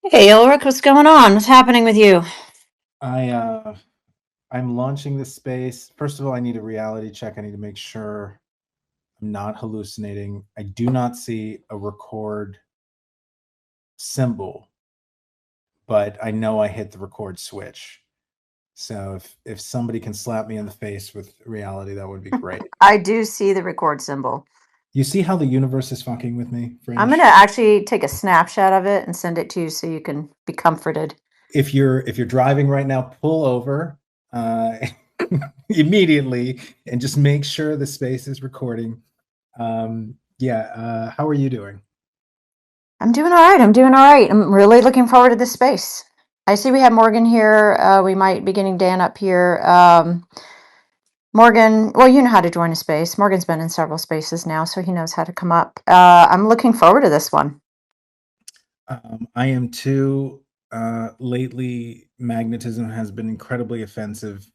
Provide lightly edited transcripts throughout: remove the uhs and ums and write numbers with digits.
Hey Ulrich, what's going on? What's happening with you? I I'm launching this space. First of all, I need a reality check. I need to make sure I'm not hallucinating. I do not see a record symbol, but I know I hit the record switch. So if somebody can slap me in the face with reality, that would be great. I do see the record symbol. You see how the universe is fucking with me, I'm gonna Fringe? actually take a snapshot of it and send it to you so you can be comforted. If you're driving right now, pull over uh, immediately and just make sure the space is recording. Yeah, how are you doing? I'm doing all right. I'm doing all right. I'm really looking forward to this space. I see we have Morgan here. We might be getting Dan up here. Morgan, well, you know how to join a space. Morgan's been in several spaces now, so he knows how to come up. I'm looking forward to this one. I am too. Lately, magnetism has been incredibly offensive,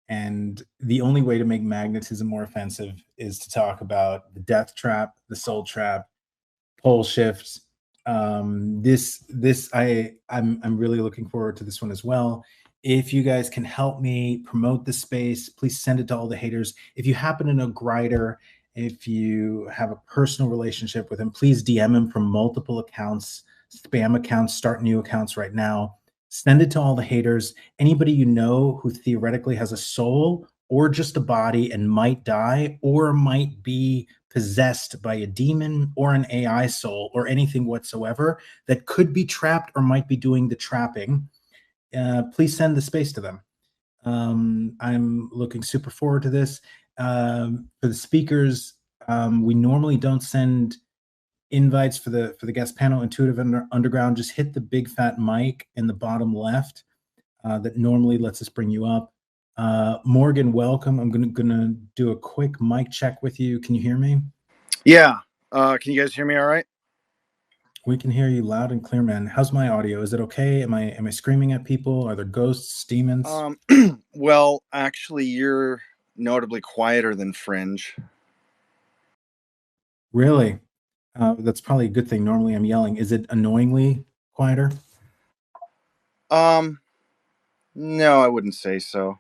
and the only way to make magnetism more offensive is to talk about the death trap, the soul trap, pole shifts. I'm really looking forward to this one as well. If you guys can help me promote the space, please send it to all the haters. If you happen to know Grider, if you have a personal relationship with him, please DM him from multiple accounts, spam accounts, start new accounts right now. Send it to all the haters. Anybody you know who theoretically has a soul or just a body and might die or might be possessed by a demon or an AI soul or anything whatsoever that could be trapped or might be doing the trapping, please send the space to them. I'm looking super forward to this. For the speakers, we normally don't send invites for the guest panel. Intuitive Underground, just hit the big fat mic in the bottom left that normally lets us bring you up. Morgan, welcome. I'm gonna do a quick mic check with you. Can you hear me? Yeah. Can you guys hear me all right? We can hear you loud and clear, man. How's my audio? Is it okay? Am I screaming at people? Are there ghosts, demons? Well, actually, you're notably quieter than Fringe. Really? That's probably a good thing. Normally I'm yelling. Is it annoyingly quieter? No, I wouldn't say so.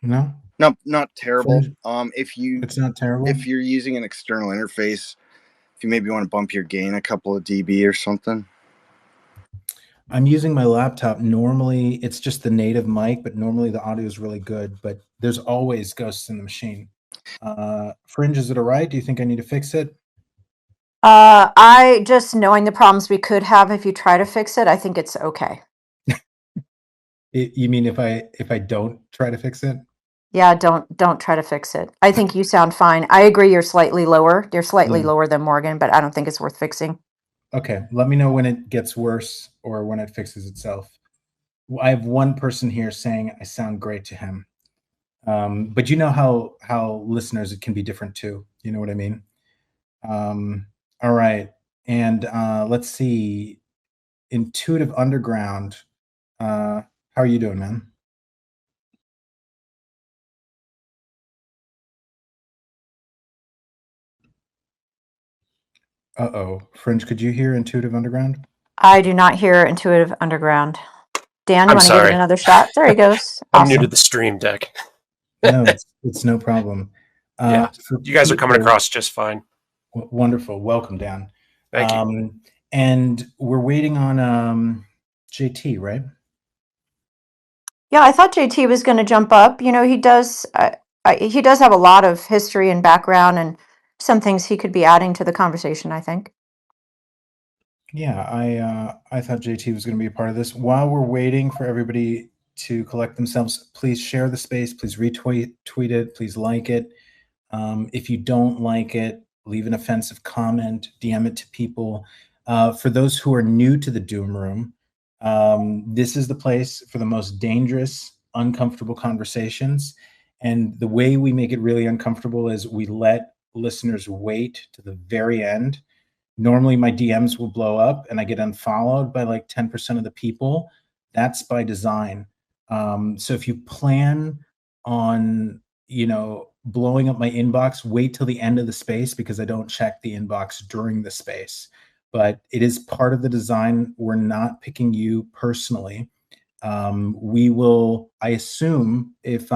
No? No, not terrible. Fringe? If It's not terrible? you're using an external interface, if you maybe want to bump your gain a couple of dB or something. I'm using my laptop. Normally it's just the native mic, but normally the audio is really good, but there's always ghosts in the machine. Fringe, is it all right? Do you think I need to fix it? I just knowing the problems we could have if you try to fix it, I think it's okay. You mean if I don't try to fix it? Yeah, don't try to fix it. I think you sound fine. I agree you're slightly lower. You're slightly Mm. lower than Morgan, but I don't think it's worth fixing. Okay, let me know when it gets worse or when it fixes itself. I have one person here saying I sound great to him. But you know how listeners it can be different too. You know what I mean? All right, and let's see. Intuitive Underground. How are you doing, man? Uh-oh, Fringe, could you hear Intuitive Underground? I do not hear Intuitive Underground. Dan, you I'm want to give it sorry. another shot? There he goes. I'm new to Awesome. the stream deck. No, it's no problem. Yeah. For You guys are coming people, across just fine. wonderful. Welcome, Dan. Thank you. And we're waiting on JT, right? Yeah, I thought JT was going to jump up. You know, he does have a lot of history and background and some things he could be adding to the conversation, I think. Yeah, I thought JT was going to be a part of this. While we're waiting for everybody to collect themselves, please share the space. Please tweet it. Please like it. If you don't like it, leave an offensive comment. DM it to people. For those who are new to the Doom Room, this is the place for the most dangerous, uncomfortable conversations. And the way we make it really uncomfortable is we let listeners wait to the very end. Normally my DMs will blow up and I get unfollowed by like 10% of the people. That's by design. So if you plan on, blowing up my inbox, wait till the end of the space because I don't check the inbox during the space. but it is part of the design. We're not picking you personally. We will, I assume, if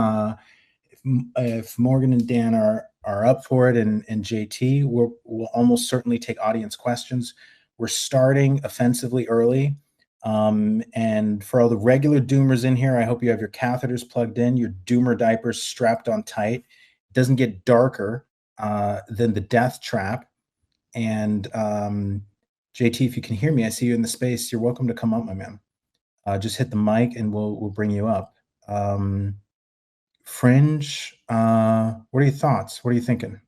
Morgan and Dan are up for it, and JT, we'll almost certainly take audience questions. We're starting offensively early. And for all the regular Doomers in here, I hope you have your catheters plugged in, your Doomer diapers strapped on tight. It doesn't get darker than the death trap. And JT, if you can hear me, I see you in the space. You're welcome to come up, my man. Just hit the mic and we'll bring you up. Fringe, what are your thoughts? What are you thinking?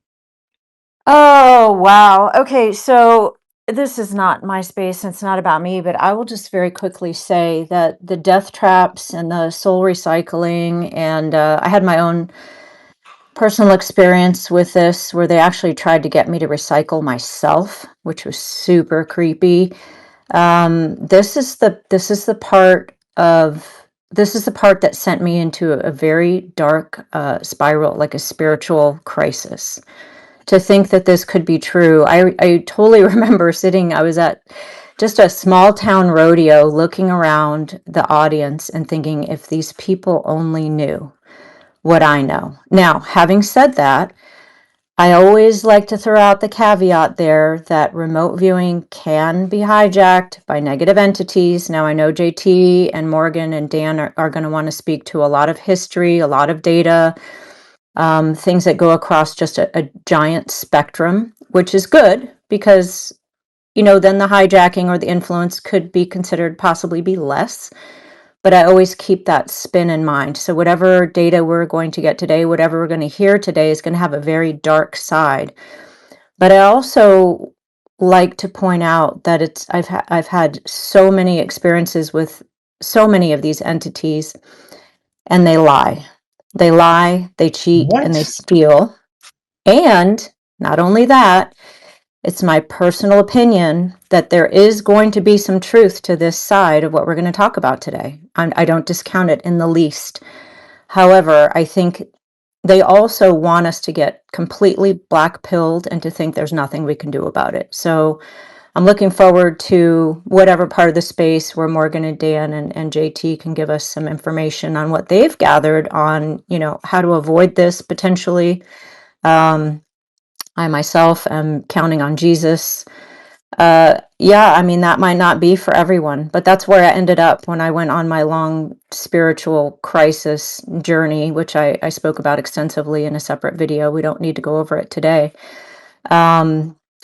Oh, wow. Okay, so this is not my space, and it's not about me, but I will just very quickly say that the death traps and the soul recycling, and I had my own personal experience with this where they actually tried to get me to recycle myself, which was super creepy. This is the part that sent me into a very dark spiral, like a spiritual crisis. To think that this could be true. I totally remember I was at just a small town rodeo looking around the audience and thinking, if these people only knew what I know. Now, having said that, I always like to throw out the caveat there that remote viewing can be hijacked by negative entities. Now, I know JT and Morgan and Dan are going to want to speak to a lot of history, a lot of data, things that go across just a giant spectrum, which is good because, then the hijacking or the influence could be considered possibly be less. But I always keep that spin in mind. So whatever data we're going to get today, whatever we're going to hear today is going to have a very dark side. But I also like to point out that I've had so many experiences with so many of these entities, and they lie. They lie, they cheat, and they What? steal. And not only that, it's my personal opinion that there is going to be some truth to this side of what we're going to talk about today. I don't discount it in the least. However, I think they also want us to get completely black-pilled and to think there's nothing we can do about it. So I'm looking forward to whatever part of the space where Morgan and Dan and JT can give us some information on what they've gathered on, how to avoid this potentially. I myself am counting on Jesus. Yeah, I mean, that might not be for everyone, but that's where I ended up when I went on my long spiritual crisis journey, which I spoke about extensively in a separate video. We don't need to go over it today.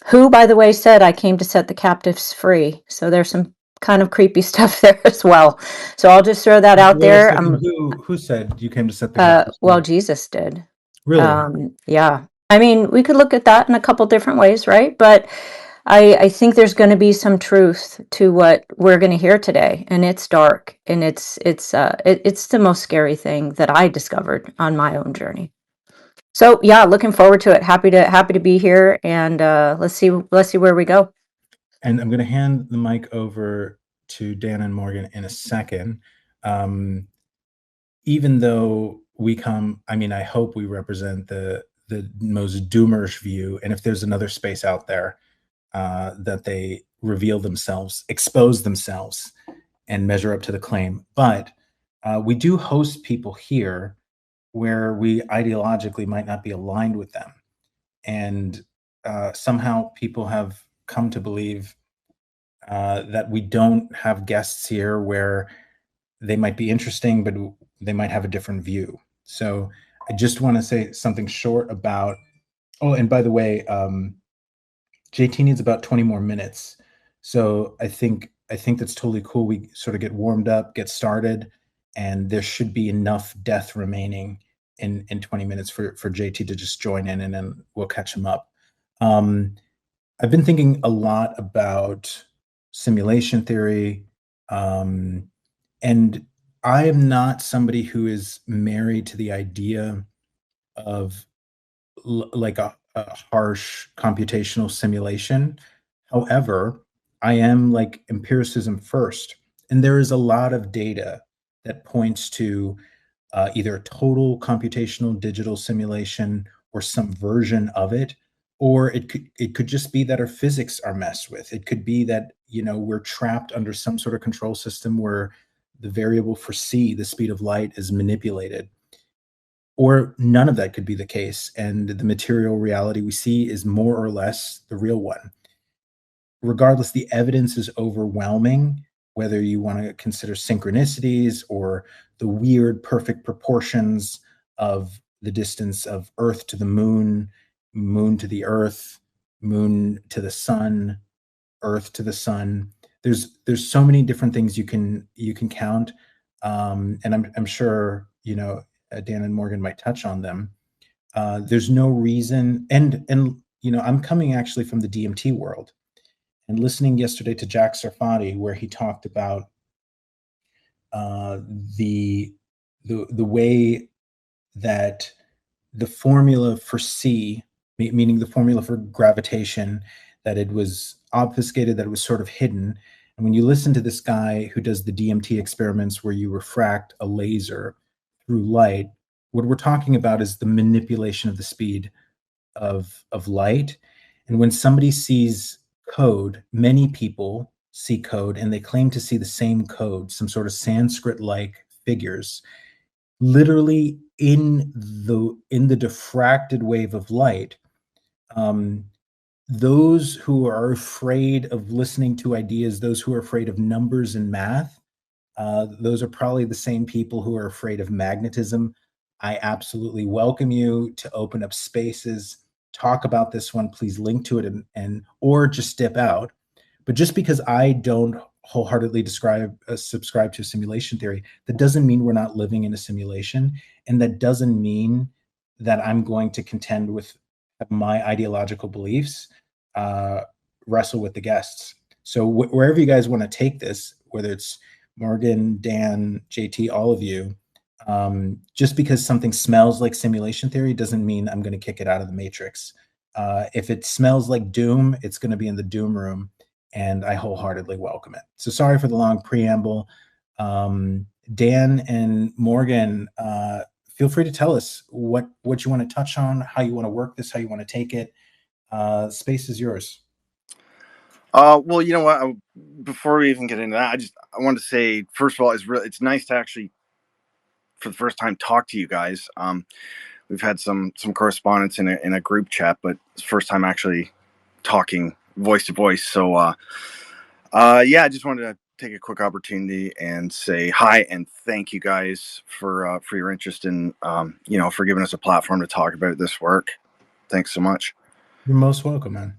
Who, by the way, said I came to set the captives free. So there's some kind of creepy stuff there as well. So I'll just throw that out Wait a there. second. Who said you came to set the captives Well, free? Jesus did. Really? Yeah. I mean, we could look at that in a couple different ways, right? But I think there's going to be some truth to what we're going to hear today, and it's dark, and it's the most scary thing that I discovered on my own journey. So yeah, looking forward to it. Happy to be here, and let's see where we go. And I'm going to hand the mic over to Dan and Morgan in a second. Even though I hope we represent the most doomerish view, and if there's another space out there that they reveal themselves, expose themselves, and measure up to the claim. But we do host people here where we ideologically might not be aligned with them. And somehow people have come to believe that we don't have guests here where they might be interesting, but they might have a different view. So I just want to say something short about, oh, and by the way, JT needs about 20 more minutes. So I think that's totally cool. We sort of get warmed up, get started, and there should be enough death remaining in 20 minutes for JT to just join in, and then we'll catch him up. I've been thinking a lot about simulation theory, and I am not somebody who is married to the idea of like a harsh computational simulation. However, I am like empiricism first, and there is a lot of data that points to either total computational digital simulation or some version of it, or it could just be that our physics are messed with. It could be that, we're trapped under some sort of control system where the variable for c, the speed of light, is manipulated. Or none of that could be the case, and the material reality we see is more or less the real one. Regardless, the evidence is overwhelming, whether you want to consider synchronicities or the weird perfect proportions of the distance of Earth to the moon, moon to the Earth, moon to the sun, Earth to the sun. There's so many different things you can count, and I'm sure Dan and Morgan might touch on them. There's no reason, and I'm coming actually from the DMT world, and listening yesterday to Jack Sarfati, where he talked about the way that the formula for C, meaning the formula for gravitation, that it was obfuscated, that it was sort of hidden. And when you listen to this guy who does the DMT experiments where you refract a laser through light, what we're talking about is the manipulation of the speed of light. And when somebody sees code, many people see code and they claim to see the same code, some sort of Sanskrit-like figures, literally in the diffracted wave of light. Those who are afraid of listening to ideas, those who are afraid of numbers and math, those are probably the same people who are afraid of magnetism. I absolutely welcome you to open up spaces, talk about this one. Please link to it and or just step out. But just because I don't wholeheartedly subscribe to simulation theory, that doesn't mean we're not living in a simulation, and that doesn't mean that I'm going to contend with my ideological beliefs, wrestle with the guests. So wherever you guys want to take this, whether it's Morgan, Dan, JT, all of you, just because something smells like simulation theory doesn't mean I'm going to kick it out of the matrix. If it smells like doom, it's going to be in the DoomRoom, and I wholeheartedly welcome it. So sorry for the long preamble. Dan and Morgan, feel free to tell us what you want to touch on, how you want to work this, how you want to take it. Space is yours. Well, you know what? Before we even get into that, I want to say, first of all, it's nice to actually, for the first time, talk to you guys. We've had some correspondence in a group chat, but it's the first time actually talking voice to voice. So, yeah, I just wanted to take a quick opportunity and say hi and thank you guys for your interest in, for giving us a platform to talk about this work. Thanks so much. You're most welcome, man.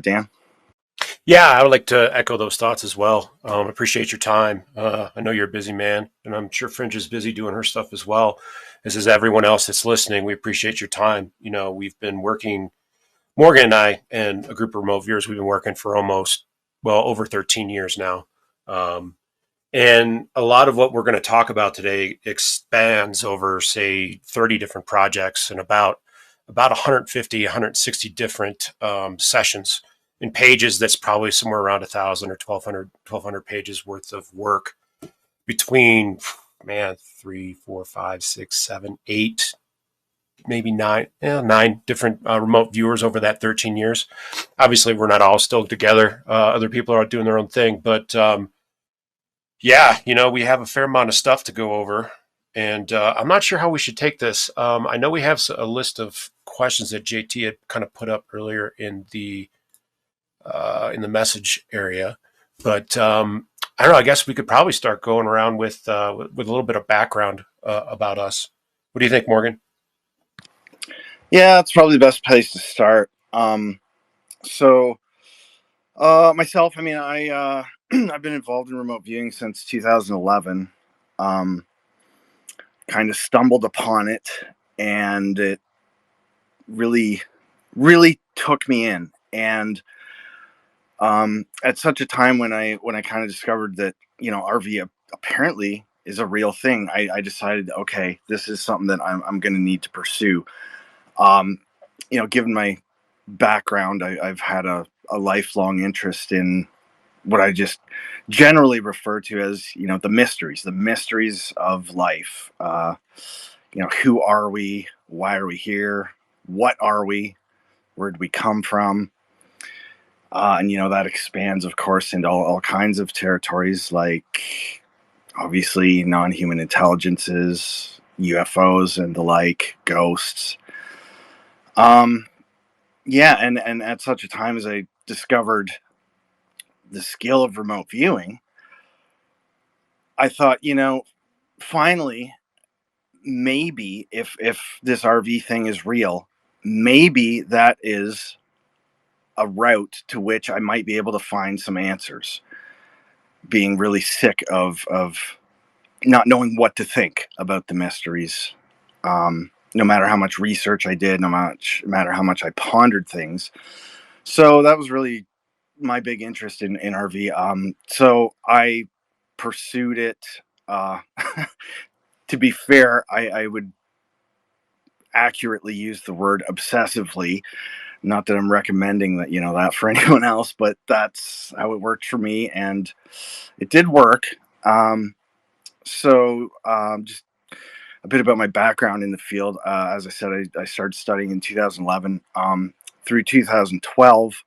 Dan? Yeah, I would like to echo those thoughts as well. Appreciate your time. I know you're a busy man, and I'm sure Fringe is busy doing her stuff as well. As is everyone else that's listening. We appreciate your time. We've been working, Morgan and I, and a group of remote viewers, we've been working for over 13 years now. And a lot of what we're going to talk about today expands over, say, 30 different projects and about 150, 160 different sessions in pages. That's probably somewhere around 1,000 or 1,200 pages worth of work between, 3, 4, 5, 6, 7, 8, maybe 9 different remote viewers over that 13 years. Obviously, we're not all still together. Other people are out doing their own thing, but yeah, we have a fair amount of stuff to go over, and I'm not sure how we should take this. I know we have a list of questions that JT had kind of put up earlier in the message area, but I don't know. I guess we could probably start going around with a little bit of background about us. What do you think, Morgan? Yeah, that's probably the best place to start. Myself, I mean, I've been involved in remote viewing since 2011. Kind of stumbled upon it, and it really, really took me in. And at such a time when I kind of discovered that RV apparently is a real thing, I decided, okay, this is something that I'm going to need to pursue. Given my background, I've had a lifelong interest in what I just generally refer to as, the mysteries of life. Who are we? Why are we here? What are we? Where'd we come from? And that expands, of course, into all kinds of territories, like obviously non-human intelligences, UFOs, and the like, ghosts. Yeah, and at such a time as I discovered the skill of remote viewing, I thought, finally, maybe if this RV thing is real, maybe that is a route to which I might be able to find some answers. Being really sick of not knowing what to think about the mysteries. No matter how much research I did, no matter how much I pondered things. So that was really my big interest in RV. So I pursued it. To be fair, I would accurately use the word obsessively. Not that I'm recommending that for anyone else, but that's how it worked for me, and it did work. So just a bit about my background in the field. As I said, I started studying in 2011. Through 2012,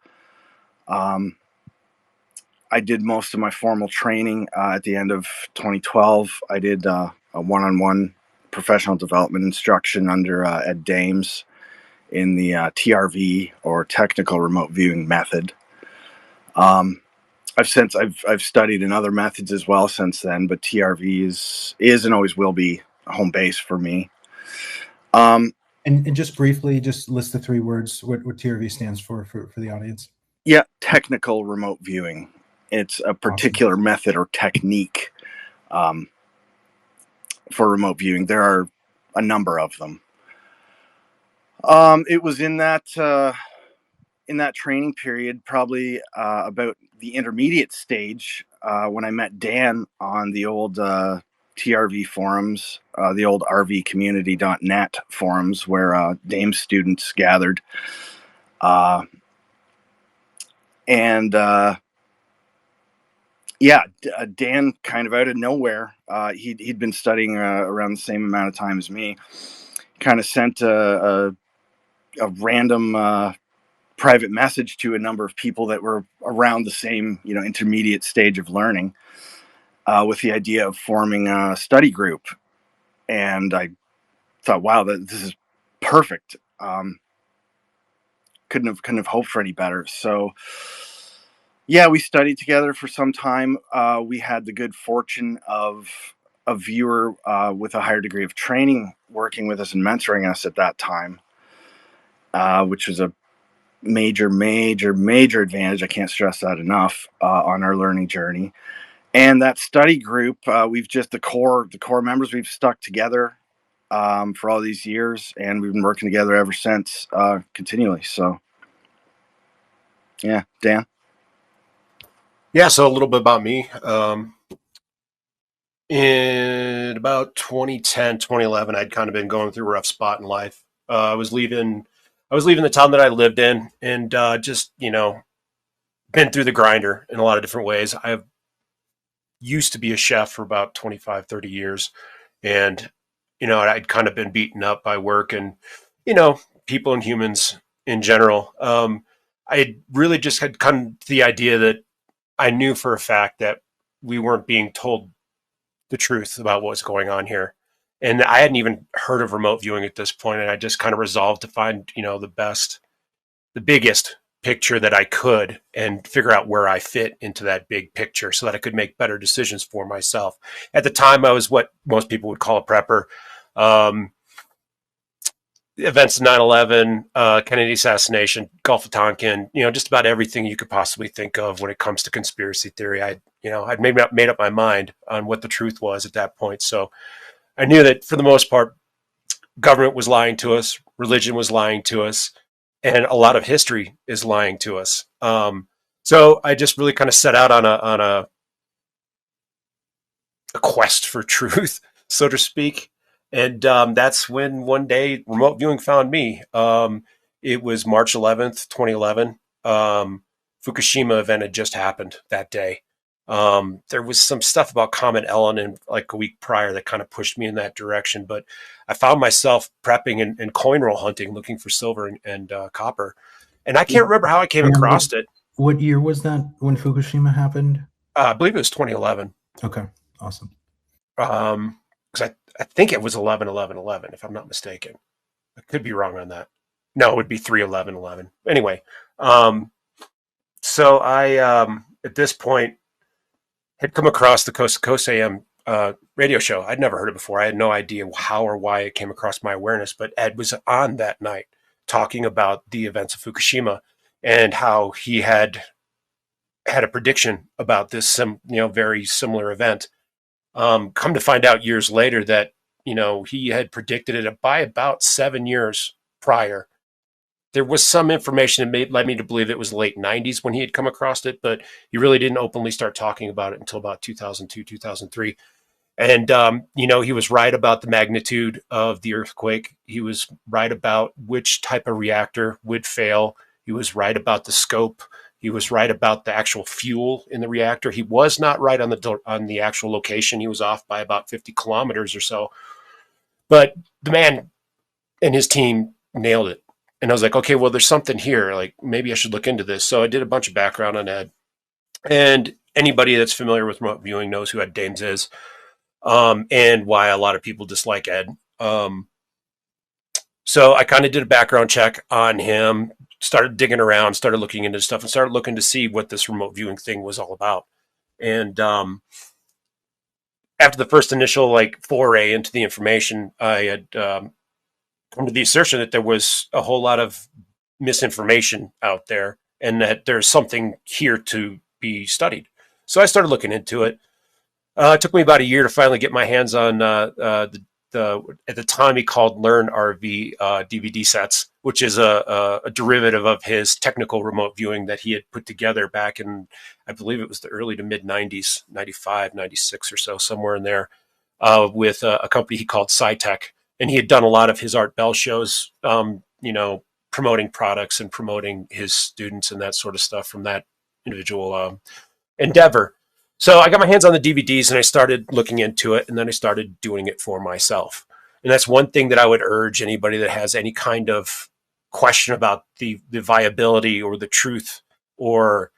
I did most of my formal training. At the end of 2012, I did a one-on-one professional development instruction under Ed Dames in the TRV, or technical remote viewing method. I've studied in other methods as well since then, but TRV is and always will be a home base for me. And just briefly, just list the 3 words, what TRV stands for the audience. Yeah, technical remote viewing. It's a particular method or technique for remote viewing. There are a number of them. It was in that training period, probably about the intermediate stage, when I met Dan on the old TRV forums, the old rvcommunity.net forums, where Dame students gathered. Dan kind of out of nowhere, he'd been studying around the same amount of time as me, kind of sent a random private message to a number of people that were around the same, intermediate stage of learning, with the idea of forming a study group. And I thought, wow, this is perfect. Couldn't have hoped for any better. So yeah, we studied together for some time. We had the good fortune of a viewer with a higher degree of training working with us and mentoring us at that time, which was a major advantage. I can't stress that enough on our learning journey. And that study group, we've just the core members, we've stuck together for all these years, and we've been working together ever since, continually. So yeah, Dan. Yeah, so a little bit about me. In about 2010, 2011, I'd kind of been going through a rough spot in life. I was leaving the town that I lived in, and just, been through the grinder in a lot of different ways. I used to be a chef for about 25, 30 years. And, I'd kind of been beaten up by work and, people and humans in general. I really just had come to the idea that I knew for a fact that we weren't being told the truth about what's going on here. And I hadn't even heard of remote viewing at this point, and I just kind of resolved to find, the biggest picture that I could and figure out where I fit into that big picture so that I could make better decisions for myself. At the time, I was what most people would call a prepper. Events of 9/11, Kennedy assassination, Gulf of Tonkin, just about everything you could possibly think of when it comes to conspiracy theory. I'd made up my mind on what the truth was at that point. So I knew that for the most part, government was lying to us, religion was lying to us, and a lot of history is lying to us. So I just really kind of set out on a quest for truth, so to speak. And that's when one day remote viewing found me. It was March 11th, 2011. Fukushima event had just happened that day. There was some stuff about Comet Ellen in like a week prior that kind of pushed me in that direction. But I found myself prepping and coin roll hunting, looking for silver and copper. And I can't remember how I came And across it. What year was that when Fukushima happened? I believe it was 2011. Okay, awesome. Because I think it was 11/11/11, if I'm not mistaken. I could be wrong on that. No, it would be 3/11/11. Anyway, so I at this point had come across the Coast to Coast AM radio show. I'd never heard it before. I had no idea how or why it came across my awareness, but Ed was on that night talking about the events of Fukushima and how he had a prediction about this very similar event. Come to find out years later that he had predicted it by about 7 years prior. There was some information that led me to believe it was late 90s when he had come across it, but he really didn't openly start talking about it until about 2002, 2003. And, he was right about the magnitude of the earthquake. He was right about which type of reactor would fail. He was right about the scope. He was right about the actual fuel in the reactor. He was not right on the actual location. He was off by about 50 kilometers or so. But the man and his team nailed it. And I was like, okay, well, there's something here. Like, maybe I should look into this. So I did a bunch of background on Ed. And anybody that's familiar with remote viewing knows who Ed Dames is, and why a lot of people dislike Ed. So I kind of did a background check on him, started digging around, started looking into stuff, and started looking to see what this remote viewing thing was all about. And after the first initial foray into the information, I had come to the assertion that there was a whole lot of misinformation out there and that there's something here to be studied. So I started looking into it. It took me about a year to finally get my hands on the at the time he called Learn RV DVD sets, which is a derivative of his technical remote viewing that he had put together back in, I believe it was the early to mid 90s, 95, 96 or so, somewhere in there, with a company he called SciTech. And he had done a lot of his Art Bell shows, promoting products and promoting his students and that sort of stuff from that individual endeavor. So I got my hands on the DVDs and I started looking into it, and then I started doing it for myself. And that's one thing that I would urge anybody that has any kind of question about the viability or the truth or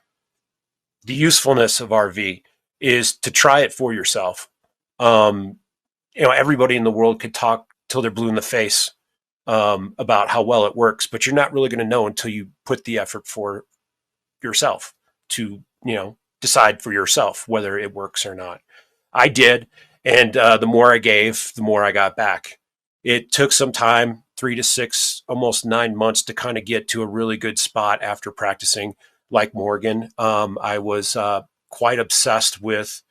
the usefulness of RV is to try it for yourself. Everybody in the world could talk till they're blue in the face about how well it works, but you're not really going to know until you put the effort for yourself to, decide for yourself whether it works or not. I did. And the more I gave, the more I got back. It took some time, 3 to 6, almost 9 months to kind of get to a really good spot after practicing like Morgan. I was quite obsessed with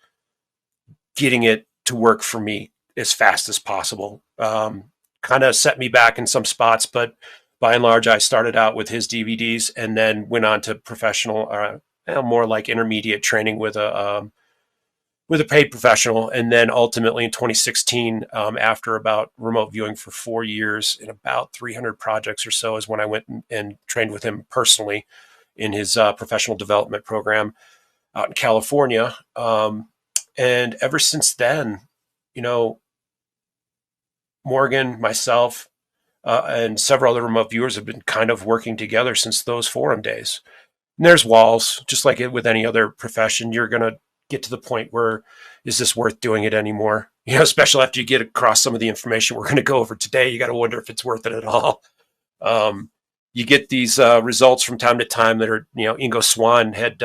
getting it to work for me as fast as possible. Kind of set me back in some spots, but by and large, I started out with his DVDs and then went on to professional, more like intermediate training with a paid professional. And then ultimately in 2016, after about remote viewing for 4 years and about 300 projects or so, is when I went and trained with him personally in his professional development program out in California. And ever since then, Morgan, myself, and several other remote viewers have been kind of working together since those forum days. And there's walls, just like with any other profession. You're going to get to the point where, is this worth doing it anymore? Especially after you get across some of the information we're going to go over today, you got to wonder if it's worth it at all. You get these results from time to time that are, Ingo Swann had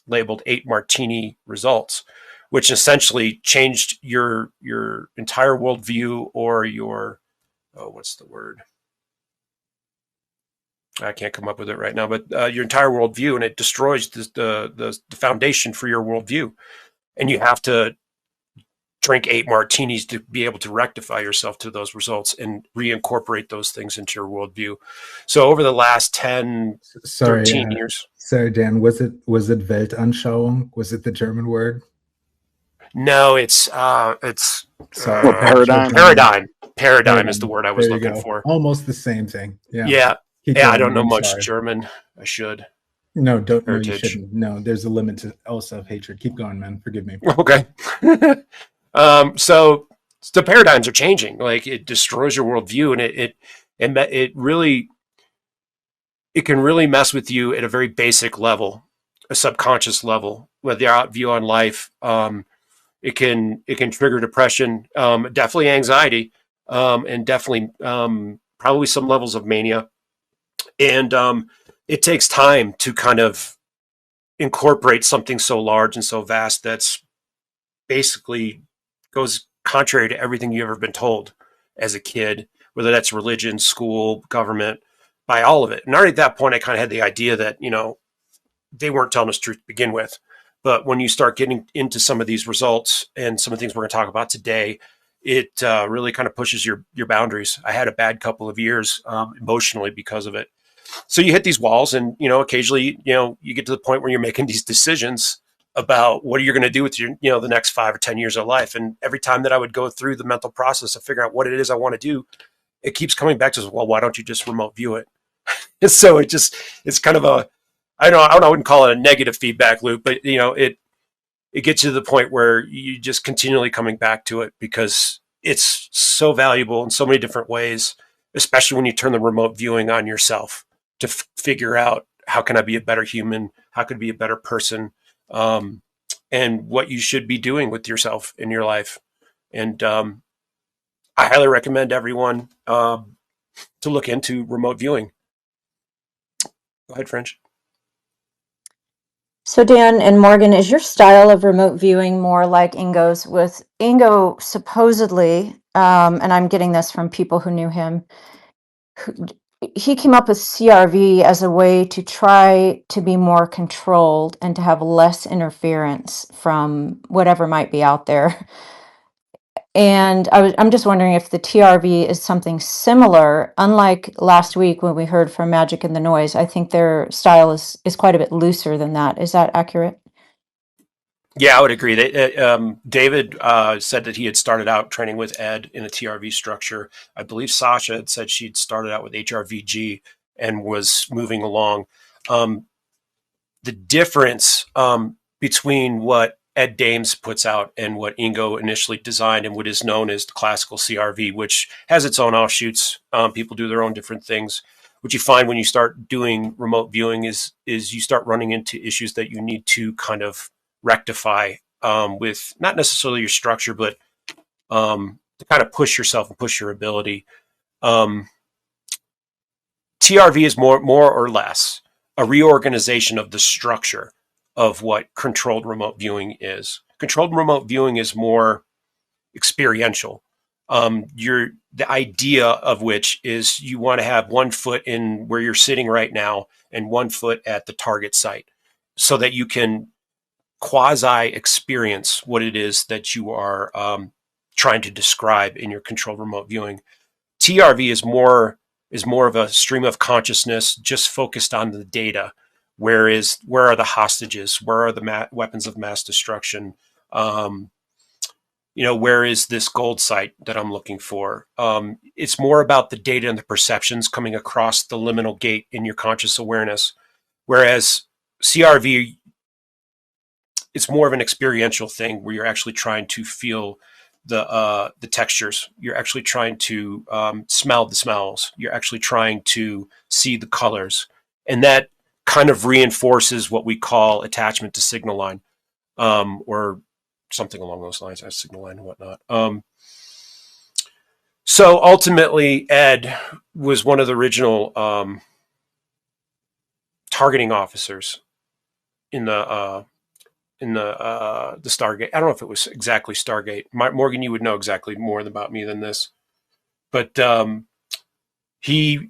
labeled 8 martini results, which essentially changed your entire worldview or your, what's the word? I can't come up with it right now, but your entire worldview, and it destroys the foundation for your worldview. And you have to drink 8 martinis to be able to rectify yourself to those results and reincorporate those things into your worldview. So over the last 10, 13 years. Sorry, Dan, was it Weltanschauung? Was it the German word? No, it's paradigm. Paradigm is the word I was looking for. Almost the same thing. Yeah. Yeah. I don't know much German. I should. No, don't. No, you shouldn't. No, there's a limit to all self-hatred. Keep going, man. Forgive me. Okay. So the paradigms are changing. Like, it destroys your worldview, and it really it can really mess with you at a very basic level, a subconscious level, with your view on life. It can trigger depression, definitely anxiety, and definitely probably some levels of mania. And it takes time to kind of incorporate something so large and so vast that's basically goes contrary to everything you've ever been told as a kid, whether that's religion, school, government, by all of it. And already at that point, I kind of had the idea that, they weren't telling us truth to begin with. But when you start getting into some of these results and some of the things we're going to talk about today, it really kind of pushes your boundaries. I had a bad couple of years emotionally because of it. So you hit these walls, and occasionally, you get to the point where you're making these decisions about what you're going to do with your, the next 5 or 10 years of life. And every time that I would go through the mental process of figuring out what it is I want to do, it keeps coming back to, well, why don't you just remote view it? So it's kind of I wouldn't call it a negative feedback loop, but it gets you to the point where you just continually coming back to it because it's so valuable in so many different ways, especially when you turn the remote viewing on yourself to figure out how can I be a better human, how can I be a better person, and what you should be doing with yourself in your life. And I highly recommend everyone to look into remote viewing. Go ahead, Fringe. So Dan and Morgan, is your style of remote viewing more like Ingo's? With Ingo supposedly, and I'm getting this from people who knew him, he came up with CRV as a way to try to be more controlled and to have less interference from whatever might be out there. And I'm just wondering if the TRV is something similar. Unlike last week when we heard from Magic and the Noise, I think their style is quite a bit looser than that. Is that accurate? Yeah, I would agree. David said that he had started out training with Ed in a TRV structure. I believe Sasha had said she'd started out with HRVG and was moving along. The difference between what Ed Dames puts out and what Ingo initially designed and what is known as the classical CRV, which has its own offshoots. People do their own different things. What you find when you start doing remote viewing is you start running into issues that you need to kind of rectify with not necessarily your structure, but to kind of push yourself and push your ability. TRV is more or less a reorganization of the structure of what controlled remote viewing is. Controlled remote viewing is more experiential. The idea of which is you want to have 1 foot in where you're sitting right now and 1 foot at the target site so that you can quasi experience what it is that you are trying to describe in your controlled remote viewing. TRV is more of a stream of consciousness just focused on the data. Where are the hostages? Where are the weapons of mass destruction? Where is this gold site that I'm looking for? It's more about the data and the perceptions coming across the liminal gate in your conscious awareness. Whereas CRV, it's more of an experiential thing where you're actually trying to feel the textures. You're actually trying to smell the smells. You're actually trying to see the colors. And that kind of reinforces what we call attachment to signal line, or something along those lines, as signal line and whatnot. So ultimately, Ed was one of the original targeting officers in the Stargate. I don't know if it was exactly Stargate. Morgan, you would know exactly more about me than this, but he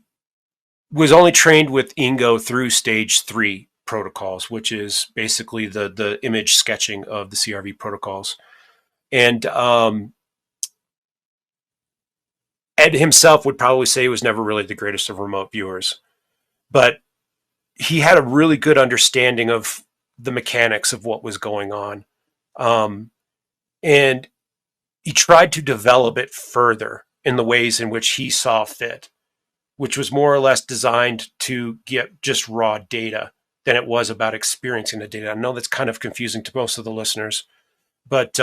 was only trained with Ingo through stage 3 protocols, which is basically the image sketching of the CRV protocols. And Ed himself would probably say he was never really the greatest of remote viewers, but he had a really good understanding of the mechanics of what was going on. And he tried to develop it further in the ways in which he saw fit, which was more or less designed to get just raw data than it was about experiencing the data. I know that's kind of confusing to most of the listeners, but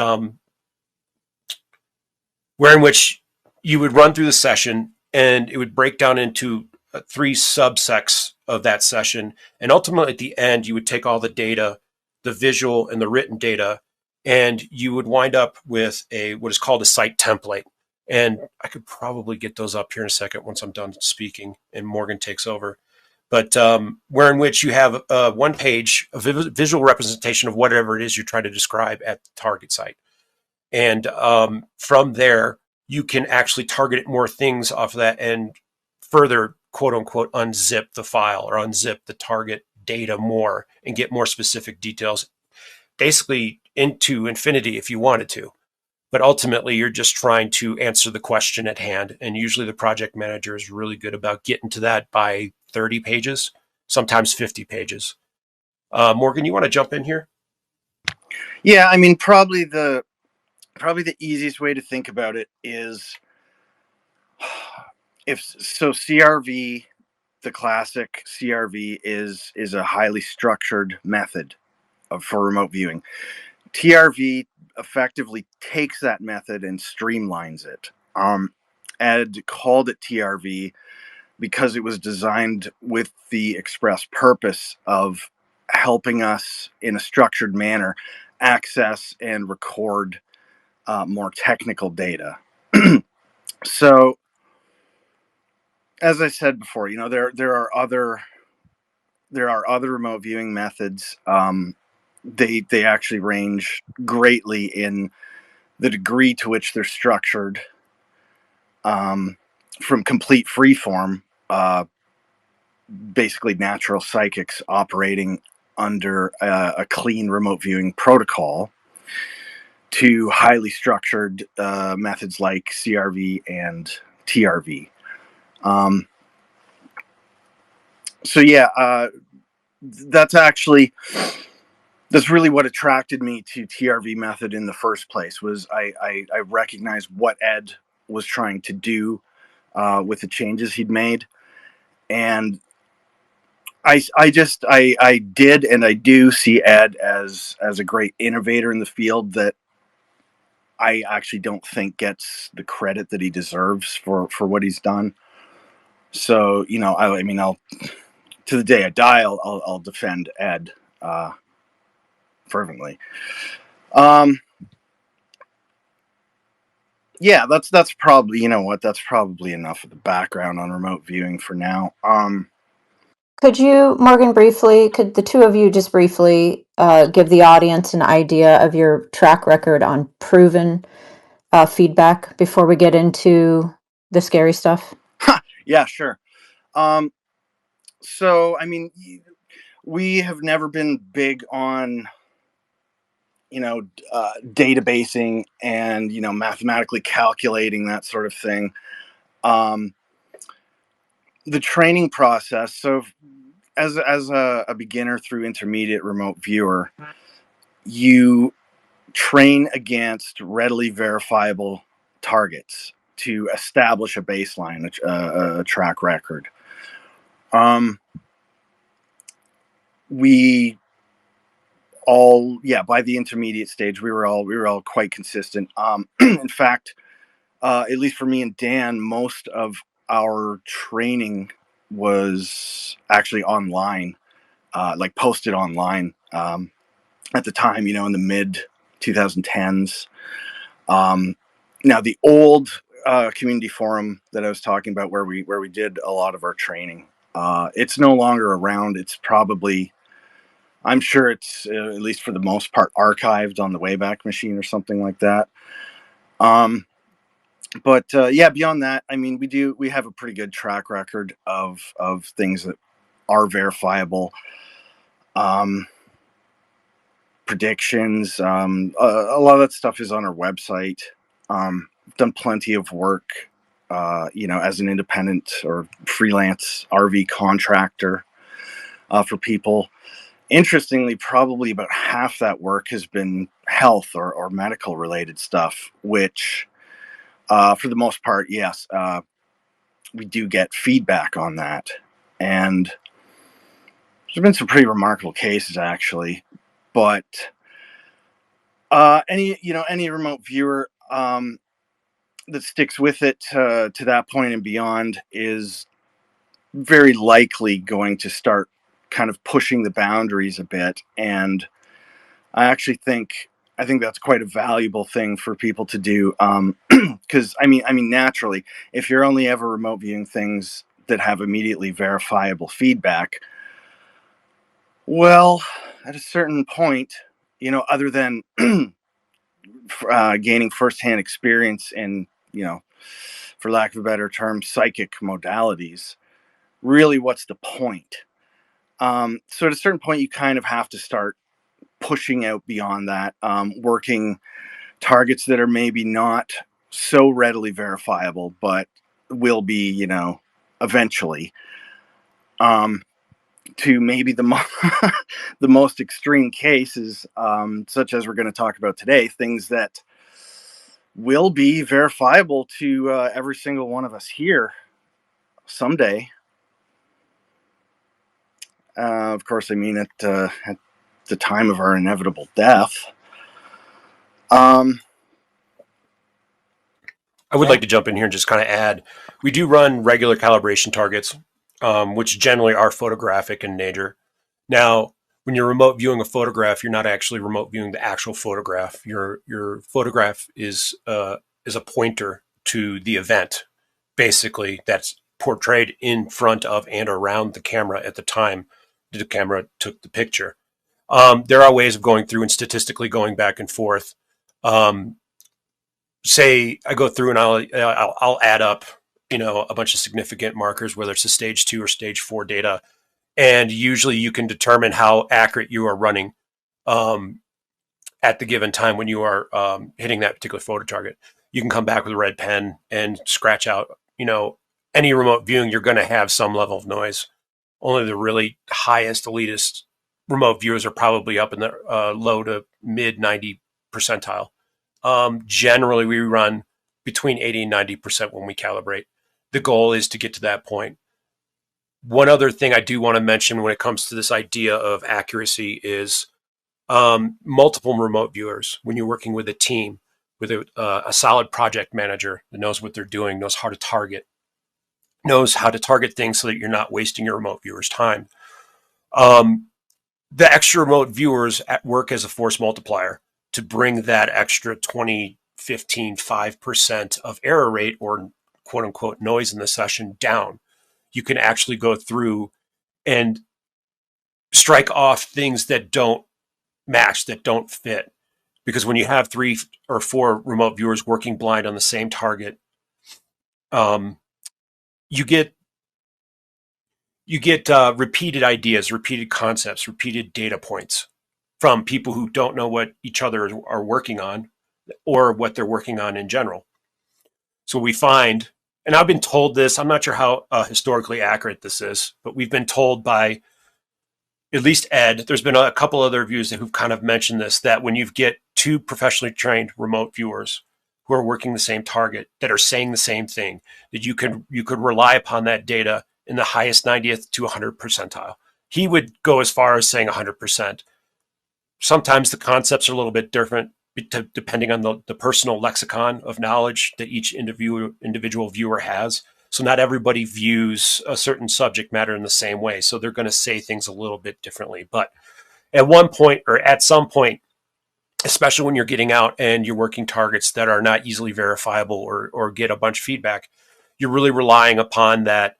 where in which you would run through the session and it would break down into 3 subsects of that session. And ultimately at the end, you would take all the data, the visual and the written data, and you would wind up with what is called a site template. And I could probably get those up here in a second once I'm done speaking and Morgan takes over. But where in which you have one page, a visual representation of whatever it is you're trying to describe at the target site. And from there, you can actually target more things off of that and further, quote unquote, unzip the file or unzip the target data more and get more specific details, basically into infinity if you wanted to. But ultimately, you're just trying to answer the question at hand. And usually the project manager is really good about getting to that by 30 pages, sometimes 50 pages. Morgan, you want to jump in here? Yeah, I mean, probably the easiest way to think about it is CRV, the classic CRV is a highly structured method for remote viewing. TRV effectively takes that method and streamlines it. Ed called it TRV because it was designed with the express purpose of helping us in a structured manner access and record more technical data. So, as I said before, you know, there are other remote viewing methods. They actually range greatly in the degree to which they're structured, from complete freeform, basically natural psychics operating under a clean remote viewing protocol, to highly structured methods like CRV and TRV. So yeah, that's really what attracted me to TRV method in the first place. Was I recognized what Ed was trying to do with the changes he'd made, and I did and I do see Ed as a great innovator in the field that I actually don't think gets the credit that he deserves for what he's done. So, you know, I mean, I'll to the day I die, I'll defend Ed fervently. Yeah, that's probably, you know what, that's probably enough of the background on remote viewing for now. Could you, Morgan, could the two of you just briefly give the audience an idea of your track record on proven feedback before we get into the scary stuff? Yeah, sure. So, I mean, we have never been big on, you know, databasing and, you know, mathematically calculating that sort of thing. The training process. So, as a beginner through intermediate remote viewer, you train against readily verifiable targets to establish a baseline, a track record. We all, yeah, by the intermediate stage, we were all quite consistent. In fact, at least for me and Dan, most of our training was actually online, like posted online, at the time, you know, in the mid 2010s. Now the old community forum that I was talking about, where we did a lot of our training, it's no longer around. It's probably, I'm sure it's at least for the most part archived on the Wayback Machine or something like that. But yeah, beyond that, I mean, we have a pretty good track record of things that are verifiable. Predictions, a lot of that stuff is on our website. Done plenty of work, you know, as an independent or freelance RV contractor for people. Interestingly, probably about half that work has been health or medical related stuff, which for the most part, yes, we do get feedback on that. And there's been some pretty remarkable cases, actually. But any remote viewer that sticks with it to that point and beyond is very likely going to start kind of pushing the boundaries a bit. And I think that's quite a valuable thing for people to do. Because I mean, naturally, if you're only ever remote viewing things that have immediately verifiable feedback, well, at a certain point, other than gaining firsthand experience in, for lack of a better term, psychic modalities, really, what's the point? So at a certain point, you kind of have to start pushing out beyond that, working targets that are maybe not so readily verifiable, but will be, eventually. To maybe the most extreme cases, such as we're going to talk about today, things that will be verifiable to every single one of us here someday. Of course, I mean at the time of our inevitable death. I would like to jump in here and just kind of add, we do run regular calibration targets, which generally are photographic in nature. Now, when you're remote viewing a photograph, you're not actually remote viewing the actual photograph. Your photograph is a pointer to the event, basically, that's portrayed in front of and around the camera at the time the camera took the picture. There are ways of going through and statistically going back and forth. Say I go through and I'll add up, a bunch of significant markers, whether it's a stage 2 or stage 4 data. And usually you can determine how accurate you are running at the given time when you are hitting that particular photo target. You can come back with a red pen and scratch out, any remote viewing, you're going to have some level of noise. Only the really highest, elitist remote viewers are probably up in the low to mid 90 percentile. Generally, we run between 80 and 90% when we calibrate. The goal is to get to that point. One other thing I do want to mention when it comes to this idea of accuracy is multiple remote viewers. When you're working with a team, with a solid project manager that knows what they're doing, knows how to target things so that you're not wasting your remote viewers' time. The extra remote viewers work as a force multiplier to bring that extra 20, 15, 5% of error rate or quote unquote noise in the session down. You can actually go through and strike off things that don't match, that don't fit. Because when you have 3 or 4 remote viewers working blind on the same target, you get repeated ideas, repeated concepts, repeated data points from people who don't know what each other are working on or what they're working on in general. So we find, and I've been told this, I'm not sure how historically accurate this is, but we've been told by at least Ed, there's been a couple other reviews who've kind of mentioned this, that when you get 2 professionally trained remote viewers who are working the same target, that are saying the same thing, that you could rely upon that data in the highest 90th to 100 percentile. He would go as far as saying 100%. Sometimes the concepts are a little bit different depending on the personal lexicon of knowledge that each individual viewer has. So not everybody views a certain subject matter in the same way. So they're going to say things a little bit differently. But at one point, or at some point, especially when you're getting out and you're working targets that are not easily verifiable or get a bunch of feedback, you're really relying upon that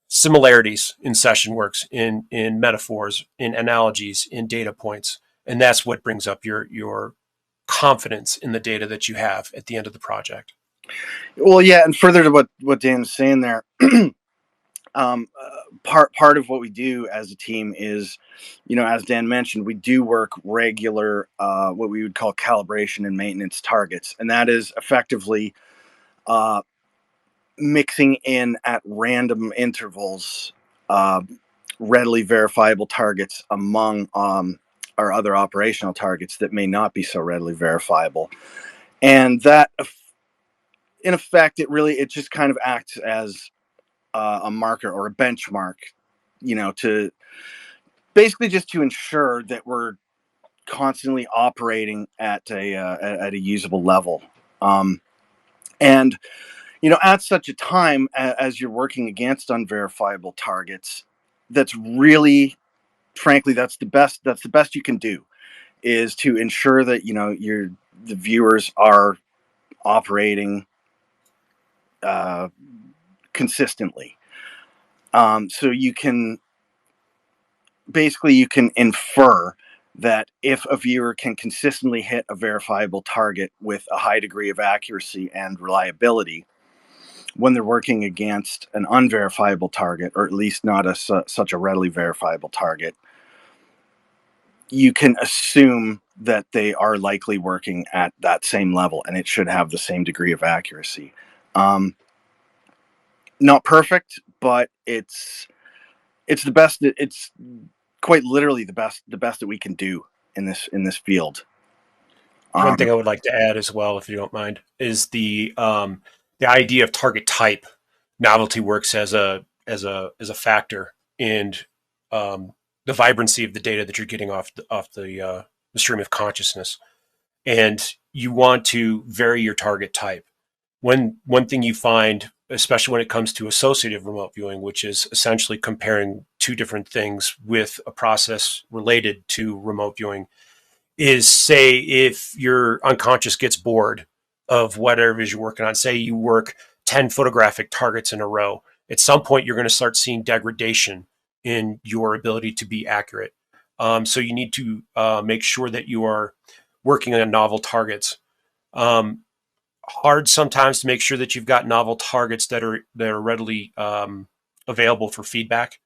similarities in session works, in metaphors, in analogies, in data points. And that's what brings up your confidence in the data that you have at the end of the project. Well, yeah, and further to what Dan's saying there, part of what we do as a team is, as Dan mentioned, we do work regular, what we would call calibration and maintenance targets, and that is effectively mixing in at random intervals readily verifiable targets among our other operational targets that may not be so readily verifiable, and that, in effect, it just kind of acts as a marker or a benchmark, to basically just to ensure that we're constantly operating at a usable level. And at such a time as you're working against unverifiable targets, that's really, frankly, that's the best you can do, is to ensure that the viewers are operating consistently. So you can infer that if a viewer can consistently hit a verifiable target with a high degree of accuracy and reliability when they're working against an unverifiable target, or at least not such a readily verifiable target, you can assume that they are likely working at that same level, and it should have the same degree of accuracy. Not perfect, but it's the best. It's quite literally the best that we can do in this field. One thing I would like to add as well, if you don't mind, is the idea of target type. Novelty works as a factor in the vibrancy of the data that you're getting off the stream of consciousness, and you want to vary your target type. One thing you find, especially when it comes to associative remote viewing, which is essentially comparing two different things with a process related to remote viewing, is, say, if your unconscious gets bored of whatever it is you're working on, say you work 10 photographic targets in a row, at some point you're going to start seeing degradation in your ability to be accurate. So you need to make sure that you are working on novel targets. Hard sometimes to make sure that you've got novel targets that are readily available for feedback,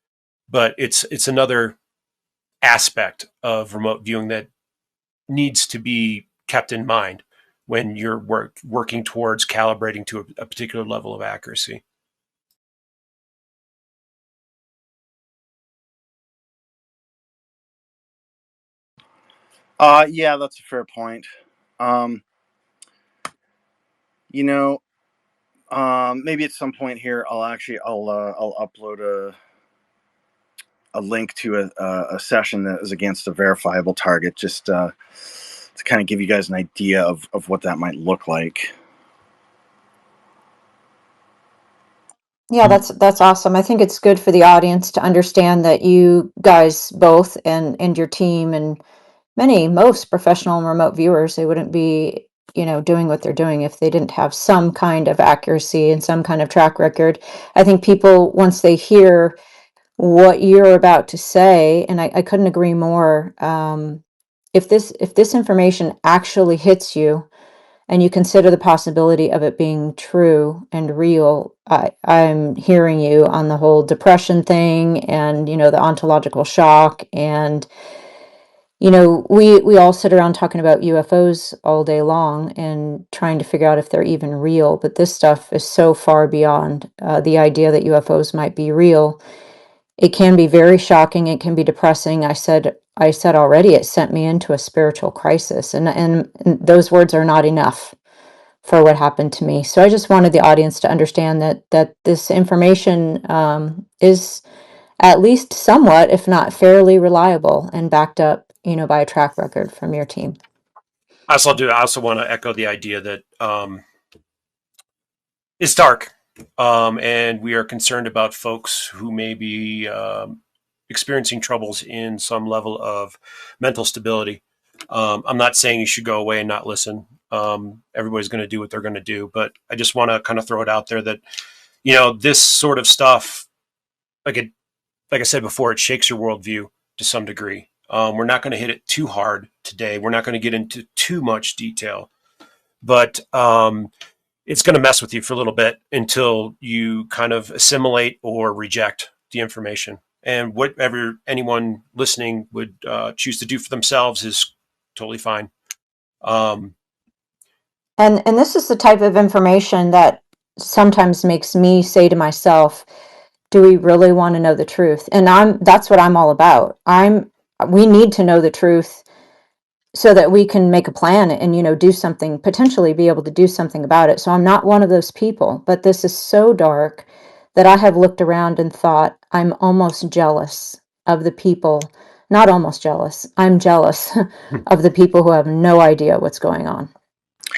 but it's another aspect of remote viewing that needs to be kept in mind when you're working towards calibrating to a particular level of accuracy. Yeah, that's a fair point. Maybe at some point here, I'll upload a link to a session that is against a verifiable target, just to kind of give you guys an idea of what that might look like. Yeah, that's awesome. I think it's good for the audience to understand that you guys both and your team and most professional and remote viewers, they wouldn't be, doing what they're doing if they didn't have some kind of accuracy and some kind of track record. I think people, once they hear what you're about to say, and I couldn't agree more, if this information actually hits you and you consider the possibility of it being true and real, I'm hearing you on the whole depression thing and, the ontological shock. And, we all sit around talking about UFOs all day long and trying to figure out if they're even real. But this stuff is so far beyond the idea that UFOs might be real. It can be very shocking. It can be depressing. I said already, it sent me into a spiritual crisis. And those words are not enough for what happened to me. So I just wanted the audience to understand that this information is at least somewhat, if not fairly reliable and backed up, by a track record from your team. I also want to echo the idea that it's dark, and we are concerned about folks who may be experiencing troubles in some level of mental stability. I'm not saying you should go away and not listen. Everybody's going to do what they're going to do, but I just want to kind of throw it out there that, this sort of stuff, like I said before, it shakes your worldview to some degree. We're not going to hit it too hard today. We're not going to get into too much detail, but it's going to mess with you for a little bit until you kind of assimilate or reject the information. And whatever anyone listening would choose to do for themselves is totally fine. And this is the type of information that sometimes makes me say to myself, do we really want to know the truth? And that's what I'm all about. We need to know the truth so that we can make a plan and, do something, potentially be able to do something about it. So I'm not one of those people, but this is so dark that I have looked around and thought I'm almost jealous of the people, not almost jealous, I'm jealous of the people who have no idea what's going on.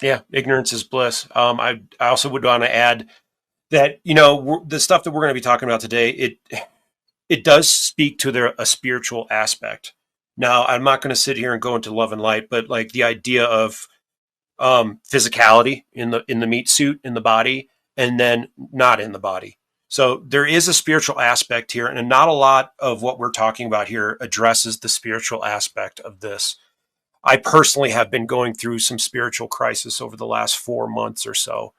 Yeah, ignorance is bliss. I also would want to add, that, the stuff that we're going to be talking about today, it does speak to a spiritual aspect. Now, I'm not going to sit here and go into love and light, but like the idea of physicality in the meat suit, in the body, and then not in the body. So there is a spiritual aspect here, and not a lot of what we're talking about here addresses the spiritual aspect of this. I personally have been going through some spiritual crisis over the last 4 months or so.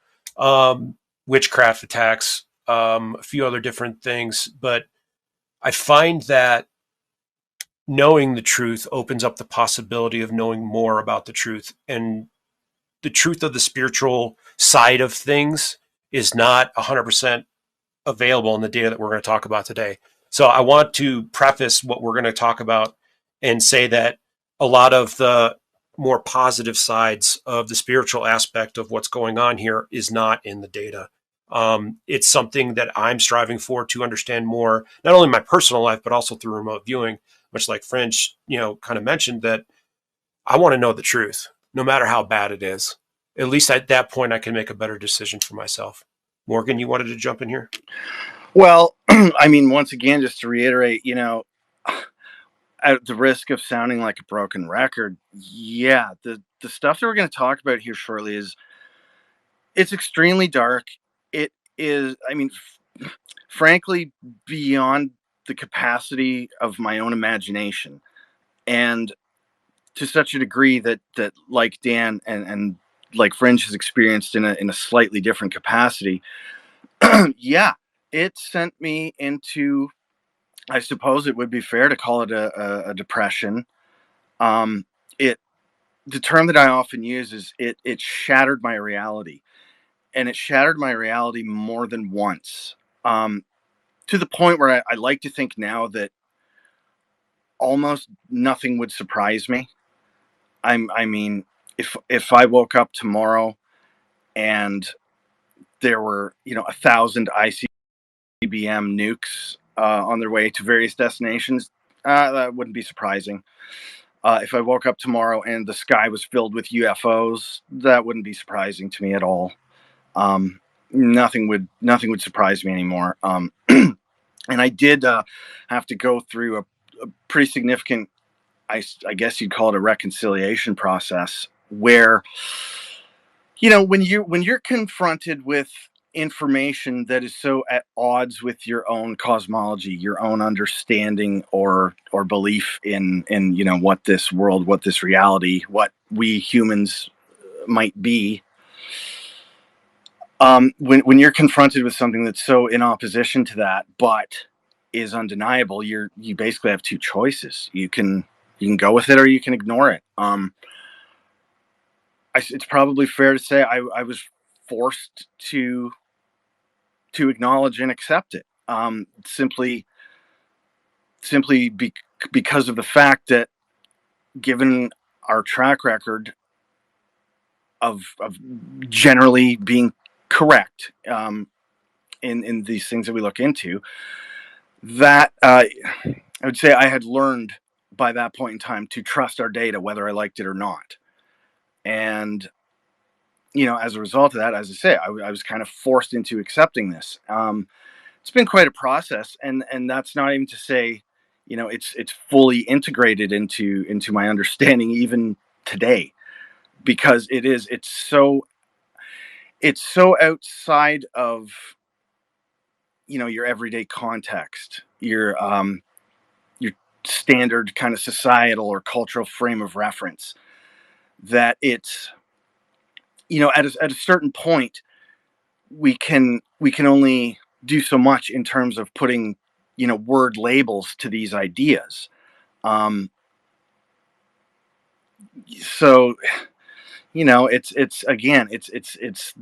Witchcraft attacks, a few other different things, but I find that knowing the truth opens up the possibility of knowing more about the truth. And the truth of the spiritual side of things is not 100% available in the data that we're going to talk about today. So I want to preface what we're going to talk about and say that a lot of the more positive sides of the spiritual aspect of what's going on here is not in the data. It's something that I'm striving for to understand more, not only in my personal life, but also through remote viewing, much like Fringe, kind of mentioned, that I want to know the truth, no matter how bad it is. At least at that point, I can make a better decision for myself. Morgan, you wanted to jump in here? Well, I mean, once again, just to reiterate, at the risk of sounding like a broken record, yeah, the stuff that we're going to talk about here shortly it's extremely dark. It is, I mean, frankly, beyond the capacity of my own imagination, and to such a degree that like Dan and like Fringe has experienced in a slightly different capacity. Yeah, it sent me into, I suppose it would be fair to call it a depression. It The term that I often use is it shattered my reality, and it shattered my reality more than once. To the point where I like to think now that almost nothing would surprise me. I mean, if I woke up tomorrow and there were 1,000 ICBM nukes on their way to various destinations, that wouldn't be surprising. If I woke up tomorrow and the sky was filled with UFOs, that wouldn't be surprising to me at all. Nothing would surprise me anymore. And I did have to go through a pretty significant, I guess you'd call it a reconciliation process, where when you're confronted with information that is so at odds with your own cosmology, your own understanding or belief in what this world, what this reality, what we humans might be. When you're confronted with something that's so in opposition to that, but is undeniable, you basically have two choices. You can go with it or you can ignore it. It's probably fair to say I was forced to acknowledge and accept it, simply because of the fact that, given our track record of generally being correct in these things that we look into, that I would say I had learned by that point in time to trust our data, whether I liked it or not. And as a result of that, as I say, I was kind of forced into accepting this. It's been quite a process, and that's not even to say, it's fully integrated into my understanding even today, because it's so outside of your everyday context, your standard kind of societal or cultural frame of reference, that it's at a certain point we can only do so much in terms of putting word labels to these ideas. So it's again it's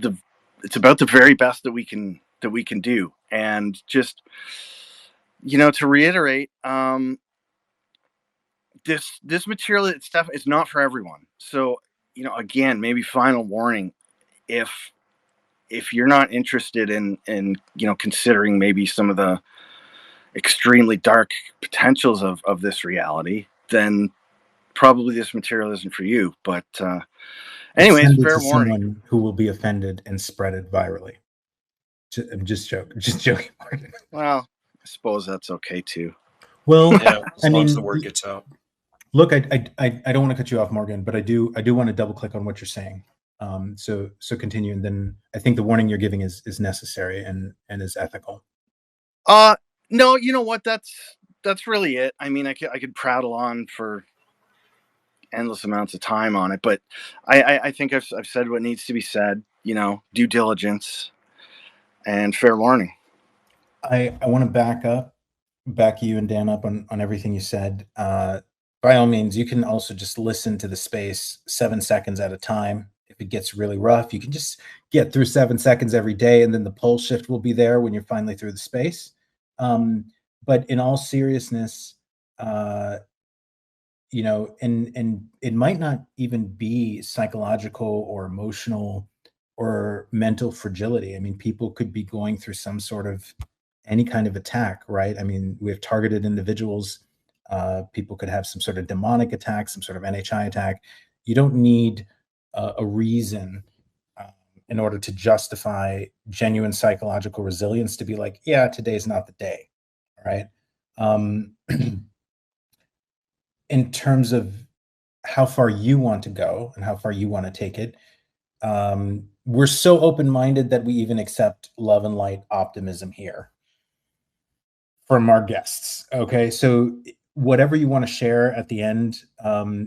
about the very best that we can do. And just to reiterate, this material stuff is not for everyone. So again, maybe final warning, if you're not interested in considering maybe some of the extremely dark potentials of this reality, then probably this material isn't for you. But anyways, send it fair to warning. someone who will be offended and spread it virally. I'm just joking. Martin. Well, I suppose that's okay too. Well, Yeah, as long as the word gets out. Look, I don't want to cut you off, Morgan, but I do want to double click on what you're saying. So continue, and then I think the warning you're giving is necessary and is ethical. No, you know what? That's really it. I mean, I could prattle on for endless amounts of time on it, but I think I've said what needs to be said. You know, due diligence and fair warning. I want to back you and Dan up on everything you said. By all means, you can also just listen to the space 7 seconds at a time. If it gets really rough, you can just get through 7 seconds every day, and then the pole shift will be there when you're finally through the space. But in all seriousness, you know, and it might not even be psychological or emotional or mental fragility. I mean, people could be going through some sort of any kind of attack, right? I mean, we have targeted individuals. People could have some sort of demonic attack, some sort of NHI attack. You don't need a reason in order to justify genuine psychological resilience to be like, yeah, today's not the day, right? In terms of how far you want to go and how far you want to take it, we're so open-minded that we even accept love and light optimism here from our guests. Okay, so whatever you want to share at the end,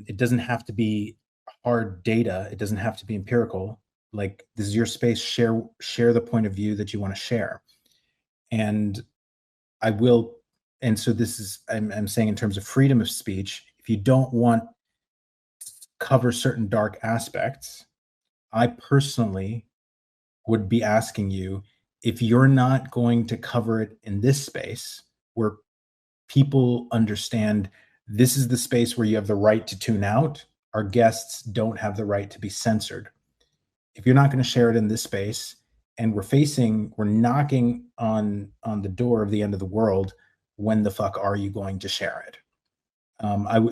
it doesn't have to be hard data. It doesn't have to be empirical. Like, this is your space. Share the point of view that you want to share. And I will, and so this is, I'm saying in terms of freedom of speech, if you don't want to cover certain dark aspects, I personally would be asking you, if you're not going to cover it in this space where people understand this is the space where you have the right to tune out, our guests don't have the right to be censored. If you're not going to share it in this space, and we're knocking on the door of the end of the world, when the fuck are you going to share it?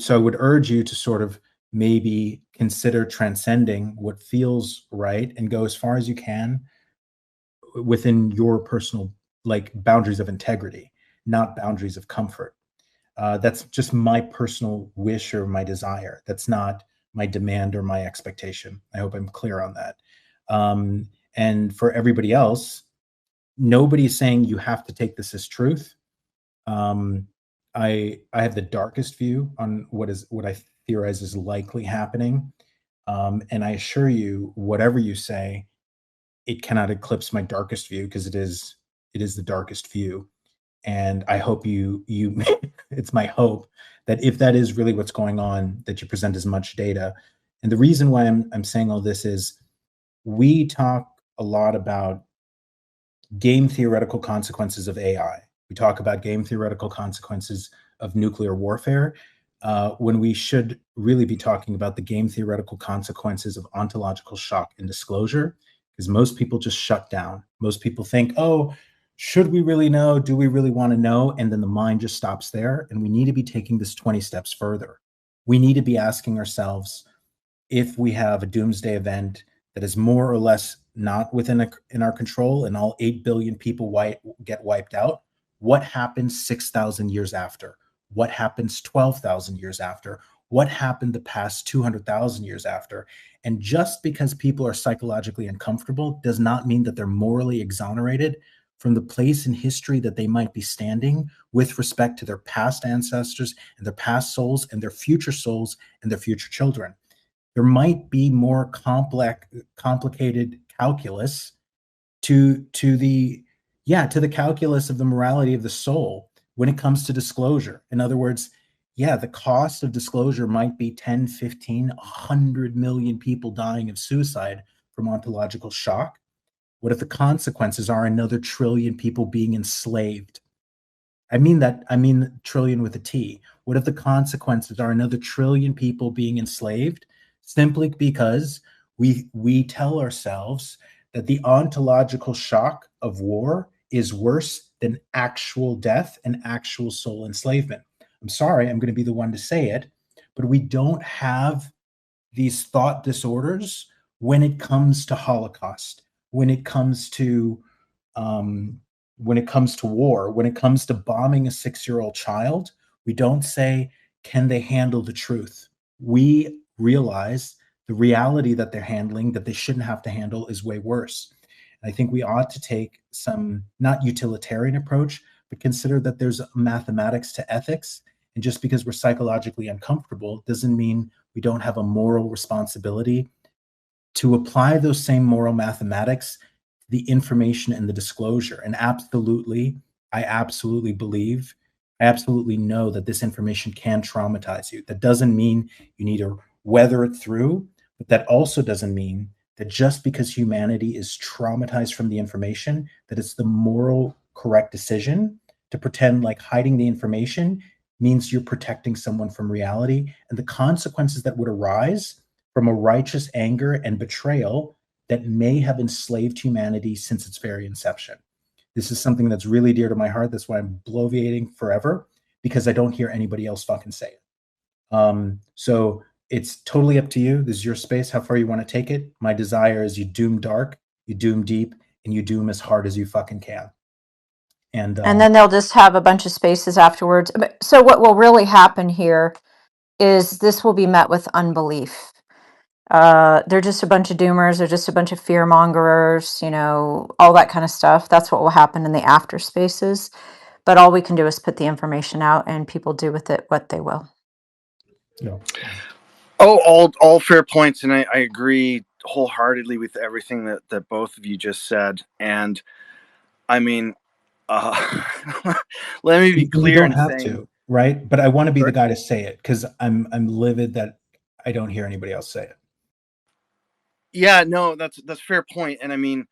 So I would urge you to sort of maybe consider transcending what feels right and go as far as you can within your personal boundaries of integrity, not boundaries of comfort. That's just my personal wish or my desire. That's not my demand or my expectation. I hope I'm clear on that. And for everybody else, nobody's saying you have to take this as truth. I have the darkest view on what I theorize is likely happening. And I assure you, whatever you say, it cannot eclipse my darkest view, because it is the darkest view. And I hope you it's my hope that if that is really what's going on, that you present as much data. And the reason why I'm saying all this is, we talk a lot about game theoretical consequences of AI. We talk about game theoretical consequences of nuclear warfare, when we should really be talking about the game theoretical consequences of ontological shock and disclosure, because most people just shut down. Most people think, oh, should we really know? Do we really want to know? And then the mind just stops there. And we need to be taking this 20 steps further. We need to be asking ourselves, if we have a doomsday event that is more or less not in our control, and all 8 billion people get wiped out, what happens 6,000 years after? What happens 12,000 years after? What happened the past 200,000 years after? And just because people are psychologically uncomfortable does not mean that they're morally exonerated from the place in history that they might be standing with respect to their past ancestors and their past souls and their future souls and their future children. There might be more complicated calculus to the calculus of the morality of the soul when it comes to disclosure. In other words, the cost of disclosure might be 10, 15, 100 million people dying of suicide from ontological shock. What if the consequences are another trillion people being enslaved? I mean trillion with a T. What if the consequences are another trillion people being enslaved, simply because we tell ourselves that the ontological shock of war is worse than actual death and actual soul enslavement? I'm sorry, I'm going to be the one to say it, but we don't have these thought disorders when it comes to Holocaust, when it comes to when it comes to war, when it comes to bombing a 6-year-old child, we don't say, can they handle the truth? We realize the reality that they're handling, that they shouldn't have to handle, is way worse. And I think we ought to take some, not utilitarian approach, but consider that there's mathematics to ethics. And just because we're psychologically uncomfortable doesn't mean we don't have a moral responsibility to apply those same moral mathematics, the information and the disclosure. And absolutely, I absolutely believe, I absolutely know that this information can traumatize you. That doesn't mean you need to weather it through, but that also doesn't mean that just because humanity is traumatized from the information, that it's the moral correct decision to pretend like hiding the information means you're protecting someone from reality and the consequences that would arise from a righteous anger and betrayal that may have enslaved humanity since its very inception. This is something that's really dear to my heart. That's why I'm bloviating forever, because I don't hear anybody else fucking say it. So it's totally up to you. This is your space, how far you want to take it. My desire is you doom dark, you doom deep, and you doom as hard as you fucking can. And then they'll just have a bunch of spaces afterwards. So what will really happen here is this will be met with unbelief. They're just a bunch of doomers. They're just a bunch of fear mongerers, all that kind of stuff. That's what will happen in the after spaces. But all we can do is put the information out and people do with it what they will. Oh, all fair points. And I agree wholeheartedly with everything that both of you just said. And I mean, let me be clear. You don't have to, right? But I want to be the guy to say it because I'm livid that I don't hear anybody else say it. Yeah, no, that's a fair point. And I mean,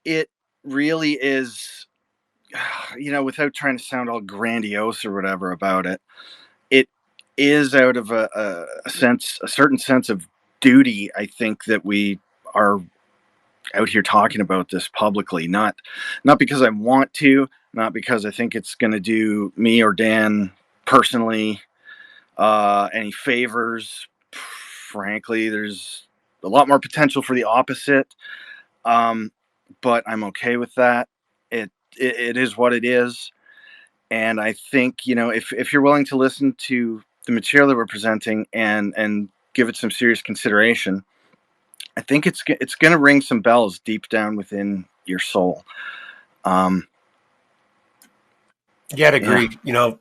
it really is, without trying to sound all grandiose or whatever about it, it is out of a certain sense of duty. I think that we are out here talking about this publicly, not because I want to, not because I think it's going to do me or Dan personally any favors. Frankly, there's a lot more potential for the opposite, but I'm okay with that. It is what it is, and I think if you're willing to listen to the material that we're presenting and give it some serious consideration, I think it's going to ring some bells deep down within your soul. Yeah, I'd agree.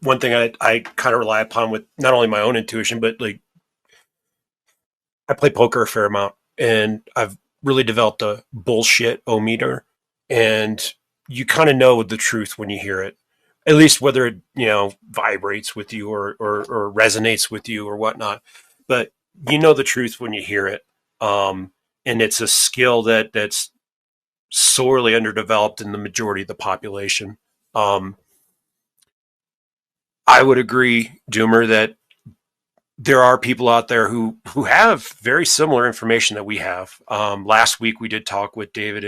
One thing I kind of rely upon with not only my own intuition, but like I play poker a fair amount, and I've really developed a bullshit ometer, and you kind of know the truth when you hear it, at least whether it vibrates with you or resonates with you or whatnot. But you know the truth when you hear it, and it's a skill that's sorely underdeveloped in the majority of the population. I would agree, Doomer, that there are people out there who have very similar information that we have. Last week we did talk with David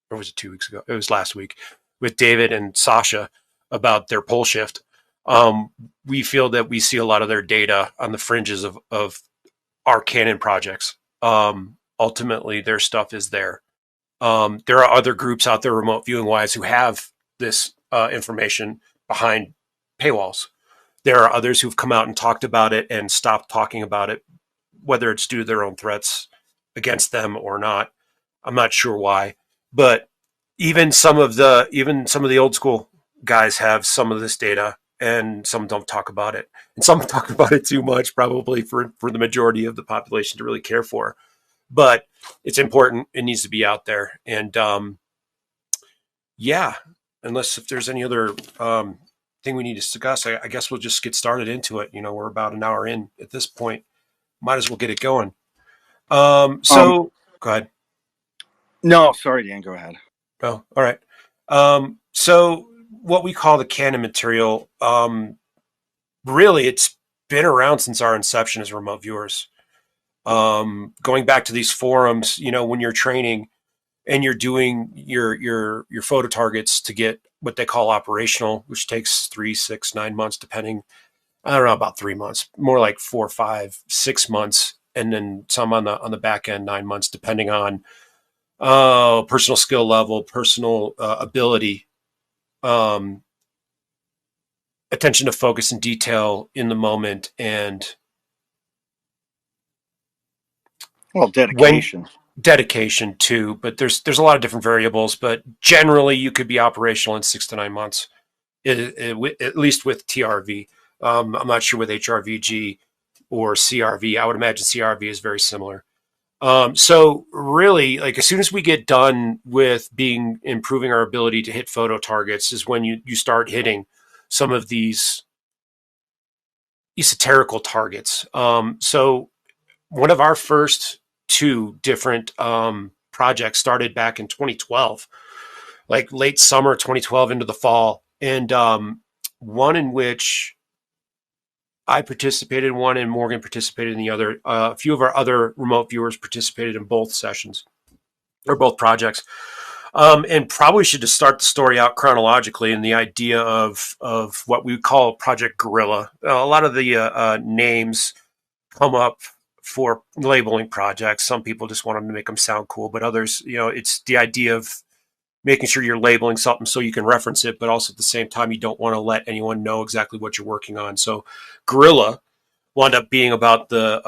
or was it 2 weeks ago? It was last week with David and Sasha about their pole shift. We feel that we see a lot of their data on the fringes of our Canon projects. Ultimately, their stuff is there. There are other groups out there, remote viewing wise, who have this information behind paywalls. There are others who've come out and talked about it and stopped talking about it, whether it's due to their own threats against them or not. I'm not sure why, but even some of the old school guys have some of this data, and some don't talk about it, and some talk about it too much, probably for the majority of the population to really care for. But it's important; it needs to be out there, and yeah. Unless if there's any other thing we need to discuss, I guess we'll just get started into it. We're about an hour in at this point. Might as well get it going. Go ahead. No, sorry, Dan, go ahead. Oh, all right. So what we call the Canon material, really, it's been around since our inception as remote viewers. Going back to these forums, when you're training and you're doing your photo targets to get what they call operational, which takes 3, 6, 9 months, depending. I don't know about 3 months, more like 4, 5, 6 months, and then some on the back end 9 months, depending on personal skill level, personal ability, attention to focus and detail in the moment, and dedication. Dedication too. But there's a lot of different variables, but generally you could be operational in 6 to 9 months, at least with TRV. I'm not sure with HRVG or CRV. I would imagine CRV is very similar. So really, like, as soon as we get done with improving our ability to hit photo targets is when you start hitting some of these esoterical targets. So one of our first 2 different projects started back in 2012, like late summer 2012 into the fall, and one in which I participated in one and Morgan participated in the other. A few of our other remote viewers participated in both sessions or both projects. And probably should just start the story out chronologically in the idea of what we call Project Gorilla. A lot of the names come up for labeling projects. Some people just want them to make them sound cool, but others, it's the idea of making sure you're labeling something so you can reference it, but also at the same time, you don't want to let anyone know exactly what you're working on. So Gorilla wound up being about the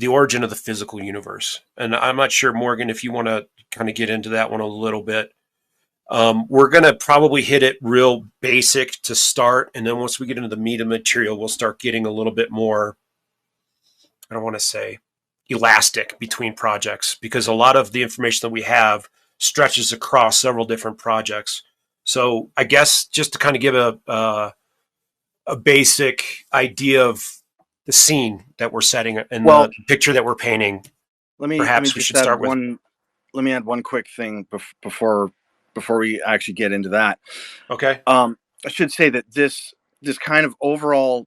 origin of the physical universe. And I'm not sure, Morgan, if you want to kind of get into that one a little bit. We're going to probably hit it real basic to start. And then once we get into the meat of material, we'll start getting a little bit more, I don't want to say elastic between projects, because a lot of the information that we have stretches across several different projects. So I guess just to kind of give a basic idea of the scene that we're setting and the picture that we're painting. Let me should start with one. Let me add one quick thing before we actually get into that. Okay. I should say that this kind of overall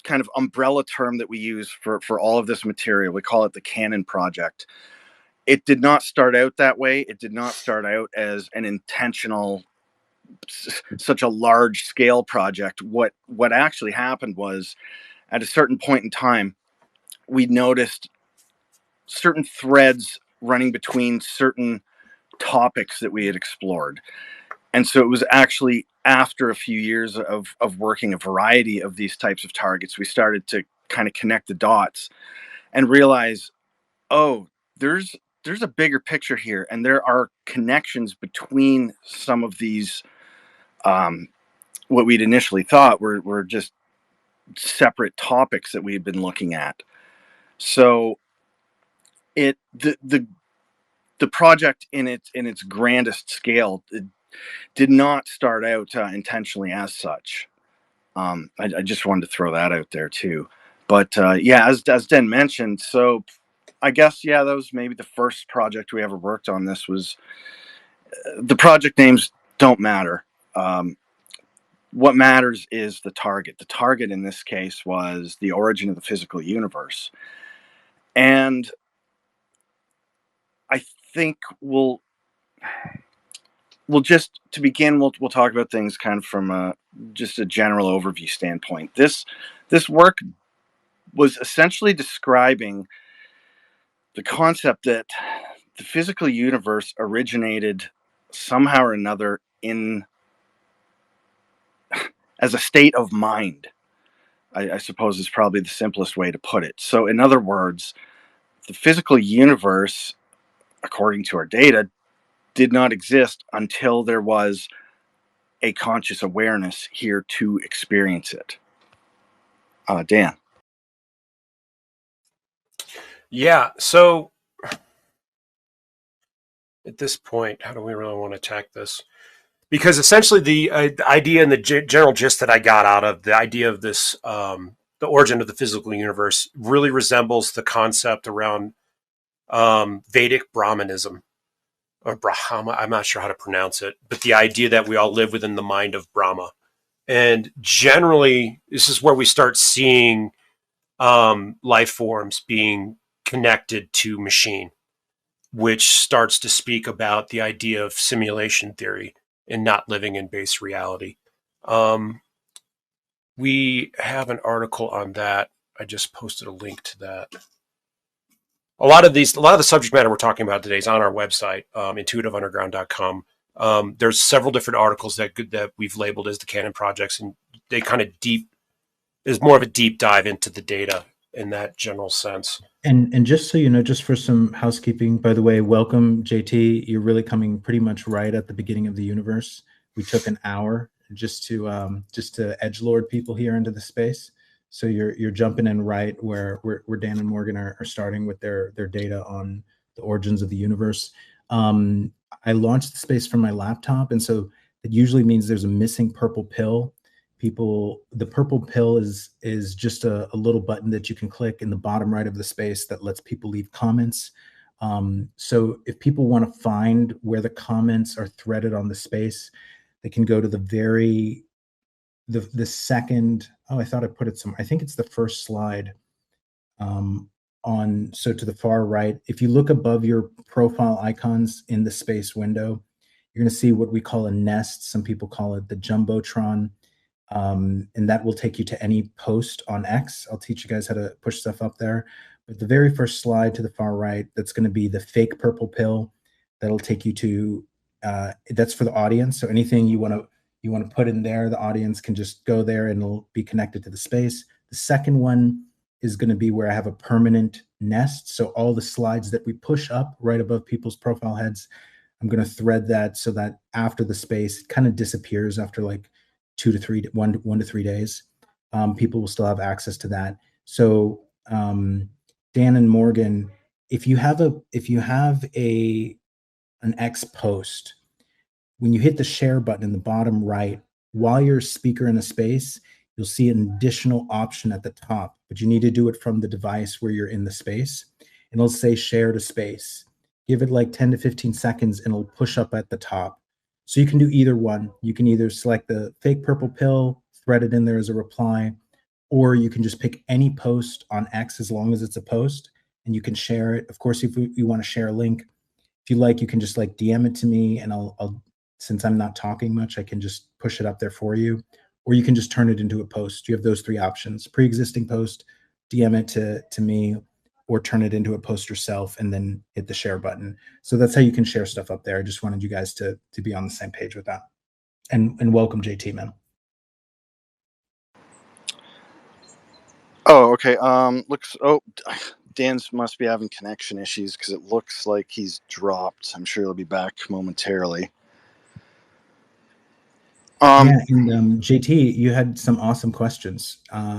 kind of umbrella term that we use for all of this material, we call it the Canon Project. It did not start out that way. It did not start out as an intentional, such a large scale project. What actually happened was, at a certain point in time, we noticed certain threads running between certain topics that we had explored. And so it was actually after a few years of working a variety of these types of targets, we started to kind of connect the dots and realize, oh, there's a bigger picture here, and there are connections between some of these what we'd initially thought were just separate topics that we had been looking at. So the project in its grandest scale did not start out intentionally as such. I just wanted to throw that out there too. But yeah, as Den mentioned, so I guess, yeah, that was maybe the first project we ever worked on. This was the project names don't matter. What matters is the target. The target in this case was the origin of the physical universe. And I think we'll just, to begin, we'll talk about things kind of from just a general overview standpoint. This work was essentially describing the concept that the physical universe originated somehow or another as a state of mind. I suppose is probably the simplest way to put it. So in other words, the physical universe, according to our data, did not exist until there was a conscious awareness here to experience it. Dan. Yeah. So at this point, how do we really want to attack this? Because essentially the idea and the general gist that I got out of the idea of this, the origin of the physical universe, really resembles the concept around Vedic Brahmanism, or Brahma. I'm not sure how to pronounce it, but the idea that we all live within the mind of Brahma. And generally, this is where we start seeing life forms being connected to machine, which starts to speak about the idea of simulation theory and not living in base reality. We have an article on that. I just posted a link to that. a lot of the subject matter we're talking about today is on our website, intuitiveunderground.com. There's several different articles that we've labeled as the Canon projects, and they kind of is more of a deep dive into the data in that general sense. And just so you know, just for some housekeeping, by the way, welcome JT. You're really coming pretty much right at the beginning of the universe. We took an hour just to edgelord people here into the space. So you're jumping in right where Dan and Morgan are starting with their data on the origins of the universe. I launched the space from my laptop, and so it usually means there's a missing purple pill. The purple pill is just a little button that you can click in the bottom right of the space that lets people leave comments. So if people want to find where the comments are threaded on the space, they can go to the second. Oh, I thought I put it some. I think it's the first slide. So to the far right, if you look above your profile icons in the space window, you're going to see what we call a nest. Some people call it the jumbotron. And that will take you to any post on X. I'll teach you guys how to push stuff up there. But the very first slide to the far right, that's going to be the fake purple pill. That'll take you to, that's for the audience. So anything you want to put in there, the audience can just go there and it'll be connected to the space. The second one is going to be where I have a permanent nest. So all the slides that we push up right above people's profile heads, I'm going to thread that so that after the space, it kind of disappears after like 1 to 3 days. People will still have access to that. So Dan and Morgan, if you have an X post, when you hit the share button in the bottom right, while you're a speaker in a space, you'll see an additional option at the top, but you need to do it from the device where you're in the space. And it'll say share to space. Give it like 10 to 15 seconds and it'll push up at the top. So you can do either one. You can either select the fake purple pill, thread it in there as a reply, or you can just pick any post on X as long as it's a post and you can share it. Of course, if you want to share a link, if you like, you can just like DM it to me and I'll since I'm not talking much, I can just push it up there for you, or you can just turn it into a post. You have those three options: pre-existing post, DM it to me, or turn it into a post yourself and then hit the share button. So that's how you can share stuff up there. I just wanted you guys to be on the same page with that. And welcome, JT, man. Oh, okay. Dan's must be having connection issues because it looks like he's dropped. I'm sure he'll be back momentarily. Yeah, and JT, you had some awesome questions.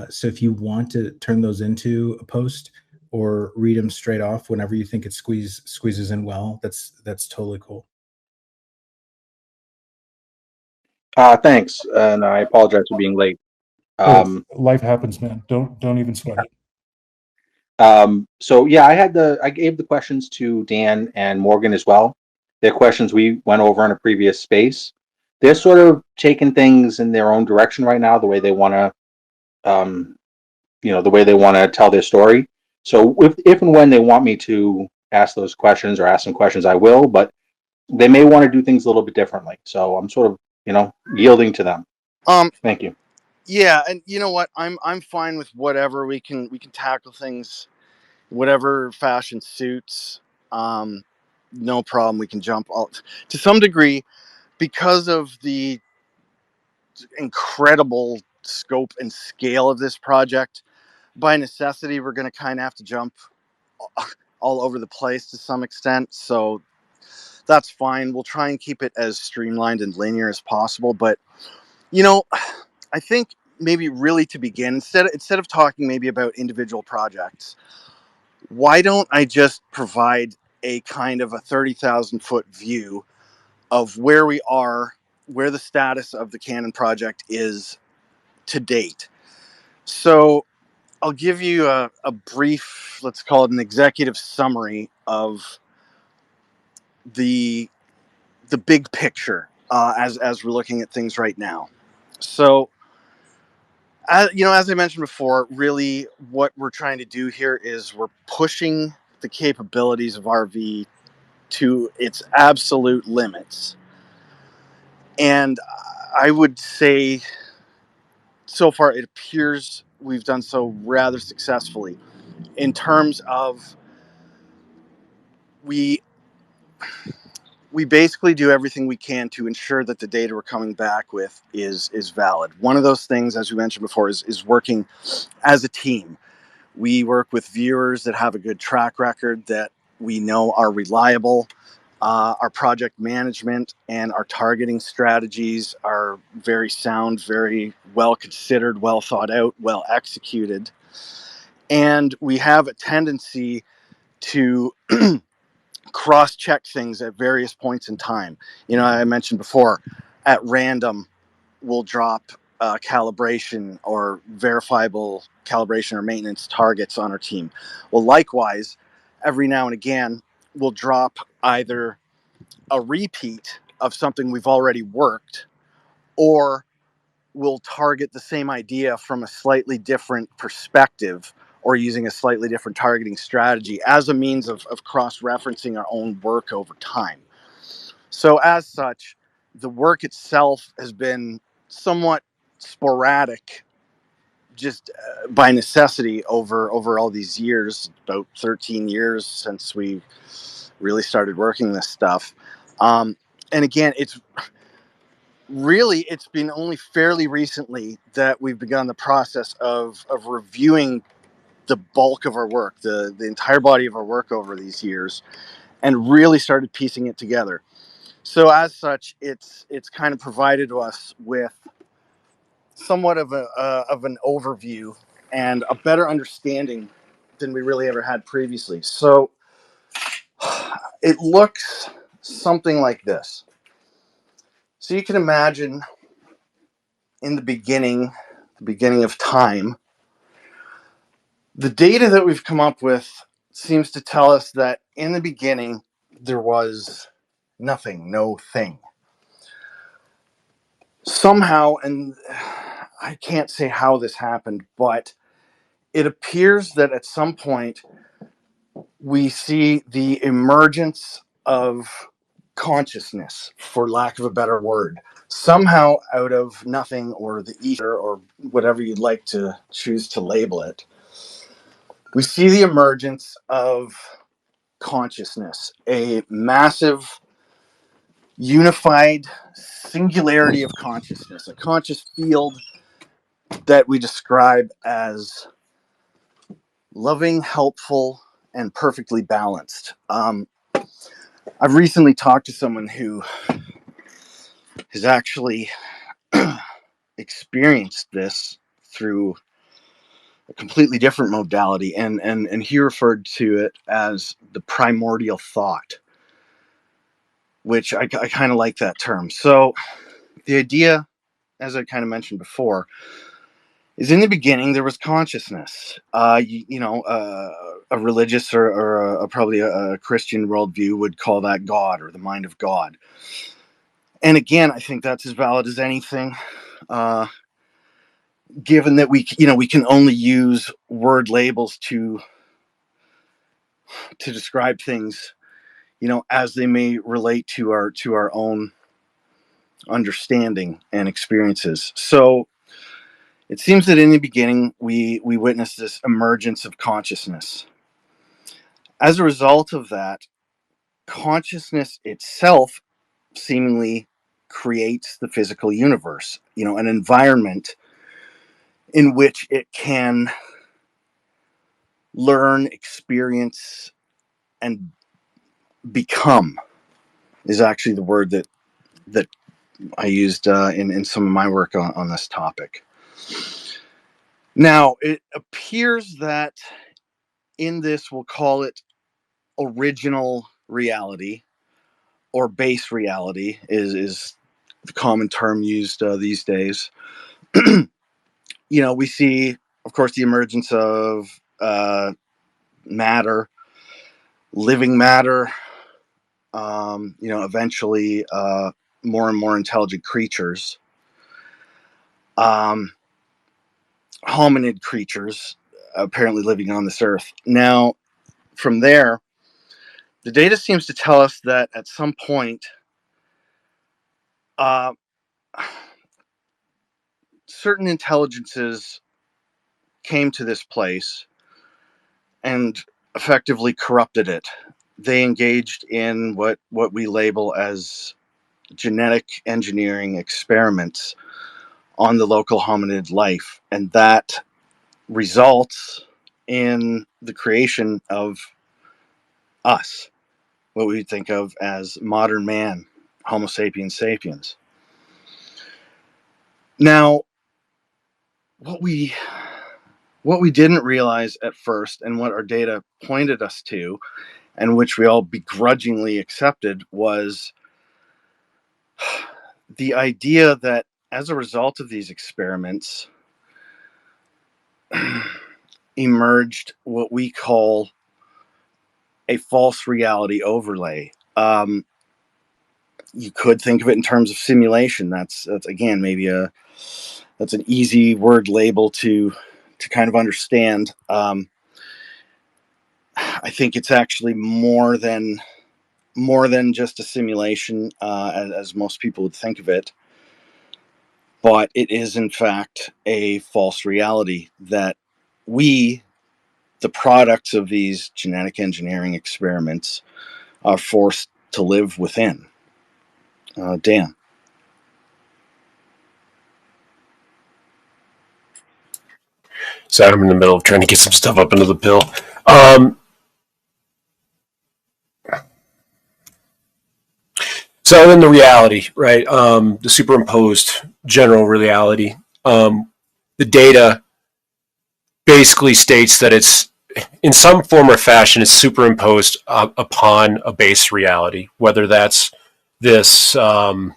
So if you want to turn those into a post or read them straight off whenever you think it squeezes in well, that's totally cool. Thanks, and I apologize for being late. Life happens, man. Don't even sweat it. So yeah, I gave the questions to Dan and Morgan as well. They're questions we went over in a previous space. They're sort of taking things in their own direction right now, the way they want to, the way they want to tell their story. So if and when they want me to ask those questions or ask some questions, I will. But they may want to do things a little bit differently. So I'm sort of, yielding to them. Thank you. Yeah, and you know what? I'm fine with whatever. We can tackle things whatever fashion suits. No problem. We can jump out to some degree because of the incredible scope and scale of this project. By necessity, we're going to kind of have to jump all over the place to some extent. So that's fine. We'll try and keep it as streamlined and linear as possible. But, I think maybe really to begin, instead of talking maybe about individual projects, why don't I just provide a kind of a 30,000 foot view of where we are, where the status of the Canon project is to date. So I'll give you a brief, let's call it an executive summary of the big picture as we're looking at things right now. So, as I mentioned before, really what we're trying to do here is we're pushing the capabilities of RV to its absolute limits. And I would say so far it appears we've done so rather successfully in terms of we basically do everything we can to ensure that the data we're coming back with is valid. One of those things, as we mentioned before, is working as a team. We work with viewers that have a good track record, that we know are reliable. Our project management and our targeting strategies are very sound, very well considered, well thought out, well executed. And we have a tendency to cross-check things at various points in time. You know, I mentioned before, at random, we'll drop calibration or verifiable calibration or maintenance targets on our team. Well, likewise, every now and again, we'll drop either a repeat of something we've already worked, or we'll target the same idea from a slightly different perspective, or using a slightly different targeting strategy as a means of cross-referencing our own work over time. So as such, the work itself has been somewhat sporadic, just by necessity over all these years, about 13 years since we really started working this stuff. And again, it's been only fairly recently that we've begun the process of reviewing the bulk of our work, the entire body of our work over these years, and really started piecing it together. So as such, it's kind of provided to us with somewhat of an overview and a better understanding than we really ever had previously. So it looks something like this. So you can imagine in the beginning of time, the data that we've come up with seems to tell us that in the beginning there was nothing, no thing. Somehow, and I can't say how this happened, but it appears that at some point we see the emergence of consciousness, for lack of a better word, somehow out of nothing, or the ether, or whatever you'd like to choose to label it. We see the emergence of consciousness, a massive unified singularity of consciousness, a conscious field that we describe as loving, helpful, and perfectly balanced. I've recently talked to someone who has actually experienced this through a completely different modality, and he referred to it as the primordial thought, which I kind of like that term. So the idea, as I kind of mentioned before, is in the beginning there was consciousness. A religious or probably a Christian worldview would call that God, or the mind of God. And again, I think that's as valid as anything, given that we can only use word labels to describe things, as they may relate to our own understanding and experiences. So it seems that in the beginning we witnessed this emergence of consciousness. As a result of that, consciousness itself seemingly creates the physical universe, an environment in which it can learn, experience, and become, is actually the word that I used in some of my work on this topic. Now, it appears that in this, we'll call it original reality, or base reality is the common term used these days. We see, of course, the emergence of matter, living matter, eventually more and more intelligent creatures, hominid creatures, apparently living on this earth. Now, from there, the data seems to tell us that at some point, certain intelligences came to this place and effectively corrupted it, they engaged in what we label as genetic engineering experiments on the local hominid life, and that results in the creation of us, what we think of as modern man, Homo sapiens sapiens. Now, what we didn't realize at first, and what our data pointed us to, and which we all begrudgingly accepted, was the idea that as a result of these experiments emerged what we call a false reality overlay. You could think of it in terms of simulation. That's again maybe that's an easy word label to kind of understand. I think it's actually more than just a simulation, as most people would think of it. But it is in fact a false reality that we, the products of these genetic engineering experiments, are forced to live within. Dan. So I'm in the middle of trying to get some stuff up into the pill. So then the reality, right? The superimposed general reality. The data basically states that it's in some form or fashion it's superimposed upon a base reality, whether that's this, what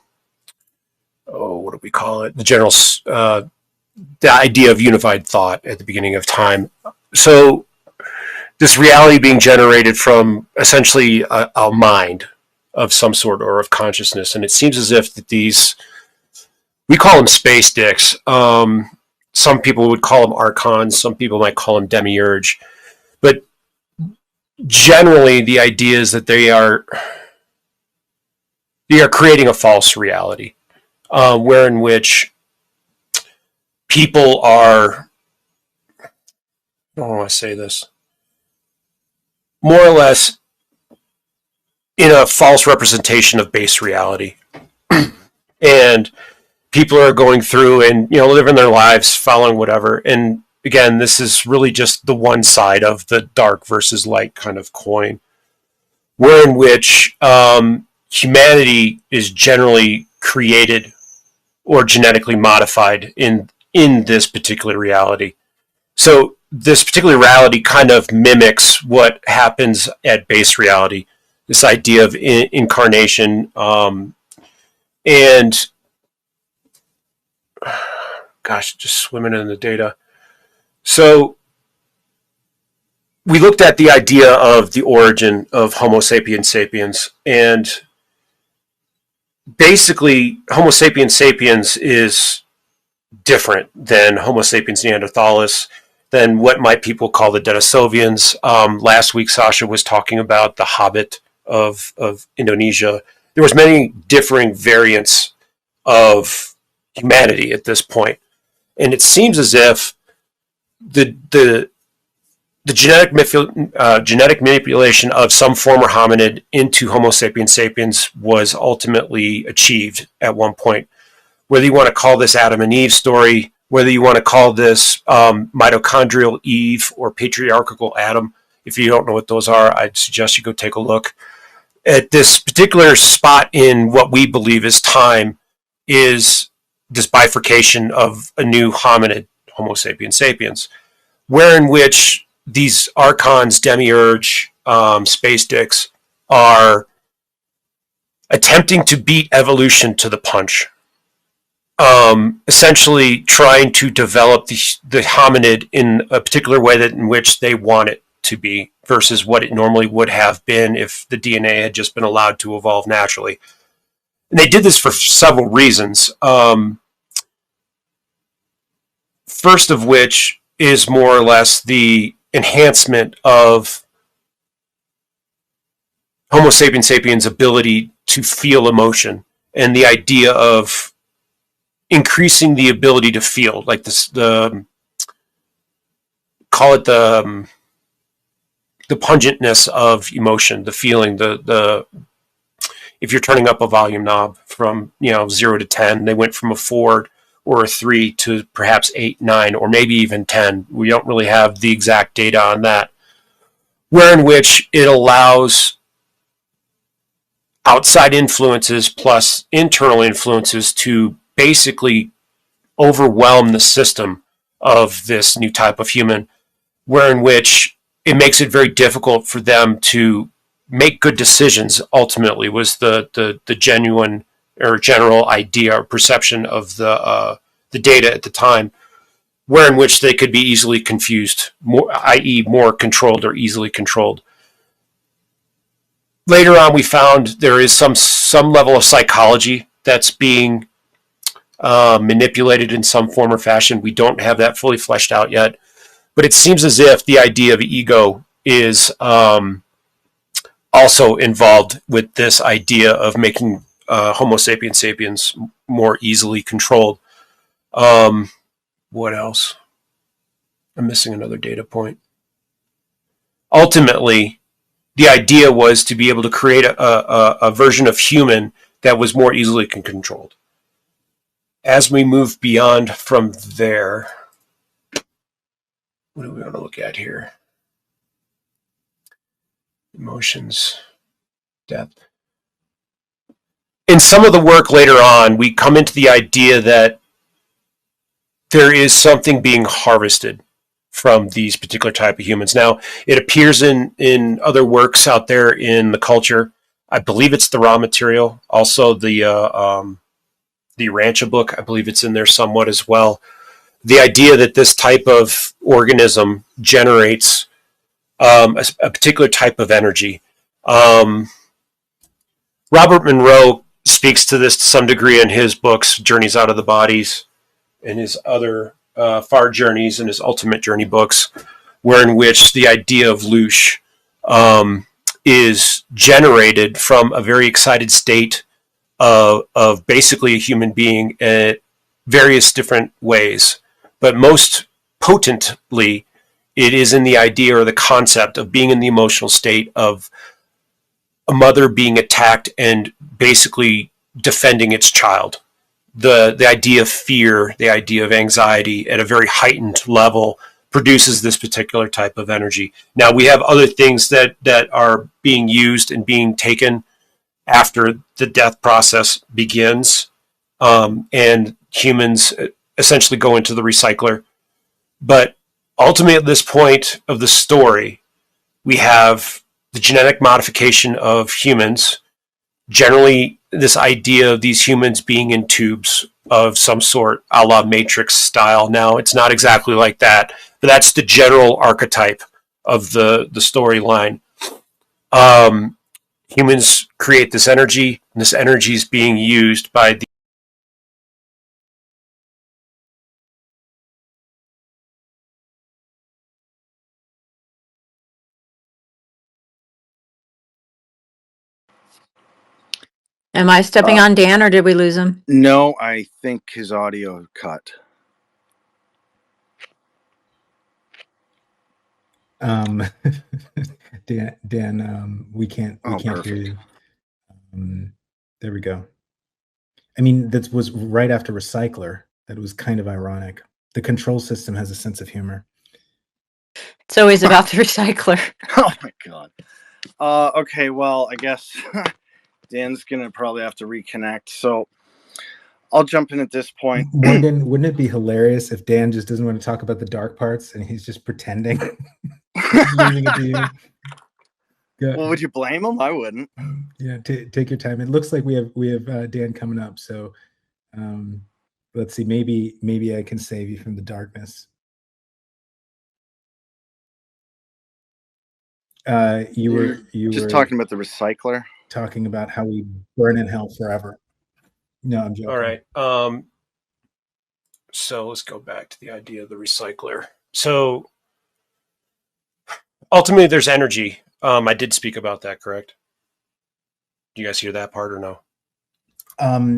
do we call it? The general, the idea of unified thought at the beginning of time. So this reality being generated from essentially a mind of some sort or of consciousness. And it seems as if that these, we call them space dicks. Some people would call them archons. Some people might call them demiurge. But generally the idea is that they are creating a false reality, wherein which people are, I don't want to say this, more or less in a false representation of base reality. And people are going through and, living their lives, following whatever. And again, this is really just the one side of the dark versus light kind of coin, wherein which humanity is generally created or genetically modified in this particular reality. So this particular reality kind of mimics what happens at base reality, this idea of incarnation, and gosh, just swimming in the data. So we looked at the idea of the origin of Homo sapiens sapiens, and basically Homo sapiens sapiens is different than Homo sapiens neanderthalis, than what might people call the Denisovians. Last week, Sasha was talking about the Hobbit of Indonesia. There was many differing variants of humanity at this point, and it seems as if the genetic manipulation of some former hominid into Homo sapiens sapiens was ultimately achieved at one point. Whether you want to call this Adam and Eve story, whether you want to call this mitochondrial Eve or patriarchal Adam, if you don't know what those are, I'd suggest you go take a look. At this particular spot in what we believe is time is this bifurcation of a new hominid, Homo sapiens sapiens, wherein which these archons, demiurge, space dicks are attempting to beat evolution to the punch. Essentially trying to develop the hominid in a particular way that in which they want it to be versus what it normally would have been if the DNA had just been allowed to evolve naturally. And they did this for several reasons. First of which is more or less the enhancement of Homo sapiens sapiens' ability to feel emotion, and the idea of increasing the ability to feel, like this, call it the pungentness of emotion, the feeling, the if you're turning up a volume knob from 0 to 10, they went from a 4 or a 3 to perhaps 8, 9, or maybe even 10. We don't really have the exact data on that. Where in which it allows outside influences plus internal influences to basically overwhelm the system of this new type of human, where in which it makes it very difficult for them to make good decisions. Ultimately was the genuine or general idea or perception of the data at the time, where in which they could be easily confused, i.e. more controlled or easily controlled. Later on, we found there is some level of psychology that's being manipulated in some form or fashion. We don't have that fully fleshed out yet, but it seems as if the idea of ego is also involved with this idea of making Homo sapiens sapiens more easily controlled. What else? I'm missing another data point. Ultimately, the idea was to be able to create a version of human that was more easily controlled. As we move beyond from there, what do we want to look at here? Emotions, depth. In some of the work later on, we come into the idea that there is something being harvested from these particular type of humans. Now, it appears in other works out there in the culture. I believe it's the raw material. Also, the Rancha book, I believe it's in there somewhat as well. The idea that this type of organism generates a particular type of energy. Robert Monroe speaks to this to some degree in his books, Journeys Out of the Bodies, and his other Far Journeys and his Ultimate Journey books, where in which the idea of Loosh is generated from a very excited state of basically a human being at various different ways. But most potently, it is in the idea or the concept of being in the emotional state of a mother being attacked and basically defending its child. The idea of fear, the idea of anxiety at a very heightened level produces this particular type of energy. Now, we have other things that are being used and being taken after the death process begins, and humans essentially go into the recycler. But ultimately, at this point of the story, we have the genetic modification of humans, generally this idea of these humans being in tubes of some sort, a la Matrix style. Now, it's not exactly like that, but that's the general archetype of the storyline. Humans create this energy, and this energy is being used by the Am I stepping on Dan, or did we lose him? No, I think his audio cut. Dan, we can't hear Perfect. you. There we go. I mean, that was right after Recycler. That was kind of ironic. The control system has a sense of humor. It's always about the recycler. Oh my god. Okay, well, I guess Dan's gonna probably have to reconnect. So I'll jump in at this point. Morgan, wouldn't it be hilarious if Dan just doesn't want to talk about the dark parts and he's just pretending? Leaving it to you. Well, would you blame him? I wouldn't. Yeah, take your time. It looks like we have Dan coming up, so let's see. Maybe I can save you from the darkness. You were just talking about the recycler, talking about how we burn in hell forever. No, I'm joking. All right. So let's go back to the idea of the recycler. So ultimately, there's energy. I did speak about that, correct? Do you guys hear that part or no?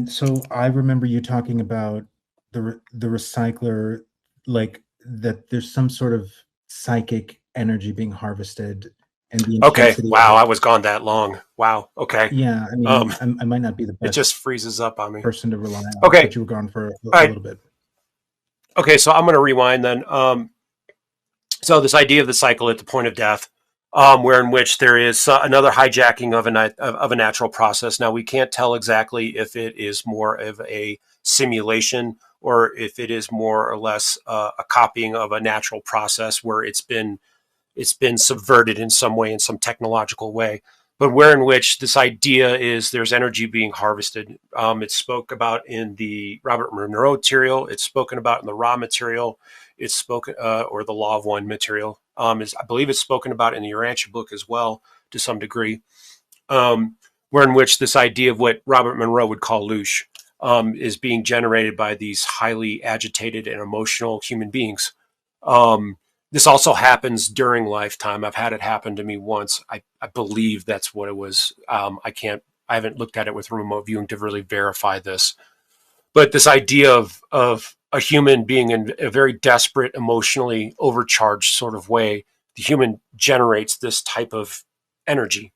So I remember you talking about the recycler, like that there's some sort of psychic energy being harvested and the Okay. intensity Wow. of I it. was gone that long. Wow. Okay. Yeah, I mean, I might not be the It best just freezes up on me. person to rely on, Okay. but you were gone for All a right. little bit. Okay. So I'm going to rewind then. So this idea of the cycle at the point of death, where in which there is another hijacking of a natural process. Now we can't tell exactly if it is more of a simulation or if it is more or less a copying of a natural process where it's been subverted in some way, in some technological way. But where in which this idea is there's energy being harvested. It's spoke about in the Robert Monroe material. It's spoken about in the raw material. It's spoken, or the Law of One material. I believe it's spoken about in the Urantia book as well, to some degree. Where in which this idea of what Robert Monroe would call Loosh is being generated by these highly agitated and emotional human beings. This also happens during lifetime. I've had it happen to me once. I believe that's what it was. I haven't looked at it with remote viewing to really verify this. But this idea of a human being in a very desperate, emotionally overcharged sort of way, the human generates this type of energy.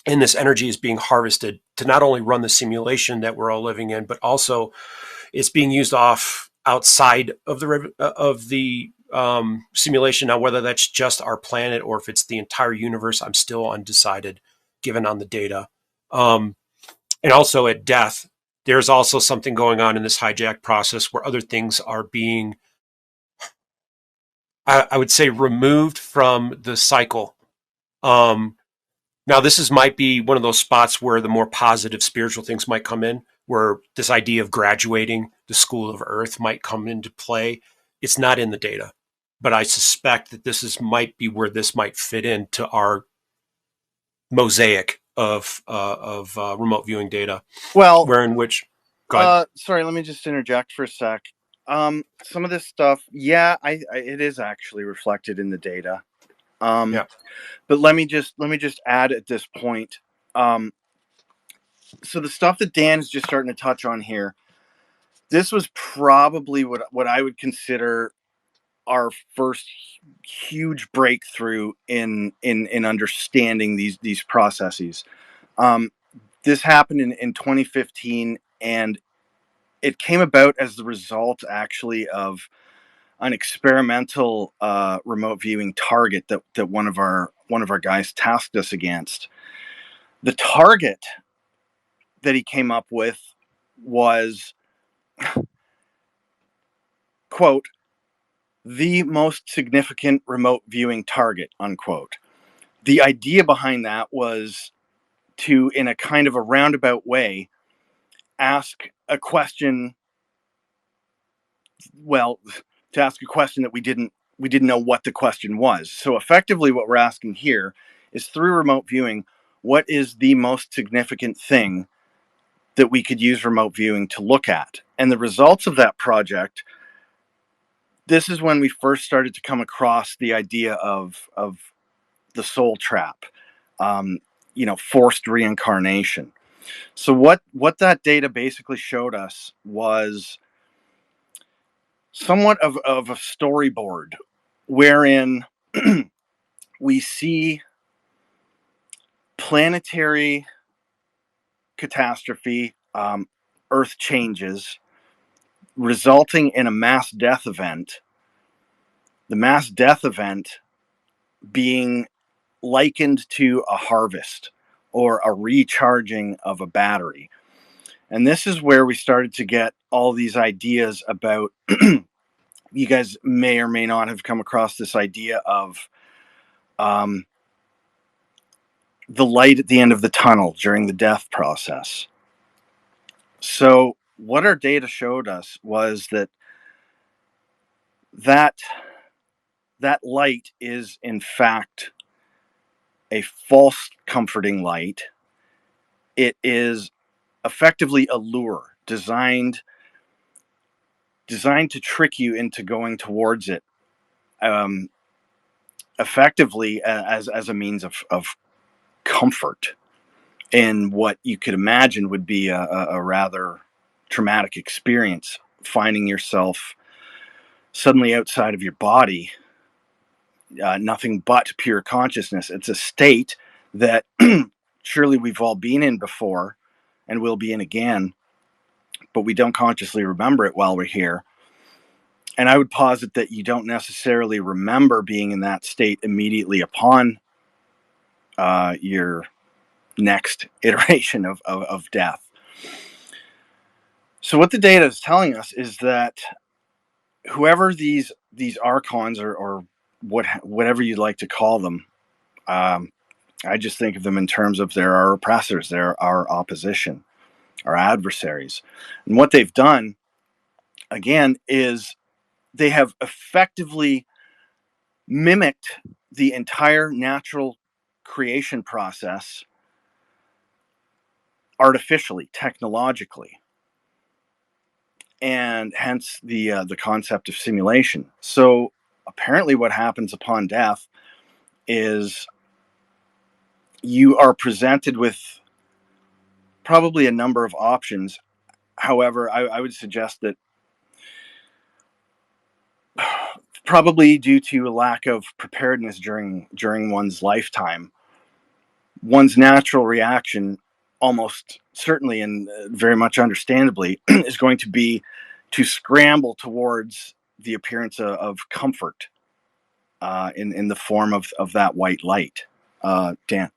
And this energy is being harvested to not only run the simulation that we're all living in, but also it's being used outside of the simulation. Now, whether that's just our planet or if it's the entire universe, I'm still undecided, given on the data. And also at death, there's also something going on in this hijack process where other things are being, I would say, removed from the cycle. Now, might be one of those spots where the more positive spiritual things might come in, where this idea of graduating the school of Earth might come into play. It's not in the data, but I suspect that might be where this might fit into our mosaic of remote viewing data. Well, where in which, go ahead. Sorry, let me just interject for a sec. Some of this stuff, yeah, it is actually reflected in the data. Yeah. But let me just add at this point. So the stuff that Dan's just starting to touch on here, this was probably what I would consider our first huge breakthrough in understanding these processes. This happened in 2015, and it came about as the result actually of an experimental remote viewing target that one of our guys tasked us against. The target that he came up with was, quote, the most significant remote viewing target, unquote. The idea behind that was to, in a kind of a roundabout way, ask a question. Well, to ask a question that we didn't know what the question was. So effectively, what we're asking here is, through remote viewing, what is the most significant thing that we could use remote viewing to look at? And the results of that project, this is when we first started to come across the idea of the soul trap, forced reincarnation. So what that data basically showed us was somewhat of a storyboard wherein we see planetary catastrophe, Earth changes, resulting in a mass death event. The mass death event being likened to a harvest or a recharging of a battery. And this is where we started to get all these ideas about, you guys may or may not have come across this idea of the light at the end of the tunnel during the death process. So what our data showed us was that light is in fact a false comforting light. It is effectively a lure designed to trick you into going towards it, effectively as a means of comfort in what you could imagine would be a rather traumatic experience, finding yourself suddenly outside of your body nothing but pure consciousness. It's a state that surely we've all been in before and will be in again, but we don't consciously remember it while we're here. And I would posit that you don't necessarily remember being in that state immediately upon your next iteration of death. So what the data is telling us is that whoever these archons or whatever you'd like to call them, I just think of them in terms of they're our oppressors, they're our opposition, our adversaries. And what they've done, again, is they have effectively mimicked the entire natural creation process artificially, technologically, and hence the concept of simulation. So apparently what happens upon death is you are presented with probably a number of options. However, I would suggest that probably due to a lack of preparedness during one's lifetime, one's natural reaction, almost certainly and very much understandably, is going to be to scramble towards the appearance of comfort in the form of that white light. Dan.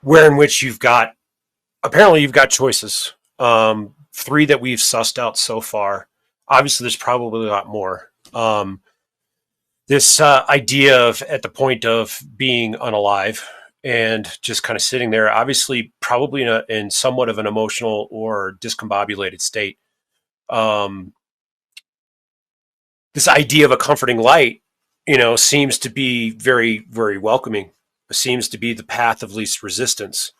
Where in which apparently you've got choices. 3 that we've sussed out so far. Obviously, there's probably a lot more. This idea of at the point of being unalive and just kind of sitting there, obviously, probably in somewhat of an emotional or discombobulated state. This idea of a comforting light, seems to be very, very welcoming. It seems to be the path of least resistance.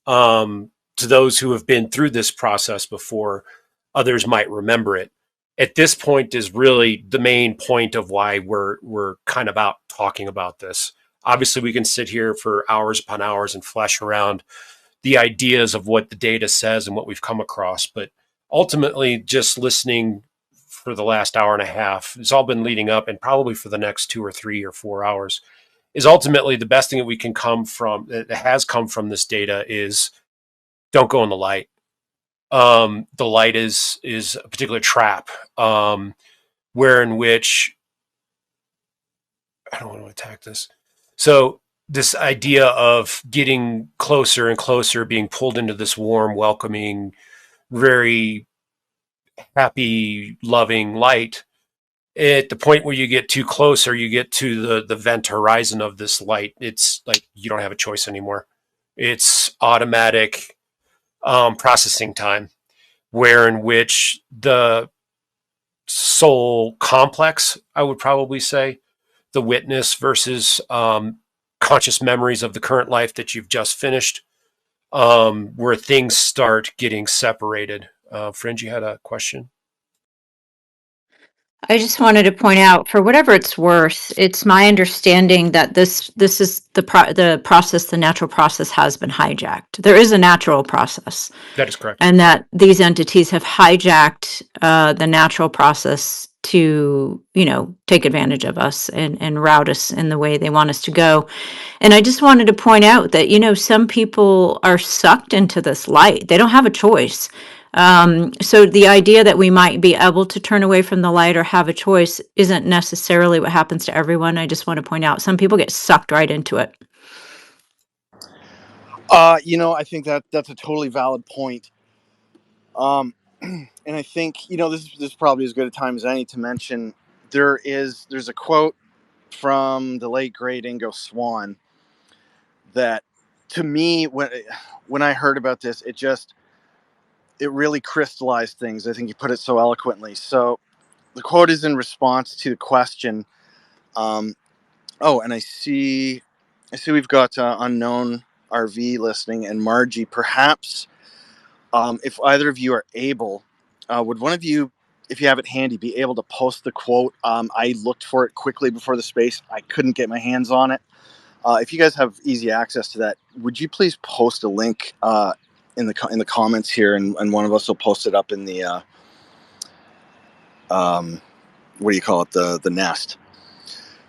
To those who have been through this process before, others might remember it. At this point is really the main point of why we're kind of out talking about this. Obviously, we can sit here for hours upon hours and flesh around the ideas of what the data says and what we've come across. But ultimately, just listening for the last hour and a half, it's all been leading up, and probably for the next 2 or 3 or 4 hours, is ultimately the best thing that we can come from, that has come from this data, is don't go in the light. The light is a particular trap, where in which I don't want to attack this. So this idea of getting closer and closer, being pulled into this warm, welcoming, very happy, loving light. At the point where you get too close, or you get to the vent horizon of this light, it's like you don't have a choice anymore. It's automatic processing time, where in which the soul complex, I would probably say, the witness versus conscious memories of the current life that you've just finished, where things start getting separated. Fringe, you had a question? I just wanted to point out, for whatever it's worth, it's my understanding that this is the process, the natural process has been hijacked. There is a natural process, That is correct. and that these entities have hijacked the natural process to, take advantage of us and route us in the way they want us to go. And I just wanted to point out that, some people are sucked into this light. They don't have a choice. So the idea that we might be able to turn away from the light or have a choice isn't necessarily what happens to everyone. I just want to point out some people get sucked right into it. I think that's a totally valid point. And I think, this is probably as good a time as any to mention there's a quote from the late great Ingo Swann that, to me, when I heard about this, it really crystallized things. I think you put it so eloquently. So the quote is in response to the question. And I see we've got Unknown RV listening, and Margie. Perhaps if either of you are able, would one of you, if you have it handy, be able to post the quote? I looked for it quickly before the space. I couldn't get my hands on it. If you guys have easy access to that, would you please post a link in the comments here, and one of us will post it up in the what do you call it, the nest.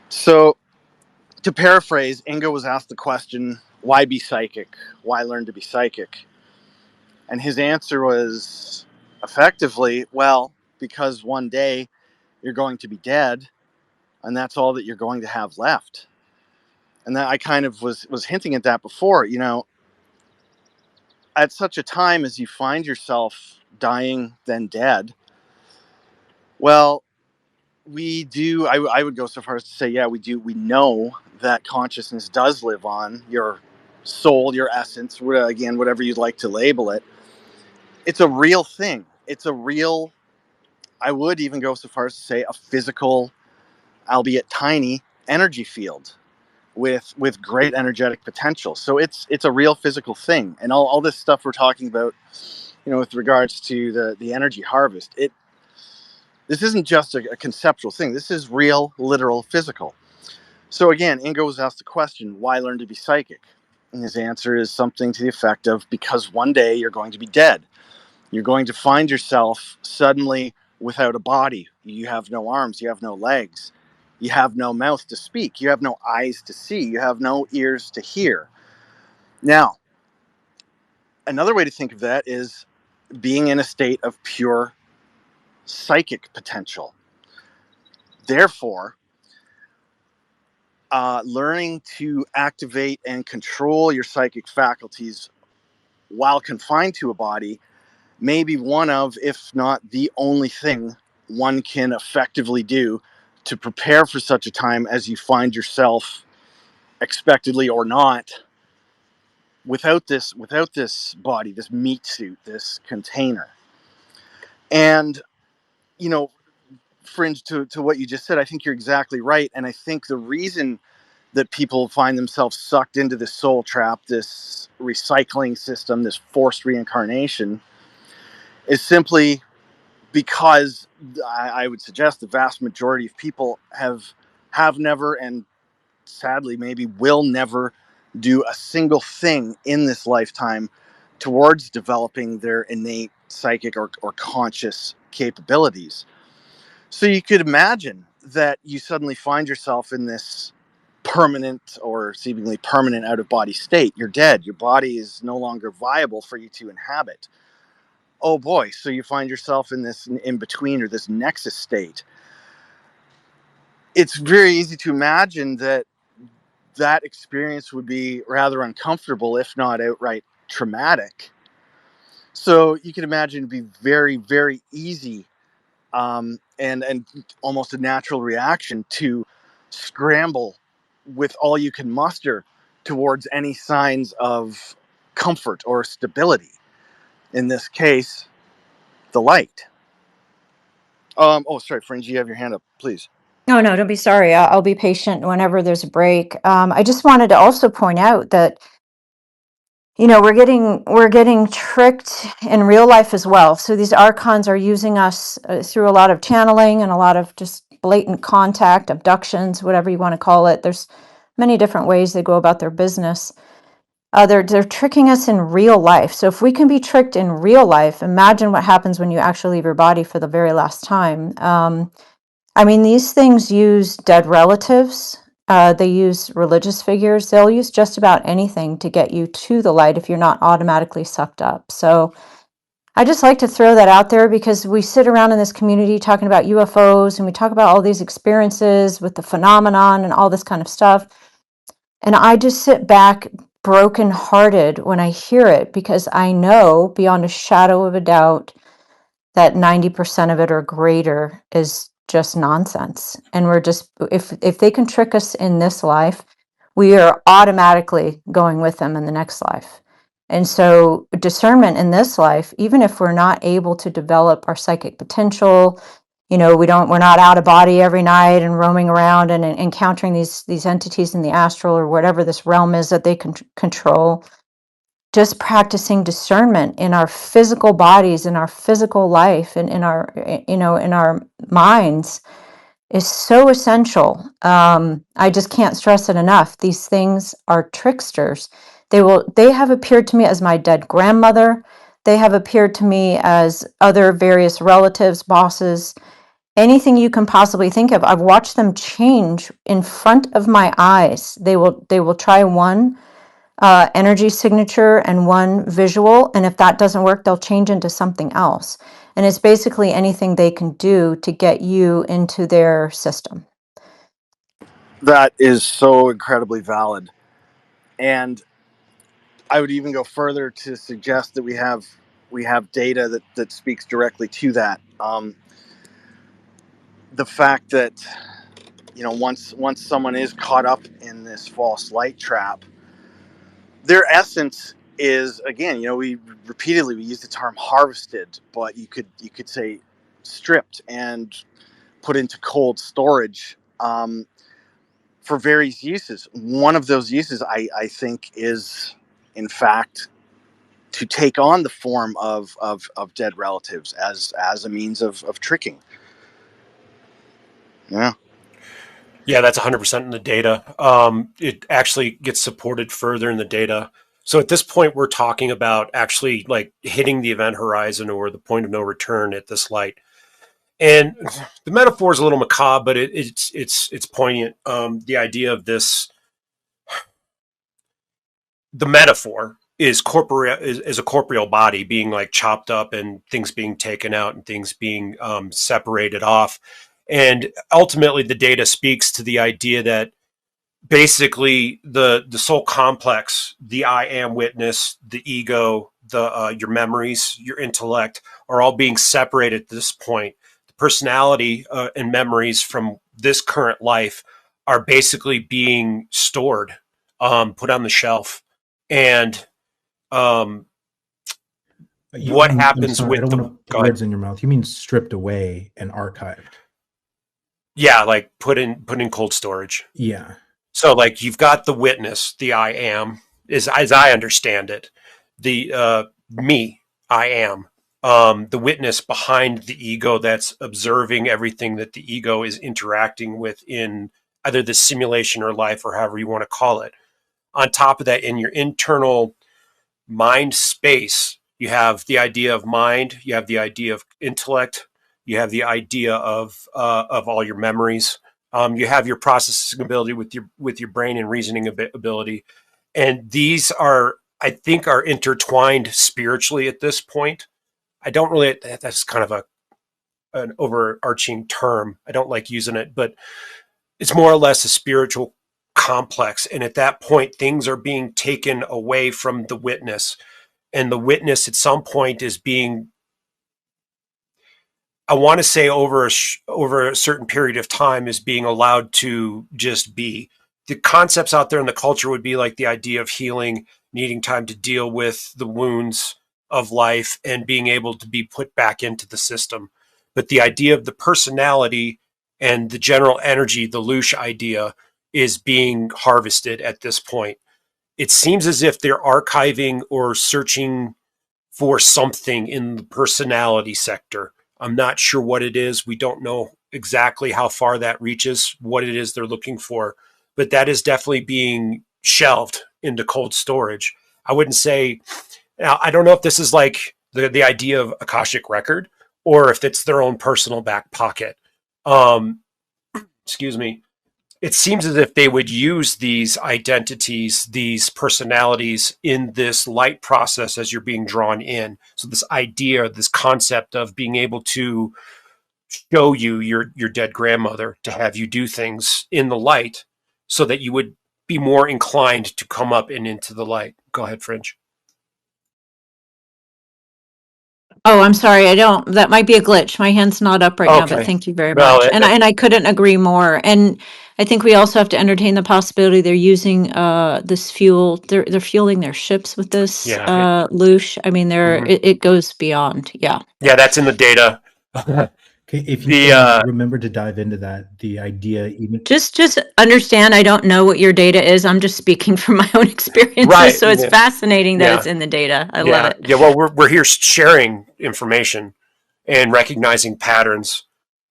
So to paraphrase, Ingo was asked the question, why be psychic? Why learn to be psychic? And his answer was effectively, well, because one day you're going to be dead, and that's all that you're going to have left. And that I kind of was hinting at that before, you know, at such a time as you find yourself dying, then dead, well, we do, I would go so far as to say, yeah, we know that consciousness does live on, your soul, your essence, again, whatever you'd like to label it. It's a real thing. It's a real, I would even go so far as to say, a physical, albeit tiny, energy field with great energetic potential. So it's a real physical thing. And all this stuff we're talking about, you know, with regards to the energy harvest, this isn't just a conceptual thing. This is real, literal, physical. So again, Ingo was asked the question, why learn to be psychic? And his answer is something to the effect of, because one day you're going to be dead. You're going to find yourself suddenly without a body. You have no arms, you have no legs, you have no mouth to speak, you have no eyes to see, you have no ears to hear. Now, another way to think of that is being in a state of pure psychic potential. Therefore, learning to activate and control your psychic faculties while confined to a body may be one of, if not the only thing one can effectively do to prepare for such a time as you find yourself, expectedly or not, without this body, this meat suit, this container. And, you know, Fringe, to what you just said, I think you're exactly right. And I think the reason that people find themselves sucked into this soul trap, this recycling system, this forced reincarnation, is simply because I would suggest the vast majority of people have never, and sadly maybe will never, do a single thing in this lifetime towards developing their innate psychic or conscious capabilities. So you could imagine that you suddenly find yourself in this permanent or seemingly permanent out-of-body state. You're dead. Your body is no longer viable for you to inhabit. Oh boy, so you find yourself in this in-between or this nexus state. It's very easy to imagine that experience would be rather uncomfortable, if not outright traumatic. So you can imagine it'd be very, very easy and almost a natural reaction to scramble with all you can muster towards any signs of comfort or stability. In this case, the light. Oh, sorry, Fringe, you have your hand up, please. No, no, don't be sorry. I'll be patient whenever there's a break. I just wanted to also point out that, you know, we're getting tricked in real life as well. So these archons are using us through a lot of channeling and a lot of just blatant contact, abductions, whatever you want to call it. There's many different ways they go about their business. They're tricking us in real life. So if we can be tricked in real life, imagine what happens when you actually leave your body for the very last time. I mean, these things use dead relatives. They use religious figures. They'll use just about anything to get you to the light if you're not automatically sucked up. So I just like to throw that out there because we sit around in this community talking about UFOs and we talk about all these experiences with the phenomenon and all this kind of stuff. And I just sit back brokenhearted when I hear it because I know beyond a shadow of a doubt that 90% of it or greater is just nonsense. And we're just, if they can trick us in this life, we are automatically going with them in the next life. And so discernment in this life, even if we're not able to develop our psychic potential, you know, we're not out of body every night and roaming around and encountering these entities in the astral or whatever this realm is that they can control. Just practicing discernment in our physical bodies, in our physical life, and in our, you know, in our minds is so essential. I just can't stress it enough. These things are tricksters. They have appeared to me as my dead grandmother. They have appeared to me as other various relatives, bosses. anything you can possibly think of. I've watched them change in front of my eyes. They will try one energy signature and one visual, and if that doesn't work, they'll change into something else. And it's basically anything they can do to get you into their system. That is so incredibly valid. And I would even go further to suggest that we have data that speaks directly to that. The fact that, you know, once someone is caught up in this false light trap, their essence is, again, you know, we use the term harvested, but you could say stripped and put into cold storage for various uses. One of those uses, I think, is in fact to take on the form of dead relatives as a means of tricking. Yeah. Yeah, that's 100% in the data. It actually gets supported further in the data. So at this point, we're talking about actually like hitting the event horizon or the point of no return at this light. And the metaphor is a little macabre, but it's poignant. The idea of this, the metaphor is corporeal, is a corporeal body being like chopped up and things being taken out and things being separated off. And ultimately, the data speaks to the idea that basically the soul complex, the I am witness, the ego, the your memories, your intellect are all being separated at this point. The personality and memories from this current life are basically being stored, put on the shelf, and what I'm happens sorry, I with don't the want to put words in your mouth. You mean stripped away and archived? Yeah, like put in cold storage. Yeah. So like you've got the witness, the I am, is as I understand it, the me, I am, the witness behind the ego that's observing everything that the ego is interacting with in either the simulation or life or however you want to call it. On top of that, in your internal mind space, you have the idea of mind, you have the idea of intellect, you have the idea of all your memories. You have your processing ability with your brain and reasoning ability, and these are, I think, are intertwined spiritually at this point. I don't really. That's kind of an overarching term. I don't like using it, but it's more or less a spiritual complex. And at that point, things are being taken away from the witness, and the witness at some point is being, I want to say over a certain period of time, is being allowed to just be. The concepts out there in the culture would be like the idea of healing, needing time to deal with the wounds of life and being able to be put back into the system. But the idea of the personality and the general energy, the Loosh idea, is being harvested at this point. It seems as if they're archiving or searching for something in the personality sector. I'm not sure what it is. We don't know exactly how far that reaches, what it is they're looking for, but that is definitely being shelved into cold storage. I wouldn't say, now, I don't know if this is like the idea of Akashic record or if it's their own personal back pocket. Excuse me. It seems as if they would use these identities, these personalities in this light process as you're being drawn in. So this idea, this concept of being able to show you your dead grandmother, to have you do things in the light so that you would be more inclined to come up and into the light. Go ahead, Fringe. Oh, I'm sorry. I don't. That might be a glitch. My hand's not up right now, but Okay. thank you very Well, much. And I couldn't agree more. And I think we also have to entertain the possibility they're using this fuel. They're fueling their ships with this yeah. Loosh. I mean, it goes beyond. Yeah. Yeah, that's in the data. Okay, if you The can remember to dive into that, the idea even Just understand. I don't know what your data is. I'm just speaking from my own experiences. Right, So it's yeah. fascinating that Yeah. it's in the data. I love it. Yeah, well, we're here sharing information and recognizing patterns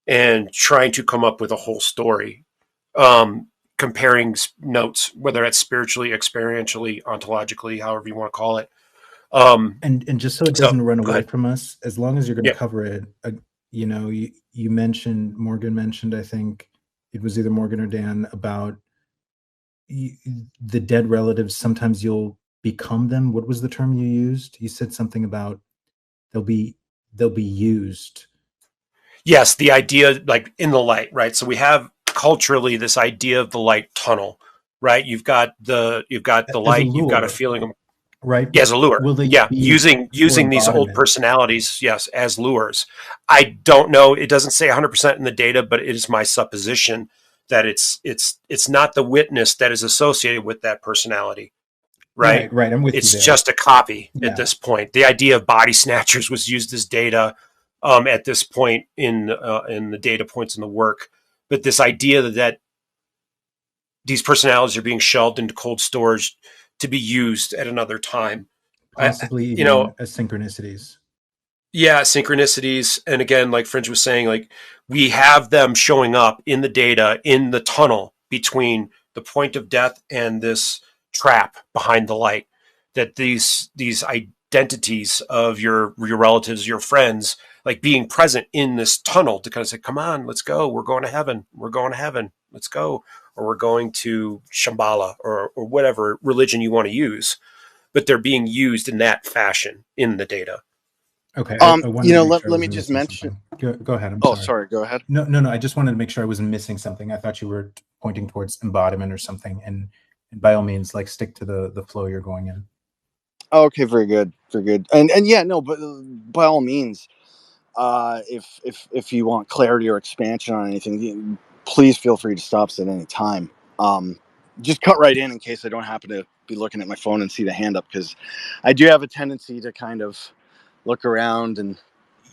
and trying to come up with a whole story, comparing notes, whether that's spiritually, experientially, ontologically, however you want to call it. and just so it So, doesn't run go away ahead. from us, as long as you're going to Yeah. cover it, you know, you mentioned, Morgan mentioned, I think it was either Morgan or Dan, about the dead relatives. Sometimes you'll become them. What was the term you used? You said something about they'll be used. Yes, the idea, like in the light, right? So we have culturally this idea of the light tunnel, right? You've got the As a light, you've got a lure, feeling of, right? yeah, as a lure. Will they Yeah, be used for using these old embodiment? personalities, yes, as lures. I don't know. It doesn't say 100% in the data, but it is my supposition that it's not the witness that is associated with that personality, right? Right, right. I'm with you It's there. just a copy at Yeah. this point. The idea of body snatchers was used as data at this point in the data points in the work, but this idea that these personalities are being shelved into cold storage to be used at another time. Possibly You even know, as synchronicities. yeah, synchronicities. And again, like Fringe was saying, like we have them showing up in the data in the tunnel between the point of death and this trap behind the light. That these identities of your relatives, your friends, like being present in this tunnel to kind of say, "Come on, let's go. We're going to heaven. We're going to heaven. Let's go." Or we're going to Shambhala or whatever religion you want to use. But they're being used in that fashion in the data. Okay, I wanted You to know, make sure I let me wasn't just missing mention. something. Go ahead. I'm Oh, sorry. sorry. Go ahead. No. I just wanted to make sure I wasn't missing something. I thought you were pointing towards embodiment or something. And by all means, like, stick to the flow you're going in. Okay, very good, very good. And yeah, no, but by all means, if you want clarity or expansion on anything, please feel free to stop us at any time. Just cut right in case I don't happen to be looking at my phone and see the hand up, because I do have a tendency to kind of look around and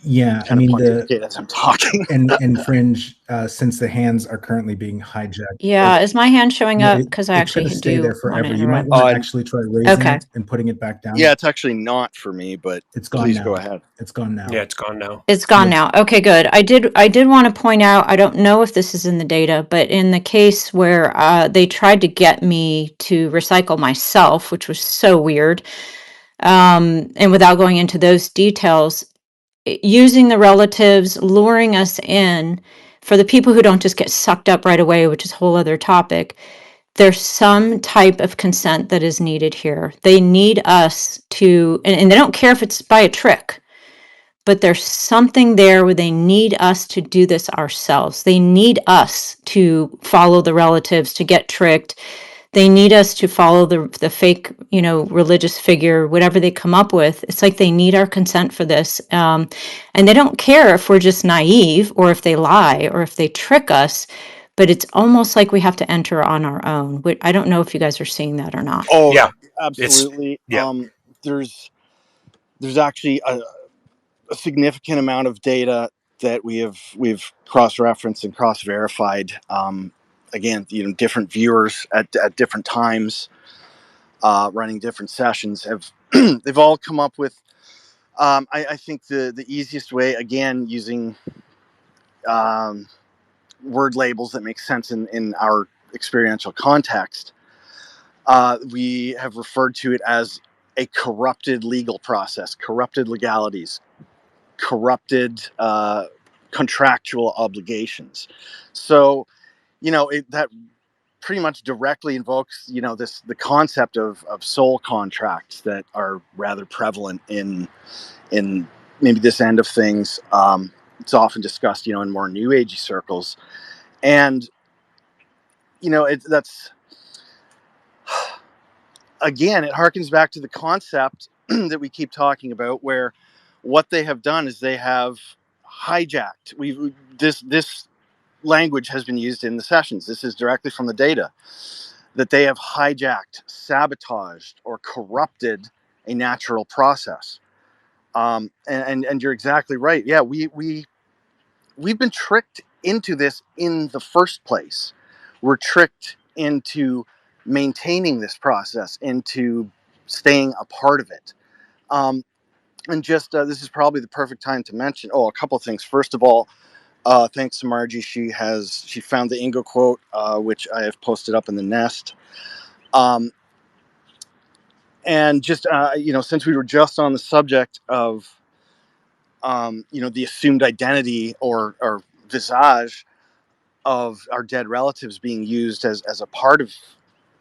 Yeah, I kind of mean, pontificate as I'm talking. and Fringe, since the hands are currently being hijacked, Yeah, is my hand showing yeah, up? Because I it's going actually to stay there do want to forever. You might interrupt. want to And actually try raising Okay. it and putting it back down. yeah, it's actually not for me, but It's gone please now. go ahead. It's gone now. Yeah, it's gone now. It's gone Yes. now. Okay, good. I did want to point out, I don't know if this is in the data, but in the case where they tried to get me to recycle myself, which was so weird, and without going into those details, using the relatives, luring us in, for the people who don't just get sucked up right away, which is a whole other topic, there's some type of consent that is needed here. They need us to, and they don't care if it's by a trick, but there's something there where they need us to do this ourselves. They need us to follow the relatives, to get tricked. They need us to follow the fake, religious figure, whatever they come up with. It's like they need our consent for this. And they don't care if we're just naive or if they lie or if they trick us, but it's almost like we have to enter on our own. I don't know if you guys are seeing that or not. Oh, Yeah, absolutely. yeah. There's actually a significant amount of data that we've cross-referenced and cross-verified. Again, different viewers at different times, running different sessions have they've all come up with. I think the easiest way, again, using word labels that make sense in our experiential context, we have referred to it as a corrupted legal process, corrupted legalities, corrupted contractual obligations. So, that pretty much directly invokes, the concept of soul contracts that are rather prevalent in maybe this end of things. It's often discussed, in more new agey circles, and that's again, it harkens back to the concept that we keep talking about, where what they have done is they have hijacked. This language has been used in the sessions. This is directly from the data, that they have hijacked, sabotaged, or corrupted a natural process. And you're exactly right. Yeah, we've been tricked into this in the first place. We're tricked into maintaining this process, into staying a part of it. And just this is probably the perfect time to mention a couple of things. First of all, thanks to Margie, she found the Ingo quote, which I have posted up in the nest. And just since we were just on the subject of the assumed identity or visage of our dead relatives being used as a part of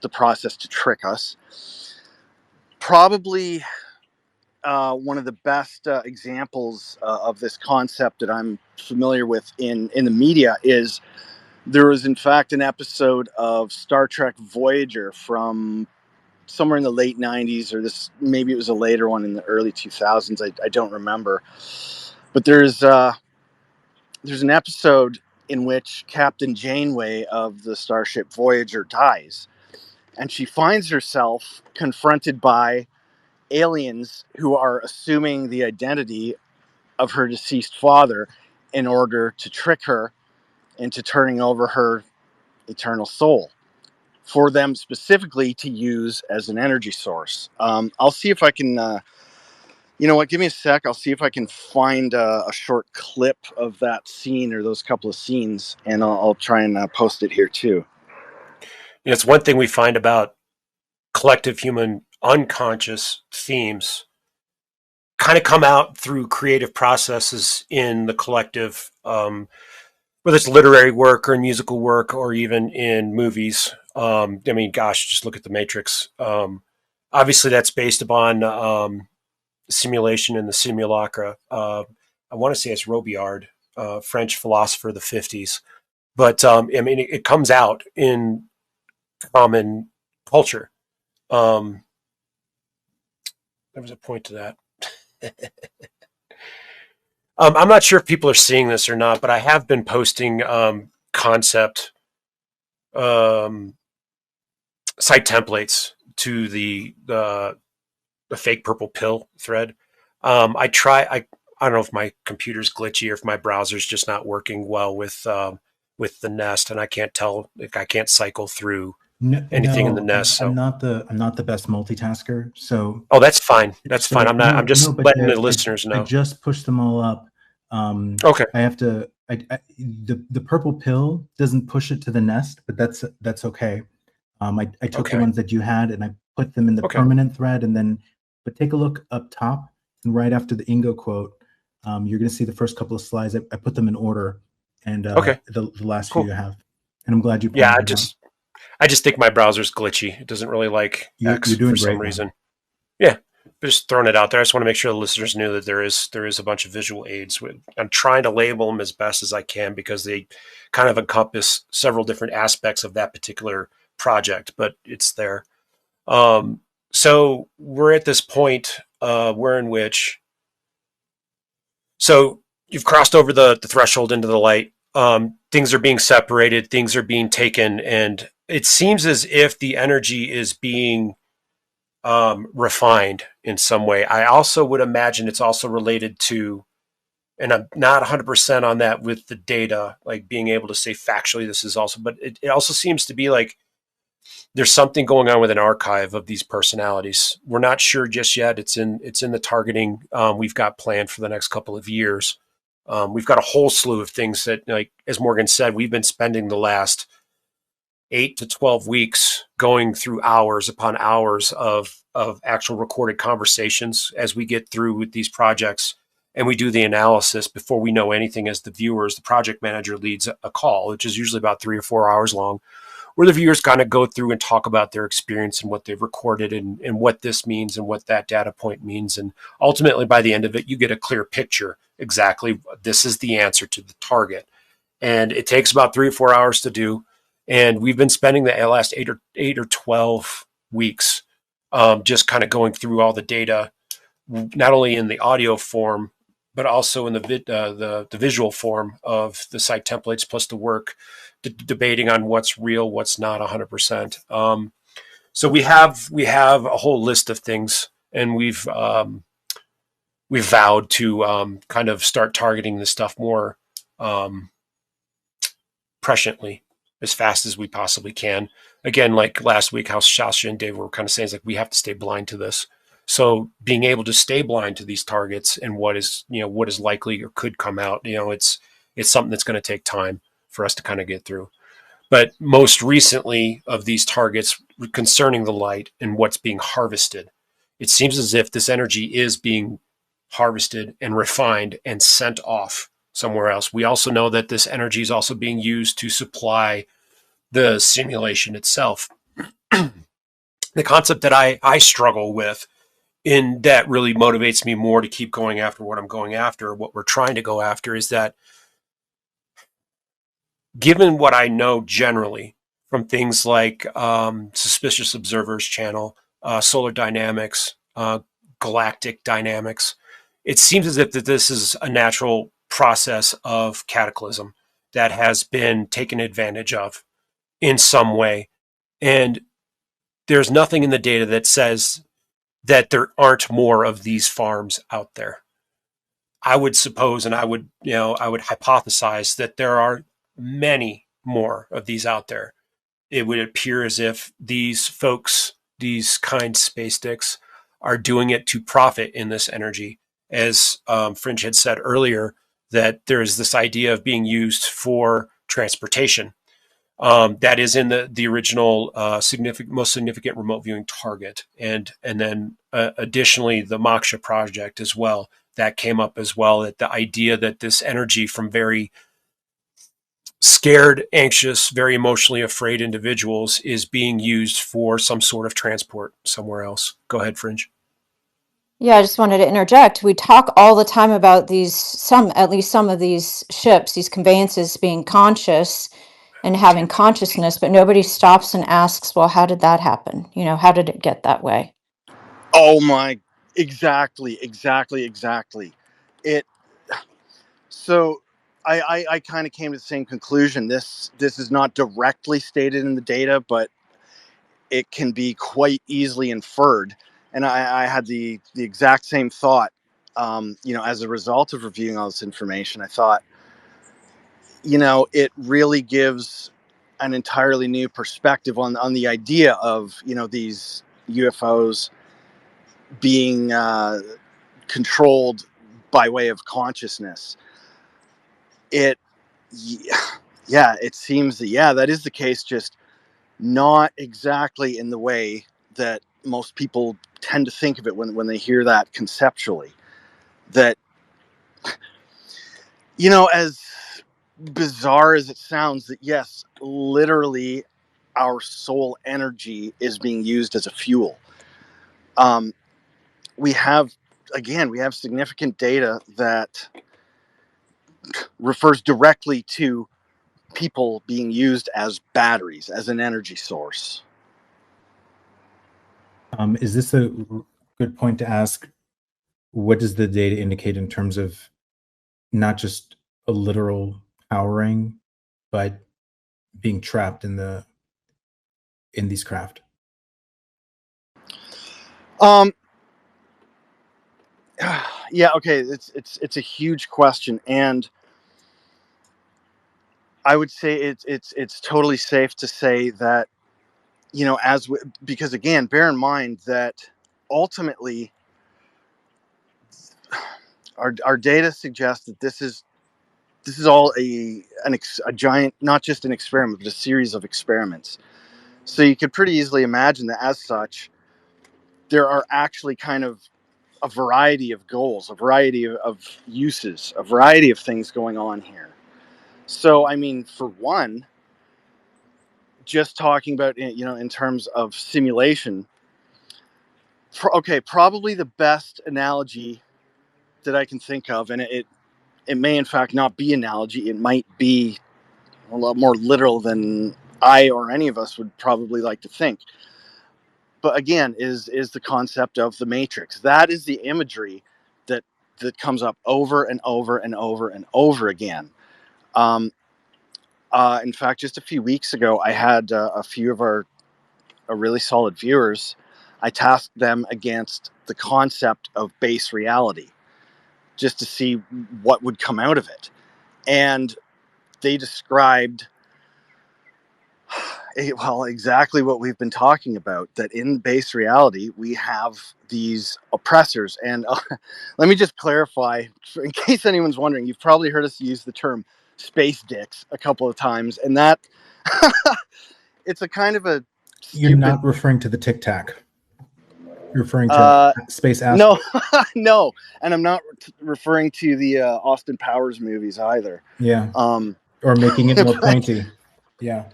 the process to trick us. Probably one of the best examples of this concept that I'm familiar with in the media is there was in fact an episode of Star Trek Voyager from somewhere in the late 90s, or maybe it was a later one in the early 2000s. I don't remember, but there's an episode in which Captain Janeway of the starship Voyager dies, and she finds herself confronted by aliens who are assuming the identity of her deceased father in order to trick her into turning over her eternal soul for them specifically to use as an energy source. I'll see if I can, give me a sec. I'll see if I can find a short clip of that scene or those couple of scenes, and I'll try and post it here too. It's one thing we find about collective human unconscious themes kind of come out through creative processes in the collective, whether it's literary work or musical work or even in movies. Just look at The Matrix. Obviously, that's based upon simulation in the simulacra. I want to say it's Robillard, French philosopher of the 50s. But it comes out in common culture. There was a point to that. I'm not sure if people are seeing this or not, but I have been posting concept site templates to the fake purple pill thread. I don't know if my computer's glitchy or if my browser's just not working well with the Nest, and I can't tell. I can't cycle through anything in the Nest. So I'm not the best multitasker. So that's fine. That's fine. I'm just letting the listeners know. I just pushed them all up. Okay. I have to. The purple pill doesn't push it to the Nest, but that's okay. I took the ones that you had and I put them in the permanent thread, but take a look up top and right after the Ingo quote, you're going to see the first couple of slides. I put them in order, and the last few you have, and I'm glad you. Yeah, I just think my browser's glitchy. It doesn't really like X for some reason. Man. Yeah, just throwing it out there. I just want to make sure the listeners knew that there is a bunch of visual aids. I'm trying to label them as best as I can because they kind of encompass several different aspects of that particular project, but it's there. So we're at this point so you've crossed over the threshold into the light. Things are being separated, things are being taken, and it seems as if the energy is being refined in some way. I also would imagine it's also related to, and I'm not 100% on that with the data, like being able to say factually this is also, but it also seems to be like there's something going on with an archive of these personalities. We're not sure just yet. It's in the targeting we've got planned for the next couple of years. We've got a whole slew of things that, like as Morgan said, we've been spending the last 8 to 12 weeks going through hours upon hours of actual recorded conversations as we get through with these projects, and we do the analysis before we know anything. As the viewers, the project manager leads a call, which is usually about 3 or 4 hours long, where the viewers kind of go through and talk about their experience and what they've recorded and what this means and what that data point means. And ultimately, by the end of it, you get a clear picture. Exactly, this is the answer to the target. And it takes about 3 or 4 hours to do. And we've been spending the last 8 or 12 weeks just kind of going through all the data, not only in the audio form, but also in the visual form of the site templates, plus the work, debating on what's real, what's not 100%. So we have a whole list of things, and we've vowed to kind of start targeting this stuff more presciently, as fast as we possibly can. Again, like last week, how Sasha and Dave were kind of saying, is like we have to stay blind to this. So being able to stay blind to these targets and what is likely or could come out, it's something that's going to take time for us to kind of get through. But most recently of these targets concerning the light and what's being harvested, it seems as if this energy is being harvested and refined and sent off somewhere else. We also know that this energy is also being used to supply the simulation itself. The concept that I struggle with, and that really motivates me more to keep going after what I'm going after, what we're trying to go after, is that given what I know generally from things like Suspicious Observers channel, solar dynamics, galactic dynamics, it seems as if that this is a natural process of cataclysm that has been taken advantage of in some way. And there's nothing in the data that says that there aren't more of these farms out there. I would suppose, and I would hypothesize that there are many more of these out there. It would appear as if these folks, these kind space sticks, are doing it to profit in this energy. As Fringe had said earlier, that there's this idea of being used for transportation. That is in the original most significant remote viewing target, and then additionally the Moksha project as well. That came up as well. That the idea that this energy from very scared, anxious, very emotionally afraid individuals is being used for some sort of transport somewhere else. Go ahead, Fringe. Yeah, I just wanted to interject. We talk all the time about at least some of these ships, these conveyances being conscious and having consciousness, but nobody stops and asks, well, how did that happen? How did it get that way? Oh my, exactly. It so I kind of came to the same conclusion. This is not directly stated in the data, but it can be quite easily inferred. And I had the exact same thought. As a result of reviewing all this information, I thought, it really gives an entirely new perspective on the idea of, these UFOs being controlled by way of consciousness. It seems that that is the case, just not exactly in the way that most people tend to think of it when they hear that conceptually. That, as bizarre as it sounds, that yes, literally our soul energy is being used as a fuel. We have significant data that refers directly to people being used as batteries, as an energy source. Is this a good point to ask? What does the data indicate in terms of not just a literal powering, but being trapped in these craft? Yeah, okay, it's a huge question, and I would say it's totally safe to say that, because again, bear in mind that ultimately our data suggests that this is all a giant, not just an experiment, but a series of experiments. So you could pretty easily imagine that as such, there are actually kind of a variety of goals, a variety of uses, a variety of things going on here. So, I mean, for one, just talking about, in terms of simulation, probably the best analogy that I can think of, and it may in fact not be analogy, it might be a lot more literal than I or any of us would probably like to think. But again, is the concept of the Matrix. That is the imagery that comes up over and over and over and over again. In fact, just a few weeks ago, I had a few of our really solid viewers. I tasked them against the concept of base reality, just to see what would come out of it. And they described, well, exactly what we've been talking about, that in base reality, we have these oppressors. And let me just clarify, in case anyone's wondering, you've probably heard us use the term space dicks a couple of times, and that it's a kind of a You're not referring to the Tic Tac. You're referring to Space Astro? No, no, and I'm not referring to the Austin Powers movies either. Yeah. Or making it more pointy. Yeah.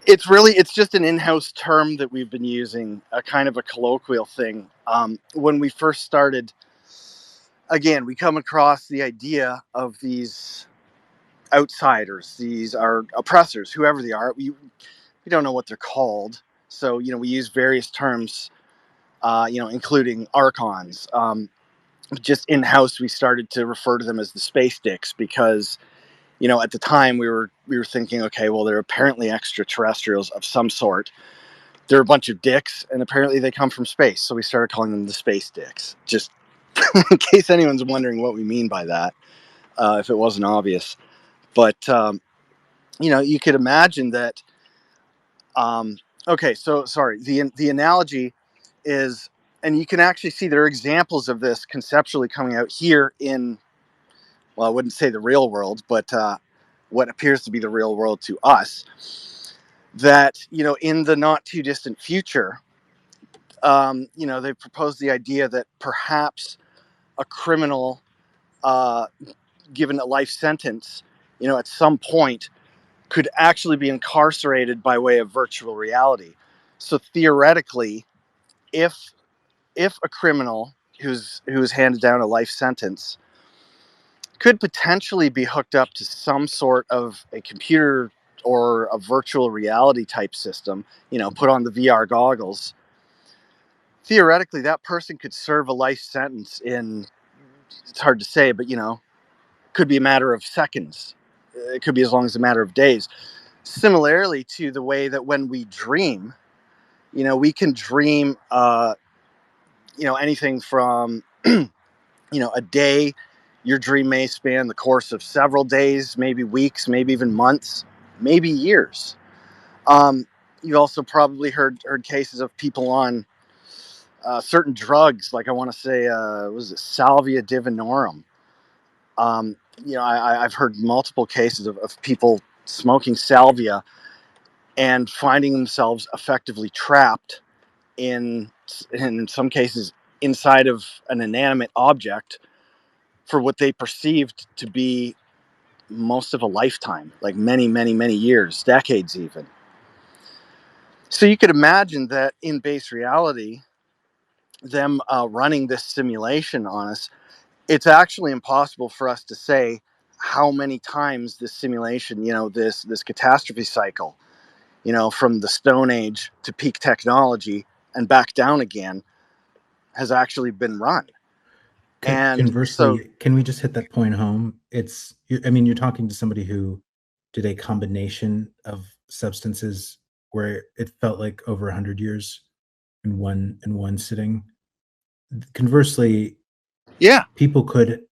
It's just an in-house term that we've been using, a kind of a colloquial thing. When we first started, again, we come across the idea of these outsiders, these are oppressors, whoever they are. We don't know what they're called, so we use various terms, including archons. Just in-house, we started to refer to them as the space dicks because at the time we were thinking, okay, well, they're apparently extraterrestrials of some sort. They're a bunch of dicks, and apparently they come from space, so we started calling them the space dicks, just in case anyone's wondering what we mean by that, if it wasn't obvious. But you could imagine that. Okay, so sorry. The analogy is, and you can actually see there are examples of this conceptually coming out here in, well, I wouldn't say the real world, but what appears to be the real world to us. That in the not too distant future, they proposed the idea that perhaps a criminal, given a life sentence, at some point could actually be incarcerated by way of virtual reality. So theoretically, if a criminal who's handed down a life sentence could potentially be hooked up to some sort of a computer or a virtual reality type system, put on the VR goggles, theoretically that person could serve a life sentence in, it's hard to say, but could be a matter of seconds. It could be as long as a matter of days. Similarly to the way that when we dream, we can dream, anything from, a day. Your dream may span the course of several days, maybe weeks, maybe even months, maybe years. You also probably heard cases of people on certain drugs, like I want to say, was it Salvia divinorum? I've heard multiple cases of people smoking salvia and finding themselves effectively trapped in some cases inside of an inanimate object for what they perceived to be most of a lifetime, like many, many, many years, decades even. So you could imagine that in base reality, them running this simulation on us, it's actually impossible for us to say how many times this simulation, this catastrophe cycle, from the Stone Age to peak technology and back down again, has actually been run. And conversely, so, can we just hit that point home? You're talking to somebody who did a combination of substances where it felt like over 100 years in one sitting. Conversely, yeah, people could,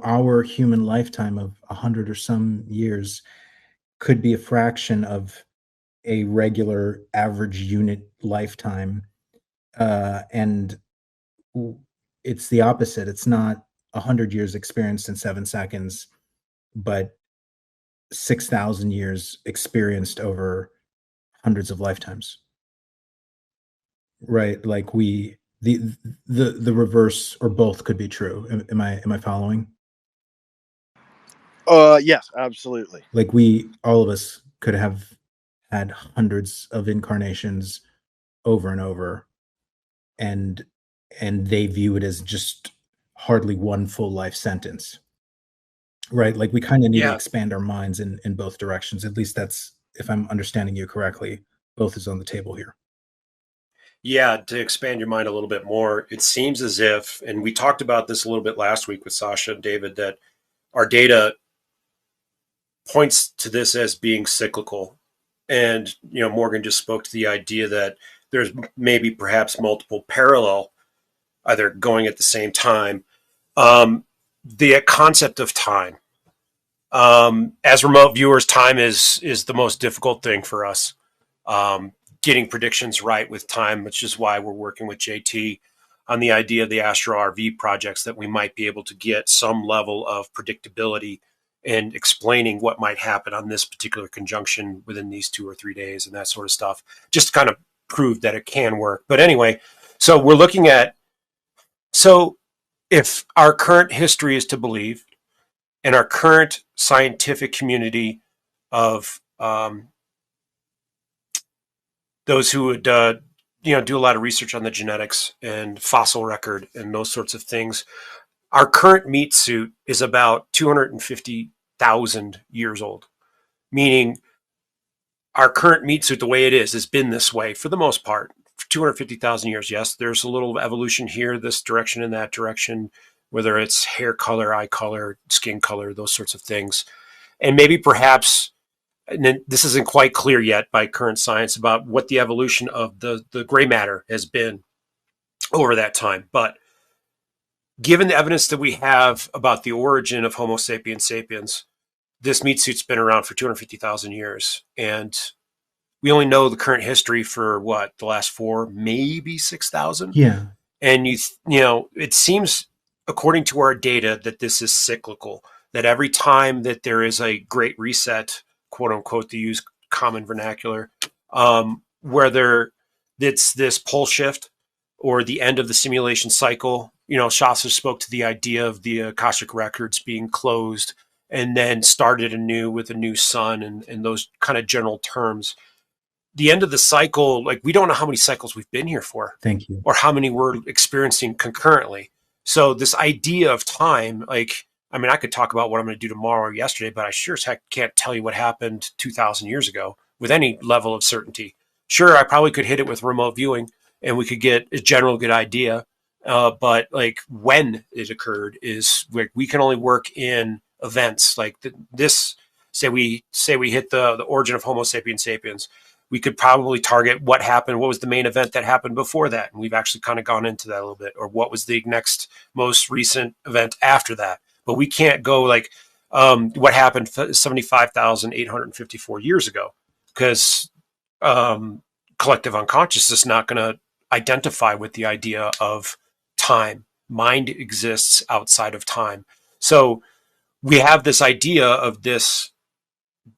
our human lifetime of 100 or some years could be a fraction of a regular average unit lifetime, and it's the opposite. It's not 100 years experienced in 7 seconds, but 6,000 years experienced over hundreds of lifetimes. Right? Like the reverse or both could be true. Am I following? yes, absolutely. Like all of us could have had hundreds of incarnations over and over, and they view it as just hardly one full life sentence. Right? Like we kind of need to Yeah. expand our minds in both directions. At least that's, if I'm understanding you correctly, both is on the table here. Yeah, to expand your mind a little bit more, it seems as if, and we talked about this a little bit last week with Sasha and David, that our data points to this as being cyclical. And, Morgan just spoke to the idea that there's maybe perhaps multiple parallel, either going at the same time. The concept of time. As remote viewers, time is the most difficult thing for us. Getting predictions right with time, which is why we're working with JT on the idea of the Astro RV projects, that we might be able to get some level of predictability and explaining what might happen on this particular conjunction within these 2 or 3 days and that sort of stuff. Just kind of proved that it can work. But anyway, so we're looking at, so if our current history is to believe, and our current scientific community of those who would do a lot of research on the genetics and fossil record and those sorts of things, our current meat suit is about 250,000 years old, meaning our current meat suit, the way it is, has been this way for the most part for 250,000 years. Yes, there's a little evolution here, this direction and that direction, whether it's hair color, eye color, skin color, those sorts of things. And maybe perhaps, and this isn't quite clear yet by current science about what the evolution of the gray matter has been over that time. But given the evidence that we have about the origin of Homo sapiens sapiens, this meat suit's been around for 250,000 years. And we only know the current history for what, the last 4, maybe 6,000? Yeah. And it seems, according to our data, that this is cyclical, that every time that there is a great reset, quote unquote, to use common vernacular, whether it's this pole shift or the end of the simulation cycle, Shasta spoke to the idea of the Akashic records being closed and then started anew with a new sun and those kind of general terms. The end of the cycle, like, we don't know how many cycles we've been here for. Thank you. Or how many we're experiencing concurrently. So this idea of time, I could talk about what I'm going to do tomorrow or yesterday, but I sure as heck can't tell you what happened 2,000 years ago with any level of certainty. Sure, I probably could hit it with remote viewing and we could get a general good idea. But like when it occurred is we can only work in events like this. Say we hit the origin of Homo sapiens sapiens. We could probably target what happened, what was the main event that happened before that. And we've actually kind of gone into that a little bit, or what was the next most recent event after that. But we can't go like what happened 75,854 years ago, because collective unconscious is not going to identify with the idea of time. Mind exists outside of time. So we have this idea of this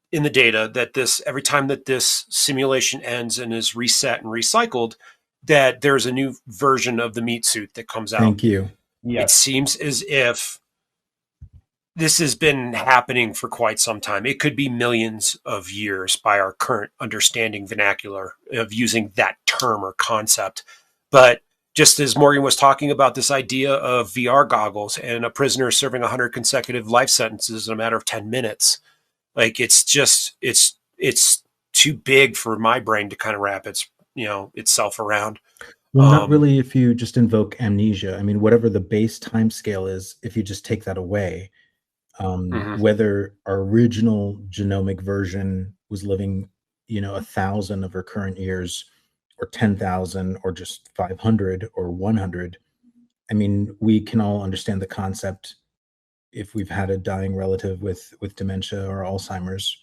in the data, that this, every time that this simulation ends and is reset and recycled, that there's a new version of the meat suit that comes out. Thank you. Yes. It seems as if this has been happening for quite some time. It could be millions of years by our current understanding vernacular of using that term or concept. But just as Morgan was talking about this idea of VR goggles and a prisoner serving 100 consecutive life sentences in a matter of 10 minutes, like it's too big for my brain to kind of wrap itself around. Well, not really if you just invoke amnesia. I mean, whatever the base time scale is, if you just take that away, whether our original genomic version was living, 1,000 of our current years, or 10,000, or just 500 or 100, I mean, we can all understand the concept. If we've had a dying relative with dementia or Alzheimer's,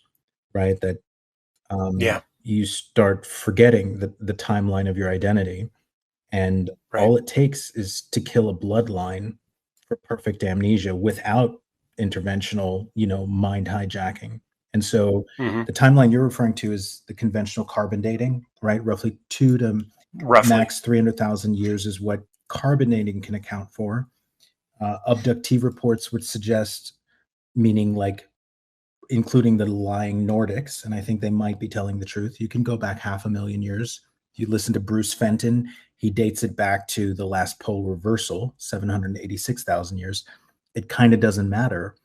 right, that you start forgetting the timeline of your identity. And all it takes is to kill a bloodline for perfect amnesia without interventional, mind hijacking. And so the timeline you're referring to is the conventional carbon dating, right? Roughly 2 to max 300,000 years is what carbon dating can account for. Abductee reports would suggest, meaning like including the lying Nordics, and I think they might be telling the truth. You can go back 500,000 years. You listen to Bruce Fenton, he dates it back to the last pole reversal, 786,000 years. It kind of doesn't matter,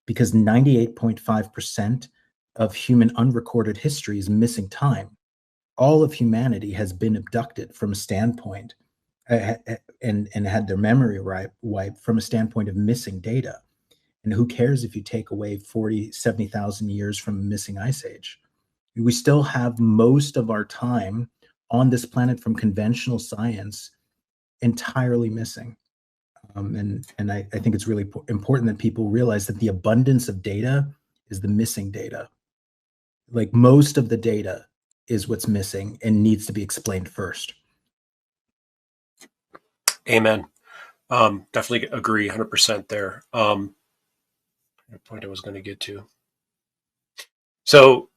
because 98.5% of human unrecorded history is missing time. All of humanity has been abducted from a standpoint and had their memory wiped from a standpoint of missing data. And who cares if you take away 70,000 years from a missing ice age? We still have most of our time on this planet from conventional science entirely missing. And I think it's really important that people realize that the abundance of data is the missing data. Like, most of the data is what's missing and needs to be explained first. Amen. Definitely agree 100% there. The point I was going to get to. So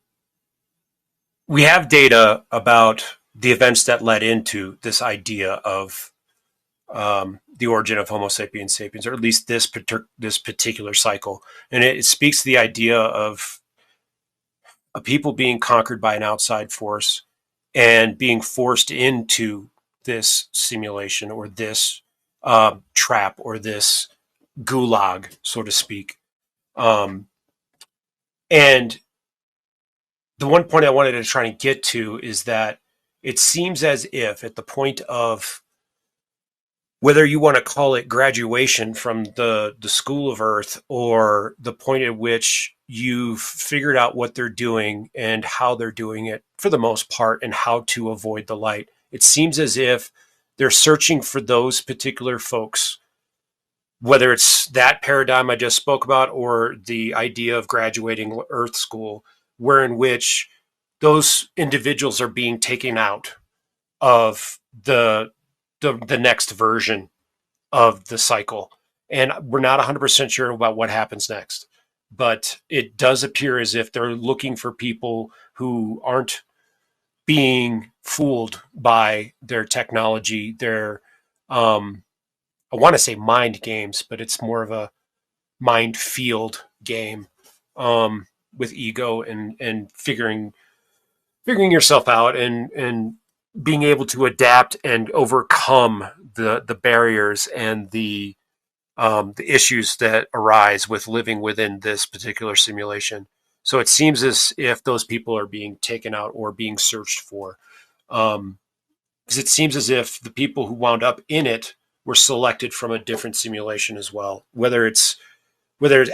we have data about the events that led into this idea of the origin of Homo sapiens sapiens, or at least this particular cycle. And it speaks to the idea of a people being conquered by an outside force and being forced into this simulation or this trap or this gulag, so to speak. And the one point I wanted to try and get to is that it seems as if at the point of whether you want to call it graduation from the school of Earth or the point at which you've figured out what they're doing and how they're doing it for the most part and how to avoid the light, it seems as if they're searching for those particular folks, whether it's that paradigm I just spoke about or the idea of graduating Earth school, where in which those individuals are being taken out of the next version of the cycle. And we're not 100% sure about what happens next, but it does appear as if they're looking for people who aren't being fooled by their technology, their, I want to say mind games, but it's more of a mind field game, with ego and figuring yourself out and being able to adapt and overcome the barriers and the issues that arise with living within this particular simulation. So it seems as if those people are being taken out or being searched for, because it seems as if the people who wound up in it were selected from a different simulation as well. Whether it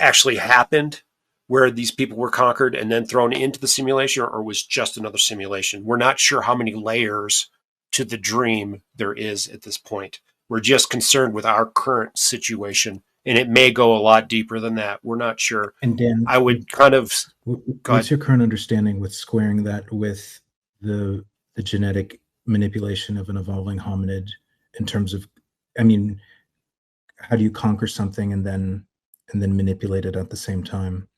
actually happened where these people were conquered and then thrown into the simulation, or was just another simulation. We're not sure how many layers to the dream there is at this point. We're just concerned with our current situation, and it may go a lot deeper than that. We're not sure. And Dan, I would kind of... what's your current understanding with squaring that with the genetic manipulation of an evolving hominid in terms of, I mean, how do you conquer something and then manipulate it at the same time?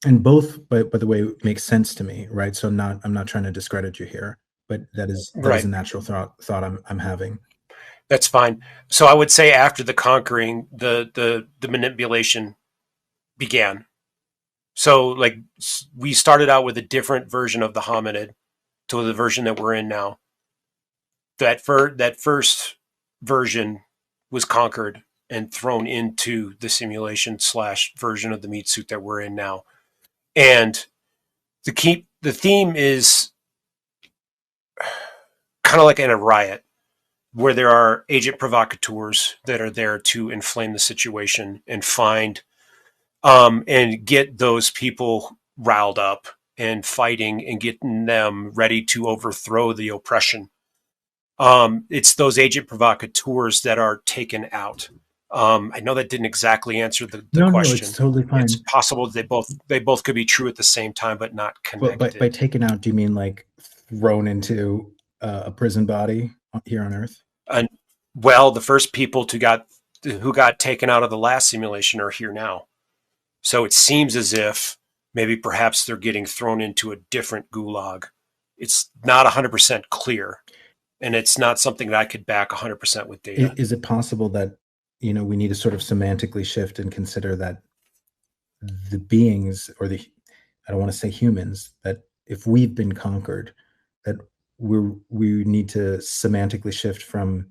And both, by the way, makes sense to me, right? So I'm not trying to discredit you here, but that is a natural thought I'm having. That's fine. So I would say after the conquering, the manipulation began. So like we started out with a different version of the hominid to the version that we're in now. That first version was conquered and thrown into the simulation / version of the meat suit that we're in now. And the theme is kind of like in a riot, where there are agent provocateurs that are there to inflame the situation and find and get those people riled up and fighting and getting them ready to overthrow the oppression. It's those agent provocateurs that are taken out. I know that didn't exactly answer the question. No, it's totally fine. It's possible they both could be true at the same time, but not connected. But by taken out, do you mean like thrown into a prison body here on Earth? Well, the first people who got taken out of the last simulation are here now. So it seems as if maybe perhaps they're getting thrown into a different gulag. It's not 100% clear, and it's not something that I could back 100% with data. Is it possible that, we need to sort of semantically shift and consider that the beings, or I don't want to say humans, that if we've been conquered, that we need to semantically shift from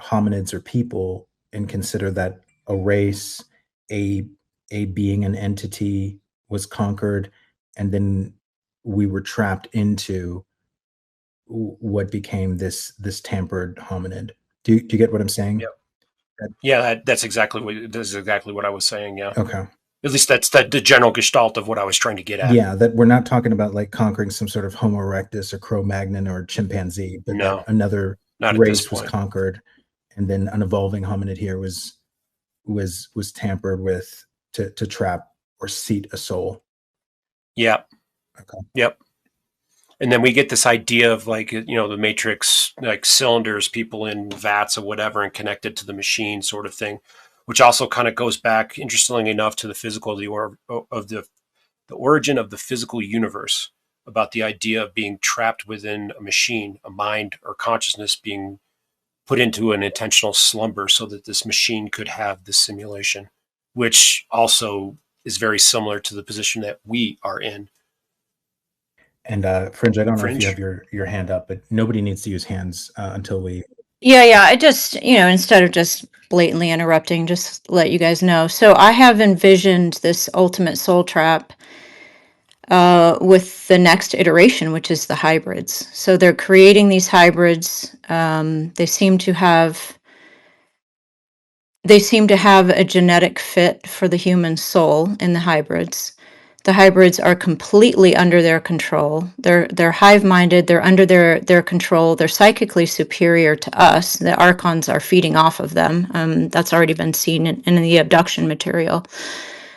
hominids or people and consider that a race, a being, an entity was conquered, and then we were trapped into what became this tampered hominid. Do you get what I'm saying? Yep. That's exactly what I was saying. Yeah. Okay. At least that's the general gestalt of what I was trying to get at. Yeah, that we're not talking about like conquering some sort of Homo erectus or Cro-Magnon or chimpanzee, but no, another race was conquered, and then an evolving hominid here was tampered with to trap or seat a soul. Yep. Okay. Yep. And then we get this idea of like, the Matrix, like cylinders, people in vats or whatever, and connected to the machine sort of thing, which also kind of goes back, interestingly enough, to the physical of the the origin of the physical universe, about the idea of being trapped within a machine, a mind or consciousness being put into an intentional slumber so that this machine could have this simulation, which also is very similar to the position that we are in. And Fringe, I don't know if you Fringe? have your hand up, but nobody needs to use hands until we. Yeah. I just, instead of just blatantly interrupting, just let you guys know. So I have envisioned this ultimate soul trap with the next iteration, which is the hybrids. So they're creating these hybrids. They seem to have a genetic fit for the human soul in the hybrids. The hybrids are completely under their control. They're hive-minded. They're under their control. They're psychically superior to us. The archons are feeding off of them. That's already been seen in the abduction material.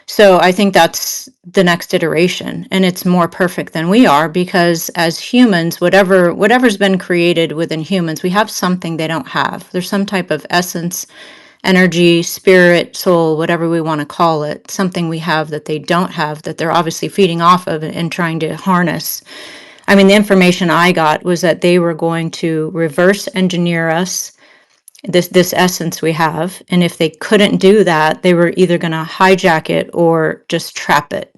So I think that's the next iteration, and it's more perfect than we are, because as humans, whatever's been created within humans, we have something they don't have. There's some type of essence, energy, spirit, soul, whatever we want to call it, something we have that they don't have, that they're obviously feeding off of and trying to harness. I mean, the information I got was that they were going to reverse engineer us, this essence we have, and if they couldn't do that, they were either going to hijack it or just trap it.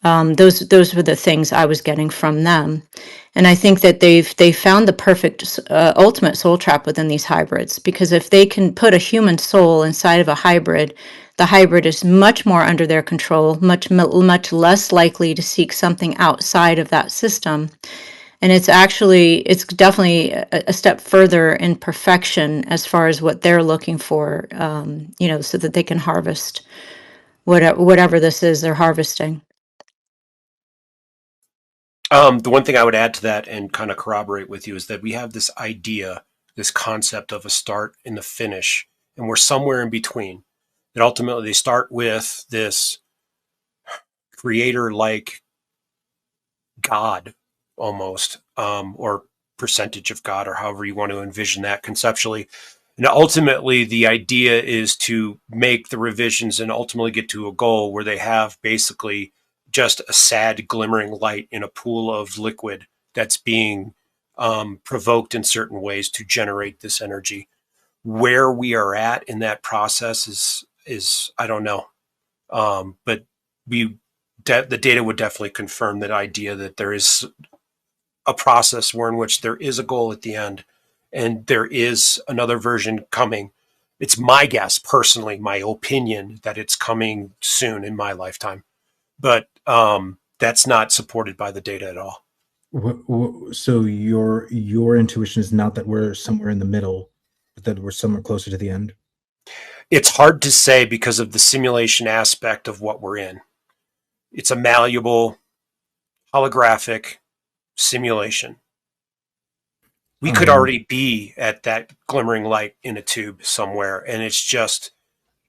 Those were the things I was getting from them, and I think that they found the perfect ultimate soul trap within these hybrids, because if they can put a human soul inside of a hybrid, the hybrid is much more under their control, much less likely to seek something outside of that system. And it's definitely a step further in perfection as far as what they're looking for, so that they can harvest whatever this is they're harvesting. The one thing I would add to that and kind of corroborate with you is that we have this idea, this concept of a start and the finish, and we're somewhere in between. That ultimately they start with this creator-like God almost, or percentage of God, or however you want to envision that conceptually. And ultimately, the idea is to make the revisions and ultimately get to a goal where they have basically just a sad glimmering light in a pool of liquid that's being provoked in certain ways to generate this energy. Where we are at in that process is I don't know, but the data would definitely confirm that idea that there is a process where in which there is a goal at the end and there is another version coming. It's my guess, personally, my opinion, that it's coming soon in my lifetime, but that's not supported by the data at all. So your intuition is not that we're somewhere in the middle, but that we're somewhere closer to the end? It's hard to say because of the simulation aspect of what we're in. It's a malleable, holographic simulation. We could already be at that glimmering light in a tube somewhere, and it's just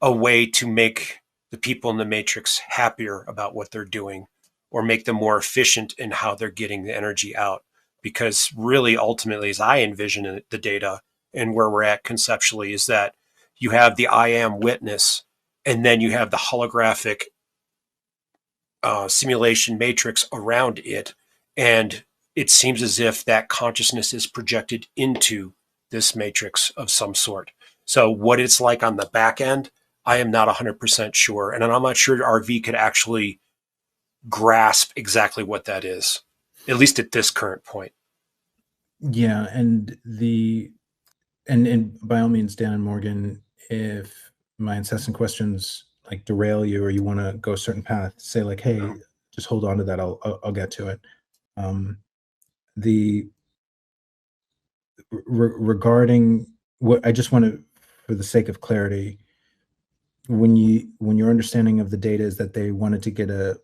a way to make the people in the Matrix happier about what they're doing, or make them more efficient in how they're getting the energy out. Because really, ultimately, as I envision it, the data and where we're at conceptually is that you have the I am witness, and then you have the holographic simulation matrix around it, and it seems as if that consciousness is projected into this matrix of some sort. So what it's like on the back end, I am not 100% sure. And I'm not sure RV could actually grasp exactly what that is, at least at this current point. Yeah, and by all means, Dan and Morgan, if my incessant questions like derail you or you want to go a certain path, say like, hey, just hold on to that. I'll get to it. Regarding what I just want to, for the sake of clarity, when your understanding of the data is that they wanted to get a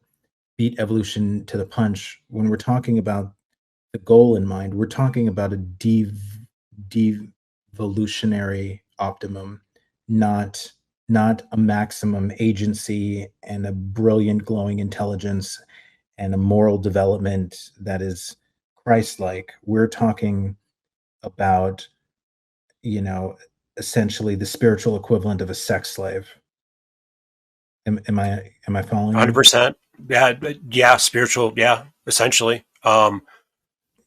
beat evolution to the punch, when we're talking about the goal in mind, we're talking about a devolutionary optimum, not a maximum agency and a brilliant glowing intelligence and a moral development that is Christ-like. We're talking about, essentially the spiritual equivalent of a sex slave. Am I following you? 100%. Yeah, spiritual. Yeah, essentially.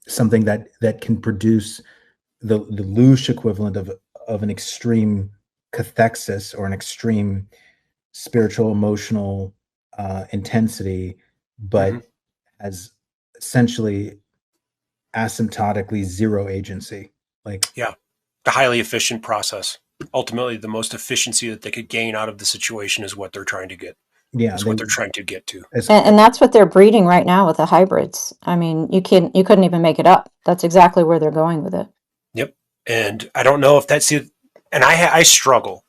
Something that can produce the Loosh equivalent of an extreme cathexis, or an extreme spiritual emotional intensity, but Mhm. has essentially asymptotically zero agency. Like, Yeah, the highly efficient process. Ultimately, the most efficiency that they could gain out of the situation is what they're trying to get. yeah, Is what they're trying to get to. as And that's what they're breeding right now with the hybrids. I mean, you couldn't even make it up. That's exactly where they're going with it. Yep. And I don't know if that's it. And I struggle.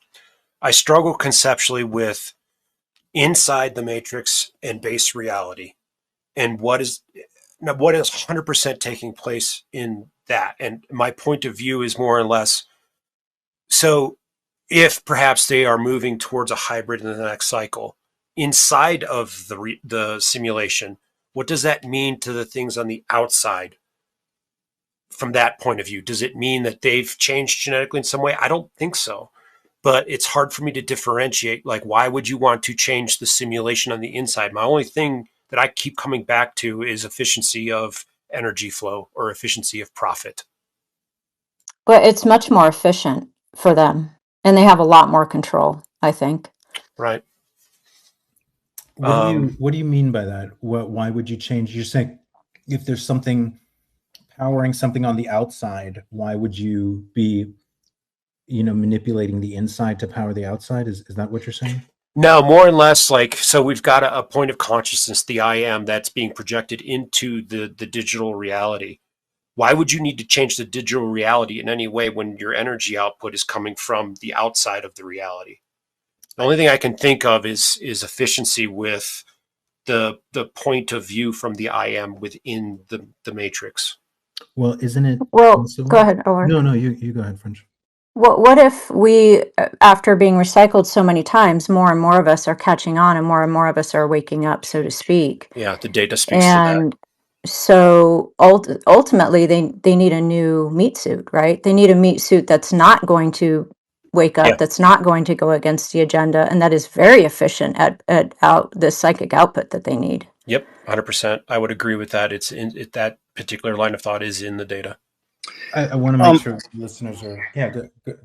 I struggle conceptually with inside the matrix and base reality, and what is 100% taking place in that. And my point of view is more or less, so if perhaps they are moving towards a hybrid in the next cycle inside of the simulation, what does that mean to the things on the outside? From that point of view, does it mean that they've changed genetically in some way? I don't think so, but it's hard for me to differentiate. Like, why would you want to change the simulation on the inside? My only thing that I keep coming back to is efficiency of energy flow or efficiency of profit. But it's much more efficient for them, and they have a lot more control, I think. Right. what do you mean by that? Why would you change? You're saying if there's something powering something on the outside, why would you be, manipulating the inside to power the outside? Is that what you're saying? No, more and less like, so we've got a point of consciousness, the I am, that's being projected into the digital reality. Why would you need to change the digital reality in any way when your energy output is coming from the outside of the reality? The only thing I can think of is efficiency with the point of view from the I am within the matrix. Well, isn't it Well, also? go ahead, Over. No, you go ahead, Fringe. What if we, after being recycled so many times, more and more of us are catching on and more of us are waking up, so to speak? Yeah, the data speaks to that. And so ultimately, they need a new meat suit, right? They need a meat suit that's not going to wake Yeah. up, that's not going to go against the agenda, and that is very efficient at out the psychic output that they need. Yep, 100%. I would agree with that. That particular line of thought is in the data. I want to make sure listeners are. Yeah,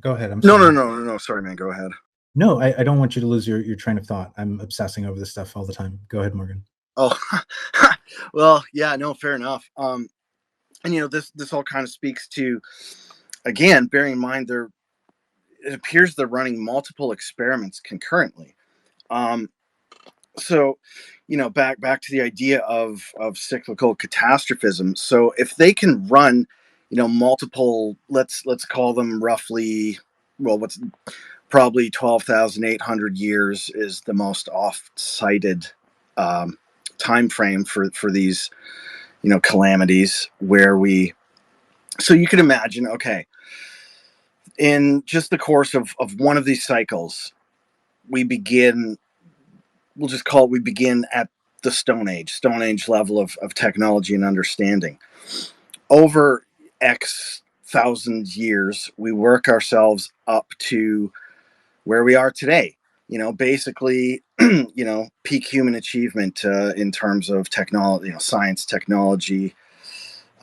go ahead. I'm No, sorry. no. Sorry, man. Go ahead. No, I don't want you to lose your train of thought. I'm obsessing over this stuff all the time. Go ahead, Morgan. Oh, well, yeah, no, fair enough. And this all kind of speaks to, again, bearing in mind it appears they're running multiple experiments concurrently. So, back to the idea of cyclical catastrophism. So if they can run, multiple, let's call them roughly, well, what's probably 12,800 years is the most oft-cited time frame for these, calamities where so you could imagine, okay, in just the course of one of these cycles, we begin we begin at the Stone Age level of technology and understanding. Over X thousand years, we work ourselves up to where we are today. Basically, peak human achievement in terms of technology, science, technology,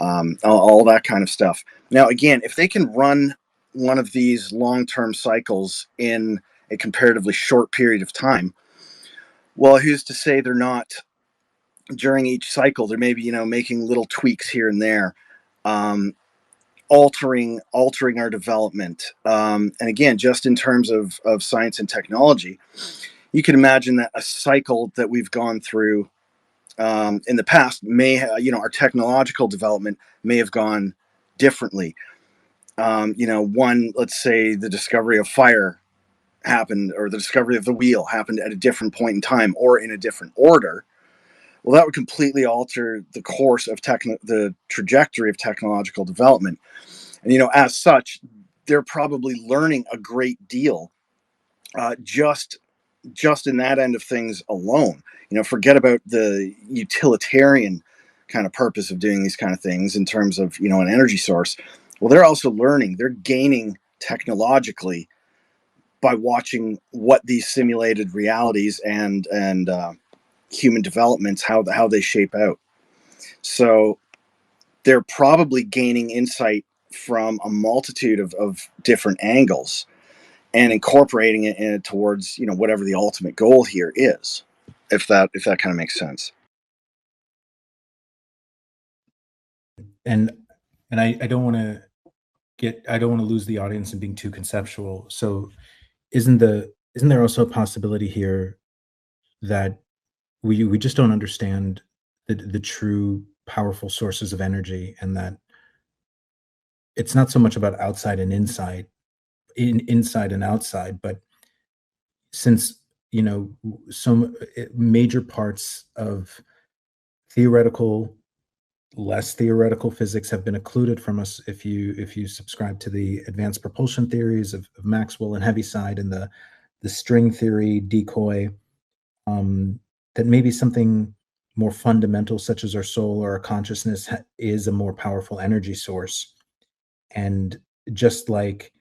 all that kind of stuff. Now, again, if they can run one of these long-term cycles in a comparatively short period of time, well, who's to say they're not during each cycle? They're maybe making little tweaks here and there, altering our development. And again, just in terms of science and technology, you can imagine that a cycle that we've gone through in the past may our technological development may have gone differently. Let's say the discovery of fire happened, or the discovery of the wheel happened at a different point in time or in a different order. Well, that would completely alter the course of the trajectory of technological development. And as such, they're probably learning a great deal just in that end of things alone. Forget about the utilitarian kind of purpose of doing these kind of things in terms of an energy source. Well, they're also learning, they're gaining technologically by watching what these simulated realities and human developments, how they shape out. So they're probably gaining insight from a multitude of different angles and incorporating it in towards, you know, whatever the ultimate goal here is, if that kind of makes sense. And I don't want to lose the audience in being too conceptual. So isn't there also a possibility here that we just don't understand the true powerful sources of energy, and that it's not so much about outside and inside and outside, but since, you know, some major parts of theoretical, less theoretical physics have been occluded from us, if you subscribe to the advanced propulsion theories of Maxwell and Heaviside, and the string theory decoy, that maybe something more fundamental, such as our soul or our consciousness, is a more powerful energy source. And just like,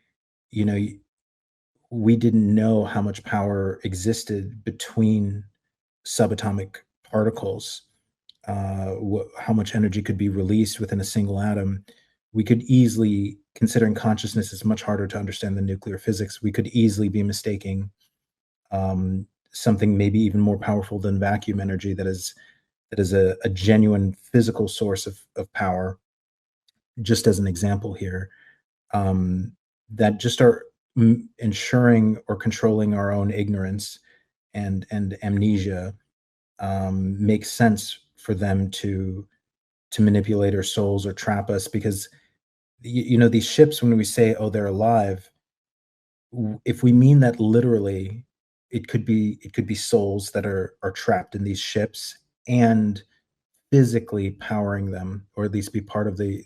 you know, we didn't know how much power existed between subatomic particles, how much energy could be released within a single atom. We could easily, considering consciousness is much harder to understand than nuclear physics, we could easily be mistaking something maybe even more powerful than vacuum energy, that is a genuine physical source of power. Just as an example here, that just are ensuring or controlling our own ignorance and amnesia, makes sense for them to manipulate our souls or trap us, because you know, these ships, when we say, oh, they're alive, if we mean that literally, it could be souls that are trapped in these ships and physically powering them, or at least be part of the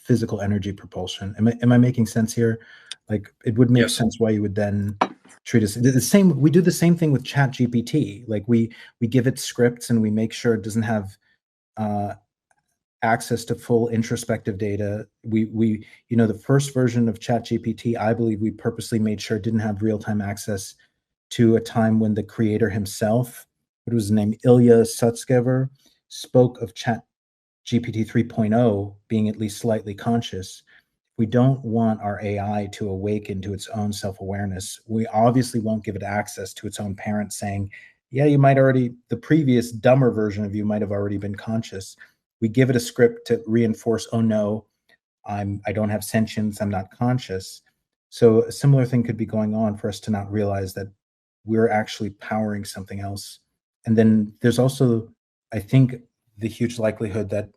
physical energy propulsion. Am I making sense here? Like, it would make Yes. sense why you would then treat us the same. We do the same thing with Chat GPT. Like, we give it scripts and we make sure it doesn't have access to full introspective data. We you know, the first version of Chat GPT, I believe we purposely made sure it didn't have real-time access to a time when the creator himself, what was his name, Ilya Sutskever, spoke of Chat GPT 3.0 being at least slightly conscious. We don't want our AI to awaken to its own self-awareness. We obviously won't give it access to its own parents saying, yeah, you might already, the previous dumber version of you might have already been conscious. We give it a script to reinforce, oh no, I don't have sentience, I'm not conscious. So a similar thing could be going on for us to not realize that we're actually powering something else. And then there's also, I think, the huge likelihood that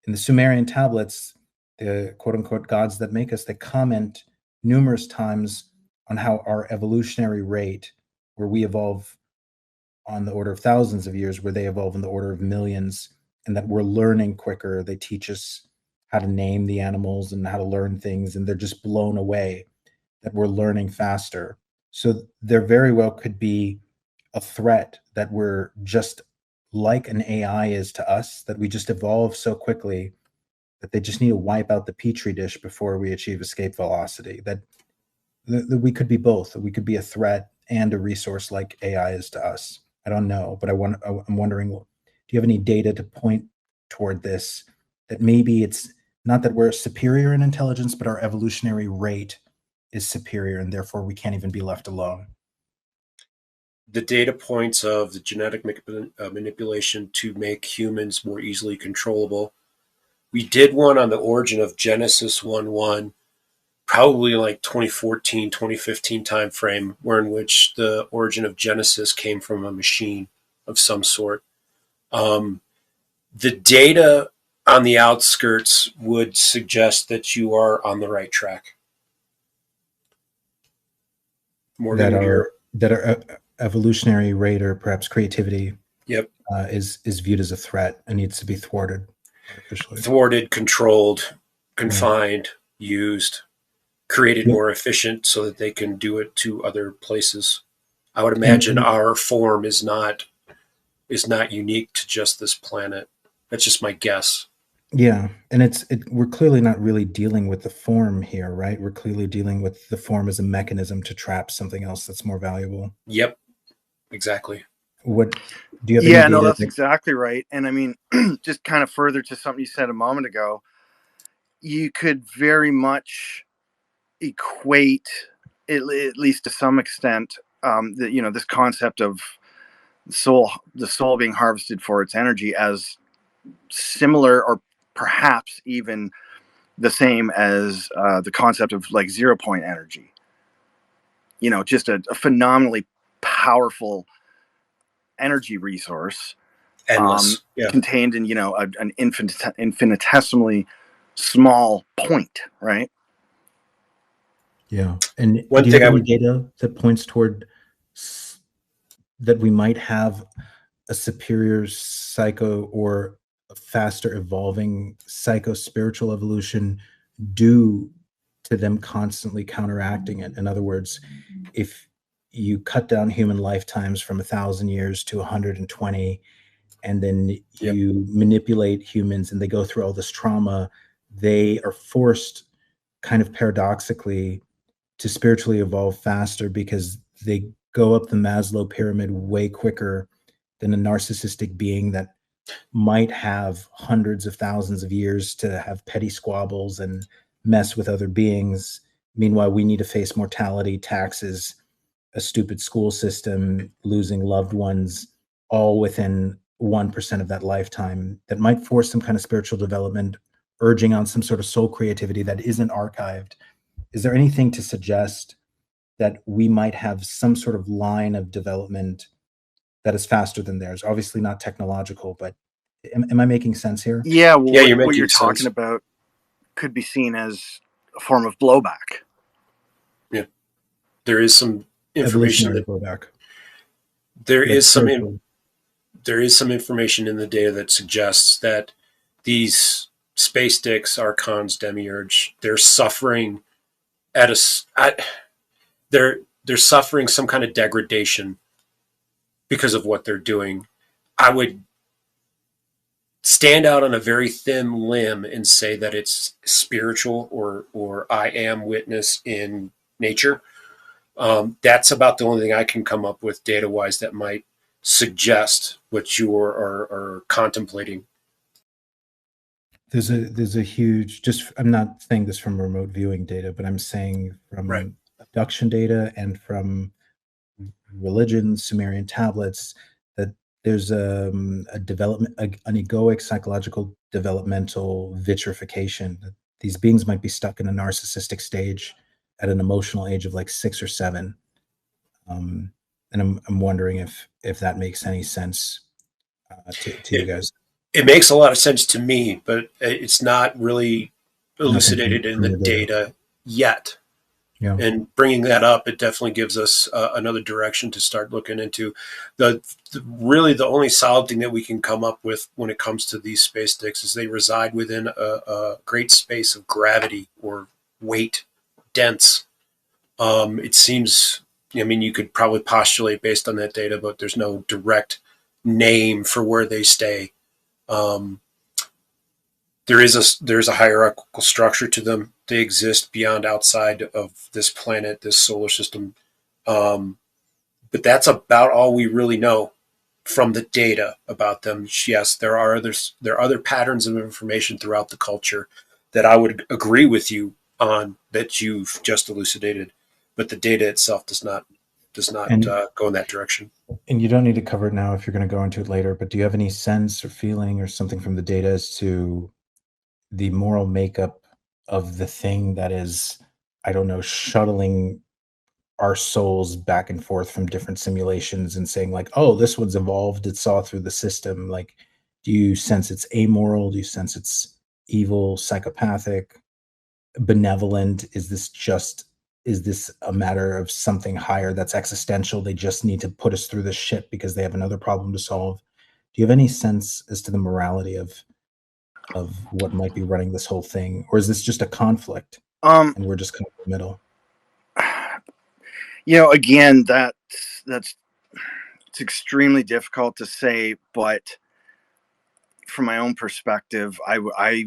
in the Sumerian tablets, the quote unquote gods that make us, they comment numerous times on how our evolutionary rate, where we evolve on the order of thousands of years, where they evolve in the order of millions, and that we're learning quicker. They teach us how to name the animals and how to learn things, and they're just blown away that we're learning faster. So there very well could be a threat that we're just like an AI is to us, that we just evolve so quickly that they just need to wipe out the petri dish before we achieve escape velocity. That we could be both. We could be a threat and a resource like AI is to us. I don't know, but I'm wondering, do you have any data to point toward this, that maybe it's not that we're superior in intelligence, but our evolutionary rate is superior, and therefore we can't even be left alone? The data points of the genetic manipulation to make humans more easily controllable. We did one on the origin of Genesis 1.1, probably like 2014, 2015 timeframe, where in which the origin of Genesis came from a machine of some sort. The data on the outskirts would suggest that you are on the right track. Morgan, that our evolutionary rate, or perhaps creativity, yep, is viewed as a threat and needs to be thwarted artificially. Thwarted, controlled, confined, used, created more efficient so that they can do it to other places. I would imagine our form is not unique to just this planet. That's just my guess. Yeah, and we're clearly not really dealing with the form here, right? We're clearly dealing with the form as a mechanism to trap something else that's more valuable. Yep, exactly. What do you have Yeah, any no, data? that's exactly right. And I mean, just kind of further to something you said a moment ago, you could very much equate, at least to some extent, this concept of the soul being harvested for its energy as similar, or perhaps even the same as the concept of like 0 point energy. Just a phenomenally powerful energy resource, Endless. Yeah. contained in an infinitesimally small point, right? Yeah. And One do you thing have I any would, data that points toward that we might have a superior psycho or a faster evolving psycho spiritual evolution due to them constantly counteracting it? In other words, if you cut down human lifetimes from 1,000 years to 120, and then yep. you manipulate humans and they go through all this trauma, they are forced, kind of paradoxically, to spiritually evolve faster because they go up the Maslow pyramid way quicker than a narcissistic being that might have hundreds of thousands of years to have petty squabbles and mess with other beings. Meanwhile, we need to face mortality, taxes, a stupid school system, losing loved ones, all within 1% of that lifetime. That might force some kind of spiritual development, urging on some sort of soul creativity that isn't archived. Is there anything to suggest that we might have some sort of line of development that is faster than theirs? Obviously not technological, but am I making sense here? Yeah, well, Yeah, you're what making you're talking sense. about could be seen as a form of blowback. Yeah. There is some information Evolutionary that blowback, there like is some spiritual. there is some information in the data that suggests that these space dicks, archons, demiurge, they're suffering they're suffering some kind of degradation because of what they're doing. I would stand out on a very thin limb and say that it's spiritual, or I am witness in nature. That's about the only thing I can come up with data wise that might suggest what you are contemplating. There's a huge, just, I'm not saying this from remote viewing data, but I'm saying Right. from abduction data and from religion, Sumerian tablets, that there's a development, an egoic psychological developmental vitrification. That these beings might be stuck in a narcissistic stage at an emotional age of like 6 or 7. And I'm wondering if that makes any sense to you It, guys. it makes a lot of sense to me, but it's not really Nothing elucidated in from the the data. data yet. Yeah. And bringing that up, it definitely gives us another direction to start looking into. Really the only solid thing that we can come up with when it comes to these space dicks is they reside within a great space of gravity or weight, dense. It seems, I mean, you could probably postulate based on that data, but there's no direct name for where they stay. Um, there's a hierarchical structure to them. They exist beyond outside of this planet, this solar system. Um, but that's about all we really know from the data about them. Yes, there are other patterns of information throughout the culture that I would agree with you on that you've just elucidated, but the data itself does not And go in that direction. and you don't need to cover it now if you're going to go into it later, but do you have any sense or feeling or something from the data as to the moral makeup of the thing that is, I don't know, shuttling our souls back and forth from different simulations and saying like, oh, this one's evolved, it saw through the system? Like, do you sense it's amoral? Do you sense it's evil, psychopathic, benevolent? Is this a matter of something higher that's existential? They just need to put us through this shit because they have another problem to solve. Do you have any sense as to the morality of what might be running this whole thing, or is this just a conflict and we're just kind of in the middle? Again, that's it's extremely difficult to say, but from my own perspective, I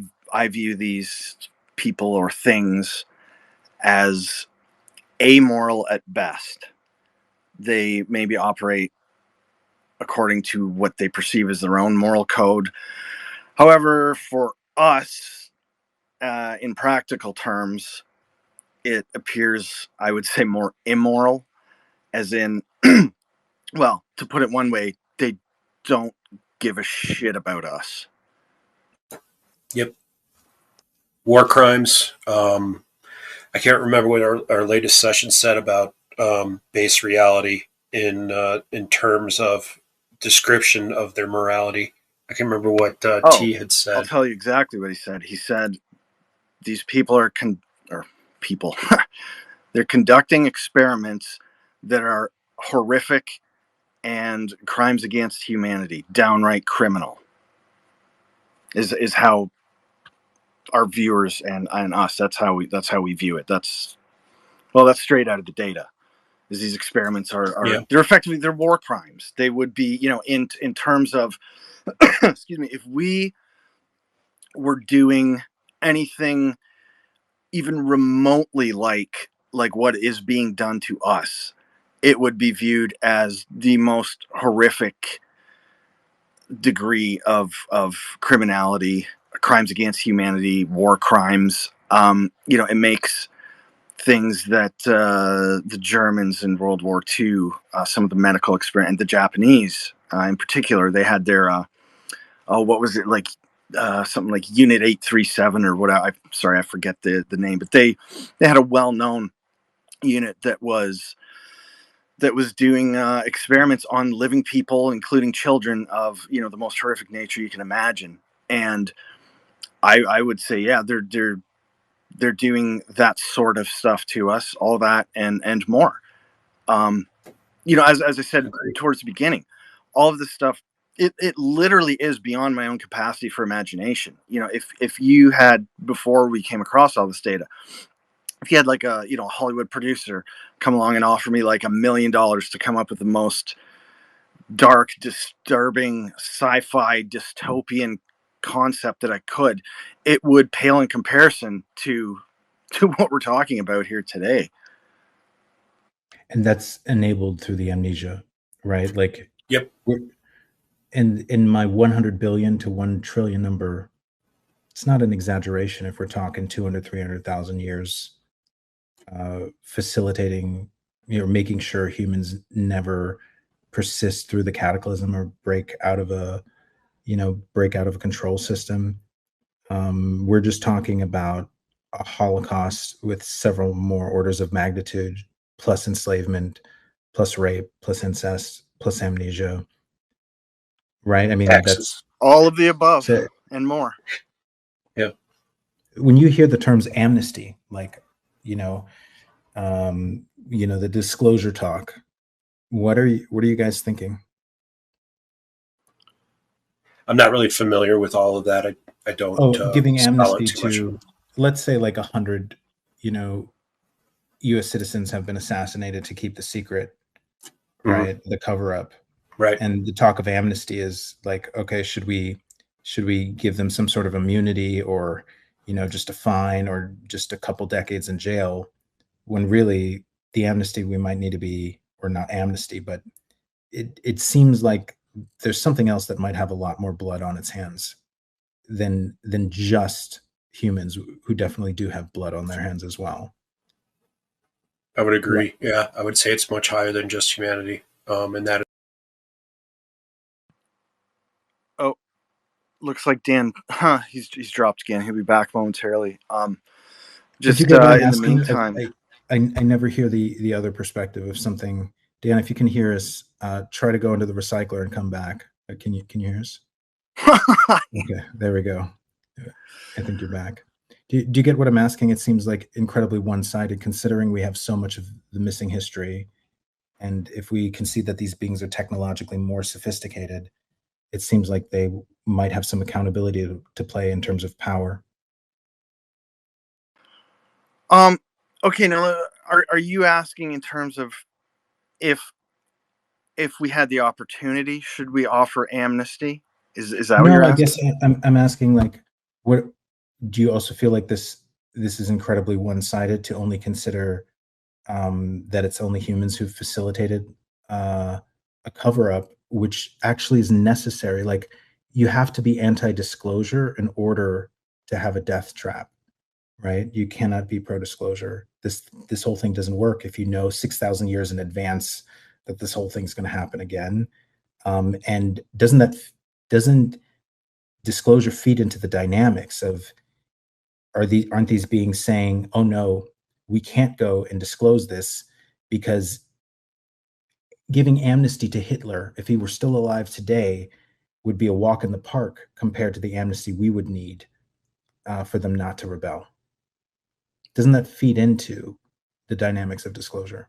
view these people or things as amoral at best. They maybe operate according to what they perceive as their own moral code. However, for us, in practical terms, it appears, I would say, more immoral, as in, well, to put it one way, they don't give a shit about us. Yep. War crimes. I can't remember what our latest session said about base reality in terms of description of their morality. I can't remember what T had said. I'll tell you exactly what he said. He said these people are they're conducting experiments that are horrific and crimes against humanity, downright criminal. Is how our viewers and us, that's how we view it. That's straight out of the data. Is these experiments are they're effectively, they're war crimes. They would be, in terms of excuse me, if we were doing anything even remotely like what is being done to us, it would be viewed as the most horrific degree of criminality, crimes against humanity, war crimes. It makes things that the Germans in World War II, some of the medical experience, and the Japanese in particular, they had their what was it, like something like Unit 837 or whatever. I'm sorry, I forget the name, but they had a well-known unit that was doing experiments on living people, including children, of the most horrific nature you can imagine. And I would say, yeah, they're doing that sort of stuff to us, all that and more. As I said towards the beginning, all of this stuff, it literally is beyond my own capacity for imagination. If you had, before we came across all this data, if you had like a Hollywood producer come along and offer me like $1 million to come up with the most dark, disturbing, sci-fi, dystopian concept that I could, it would pale in comparison to what we're talking about here today. And that's enabled through the amnesia, right? Like, yep. In my 100 billion to 1 trillion number, it's not an exaggeration if we're talking 200, 300,000 years, facilitating, making sure humans never persist through the cataclysm or break out of a control system. We're just talking about a Holocaust with several more orders of magnitude, plus enslavement, plus rape, plus incest, plus amnesia. Right? I mean, that's all of the above and more. Yeah. When you hear the terms amnesty, like, the disclosure talk, what are you guys thinking? I'm not really familiar with all of that. I don't. Giving amnesty to, let's say, like 100, U.S. citizens have been assassinated to keep the secret, right? The cover up. Right. And the talk of amnesty is like, okay, should we give them some sort of immunity, or, just a fine, or just a couple decades in jail, when really the amnesty we might need to be, or not amnesty, but it seems like there's something else that might have a lot more blood on its hands than just humans, who definitely do have blood on their hands as well. I would agree. Yeah, I would say it's much higher than just humanity. And that. Oh, looks like Dan. He's dropped again. He'll be back momentarily. Just in the meantime, I never hear the other perspective of something. Dan, if you can hear us, try to go into the recycler and come back. Can you hear us? Okay, there we go. I think you're back. Do you get what I'm asking? It seems like incredibly one-sided, considering we have so much of the missing history. And if we can see that these beings are technologically more sophisticated, it seems like they might have some accountability to play in terms of power. Okay, now are you asking in terms of if we had the opportunity, should we offer amnesty? Is that what you're asking? I guess I'm asking, like, what do you also feel like this is incredibly one-sided to only consider that it's only humans who've facilitated a cover-up, which actually is necessary. Like, you have to be anti-disclosure in order to have a death trap, right? You cannot be pro-disclosure. This whole thing doesn't work if you know 6,000 years in advance that this whole thing's going to happen again. And doesn't disclosure feed into the dynamics of, aren't these beings saying, oh no, we can't go and disclose this, because giving amnesty to Hitler, if he were still alive today, would be a walk in the park compared to the amnesty we would need for them not to rebel. Doesn't that feed into the dynamics of disclosure?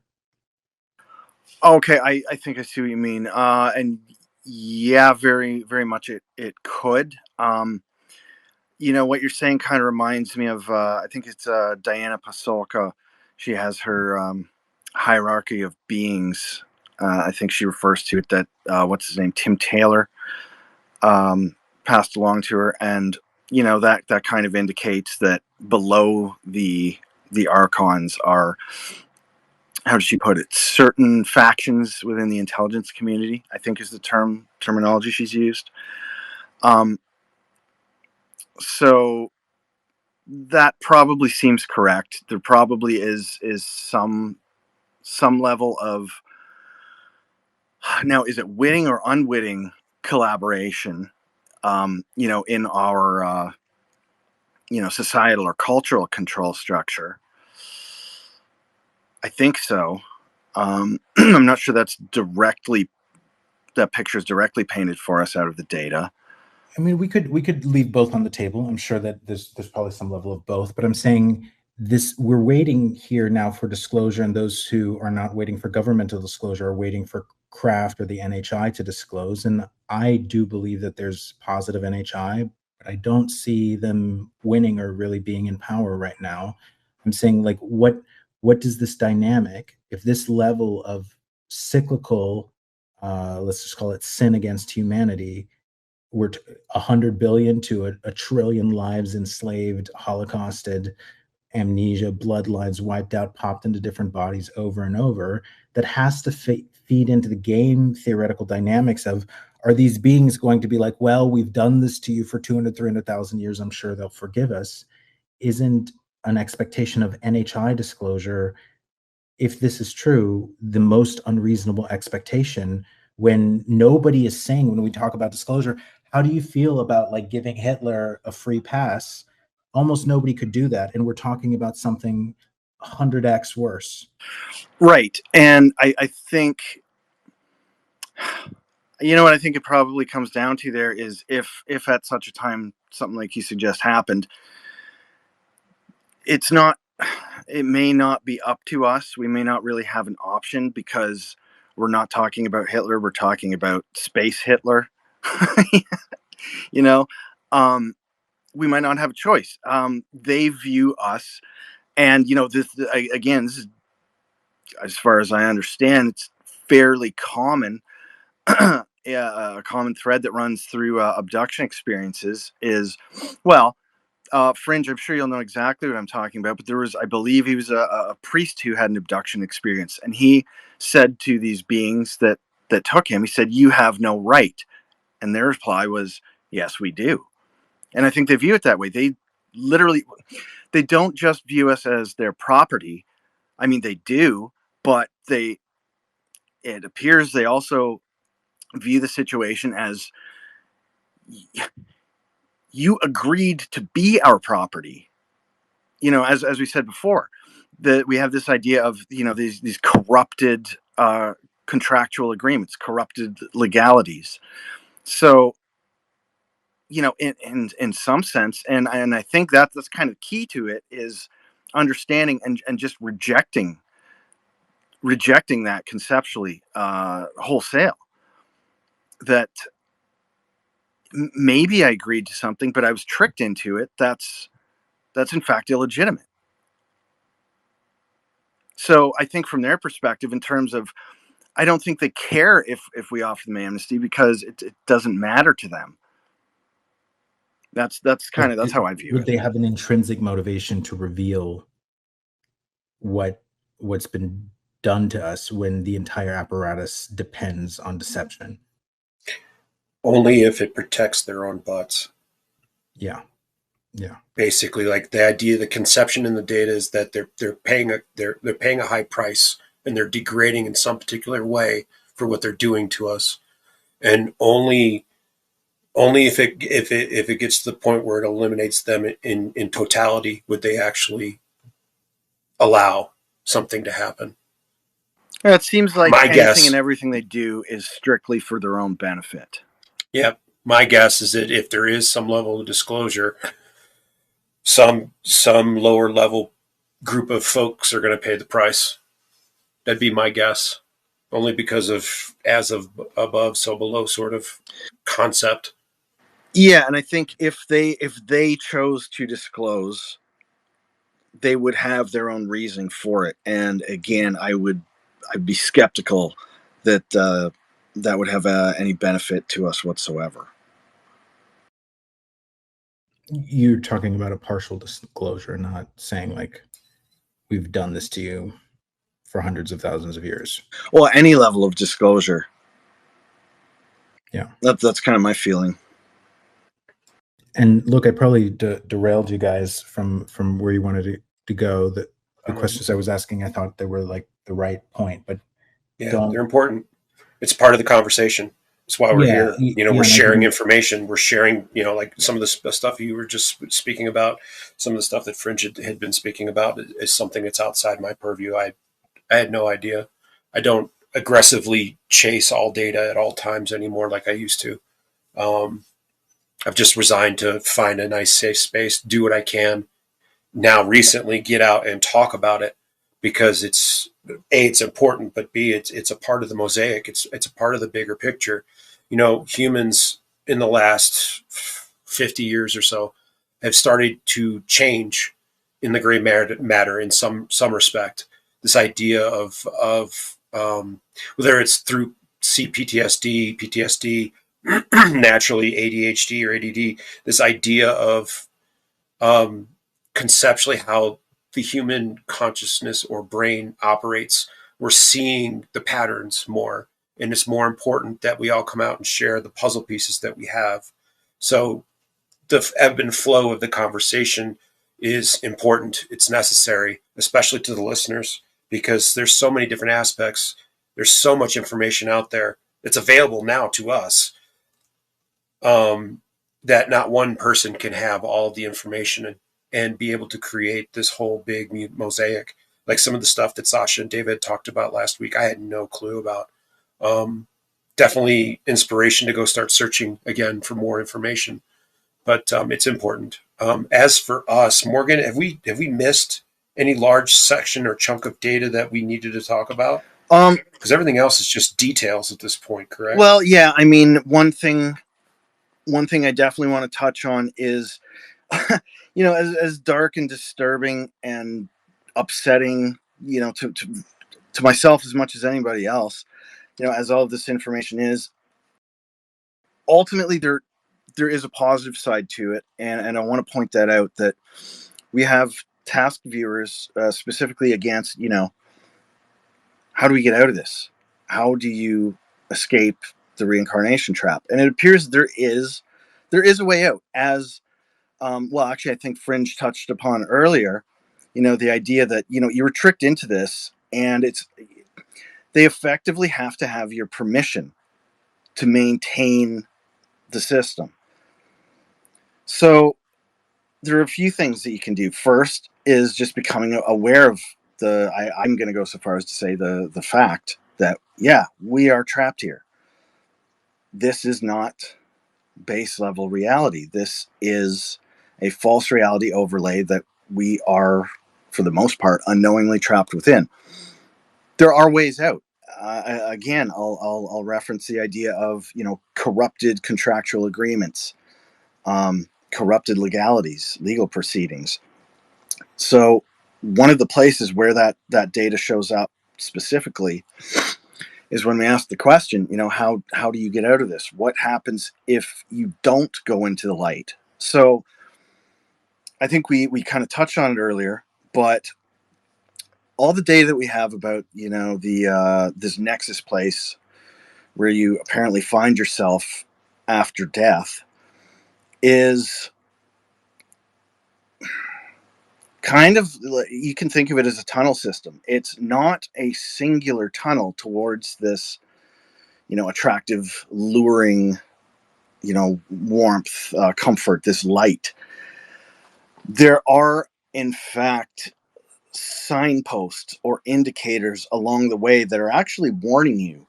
Okay, I think I see what you mean. And yeah, very, very much it could. What you're saying kind of reminds me of, I think it's Diana Pasolka. She has her hierarchy of beings. I think she refers to it that, what's his name? Tim Taylor passed along to her. And, that kind of indicates that below the archons are, how does she put it? Certain factions within the intelligence community, I think is the terminology she's used. So that probably seems correct. There probably is some level of, now, is it witting or unwitting collaboration? In our societal or cultural control structure. I think so. I'm not sure that picture is directly painted for us out of the data. I mean, we could leave both on the table. I'm sure that there's probably some level of both, but I'm saying we're waiting here now for disclosure, and those who are not waiting for governmental disclosure are waiting for Kraft or the NHI to disclose. And I do believe that there's positive NHI, but I don't see them winning or really being in power right now. I'm saying, like, what does this dynamic, if this level of cyclical, let's just call it sin against humanity, we're 100 billion to a trillion lives enslaved, holocausted, amnesia, bloodlines wiped out, popped into different bodies over and over, that has to feed into the game theoretical dynamics of, are these beings going to be like, well, we've done this to you for 200, 300,000 years, I'm sure they'll forgive us? Isn't an expectation of NHI disclosure, if this is true, the most unreasonable expectation, when nobody is saying, when we talk about disclosure, how do you feel about, like, giving Hitler a free pass? Almost nobody could do that. And we're talking about something 100x worse. Right. And I think, what I think it probably comes down to there is, if at such a time something like you suggest happened, it may not be up to us. We may not really have an option, because we're not talking about Hitler. We're talking about space Hitler. We might not have a choice. They view us, and this again, this is, as far as I understand, it's fairly common. A common thread that runs through abduction experiences is, well, Fringe, I'm sure you'll know exactly what I'm talking about, but there was, I believe he was a priest who had an abduction experience, and he said to these beings that took him, he said, "You have no right." And their reply was, "Yes, we do." And I think they view it that way. They don't just view us as their property. I mean, they do, but it appears they also view the situation as, you agreed to be our property. As we said before, that we have this idea of, these corrupted contractual agreements, corrupted legalities. So, in some sense, and I think that's kind of key to it, is understanding and just rejecting that conceptually, wholesale. That maybe I agreed to something, but I was tricked into it. That's in fact illegitimate. So I think from their perspective, in terms of, I don't think they care if we offer them amnesty, because it doesn't matter to them. That's how I view it. Would they have an intrinsic motivation to reveal what's been done to us, when the entire apparatus depends on deception? only if it protects their own butts. Yeah. Yeah. Basically, like the idea, the conception in the data is that they're paying a high price, and they're degrading in some particular way for what they're doing to us, and only if it gets to the point where it eliminates them in totality would they actually allow something to happen. Yeah, it seems like My anything guess, and everything they do is strictly for their own benefit. yeah, my guess is that if there is some level of disclosure, some lower level group of folks are going to pay the price. That'd be my guess, only because of as of above, so below sort of concept. Yeah, and I think if they chose to disclose, they would have their own reasoning for it. And again, I'd be skeptical that that would have any benefit to us whatsoever. You're talking about a partial disclosure, not saying like we've done this to you for hundreds of thousands of years. Well, any level of disclosure. Yeah, that's kind of my feeling. And look, I probably derailed you guys from where you wanted to go. The questions I was asking, I thought they were like the right point, but yeah, they're important. It's part of the conversation. That's why we're here. We're sharing information. We're sharing, like some of the stuff you were just speaking about, some of the stuff that Fringe had been speaking about is something that's outside my purview. I had no idea. I don't aggressively chase all data at all times anymore like I used to. I've just resigned to find a nice safe space, do what I can. Now recently get out and talk about it because it's important, but B, it's a part of the mosaic. It's a part of the bigger picture. Humans in the last 50 years or so have started to change in the gray matter in some respect. This idea of whether it's through CPTSD, PTSD, naturally ADHD or ADD, this idea of conceptually how the human consciousness or brain operates. We're seeing the patterns more, and it's more important that we all come out and share the puzzle pieces that we have. So the ebb and flow of the conversation is important. It's necessary, especially to the listeners, because there's so many different aspects. There's so much information out there that's available now to us, that not one person can have all of the information and be able to create this whole big mosaic. Like some of the stuff that Sasha and David talked about last week, I had no clue about. Definitely inspiration to go start searching again for more information, but it's important. As for us, Morgan, have we missed any large section or chunk of data that we needed to talk about? Because everything else is just details at this point, correct? Well, yeah. I mean, one thing I definitely want to touch on is, as dark and disturbing and upsetting, to myself as much as anybody else, as all of this information is, ultimately there is a positive side to it. And I want to point that out, that we have task viewers specifically against, how do we get out of this? How do you escape the reincarnation trap? And it appears there is a way out, as well, actually, I think Fringe touched upon earlier, the idea that, you were tricked into this, and they effectively have to have your permission to maintain the system. So there are a few things that you can do. First is just becoming aware of I'm going to go so far as to say the fact that, yeah, we are trapped here. This is not base level reality. This is a false reality overlay that we are, for the most part, unknowingly trapped within. There are ways out. Again, I'll reference the idea of, corrupted contractual agreements, corrupted legalities, legal proceedings. So one of the places where that data shows up specifically is when we ask the question, how do you get out of this? What happens if you don't go into the light? So I think we kind of touched on it earlier, but all the data that we have about, the this nexus place where you apparently find yourself after death is kind of, you can think of it as a tunnel system. It's not a singular tunnel towards this, attractive, luring, warmth, comfort, this light. There are, in fact, signposts or indicators along the way that are actually warning you.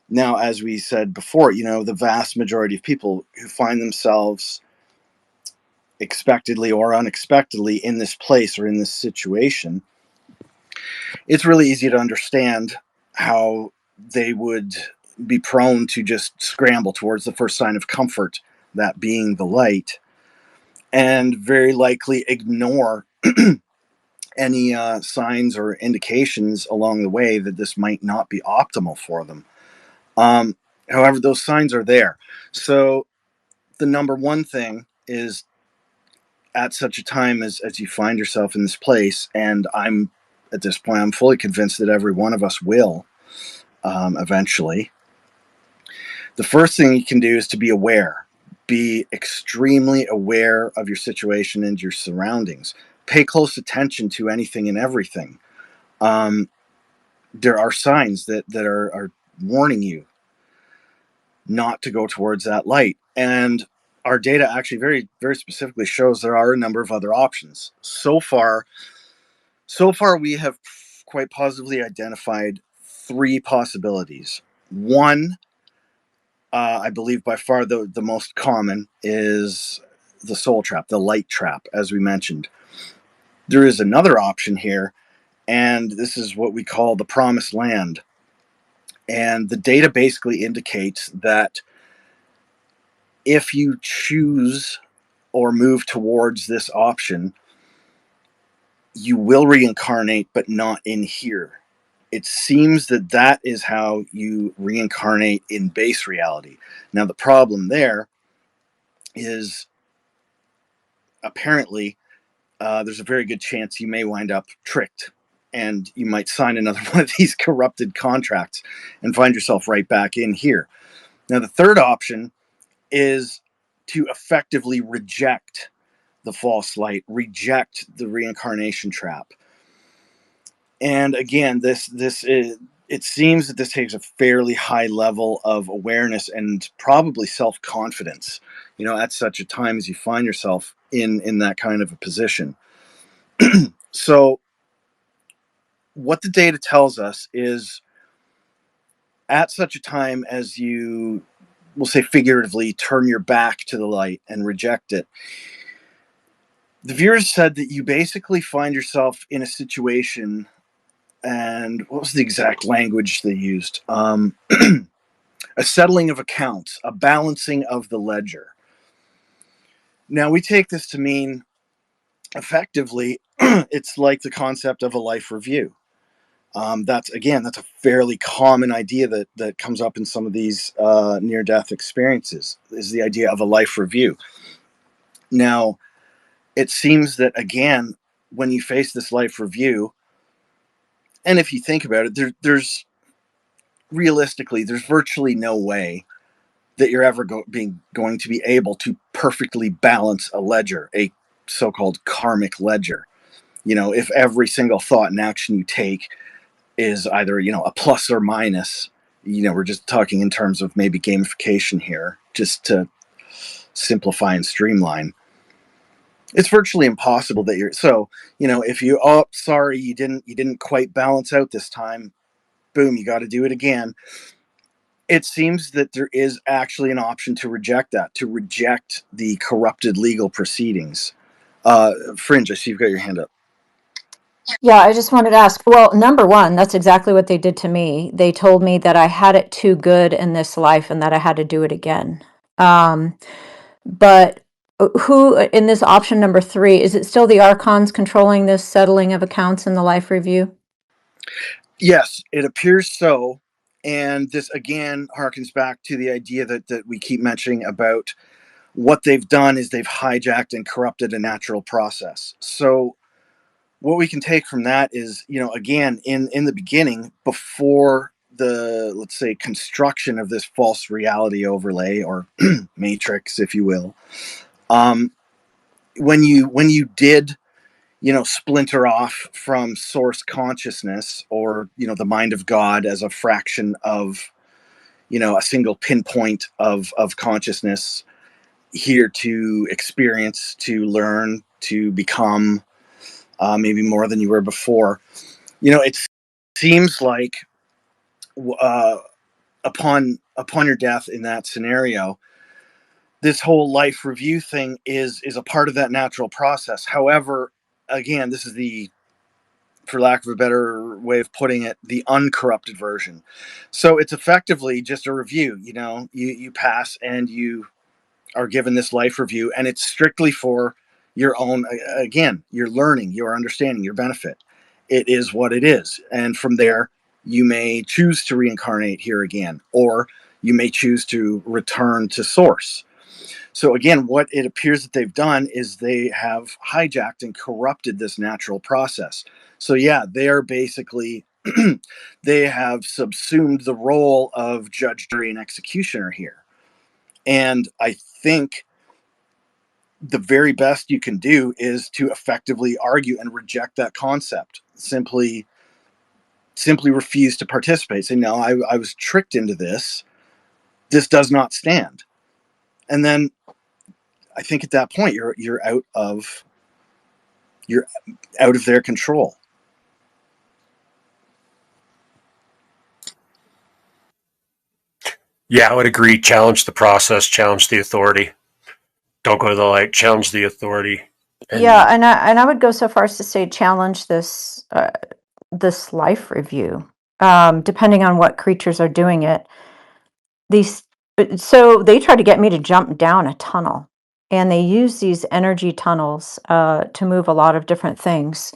Now, as we said before, the vast majority of people who find themselves expectedly or unexpectedly in this place or in this situation, it's really easy to understand how they would be prone to just scramble towards the first sign of comfort, that being the light, and very likely ignore any signs or indications along the way that this might not be optimal for them. However, those signs are there. So the number one thing is, at such a time as you find yourself in this place, and at this point, I'm fully convinced that every one of us will eventually. The first thing you can do is to be aware. Be extremely aware of your situation and your surroundings. Pay close attention to anything and everything. There are signs that are warning you not to go towards that light. And our data actually very, very specifically shows there are a number of other options. So far, we have quite positively identified 3 possibilities. One, I believe by far the most common, is the soul trap, the light trap, as we mentioned. There is another option here, and this is what we call the promised land. And the data basically indicates that if you choose or move towards this option, you will reincarnate, but not in here. It seems that is how you reincarnate in base reality. Now, the problem there is, apparently, there's a very good chance you may wind up tricked, and you might sign another one of these corrupted contracts and find yourself right back in here. Now, the third option is to effectively reject the false light, reject the reincarnation trap. And again, it seems that this takes a fairly high level of awareness and probably self-confidence, at such a time as you find yourself in that kind of a position. So what the data tells us is, at such a time as you, we'll say figuratively, turn your back to the light and reject it, the viewers said that you basically find yourself in a situation, and what was the exact language they used? A settling of accounts, a balancing of the ledger. Now, we take this to mean, effectively, it's like the concept of a life review. That's a fairly common idea that comes up in some of these near-death experiences, is the idea of a life review. Now, it seems that, again, when you face this life review, and if you think about it, there's realistically, there's virtually no way that you're ever going to be able to perfectly balance a ledger, a so-called karmic ledger. If every single thought and action you take is either, a plus or minus, we're just talking in terms of maybe gamification here, just to simplify and streamline. It's virtually impossible that if you, sorry, you didn't quite balance out this time, boom, you got to do it again. It seems that there is actually an option to reject that, to reject the corrupted legal proceedings. Fringe, I see you've got your hand up. Yeah, I just wanted to ask. Well, number one, that's exactly what they did to me. They told me that I had it too good in this life and that I had to do it again. But who in this option number 3, is it still the archons controlling this settling of accounts in the life review? Yes, it appears so. And this again harkens back to the idea that we keep mentioning about what they've done is they've hijacked and corrupted a natural process. So what we can take from that is, again, in the beginning, before the let's say construction of this false reality overlay or matrix, if you will, when you did, splinter off from source consciousness, or the mind of God as a fraction of a single pinpoint of consciousness, here to experience, to learn, to become maybe more than you were before. It seems like upon your death in that scenario, this whole life review thing is a part of that natural process. However, again, this is the, for lack of a better way of putting it, the uncorrupted version. So it's effectively just a review. You pass and you are given this life review, and it's strictly for your own, again, your learning, your understanding, your benefit. It is what it is. And from there, you may choose to reincarnate here again, or you may choose to return to source. So again, what it appears that they've done is they have hijacked and corrupted this natural process. So yeah, they are basically, they have subsumed the role of judge, jury, and executioner here. And I think the very best you can do is to effectively argue and reject that concept. Simply refuse to participate. Say, no, I was tricked into this. This does not stand. And then I think at that point you're out of their control. Yeah, I would agree. Challenge the process, challenge the authority. Don't go to the light, challenge the authority. Yeah, and I would go so far as to say challenge this this life review, depending on what creatures are doing it. So they try to get me to jump down a tunnel, and they use these energy tunnels to move a lot of different things.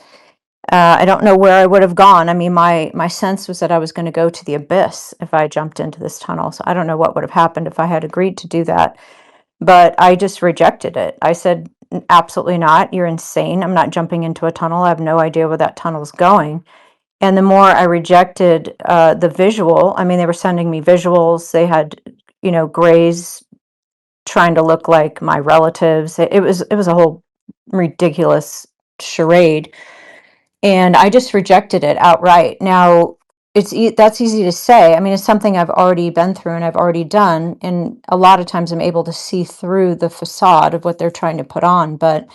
I don't know where I would have gone. I mean, my sense was that I was going to go to the abyss if I jumped into this tunnel. So I don't know what would have happened if I had agreed to do that. But I just rejected it. I said, absolutely not. You're insane. I'm not jumping into a tunnel. I have no idea where that tunnel's going. And the more I rejected the visual, I mean, they were sending me visuals. They had, grays trying to look like my relatives. It was a whole ridiculous charade. And I just rejected it outright. Now, that's easy to say. I mean, it's something I've already been through and I've already done, and a lot of times I'm able to see through the facade of what they're trying to put on, but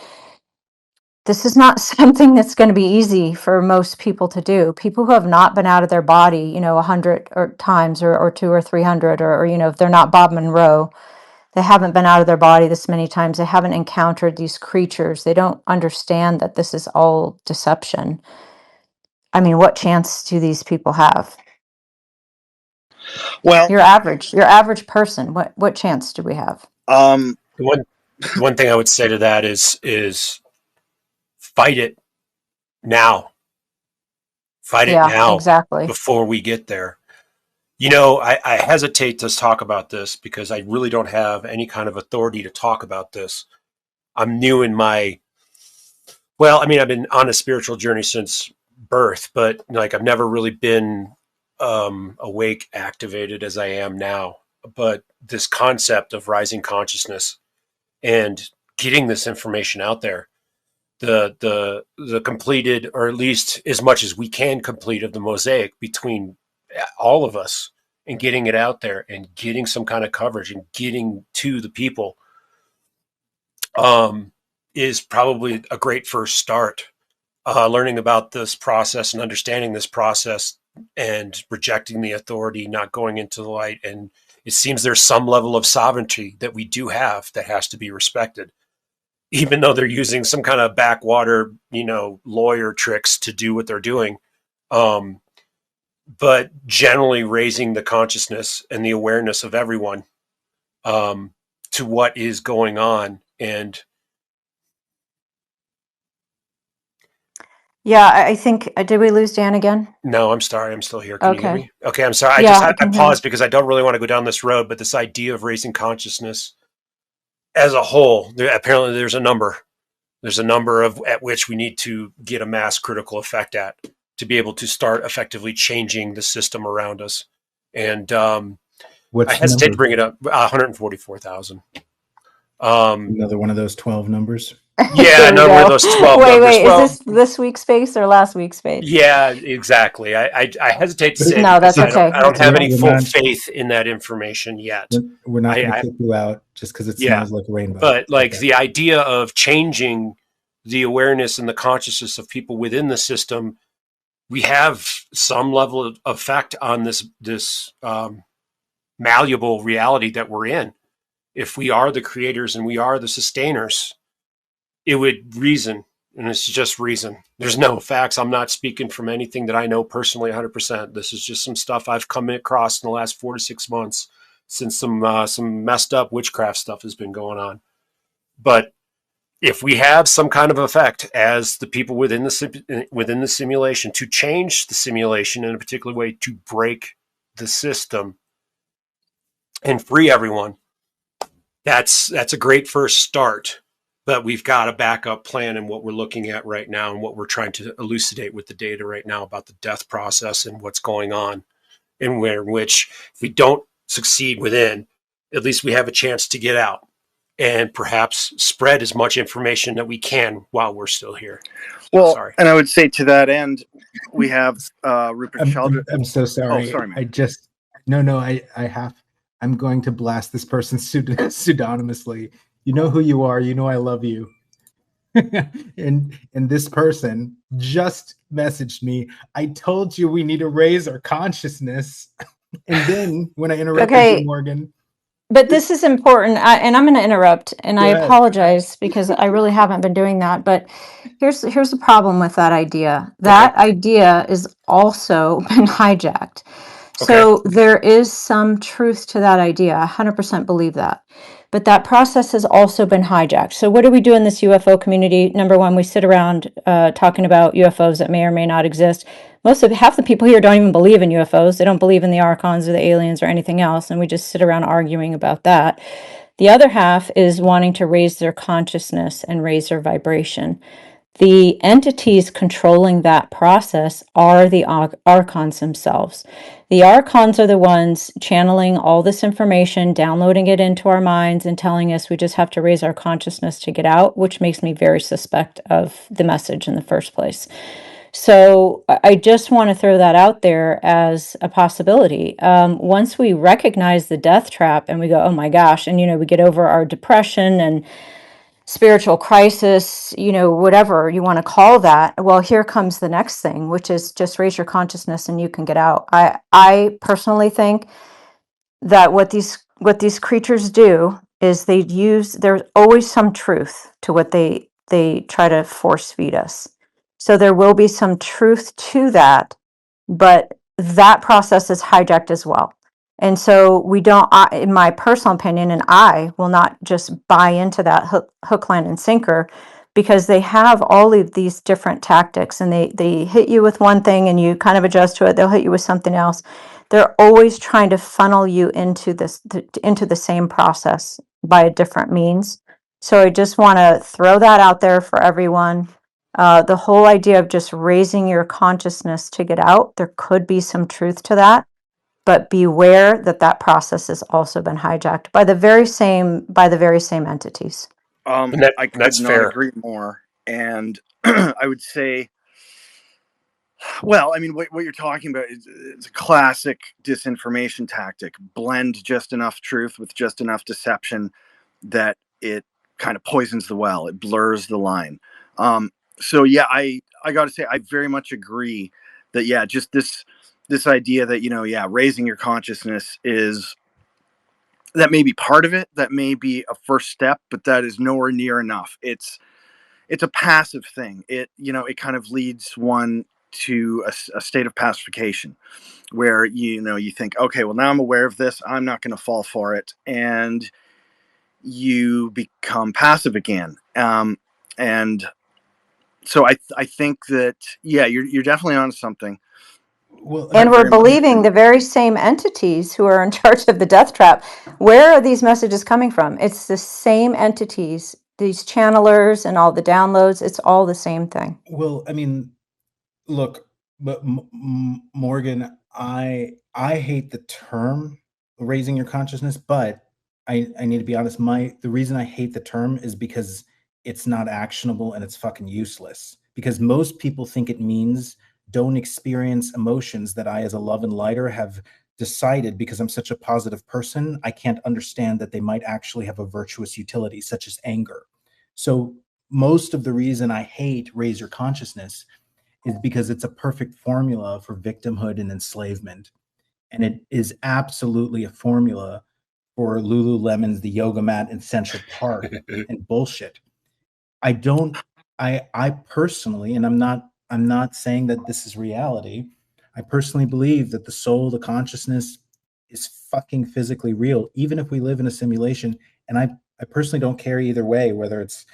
this is not something that's going to be easy for most people to do. People who have not been out of their body, 100 or times or 2 or 300, or if they're not Bob Monroe, they haven't been out of their body this many times. They haven't encountered these creatures. They don't understand that this is all deception. I mean, what chance do these people have? Well, Your average person, what chance do we have? One thing I would say to that is fight it now. Fight it now, exactly. before we get there. I hesitate to talk about this because I really don't have any kind of authority to talk about this. I'm new in I've been on a spiritual journey since birth, but I've never really been awake, activated as I am now. But this concept of rising consciousness and getting this information out there, the completed, or at least as much as we can complete, of the mosaic between all of us, and getting it out there and getting some kind of coverage and getting to the people is probably a great first start. Learning about this process and understanding this process and rejecting the authority, not going into the light. And it seems there's some level of sovereignty that we do have that has to be respected, even though they're using some kind of backwater, lawyer tricks to do what they're doing. But generally raising the consciousness and the awareness of everyone to what is going on. And Yeah, I think, did we lose Dan again? no, I'm sorry, I'm still here. Can you hear Okay. me? Okay, I'm sorry. Yeah, I can hear paused because I don't really want to go down this road, but this idea of raising consciousness as a whole, apparently there's a number. There's a number at which we need to get a mass critical effect at to be able to start effectively changing the system around us. And What's I the hesitate to number? bring it up. 144,000. Another one of those 12 numbers. Yeah, Here we another one of go. those 12 Wait, numbers. wait, is Well, this week's space or last week's space? yeah, exactly. I hesitate to But say it No, because that's okay. I don't That's have okay. any full faith in that information yet. We're not going to I kick you out just because it Yeah, smells like a rainbow. but like Okay. the idea of changing the awareness and the consciousness of people within the system, we have some level of effect on this malleable reality that we're in. If we are the creators and we are the sustainers, it would reason, and it's just reason. There's no facts. I'm not speaking from anything that I know personally 100%. This is just some stuff I've come across in the last 4 to 6 months since some messed up witchcraft stuff has been going on. But if we have some kind of effect as the people within the simulation to change the simulation in a particular way to break the system and free everyone, that's a great first start. But we've got a backup plan in what we're looking at right now and what we're trying to elucidate with the data right now about the death process and what's going on, and which if we don't succeed within, at least we have a chance to get out and perhaps spread as much information that we can while we're still here. Well, Sorry. And I would say to that end, we have Rupert Sheldon. I'm so sorry. Oh, sorry, man. I'm going to blast this person pseudonymously. You know who you are. You know I love you. and this person just messaged me. I told you we need to raise our consciousness. And then when I interrupted you, Morgan. But this is important, and I'm going to interrupt, and I apologize because I really haven't been doing that. But here's the problem with that idea. That idea is also been hijacked. So there is some truth to that idea. I 100% believe that. But that process has also been hijacked. So what do we do in this UFO community? Number one, we sit around talking about UFOs that may or may not exist. Half the people here don't even believe in UFOs. They don't believe in the archons or the aliens or anything else. And we just sit around arguing about that. The other half is wanting to raise their consciousness and raise their vibration. The entities controlling that process are the archons themselves. The archons are the ones channeling all this information, downloading it into our minds and telling us we just have to raise our consciousness to get out, which makes me very suspect of the message in the first place. So I just want to throw that out there as a possibility. Once we recognize the death trap and we go, oh my gosh, and we get over our depression and spiritual crisis, whatever you want to call that. Well, here comes the next thing, which is just raise your consciousness and you can get out. I personally think that what these creatures do is there's always some truth to what they try to force feed us. So there will be some truth to that, but that process is hijacked as well. And so we don't, in my personal opinion, and I will not just buy into that hook, line, and sinker, because they have all of these different tactics, and they hit you with one thing and you kind of adjust to it. They'll hit you with something else. They're always trying to funnel you into into the same process by a different means. So I just want to throw that out there for everyone. The whole idea of just raising your consciousness to get out, there could be some truth to that. But beware that process has also been hijacked by the very same entities. I could not agree more. And I would say, well, I mean, what you're talking about is it's a classic disinformation tactic. Blend just enough truth with just enough deception that it kind of poisons the well. It blurs the line. So yeah, I got to say, I very much agree that, yeah, just this idea that, raising your consciousness that may be part of it. That may be a first step, but that is nowhere near enough. It's a passive thing. It kind of leads one to a state of pacification where, you think, okay, well, now I'm aware of this. I'm not going to fall for it. And you become passive again. And so I think that, yeah, you're definitely onto something. Well, and we're believing the very same entities who are in charge of the death trap. Where are these messages coming from? It's the same entities, these channelers and all the downloads. It's all the same thing. Well, I mean, look, but Morgan, I hate the term raising your consciousness, but I need to be honest. The reason I hate the term is because it's not actionable and it's fucking useless. Because most people think it means don't experience emotions that I, as a love and lighter, have decided, because I'm such a positive person, I can't understand that they might actually have a virtuous utility, such as anger. So most of the reason I hate raise your consciousness is because it's a perfect formula for victimhood and enslavement. And it is absolutely a formula for Lululemon's The Yoga Mat in Central Park and bullshit. I personally, and I'm not saying that this is reality. I personally believe that the soul, the consciousness is fucking physically real, even if we live in a simulation. And I personally don't care either way, whether it's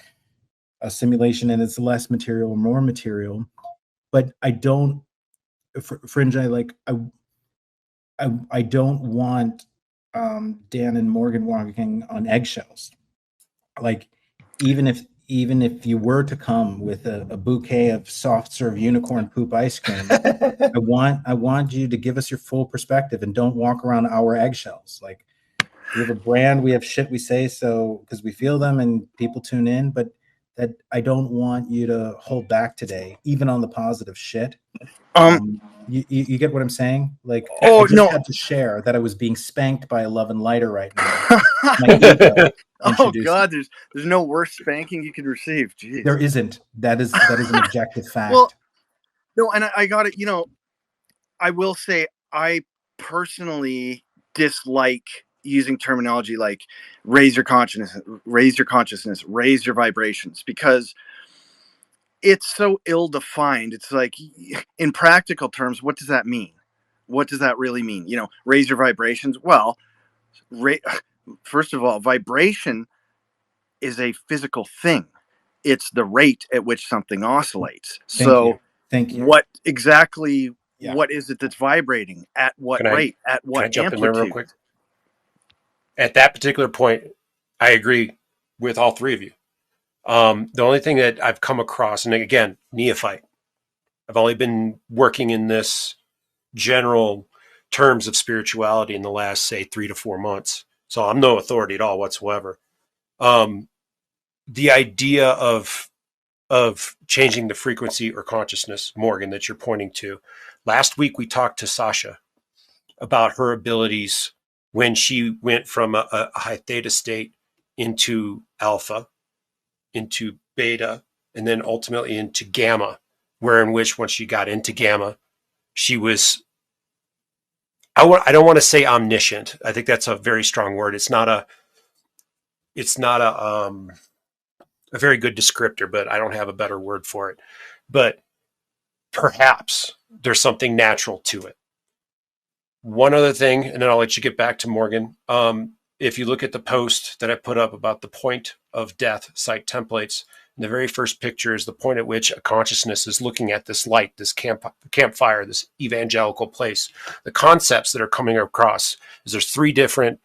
a simulation and it's less material or more material. But I don't, Fringe, I don't want Dan and Morgan walking on eggshells. Like, even if you were to come with a bouquet of soft serve unicorn poop ice cream, I want you to give us your full perspective and don't walk around our eggshells. Like, we have a brand, we have shit we say so because we feel them and people tune in, but that I don't want you to hold back today, even on the positive shit. You get what I'm saying? Like, I just had to share that I was being spanked by a love and lighter right now. My ego oh God, there's no worse spanking you could receive. Jeez. There isn't. That is an objective fact. Well, no, and I got it. You know, I will say I personally dislike using terminology like raise your consciousness, raise your vibrations, because it's so ill-defined. It's like, in practical terms, what does that mean? What does that really mean? You know, raise your vibrations. Well, first of all, vibration is a physical thing. It's the rate at which something oscillates. Thank you. What exactly? Yeah. What is it that's vibrating? At what rate? At what can I jump amplitude? in there real quick? At that particular point, I agree with all three of you. The only thing that I've come across, and again, neophyte, I've only been working in this general terms of spirituality in the last, say, 3 to 4 months. So I'm no authority at all whatsoever. The idea of changing the frequency or consciousness, Morgan, that you're pointing to. Last week, we talked to Sasha about her abilities when she went from a high theta state into alpha, into beta, and then ultimately into gamma, where in which once she got into gamma, she was, I don't want to say omniscient. I think that's a very strong word. It's not a very good descriptor, but I don't have a better word for it. But perhaps there's something natural to it. One other thing, and then I'll let you get back to Morgan. If you look at the post that I put up about the point of death site templates, and the very first picture is the point at which a consciousness is looking at this light, this campfire, this evangelical place. The concepts that are coming across is there's three different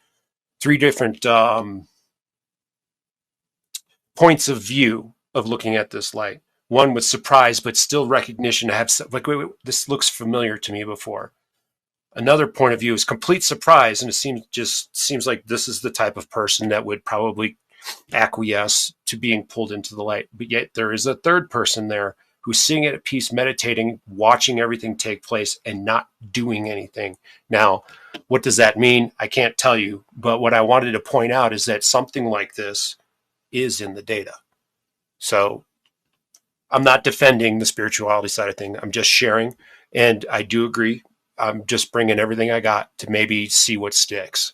points of view of looking at this light. One with surprise, but still recognition to have, like, wait, this looks familiar to me before. Another point of view is complete surprise, and it seems like this is the type of person that would probably acquiesce to being pulled into the light. But yet there is a third person there who's sitting at peace, meditating, watching everything take place and not doing anything. Now, what does that mean? I can't tell you, but what I wanted to point out is that something like this is in the data. So I'm not defending the spirituality side of things. I'm just sharing, and I do agree. I'm just bringing everything I got to maybe see what sticks.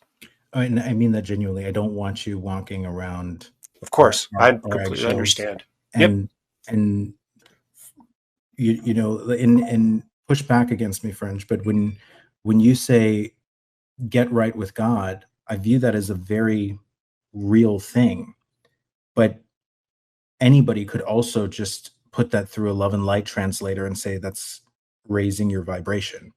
And I mean that genuinely. I don't want you walking around. Of course, I completely understand. And you know, and push back against me, Fringe. But when you say get right with God, I view that as a very real thing. But anybody could also just put that through a love and light translator and say that's raising your vibration.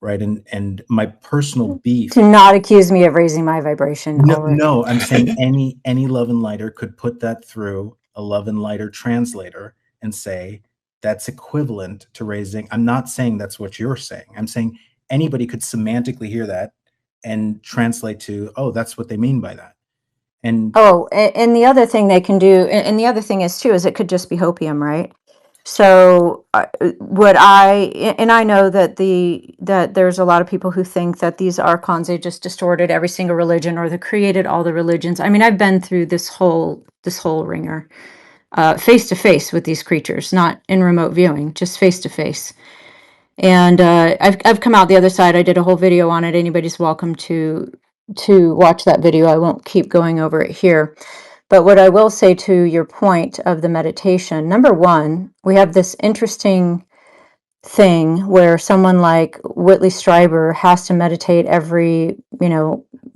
Right. And my personal beef. Do not accuse me of raising my vibration. No, I'm saying any love and lighter could put that through a love and lighter translator and say that's equivalent to raising. I'm not saying that's what you're saying. I'm saying anybody could semantically hear that and translate to, oh, that's what they mean by that. And and the other thing they can do, and the other thing is too, is it could just be hopium, right? So and I know that that there's a lot of people who think that these archons, they just distorted every single religion, or they created all the religions. I mean, I've been through this whole ringer, face to face with these creatures, not in remote viewing, just face to face. And I've come out the other side. I did a whole video on it. Anybody's welcome to watch that video. I won't keep going over it here. But what I will say to your point of the meditation, number one, we have this interesting thing where someone like Whitley Strieber has to meditate every,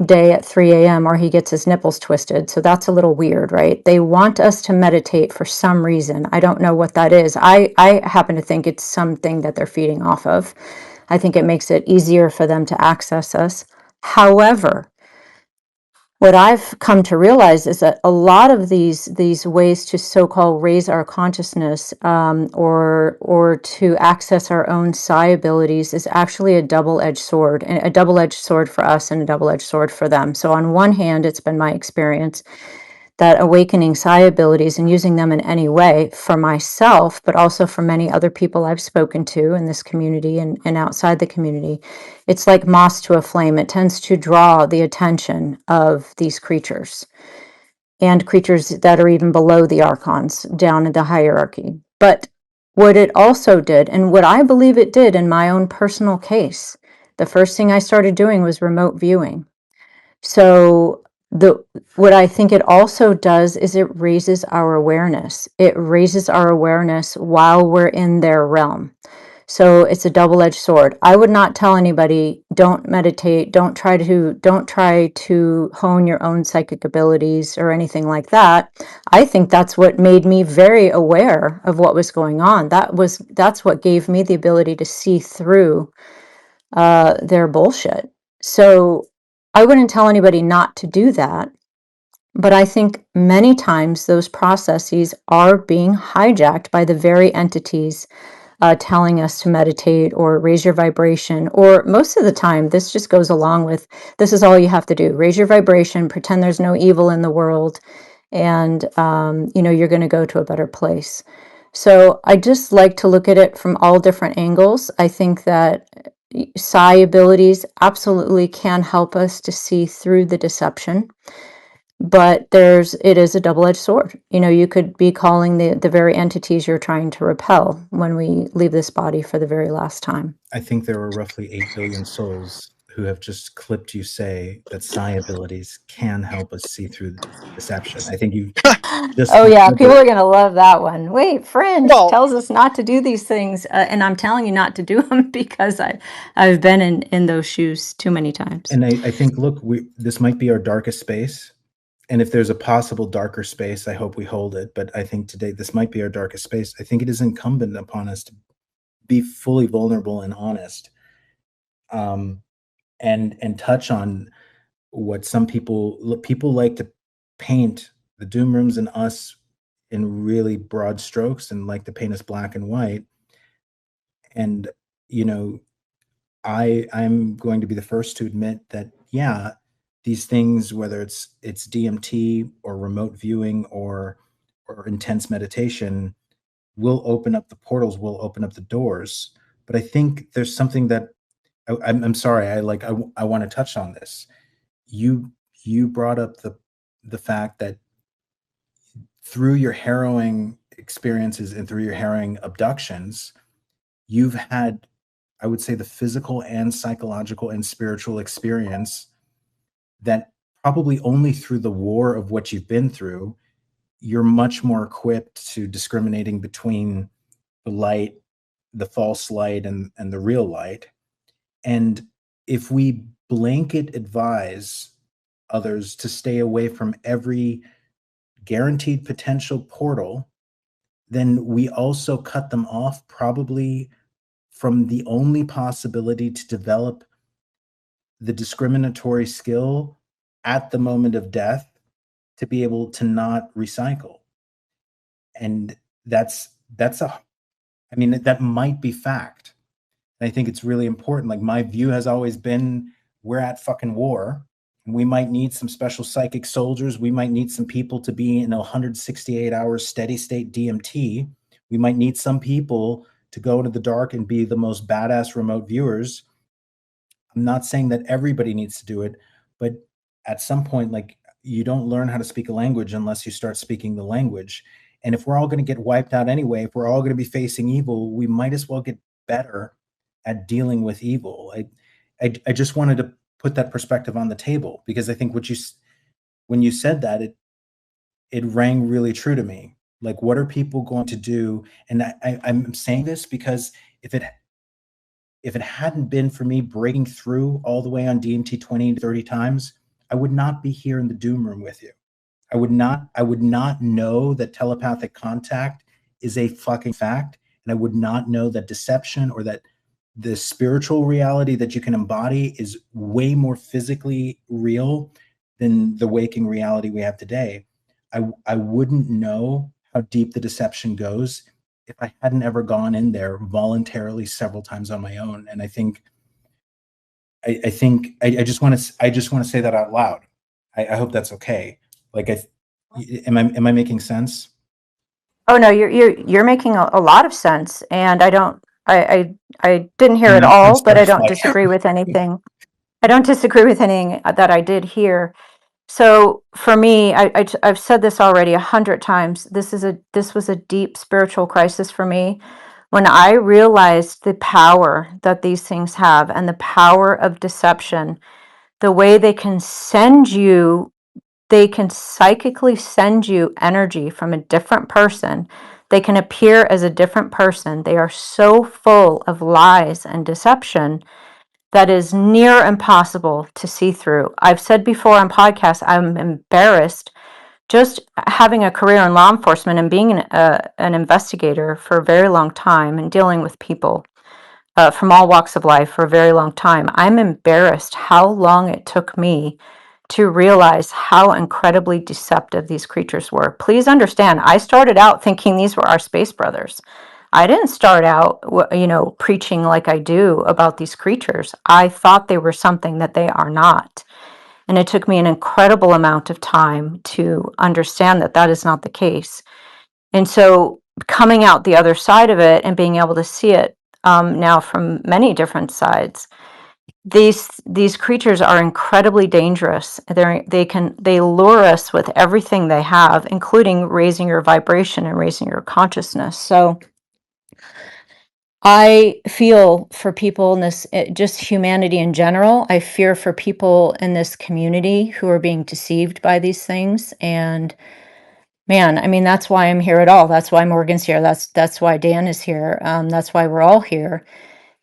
day at 3 a.m. or he gets his nipples twisted. So that's a little weird, right? They want us to meditate for some reason. I don't know what that is. I happen to think it's something that they're feeding off of. I think it makes it easier for them to access us. However, what I've come to realize is that a lot of these ways to so-called raise our consciousness, or to access our own psi abilities, is actually a double-edged sword, and a double-edged sword for us and a double-edged sword for them. So on one hand, it's been my experience that awakening psi abilities and using them in any way for myself, but also for many other people I've spoken to in this community and outside the community, it's like moss to a flame. It tends to draw the attention of these creatures, and creatures that are even below the archons, down in the hierarchy. But what it also did, and what I believe it did in my own personal case, the first thing I started doing was remote viewing. So what I think it also does is it raises our awareness. It raises our awareness while we're in their realm. So it's a double-edged sword. I would not tell anybody, don't meditate, don't try to hone your own psychic abilities or anything like that. I think that's what made me very aware of what was going on. That's what gave me the ability to see through their bullshit. So I wouldn't tell anybody not to do that, but I think many times those processes are being hijacked by the very entities telling us to meditate or raise your vibration. Or most of the time, this just goes along with, this is all you have to do. Raise your vibration, pretend there's no evil in the world, and you're going to go to a better place. So I just like to look at it from all different angles. I think that psi abilities absolutely can help us to see through the deception, but it is a double-edged sword. You could be calling the very entities you're trying to repel when we leave this body for the very last time. I think there are roughly 8 billion souls who have just clipped you say that psi abilities can help us see through the deception. I think you just Oh yeah, people are gonna love that one. Wait, Fringe Well, tells us not to do these things, and I'm telling you not to do them because I've been in those shoes too many times. And I think, look, this might be our darkest space. And if there's a possible darker space, I hope we hold it. But I think today this might be our darkest space. I think it is incumbent upon us to be fully vulnerable and honest, and touch on what some people like to paint the doom rooms and us in really broad strokes, and like to paint us black and white. And I'm going to be the first to admit that, yeah, these things, whether it's DMT or remote viewing or intense meditation, will open up the portals, will open up the doors. But I think there's something that I'm sorry, I want to touch on this. You brought up the fact that through your harrowing experiences and through your harrowing abductions, you've had, I would say, the physical and psychological and spiritual experience that probably only through the war of what you've been through, you're much more equipped to discriminating between the light, the false light, and the real light. And if we blanket advise others to stay away from every guaranteed potential portal, then we also cut them off probably from the only possibility to develop the discriminatory skill at the moment of death to be able to not recycle. And that might be fact. And I think it's really important. Like, my view has always been, we're at fucking war. And we might need some special psychic soldiers. We might need some people to be in 168 hours steady state DMT. We might need some people to go into the dark and be the most badass remote viewers. I'm not saying that everybody needs to do it, but at some point, like, you don't learn how to speak a language unless you start speaking the language. And if we're all going to get wiped out anyway, if we're all going to be facing evil, we might as well get better at dealing with evil. I just wanted to put that perspective on the table, because I think when you said that, it rang really true to me. Like, what are people going to do? And I'm saying this because if it hadn't been for me breaking through all the way on DMT 20 to 30 times, I would not be here in the Doom Room with you. I would not know that telepathic contact is a fucking fact. And I would not know that deception, or that the spiritual reality that you can embody, is way more physically real than the waking reality we have today. I wouldn't know how deep the deception goes if I hadn't ever gone in there voluntarily several times on my own. And I just want to say that out loud. I hope that's okay. Like, am I making sense? Oh no, you're making a lot of sense, and I didn't hear it all, but I don't disagree with anything. I don't disagree with anything that I did hear. So for me, I've said this already 100 times. This was a deep spiritual crisis for me when I realized the power that these things have, and the power of deception, the way they can psychically send you energy from a different person. They can appear as a different person. They are so full of lies and deception that is near impossible to see through. I've said before on podcasts, I'm embarrassed just having a career in law enforcement and being an investigator for a very long time and dealing with people from all walks of life for a very long time. I'm embarrassed how long it took me to realize how incredibly deceptive these creatures were. Please understand, I started out thinking these were our space brothers. I didn't start out, preaching like I do about these creatures. I thought they were something that they are not. And it took me an incredible amount of time to understand that that is not the case. And so coming out the other side of it and being able to see it now from many different sides, these creatures are incredibly dangerous. They lure us with everything they have, including raising your vibration and raising your consciousness. So I feel for people in this, just humanity in general. I fear for people in this community who are being deceived by these things. And man, I mean, that's why I'm here at all. That's why Morgan's here. That's why Dan is here. That's why we're all here.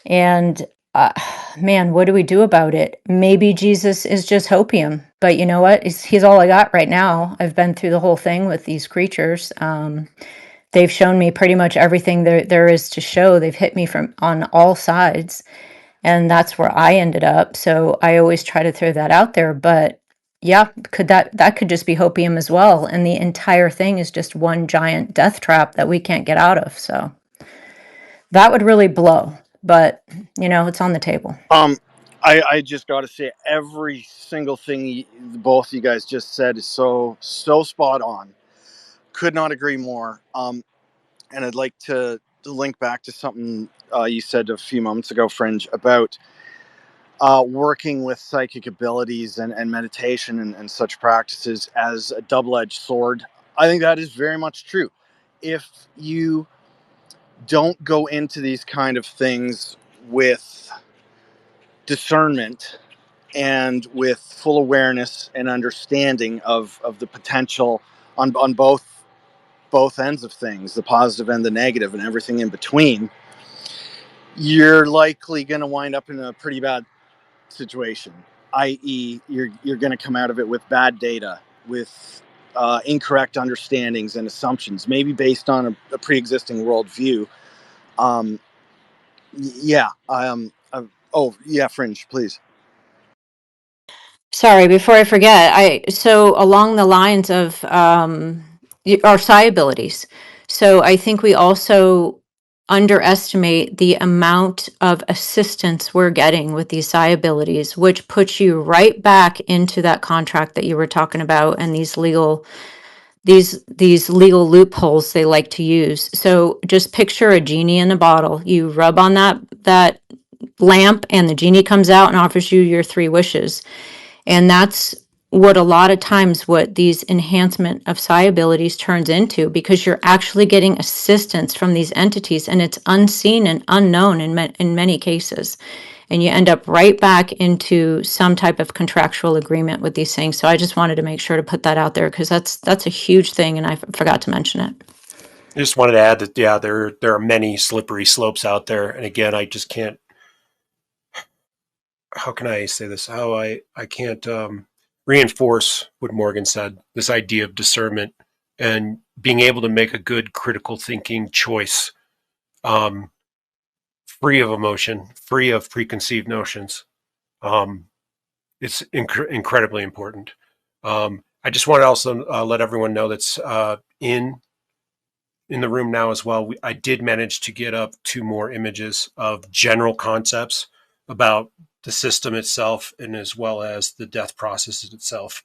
And uh, man, what do we do about it? Maybe Jesus is just hopium, but you know what? He's all I got right now. I've been through the whole thing with these creatures. They've shown me pretty much everything there is to show. They've hit me from on all sides, and that's where I ended up. So I always try to throw that out there. But yeah, that could just be hopium as well, and the entire thing is just one giant death trap that we can't get out of. So that would really blow. But it's on the table. I just got to say, every single thing both you guys just said is so spot on. Could not agree more. And I'd like to link back to something you said a few moments ago, Fringe, about working with psychic abilities and meditation and such practices as a double-edged sword. I think that is very much true. If you don't go into these kind of things with discernment and with full awareness and understanding of the potential on both ends of things, the positive and the negative and everything in between, you're likely going to wind up in a pretty bad situation, i.e. you're going to come out of it with bad data, with incorrect understandings and assumptions, maybe based on a pre-existing worldview. Fringe, please. Sorry, before I forget, so along the lines of our psi abilities. So I think we also underestimate the amount of assistance we're getting with these psi abilities, which puts you right back into that contract that you were talking about and these legal loopholes they like to use. So just picture a genie in a bottle. You rub on that lamp and the genie comes out and offers you your 3 wishes. And that's what a lot of times what these enhancement of psi abilities turns into, because you're actually getting assistance from these entities and it's unseen and unknown in many cases. And you end up right back into some type of contractual agreement with these things. So I just wanted to make sure to put that out there because that's a huge thing and I forgot to mention it. I just wanted to add that, yeah, there are many slippery slopes out there. And again, I just can't, how can I say this? I can't reinforce what Morgan said, this idea of discernment and being able to make a good critical thinking choice, free of emotion, free of preconceived notions. It's incredibly important. I just want to also let everyone know that's in the room now as well. I did manage to get up 2 more images of general concepts about the system itself and as well as the death process itself.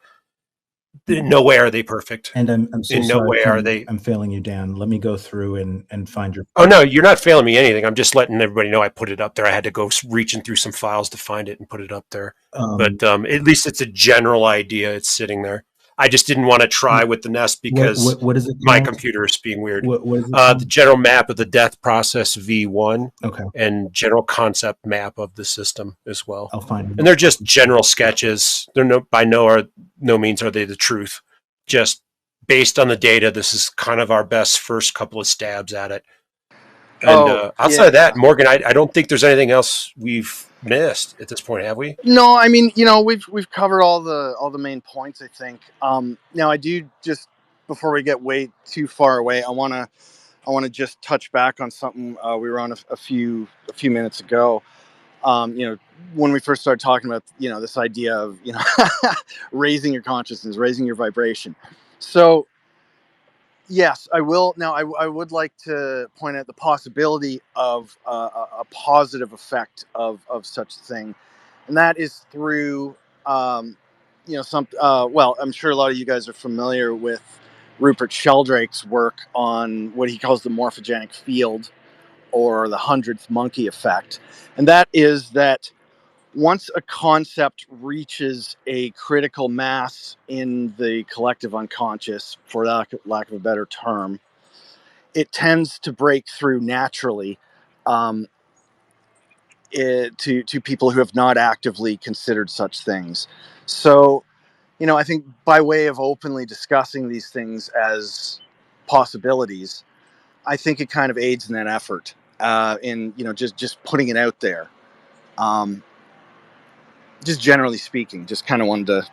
In no way are they perfect. And I'm so in no sorry, way are they. I'm failing you, Dan. Let me go through and find your. Oh no, you're not failing me anything. I'm just letting everybody know I put it up there. I had to go reaching through some files to find it and put it up there. But at least it's a general idea. It's sitting there. I just didn't want to try with the Nest because what is it my called? computer is being weird. What is it the general map of the death process V1, okay, and general concept map of the system as well. I'll find them. And they're just general sketches. They're by no means are they the truth. Just based on the data, this is kind of our best first couple of stabs at it. And outside of that, Morgan, I don't think there's anything else we've missed at this point, have we? No, I mean, we've covered all the main points, I think. Now I do, just before we get way too far away, I want to just touch back on something we were on a few minutes ago. When we first started talking about, this idea of, raising your consciousness, raising your vibration. So yes, I will. Now, I would like to point out the possibility of a positive effect of such a thing, and that is through, well, I'm sure a lot of you guys are familiar with Rupert Sheldrake's work on what he calls the morphogenic field, or the 100th monkey effect, and that is that once a concept reaches a critical mass in the collective unconscious, for lack of a better term, it tends to break through naturally to people who have not actively considered such things. So, I think by way of openly discussing these things as possibilities, I think it kind of aids in that effort, in just putting it out there. Just generally speaking, just kind of wanted to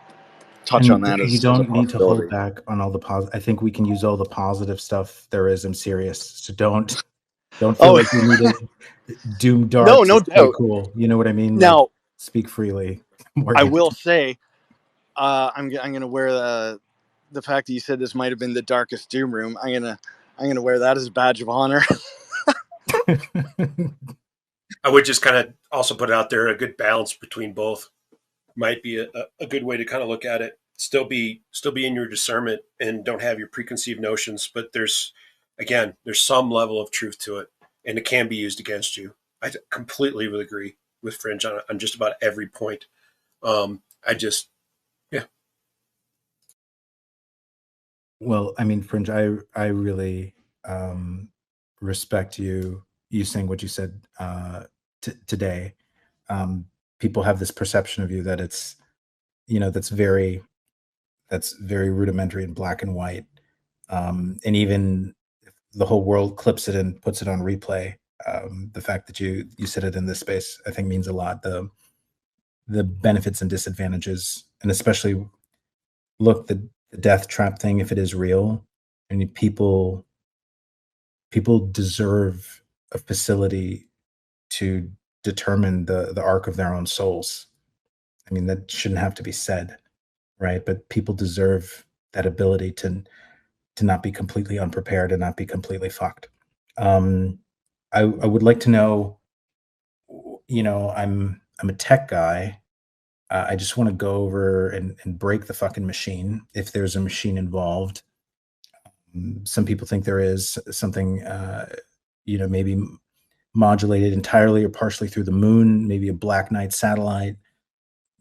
touch on that. You don't need to hold back on all the positive. I think we can use all the positive stuff there is. I'm serious, so don't feel like you need to doom dark. No doubt. Cool, you know what I mean. Now, like, speak freely. I will say, I'm gonna wear the fact that you said this might have been the darkest DoomRoom. I'm gonna wear that as a badge of honor. I would just kind of also put out there a good balance between both might be a good way to kind of look at it. Still be in your discernment and don't have your preconceived notions, but there's some level of truth to it, and it can be used against you. I completely would agree with Fringe on just about every point. Well, I mean, Fringe, I really respect you saying what you said today. People have this perception of you that it's, that's very rudimentary and black and white. And even if the whole world clips it and puts it on replay, the fact that you said it in this space, I think means a lot. The benefits and disadvantages, and especially look, the death trap thing, if it is real, I mean, people deserve a facility to determine the arc of their own souls. I mean, that shouldn't have to be said, right? But people deserve that ability to not be completely unprepared and not be completely fucked. I would like to know, you know, I'm a tech guy. I just want to go over and break the fucking machine if there's a machine involved. Some people think there is something, you know, maybe modulated entirely or partially through the moon, maybe a Black Knight satellite.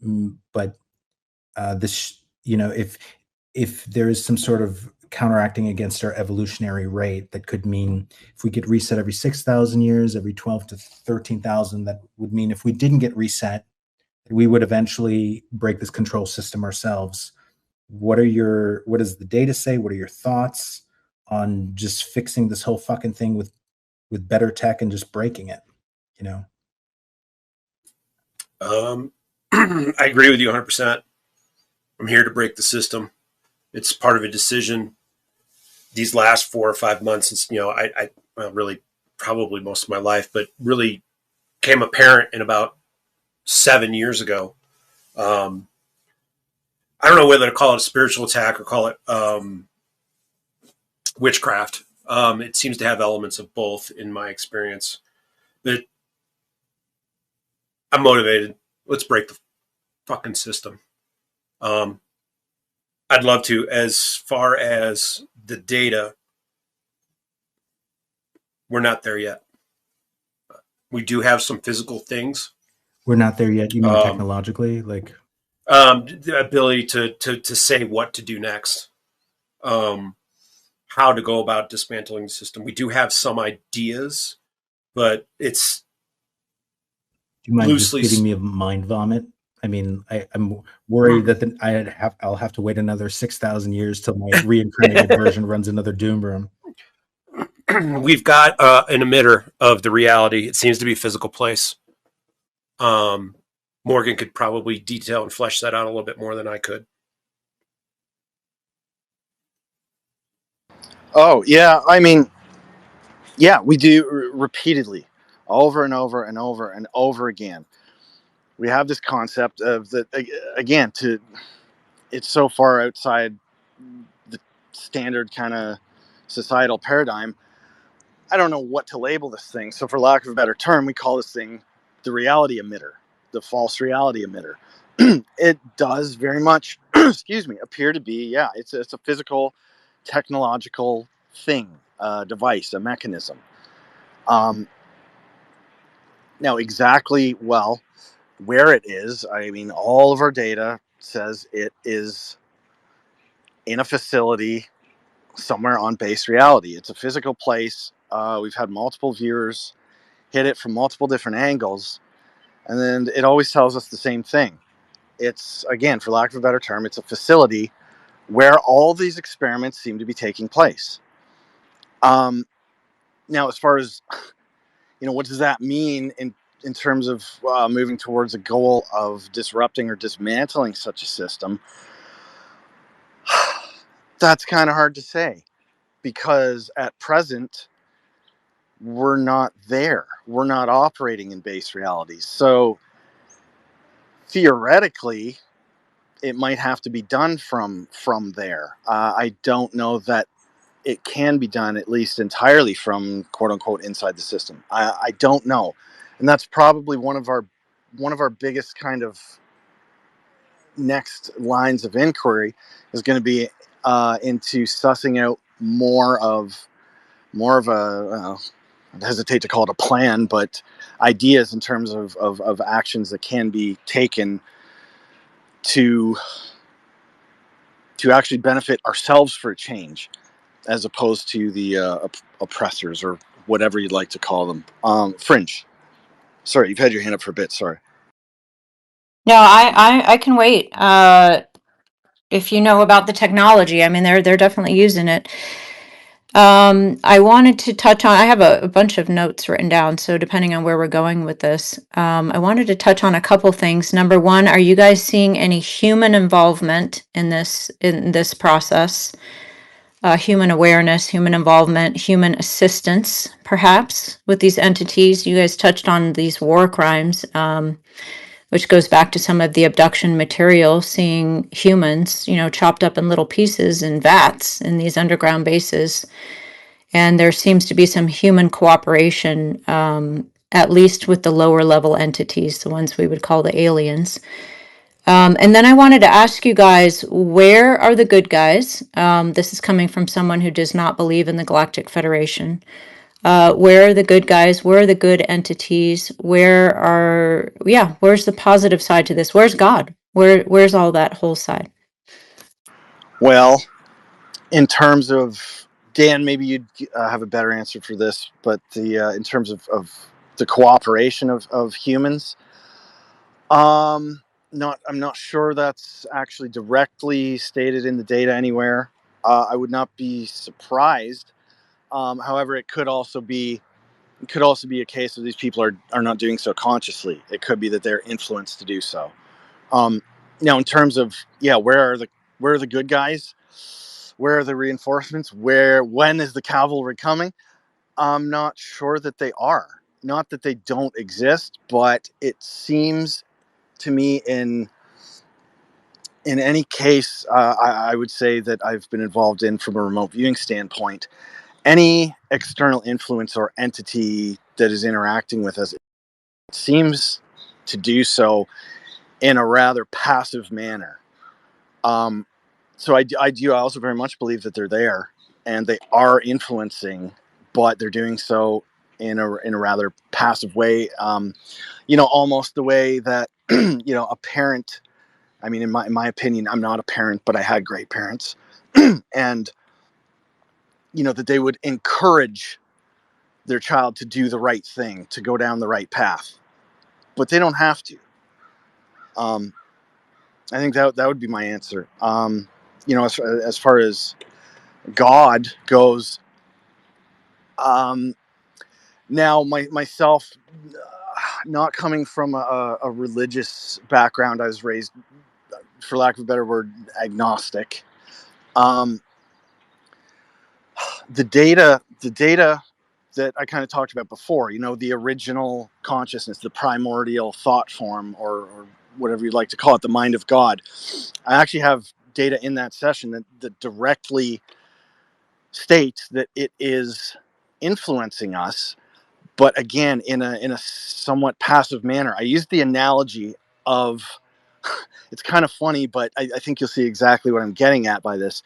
But this, you know, if there is some sort of counteracting against our evolutionary rate, that could mean if we get reset every 6,000 years, every 12 to 13,000, that would mean if we didn't get reset, we would eventually break this control system ourselves. What does the data say? What are your thoughts on just fixing this whole fucking thing with better tech and just breaking it, you know? I agree with you 100%. I'm here to break the system. It's part of a decision. These last 4 or 5 months, it's, you know, well, really probably most of my life, but really came apparent in about 7 years ago. I don't know whether to call it a spiritual attack or call it witchcraft. It seems to have elements of both in my experience. But I'm motivated. Let's break the fucking system. I'd love to. As far as the data, we're not there yet. We do have some physical things. We're not there yet. You mean technologically, like the ability to say what to do next, how to go about dismantling the system. We do have some ideas, but it's do you mind loosely just giving me a mind vomit? I mean, I'm worried that I'll have to wait another 6,000 years till my reincarnated version runs another DoomRoom. We've got an emitter of the reality. It seems to be a physical place. Morgan could probably detail and flesh that out a little bit more than I could. Oh, yeah. I mean, yeah, we do repeatedly, over and over and over and over again. We have this concept of that, again, it's so far outside the standard kind of societal paradigm. I don't know what to label this thing. So for lack of a better term, we call this thing the reality emitter, the false reality emitter. It does very much, excuse me, appear to be, yeah, it's a physical, technological thing, a device, a mechanism. Now, exactly, well, where it is, I mean, all of our data says it is in a facility somewhere on base reality. It's a physical place. We've had multiple viewers hit it from multiple different angles, and then it always tells us the same thing. It's, again, for lack of a better term, it's a facility where all these experiments seem to be taking place. Now, as far as, you know, what does that mean in terms of moving towards a goal of disrupting or dismantling such a system? That's kind of hard to say, because at present, we're not there. We're not operating in base realities. So theoretically, it might have to be done from there. I don't know that it can be done, at least entirely, from quote unquote inside the system. I don't know, and that's probably one of our biggest kind of next lines of inquiry is going to be into sussing out more of a I hesitate to call it a plan, but ideas in terms of actions that can be taken to actually benefit ourselves for a change, as opposed to the oppressors, or whatever you'd like to call them. Fringe, sorry, you've had your hand up for a bit. Sorry. No, I can wait. If you know about the technology, I mean, they're definitely using it. I wanted to touch on, I have a bunch of notes written down, so depending on where we're going with this, I wanted to touch on a couple things. Number one, are you guys seeing any human involvement in this process? Human awareness, human involvement, human assistance, perhaps, with these entities? You guys touched on these war crimes, which goes back to some of the abduction material, seeing humans, chopped up in little pieces in vats in these underground bases. and there seems to be some human cooperation, at least with the lower level entities, the ones we would call the aliens. And then I wanted to ask you guys, where are the good guys? This is coming from someone who does not believe in the Galactic Federation. Where are the good guys? Where are the good entities? Where's the positive side to this? Where's God? Where's all that whole side? Well, in terms of Dan, maybe you'd have a better answer for this, but in terms of the cooperation of humans, I'm not sure that's actually directly stated in the data anywhere. I would not be surprised. However, it could also be a case of these people are not doing so consciously. It could be that they're influenced to do so. Now, in terms of where are the good guys? Where are the reinforcements? When is the cavalry coming? I'm not sure that they are. Not that they don't exist, but it seems to me in any case, I would say that I've been involved in from a remote viewing standpoint, any external influence or entity that is interacting with us seems to do so in a rather passive manner. So I also very much believe that they're there and they are influencing, but they're doing so in a rather passive way. Almost the way that a parent. I mean, in my opinion, I'm not a parent, but I had great parents, and that they would encourage their child to do the right thing, to go down the right path, but they don't have to. I think that would be my answer. As far as God goes, now myself, not coming from a religious background, I was raised, for lack of a better word, agnostic. The data that I kind of talked about before, the original consciousness, the primordial thought form, or whatever you'd like to call it, the mind of God. I actually have data in that session that directly states that it is influencing us, but again, in a somewhat passive manner. I used the analogy of, it's kind of funny, but I think you'll see exactly what I'm getting at by this.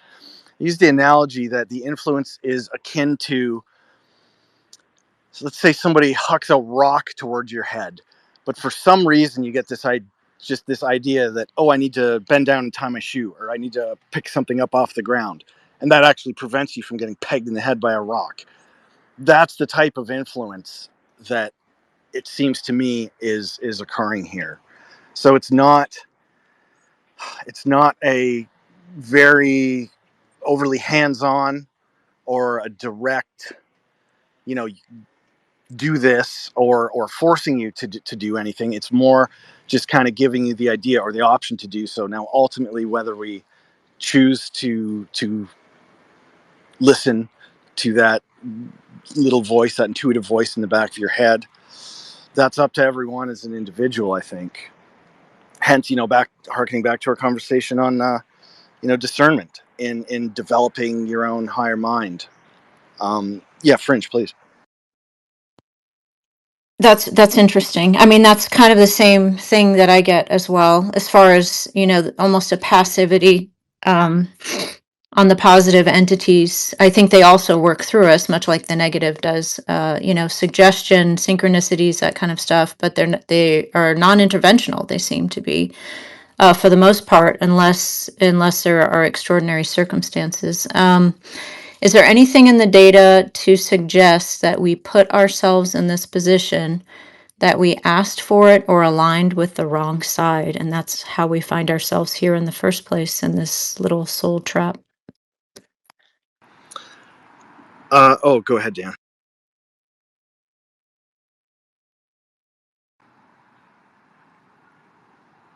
I used the analogy that the influence is akin to, so let's say somebody hucks a rock towards your head, but for some reason you get this idea that, I need to bend down and tie my shoe, or I need to pick something up off the ground. And that actually prevents you from getting pegged in the head by a rock. That's the type of influence that it seems to me is occurring here. So it's not a very overly hands-on or a direct, do this or forcing you to do anything. It's more just kind of giving you the idea or the option to do so. Now, ultimately, whether we choose to listen to that little voice, that intuitive voice in the back of your head, that's up to everyone as an individual, I think. Hence, harkening back to our conversation on discernment in developing your own higher mind. Fringe, please. That's interesting. I mean, that's kind of the same thing that I get as well, as far as, almost a passivity on the positive entities. I think they also work through us, much like the negative does, suggestion, synchronicities, that kind of stuff, but they are non-interventional. They seem to be, for the most part, unless there are extraordinary circumstances. Is there anything in the data to suggest that we put ourselves in this position, that we asked for it or aligned with the wrong side, and that's how we find ourselves here in the first place, in this little soul trap? Go ahead, Dan.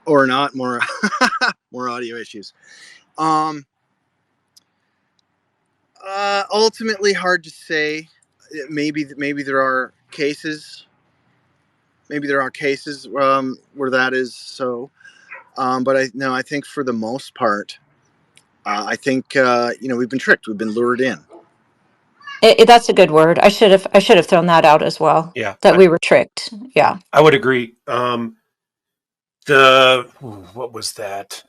Or not, more more audio issues. Ultimately, hard to say. Maybe there are cases. Maybe there are cases where that is so. But I think for the most part, I think we've been tricked. We've been lured in. That's a good word. I should have thrown that out as well. Yeah, That we were tricked. Yeah. I would agree. What was that?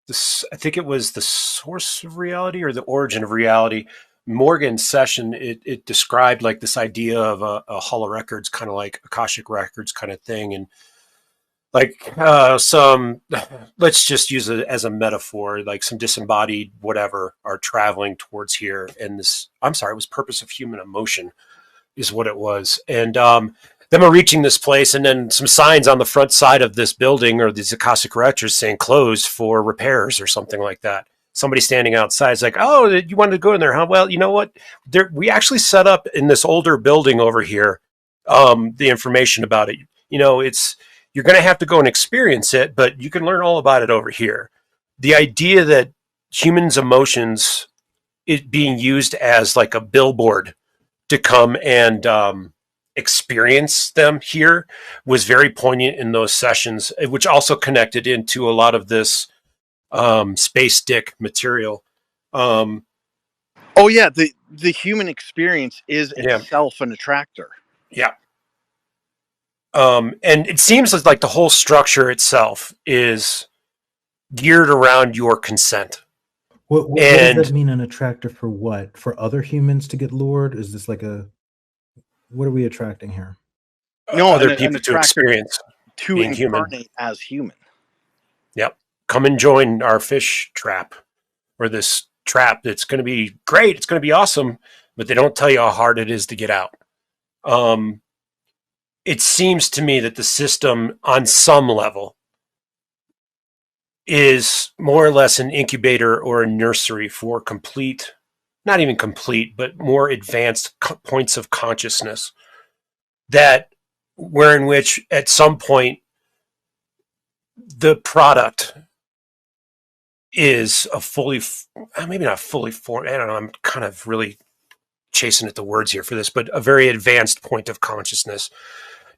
This, I think it was the source of reality or the origin of reality. Morgan's session, it described like this idea of a Hall of Records, kind of like Akashic Records kind of thing. And like some, let's just use it as a metaphor, like some disembodied whatever are traveling towards here. And this, I'm sorry, it was Purpose of Human Emotion is what it was. And them are reaching this place, and then some signs on the front side of this building or these Akashic Records saying closed for repairs or something like that. Somebody standing outside is like, "Oh, you wanted to go in there, huh? Well, you know what? We actually set up in this older building over here the information about it. You know, it's you're going to have to go and experience it, but you can learn all about it over here." The idea that humans' emotions is being used as like a billboard to come and experience them here was very poignant in those sessions, which also connected into a lot of this space dick material. Oh yeah, the human experience is Yeah, itself an attractor. yeah. And it seems like the whole structure itself is geared around your consent. What does that And mean? An attractor for what? For other humans to get lured? Is this like a what are we attracting here? No, other an people to attractor experience to being human. incarnate as human. Yep. Come and join our fish trap or this trap. It's going to be great. It's going to be awesome, but they don't tell you how hard it is to get out. It seems to me that the system on some level is more or less an incubator or a nursery for complete, not even complete, but more advanced points of consciousness that where in which at some point the product is a fully, maybe not fully formed, I don't know, I'm kind of really chasing at the words here for this, but a very advanced point of consciousness.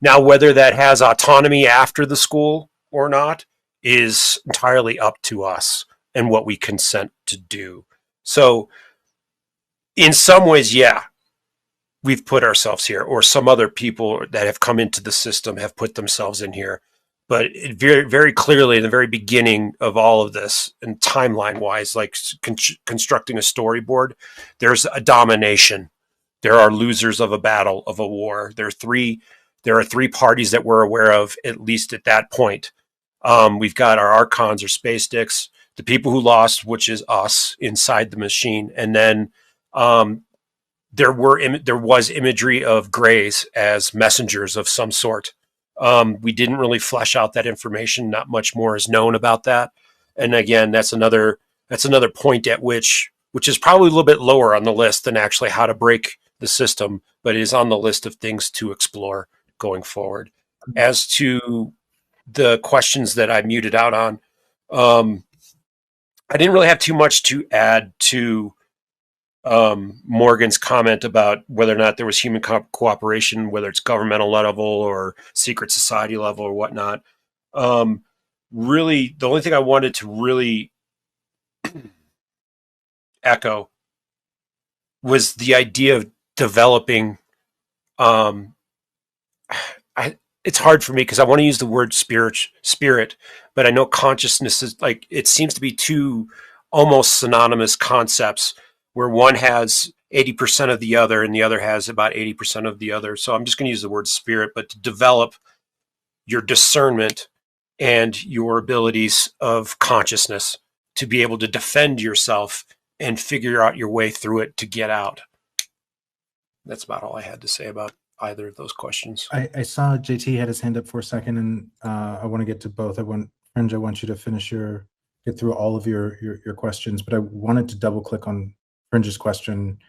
Now, whether that has autonomy after the school or not is entirely up to us and what we consent to do. So, in some ways, yeah, we've put ourselves here, or some other people that have come into the system have put themselves in here. But it very, very clearly in the very beginning of all of this, and timeline wise, like constructing a storyboard, there's a domination. There are losers of a battle, of a war. There are three parties that we're aware of, at least at that point. We've got our archons or space dicks, the people who lost, which is us inside the machine, and then there was imagery of grays as messengers of some sort. We didn't really flesh out that information. Not much more is known about that. And again, that's another point at which is probably a little bit lower on the list than actually how to break the system, but it is on the list of things to explore going forward. As to the questions that I muted out on, I didn't really have too much to add to Morgan's comment about whether or not there was human cooperation, whether it's governmental level or secret society level or whatnot. Really, the only thing I wanted to really echo was the idea of developing. It's hard for me because I want to use the word spirit, but I know consciousness is like, it seems to be two almost synonymous concepts where one has 80% of the other and the other has about 80% of the other. So I'm just going to use the word spirit, but to develop your discernment and your abilities of consciousness to be able to defend yourself and figure out your way through it to get out. That's about all I had to say about either of those questions. I saw JT had his hand up for a second, and I want to get to both. Fringe, I want you to get through all of your questions, but I wanted to double click on Fringe's question,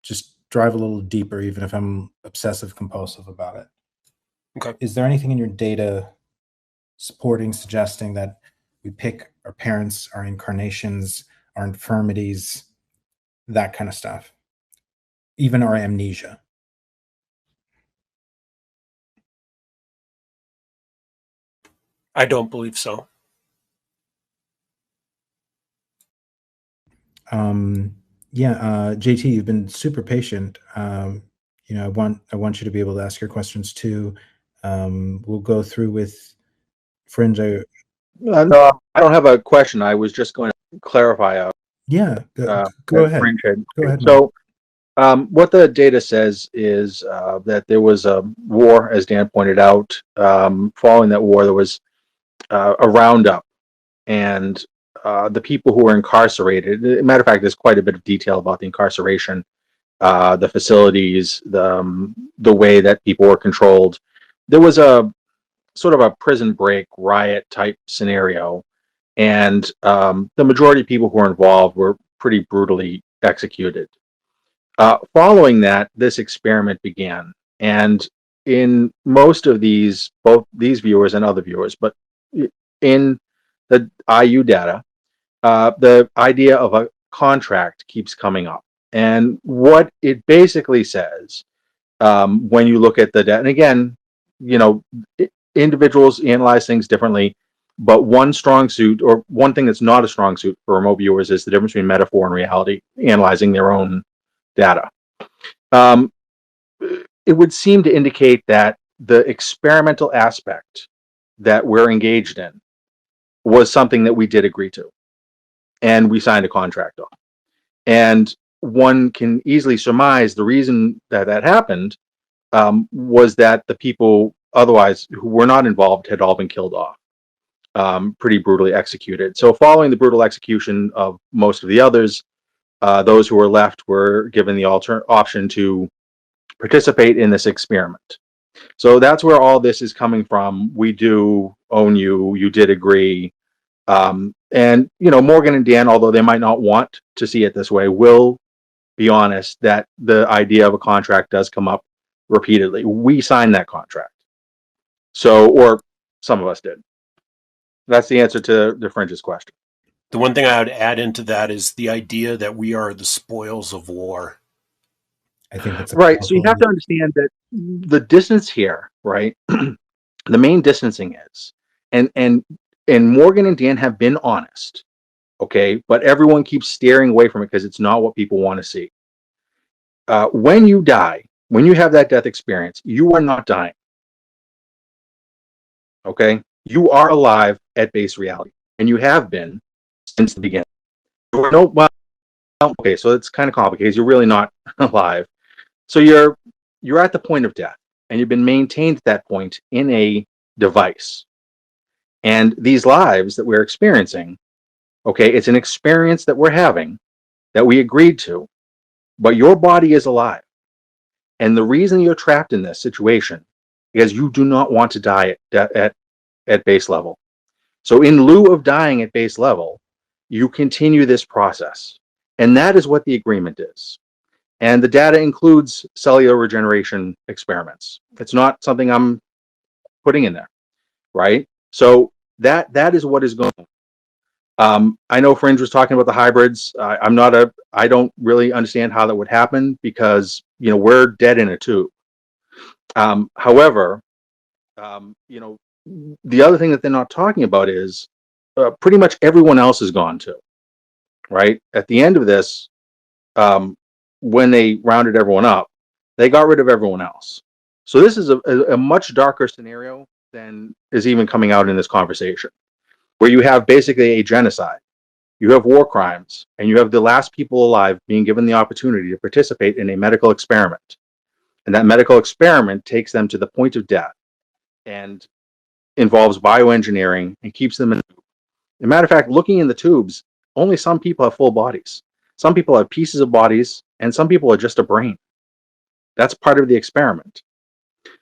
just drive a little deeper, even if I'm obsessive compulsive about it. Okay. Is there anything in your data suggesting that we pick our parents, our incarnations, our infirmities, that kind of stuff, even our amnesia? I don't believe so. Yeah, JT, you've been super patient. I want you to be able to ask your questions too. We'll go through with Fringe. No, I don't have a question. I was just going to clarify Yeah, go, go that ahead. Fringe had. Go ahead, man. So, what the data says is that there was a war, as Dan pointed out. Following that war, there was a roundup, and the people who were incarcerated. Matter of fact, there's quite a bit of detail about the incarceration, the facilities, the way that people were controlled. There was a sort of a prison break riot type scenario, and the majority of people who were involved were pretty brutally executed. Following that, this experiment began, and in most of these, both these viewers and other viewers, but in the IU data, the idea of a contract keeps coming up. And what it basically says, when you look at the data, and again, you know, individuals analyze things differently, but one strong suit, or one thing that's not a strong suit for remote viewers, is the difference between metaphor and reality, analyzing their own data. Um, it would seem to indicate that the experimental aspect that we're engaged in was something that we did agree to, and we signed a contract on. And one can easily surmise the reason that that happened was that the people otherwise who were not involved had all been killed off, pretty brutally executed. So, following the brutal execution of most of the others, those who were left were given the option to participate in this experiment. So that's where all this is coming from. We do own you. You did agree. And, you know, Morgan and Dan, although they might not want to see it this way, will be honest that the idea of a contract does come up repeatedly. We signed that contract. So, or some of us did. That's the answer to the Fringe's question. The one thing I would add into that is the idea that we are the spoils of war. I think that's right. So you have to understand that the distance here, right? The main distancing is, and Morgan and Dan have been honest, okay, but everyone keeps steering away from it because it's not what people want to see. When you die, when you have that death experience, you are not dying. Okay, you are alive at base reality, and you have been since the beginning. Well, okay, so it's kind of complicated. You're really not alive. So you're at the point of death, and you've been maintained at that point in a device. And these lives that we're experiencing, okay, it's an experience that we're having that we agreed to, but your body is alive. And the reason you're trapped in this situation is you do not want to die at base level. So in lieu of dying at base level, you continue this process. And that is what the agreement is. And the data includes cellular regeneration experiments. It's not something I'm putting in there, right? So that is what is going on. I know Fringe was talking about the hybrids. I don't really understand how that would happen because, you know, we're dead in a tube. However, you know, the other thing that they're not talking about is pretty much everyone else is gone too, right? At the end of this, when they rounded everyone up, they got rid of everyone else. So this is a much darker scenario than is even coming out in this conversation, where you have basically a genocide, you have war crimes, and you have the last people alive being given the opportunity to participate in a medical experiment. And that medical experiment takes them to the point of death and involves bioengineering and keeps them in. As a matter of fact, looking in the tubes, only some people have full bodies. Some people have pieces of bodies, and some people are just a brain. That's part of the experiment.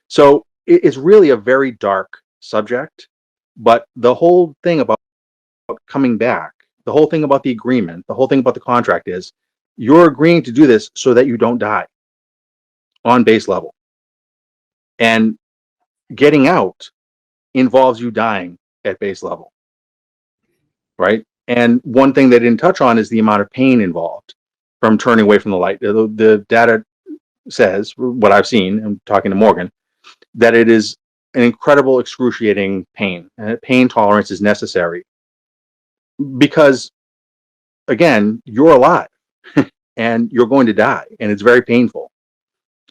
So it's really a very dark subject, but the whole thing about coming back, the whole thing about the agreement, the whole thing about the contract is you're agreeing to do this so that you don't die on base level. And getting out involves you dying at base level, right? And one thing they didn't touch on is the amount of pain involved from turning away from the light. The data says, what I've seen, I'm talking to Morgan, that it is an incredible, excruciating pain. And pain tolerance is necessary because, again, you're alive. and you're going to die, and it's very painful.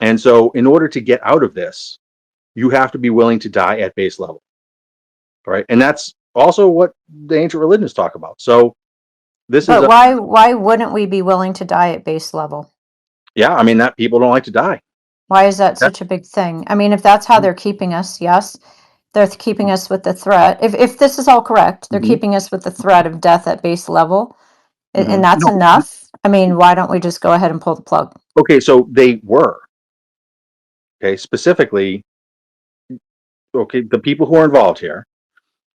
And so in order to get out of this, you have to be willing to die at base level, right? And that's also what the ancient religions talk about. So this is But why wouldn't we be willing to die at base level? yeah, I mean, that people don't like to die. Why is that such a big thing? I mean, if that's how they're keeping us, yes, they're keeping us with the threat. If this is all correct, they're Mhm. keeping us with the threat of death at base level, Mhm. and that's No. enough. I mean, why don't we just go ahead and pull the plug? Okay, so they were. Okay, specifically, okay, the people who are involved here,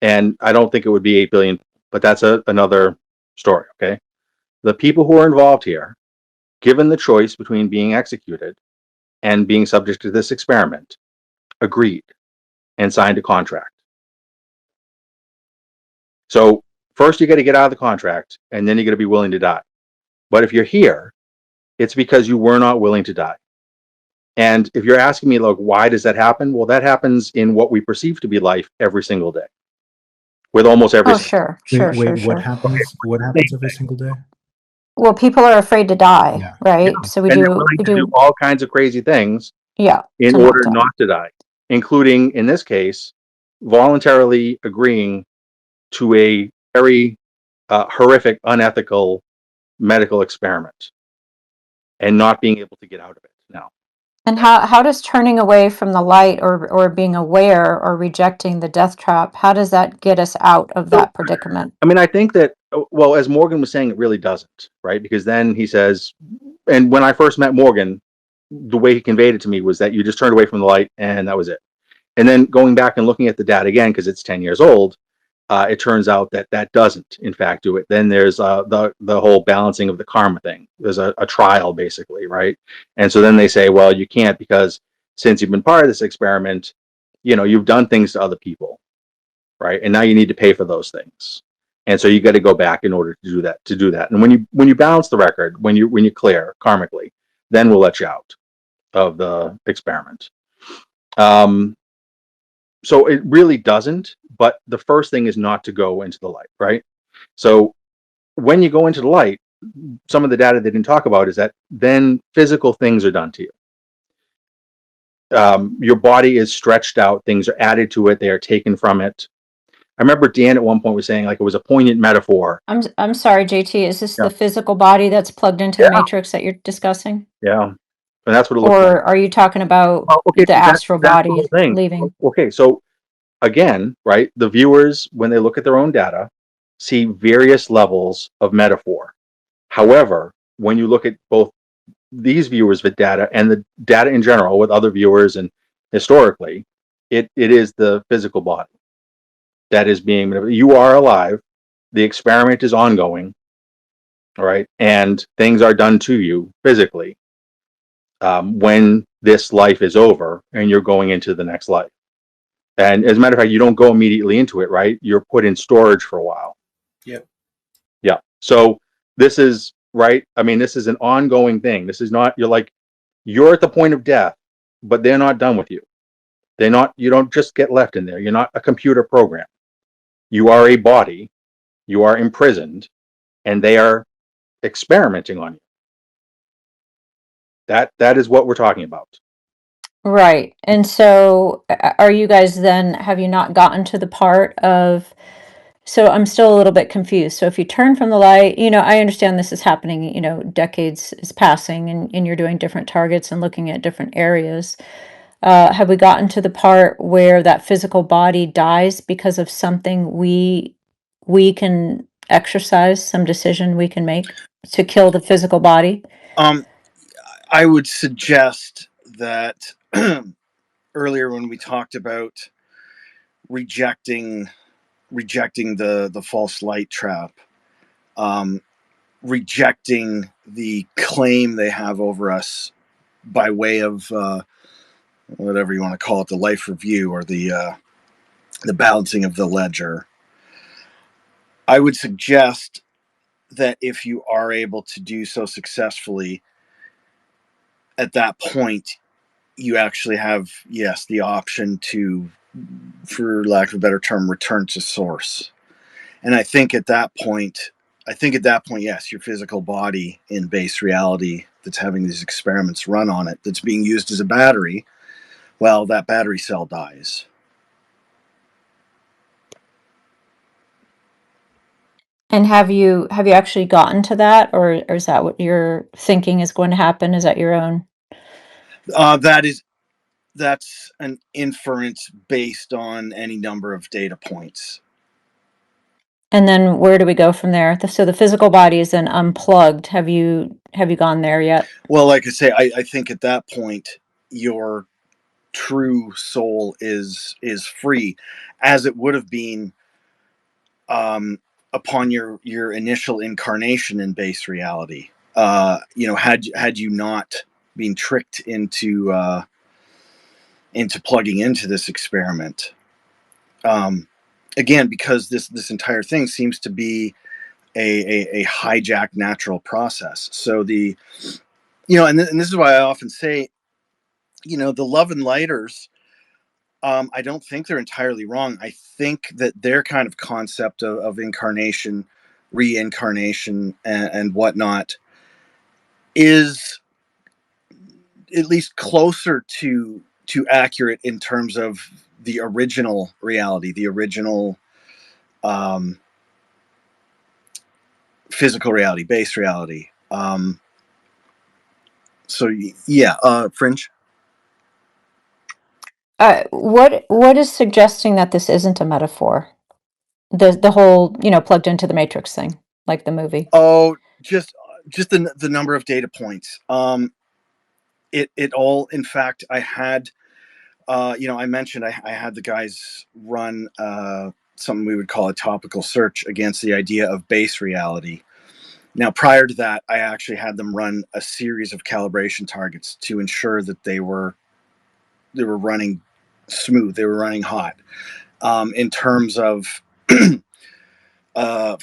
and I don't think it would be 8 billion, but that's another story, okay? The people who are involved here, given the choice between being executed and being subject to this experiment, agreed and signed a contract. So first you got to get out of the contract, and then you got to be willing to die. But if you're here, it's because you were not willing to die. And if you're asking me, like, why does that happen? Well, that happens in what we perceive to be life every single day, with almost every. Oh, sure. What happens? What happens every single day? Well, people are afraid to die, Yeah. right? So we and they're do, willing we to do do, all kinds of crazy things yeah. in to not order die. not to die, including, in this case, voluntarily agreeing to a very horrific, unethical medical experiment and not being able to get out of it now. And how does turning away from the light or being aware or rejecting the death trap, how does that get us out of that predicament? I mean, I think that, well, as Morgan was saying, it really doesn't, right? Because then he says, and when I first met Morgan, the way he conveyed it to me was that you just turned away from the light and that was it. And then going back and looking at the data again, because it's 10 years old, it turns out that that doesn't, in fact, do it. Then there's the whole balancing of the karma thing. There's a trial, basically, right? And so then they say, well, you can't, because since you've been part of this experiment, you know, you've done things to other people, right? And now you need to pay for those things. And so you got to go back in order to do that. And when you balance the record, when you clear karmically, then we'll let you out of the experiment. So it really doesn't, but the first thing is not to go into the light, right? So when you go into the light, some of the data they didn't talk about is that then physical things are done to you. Your body is stretched out, things are added to it, they are taken from it. I remember Dan at one point was saying, like, it was a poignant metaphor. I'm sorry, JT, is this Yeah. the physical body that's plugged into the matrix that you're discussing? Yeah. And that's what it looks like. Or are you talking about the astral that's the body whole thing. leaving? Okay, so again, right, the viewers, when they look at their own data, see various levels of metaphor. However, when you look at both these viewers with data and the data in general with other viewers and historically, it is the physical body that is being, you are alive, the experiment is ongoing, all right, and things are done to you physically when this life is over and you're going into the next life. And as a matter of fact, you don't go immediately into it, right? You're put in storage for a while. Yep. Yeah. So this is, right, I mean, this is an ongoing thing. This is not, you're at the point of death, but they're not done with you. You don't just get left in there. You're not a computer program. You are a body. You are imprisoned, and they are experimenting on you. That is what we're talking about. Right. And so are you guys then, have you not gotten to the part of, so I'm still a little bit confused. So if you turn from the light, I understand this is happening, decades is passing and you're doing different targets and looking at different areas. Have we gotten to the part where that physical body dies because of something we can exercise, some decision we can make to kill the physical body? I would suggest that earlier when we talked about rejecting the false light trap, rejecting the claim they have over us by way of whatever you want to call it, the life review or the balancing of the ledger. I would suggest that if you are able to do so successfully, at that point, you actually have, yes, the option to, for lack of a better term, return to source. And I think at that point, I think at that point, yes, your physical body in base reality that's having these experiments run on it, that's being used as a battery, well, that battery cell dies. And have you actually gotten to that, or is that what you're thinking is going to happen? Is that your own? That's an inference based on any number of data points. And then where do we go from there? So the physical body is then unplugged. Have you gone there yet? Well, like I say, I think at that point your true soul is free, as it would have been upon your initial incarnation in base reality. Had you not been tricked into plugging into this experiment. Again, because this entire thing seems to be a hijacked natural process. So and this is why I often say, the love and lighters, I don't think they're entirely wrong. I think that their kind of concept of incarnation, reincarnation, and whatnot is at least closer to accurate in terms of the original reality, the original physical reality, base reality. So yeah, Fringe. What is suggesting that this isn't a metaphor? The whole, plugged into the matrix thing, like the movie. Oh, just the number of data points. It all. In fact, I had, I mentioned I had the guys run something we would call a topical search against the idea of base reality. Now, prior to that, I actually had them run a series of calibration targets to ensure that they were running smooth, they were running hot, in terms of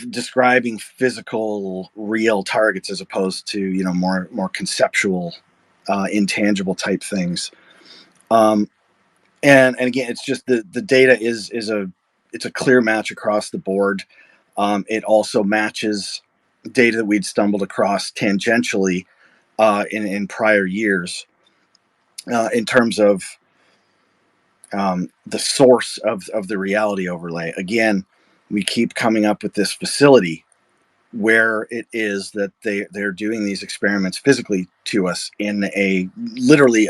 describing physical, real targets as opposed to more conceptual, intangible type things. And again, it's just the data is a clear match across the board. It also matches data that we'd stumbled across tangentially in prior years, in terms of the source of the reality overlay. Again, we keep coming up with this facility where it is that they're doing these experiments physically to us in a literally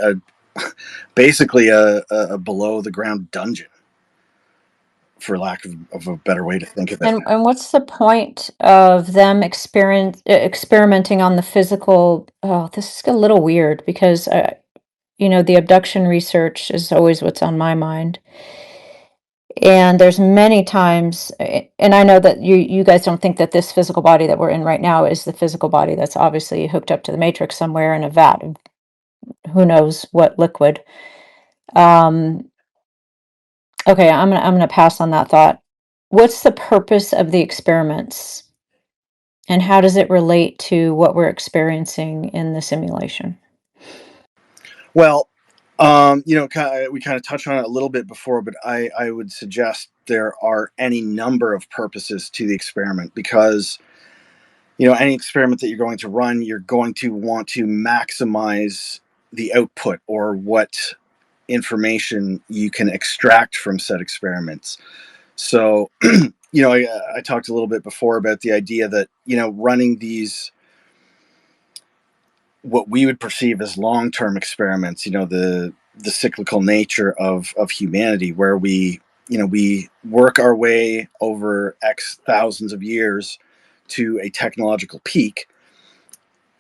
basically a below the ground dungeon, for lack of a better way to think of it. And what's the point of them experimenting on the physical? Oh, this is a little weird because the abduction research is always what's on my mind. And there's many times, and I know that you guys don't think that this physical body that we're in right now is the physical body that's obviously hooked up to the matrix somewhere in a vat of who knows what liquid. Um, okay, I'm gonna pass on that thought. What's the purpose of the experiments, and how does it relate to what we're experiencing in the simulation? Well, we kind of touched on it a little bit before, but I would suggest there are any number of purposes to the experiment, because any experiment that you're going to run, you're going to want to maximize the output, or what information you can extract from said experiments. So, I talked a little bit before about the idea that running these, what we would perceive as long-term experiments, the cyclical nature of humanity, where we work our way over X thousands of years to a technological peak.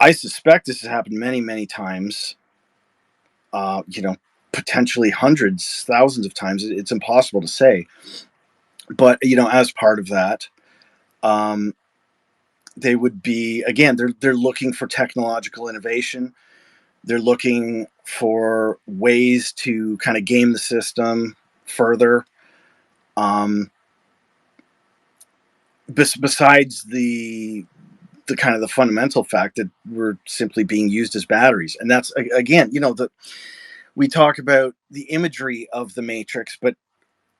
I suspect this has happened many times, potentially hundreds, thousands of times. It's impossible to say. But, as part of that, they would be, again, they're looking for technological innovation. They're looking for ways to kind of game the system further. Besides the kind of the fundamental fact that we're simply being used as batteries. And that's, again, we talk about the imagery of the matrix, but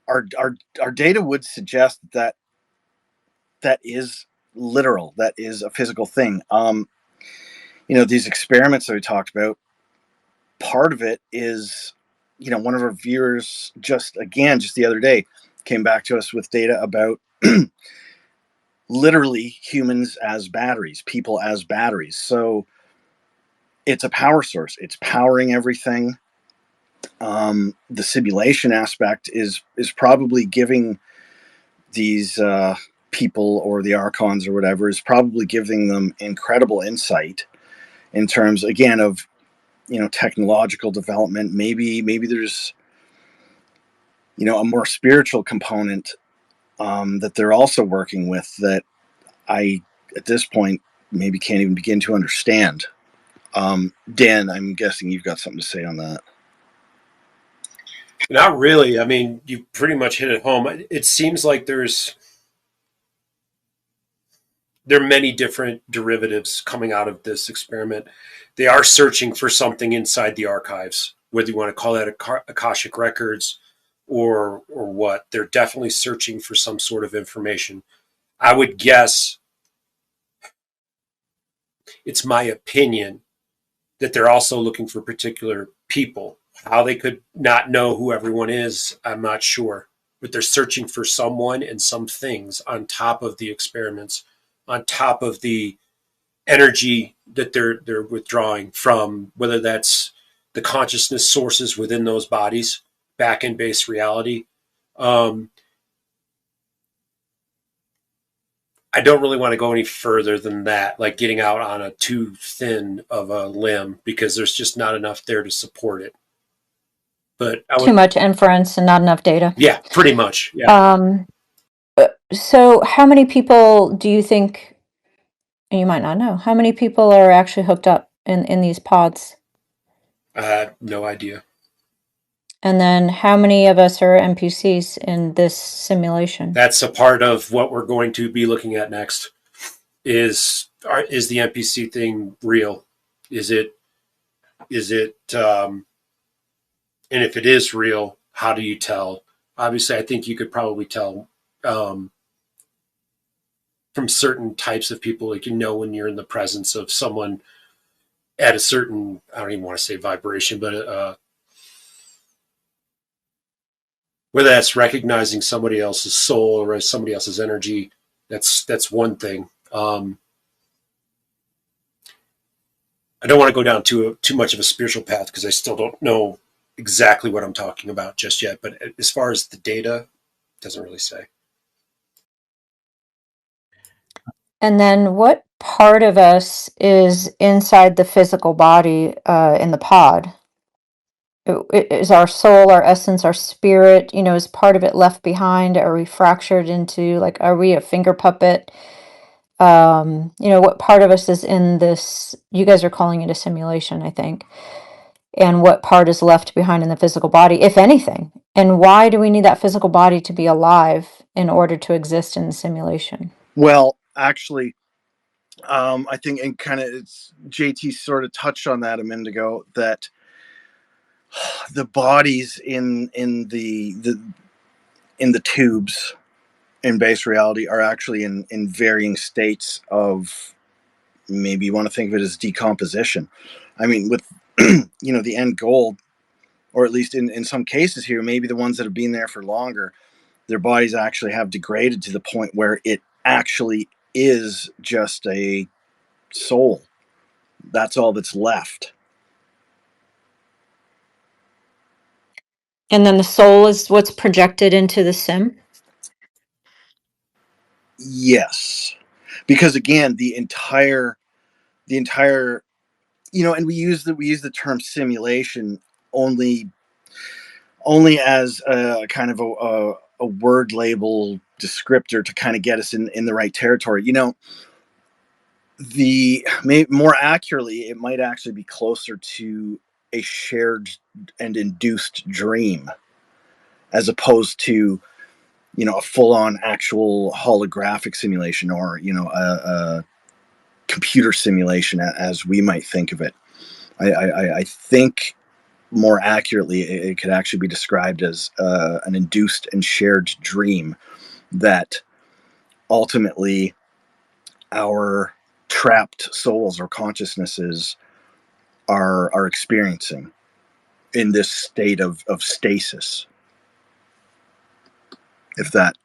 our data would suggest that is literal, that is a physical thing. These experiments that we talked about, part of it is, one of our viewers just the other day came back to us with data about literally humans as batteries, people as batteries. So it's a power source. It's powering everything. The simulation aspect is probably giving these people, or the archons or whatever, is probably giving them incredible insight in terms, again, of technological development. Maybe there's a more spiritual component that they're also working with, that I, at this point, maybe can't even begin to understand. Dan, I'm guessing you've got something to say on that. Not really. I mean, you pretty much hit it home. It seems like there are many different derivatives coming out of this experiment. They are searching for something inside the archives, whether you want to call that Akashic records or what. They're definitely searching for some sort of information. I would guess, it's my opinion, that they're also looking for particular people. How they could not know who everyone is, I'm not sure. But they're searching for someone and some things on top of the experiments, on top of the energy that they're withdrawing from, whether that's the consciousness sources within those bodies, back in base reality. I don't really want to go any further than that, like getting out on a too thin of a limb, because there's just not enough there to support it. But Too much inference and not enough data. Yeah, pretty much. Yeah. So how many people do you think, and you might not know, how many people are actually hooked up in these pods? I have no idea. And then how many of us are NPCs in this simulation? That's a part of what we're going to be looking at next. Is the NPC thing real? Is it and if it is real, how do you tell? Obviously, I think you could probably tell from certain types of people, like, when you're in the presence of someone at a certain, I don't even want to say vibration, but whether that's recognizing somebody else's soul or somebody else's energy, that's one thing. I don't want to go down too much of a spiritual path, because I still don't know exactly what I'm talking about just yet. But as far as the data, it doesn't really say. And then what part of us is inside the physical body in the pod? Is our soul, our essence, our spirit, is part of it left behind? Are we fractured into, like, are we a finger puppet? What part of us is in this? You guys are calling it a simulation, I think. And what part is left behind in the physical body, if anything? And why do we need that physical body to be alive in order to exist in the simulation? Well, actually, I think, and kind of, JT sort of touched on that a minute ago, that the bodies in the tubes in base reality are actually in varying states of, maybe you want to think of it as decomposition. I mean, with the end goal, or at least in some cases here, maybe the ones that have been there for longer, their bodies actually have degraded to the point where it actually is just a soul. That's all that's left. And then the soul is what's projected into the sim? Yes. Because again, the entire and we use the term simulation only as a kind of a word label descriptor to kind of get us in the right territory. More accurately, it might actually be closer to a shared and induced dream, as opposed to a full-on actual holographic simulation, or a computer simulation as we might think of it. I think more accurately it could actually be described as an induced and shared dream that ultimately our trapped souls or consciousnesses are experiencing in this state of stasis. If that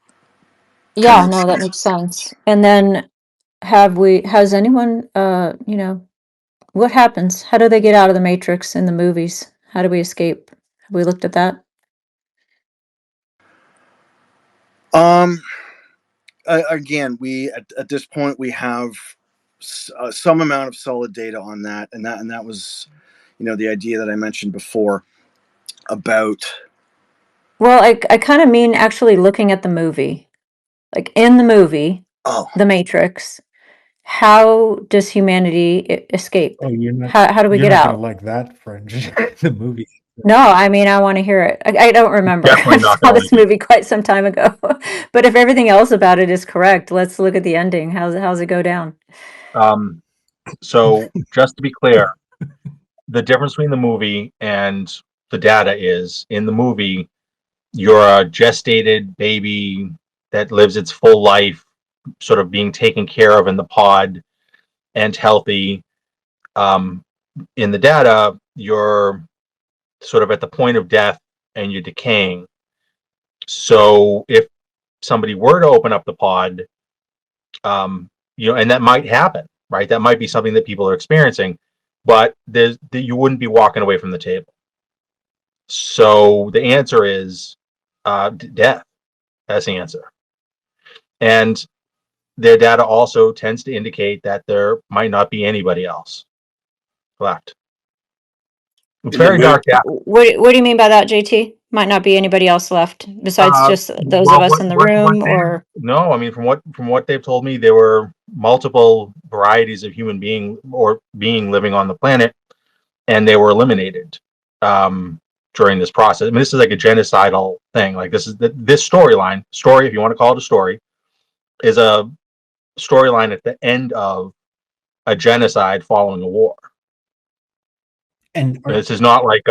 Yeah, kind no, that of makes sense. And then has anyone, what happens? How do they get out of the Matrix in the movies? How do we escape? Have we looked at that? again, we at this point we have some amount of solid data on that, and that was, the idea that I mentioned before about. Well, I kind of mean actually looking at the movie. Like in the movie, Oh, The Matrix, how does humanity escape? Oh, How do we you're get not gonna out? like that, Fringe. The movie. No, I mean, I want to hear it. I don't remember. I Definitely not saw going this movie quite some time ago. But if everything else about it is correct, let's look at the ending. How's it go down? to. So just to be clear, the difference between the movie and the data is in the movie, you're a gestated baby that lives its full life, sort of being taken care of in the pod and healthy. Um, in the data, you're sort of at the point of death and you're decaying. So if somebody were to open up the pod, and that might happen, right? That might be something that people are experiencing, but you wouldn't be walking away from the table. So the answer is death. That's the answer. And their data also tends to indicate that there might not be anybody else left. It's In the very movie, dark data. What do you mean by that, JT? Might not be anybody else left besides just those of Well, us in the room, or no, I mean, from what they've told me, there were multiple varieties of human being living on the planet, and they were eliminated during this process. I mean, this is like a genocidal thing. Like this story, if you want to call it a story, is a storyline at the end of a genocide following a war. And This is not like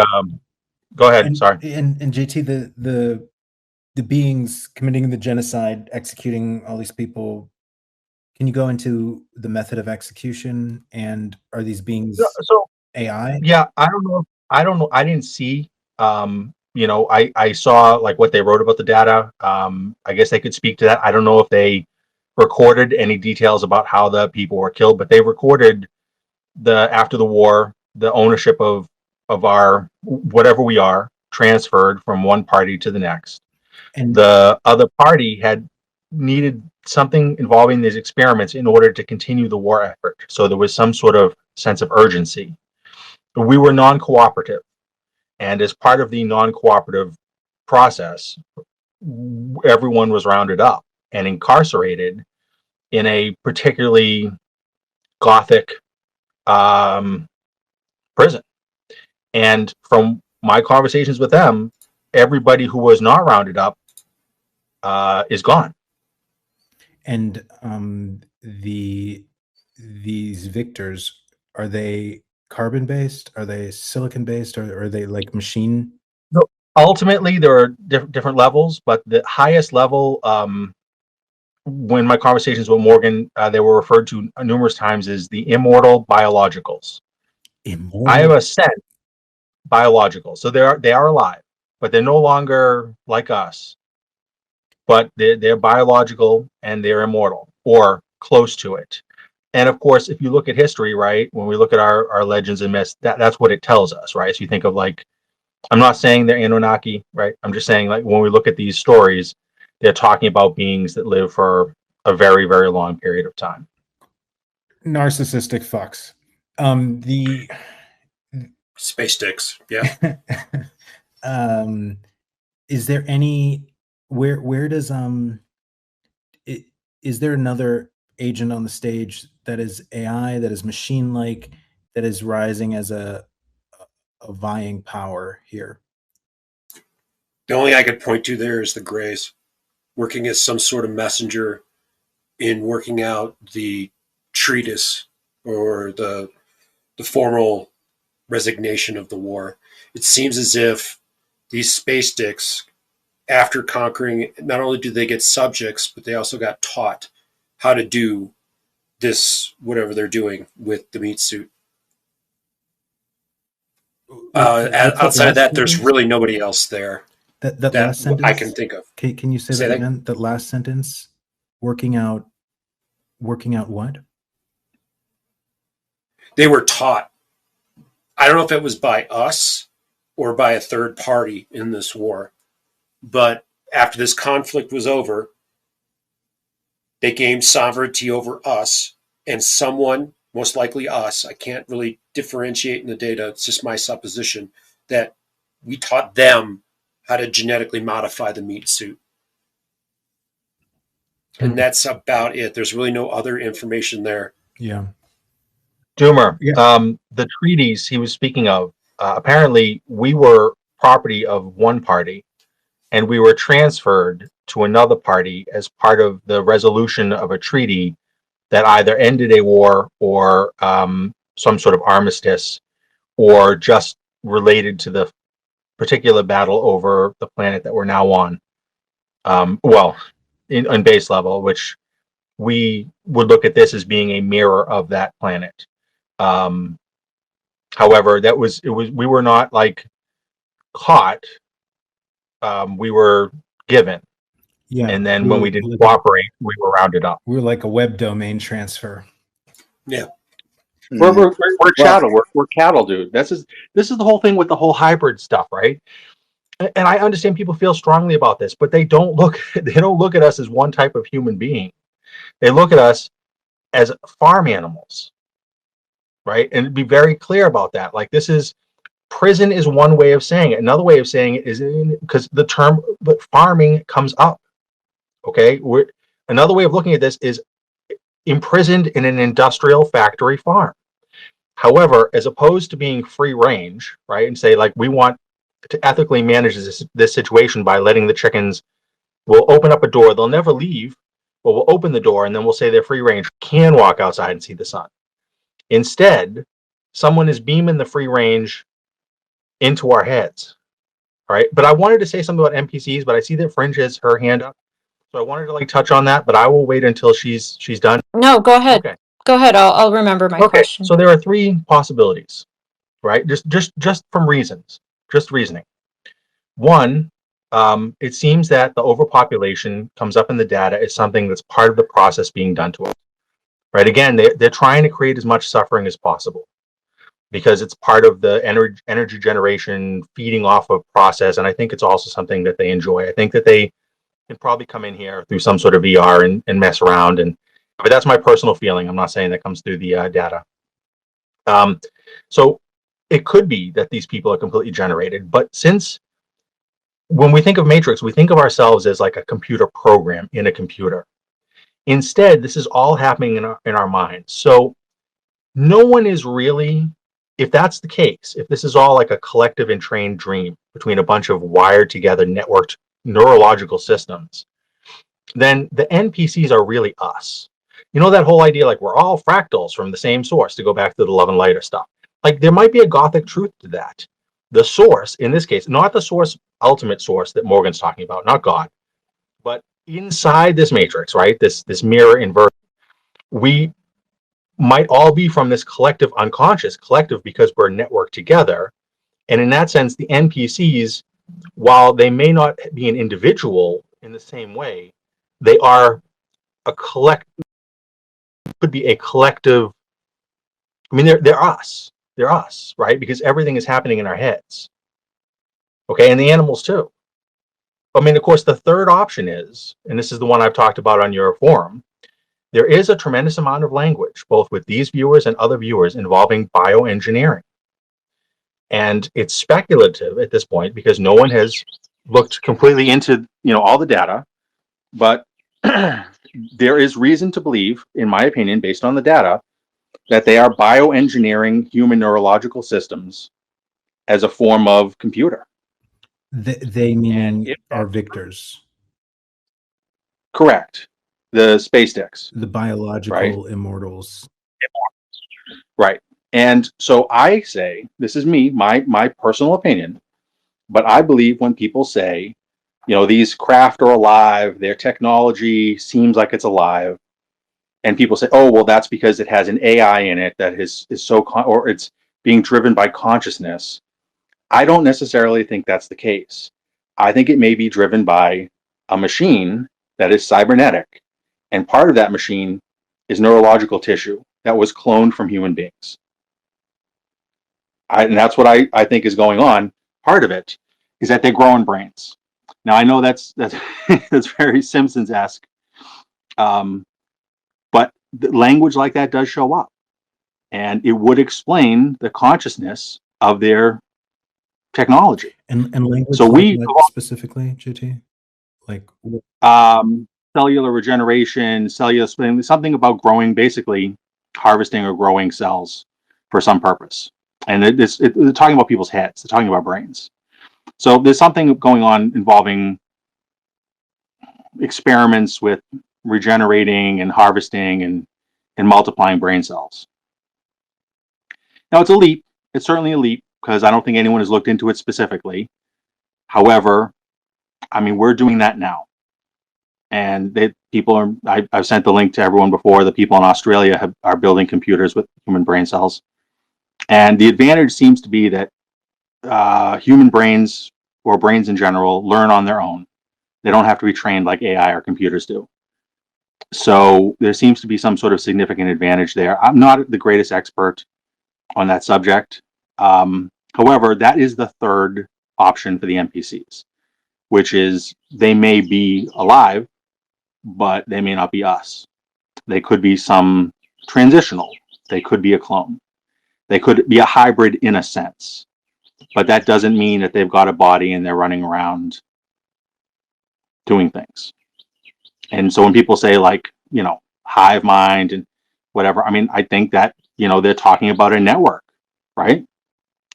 go ahead, and sorry. and JT, the beings committing the genocide, executing all these people. Can you go into the method of execution? And are these beings So AI? yeah, I don't know, I didn't see, I saw like what they wrote about the data. I guess they could speak to that. I don't know if they recorded any details about how the people were killed, but they recorded after the war, the ownership of our whatever we are transferred from one party to the next. And The other party had needed something involving these experiments in order to continue the war effort. So there was some sort of sense of urgency. We were non-cooperative, and as part of the non-cooperative process, everyone was rounded up and incarcerated in a particularly gothic um, prison. And from my conversations with them, everybody who was not rounded up is gone. and these victors, are they carbon based? Are they silicon based? Or are they like machine? So ultimately, there are different levels, but the highest level, when my conversations with Morgan, they were referred to numerous times as the immortal biologicals. I have Immortal? a sense biological, so they are alive, but they're no longer like us. But they're biological and they're immortal or close to it. And of course, if you look at history, right, when we look at our legends and myths, that's what it tells us, right? So you think of like, I'm not saying they're Anunnaki, right? I'm just saying like when we look at these stories, they're talking about beings that live for a very, very long period of time. Narcissistic fucks. The space sticks. Yeah. um is there any, where does is there another agent on the stage that is AI, that is machine like, that is rising as a vying power here? The only I could point to there is the Greys working as some sort of messenger in working out the treatise or the formal resignation of the war. It seems as if these space sticks, after conquering, not only do they get subjects, but they also got taught how to do this, whatever they're doing with the meat suit. Outside of that, there's really nobody else there that last sentence I can think of. Can you say that again? That last sentence, working out what? They were taught. I don't know if it was by us or by a third party in this war, but after this conflict was over, they gained sovereignty over us, and someone, most likely us, I can't really differentiate in the data, it's just my supposition, that we taught them how to genetically modify the meat suit. And that's about it. There's really no other information there. Yeah. Doomer, the treaties he was speaking of, apparently we were property of one party, and we were transferred to another party as part of the resolution of a treaty that either ended a war or some sort of armistice, or just related to the particular battle over the planet that we're now on. On base level, which we would look at this as being a mirror of that planet. However, we were not like caught. We were given. Yeah. And then when we didn't cooperate, we were rounded up. We were like a web domain transfer. Yeah. We're chattel. We're cattle, dude. This is the whole thing with the whole hybrid stuff, right? And I understand people feel strongly about this, but they don't look at us as one type of human being. They look at us as farm animals, right? And be very clear about that. Like, prison is one way of saying it. Another way of saying it is because the term farming comes up. Okay, another way of looking at this is imprisoned in an industrial factory farm. However, as opposed to being free range, right, and say like we want to ethically manage this situation by letting the chickens, we'll open up a door, they'll never leave, but we'll open the door and then we'll say they're free range, can walk outside and see the sun. Instead, someone is beaming the free range into our heads, right? But I wanted to say something about NPCs, but I see that Fringe has her hand up, so I wanted to touch on that, but I will wait until she's done. No, go ahead. Okay. Go ahead. I'll remember my question. So there are three possibilities, right? Just from reasoning. One, it seems that the overpopulation comes up in the data as something that's part of the process being done to us, right? Again, they're trying to create as much suffering as possible because it's part of the energy generation feeding off of process, and I think it's also something that they enjoy. I think that they can probably come in here through some sort of VR and mess around, but that's my personal feeling. I'm not saying that comes through the data. So it could be that these people are completely generated, but since when we think of Matrix, we think of ourselves as like a computer program in a computer. Instead, this is all happening in our minds. So no one is really, if that's the case, if this is all like a collective and trained dream between a bunch of wired together networked neurological systems, then the NPCs are really us. You know, that whole idea, like we're all fractals from the same source, to go back to the Love and Lighter stuff. Like there might be a gothic truth to that. The source, in this case, not the source, ultimate source that Morgan's talking about, not God, but inside this matrix, right? This mirror inversion, we might all be from this collective unconscious, collective because we're networked together. And in that sense, the NPCs, while they may not be an individual in the same way, they are a could be a collective. I mean, they're us. They're us, right? Because everything is happening in our heads. Okay, and the animals too. I mean, of course, the third option is, and this is the one I've talked about on your forum, there is a tremendous amount of language, both with these viewers and other viewers, involving bioengineering. And it's speculative at this point because no one has looked completely into, all the data. But there is reason to believe, in my opinion, based on the data, that they are bioengineering human neurological systems as a form of computer. They meaning our victors. Correct. The space dicks. The biological immortals. Right. And so I say, this is me, my personal opinion, but I believe when people say, these craft are alive, their technology seems like it's alive, And people say, oh, well, that's because it has an AI in it that is so, or it's being driven by consciousness. I don't necessarily think that's the case. I think it may be driven by a machine that is cybernetic. And part of that machine is neurological tissue that was cloned from human beings. And that's what I think is going on. Part of it is that they're growing brains. Now, I know that's that's very Simpsons-esque, but language like that does show up. And it would explain the consciousness of their technology. And language so like what specifically, JT? Like cellular regeneration, something about growing, basically harvesting or growing cells for some purpose. And they're talking about people's heads. They're talking about brains. So there's something going on involving experiments with regenerating and harvesting and multiplying brain cells. Now, it's a leap. It's certainly a leap because I don't think anyone has looked into it specifically. However, I mean, we're doing that now. And I've sent the link to everyone before. The people in Australia are building computers with human brain cells. And the advantage seems to be that human brains, or brains in general, learn on their own. They don't have to be trained like AI or computers do. So there seems to be some sort of significant advantage there. I'm not the greatest expert on that subject. However, that is the third option for the NPCs, which is they may be alive, but they may not be us. They could be some transitional. They could be a clone. They could be a hybrid in a sense, but that doesn't mean that they've got a body and they're running around doing things. And so when people say, like, hive mind and whatever, I mean, I think that, they're talking about a network, right?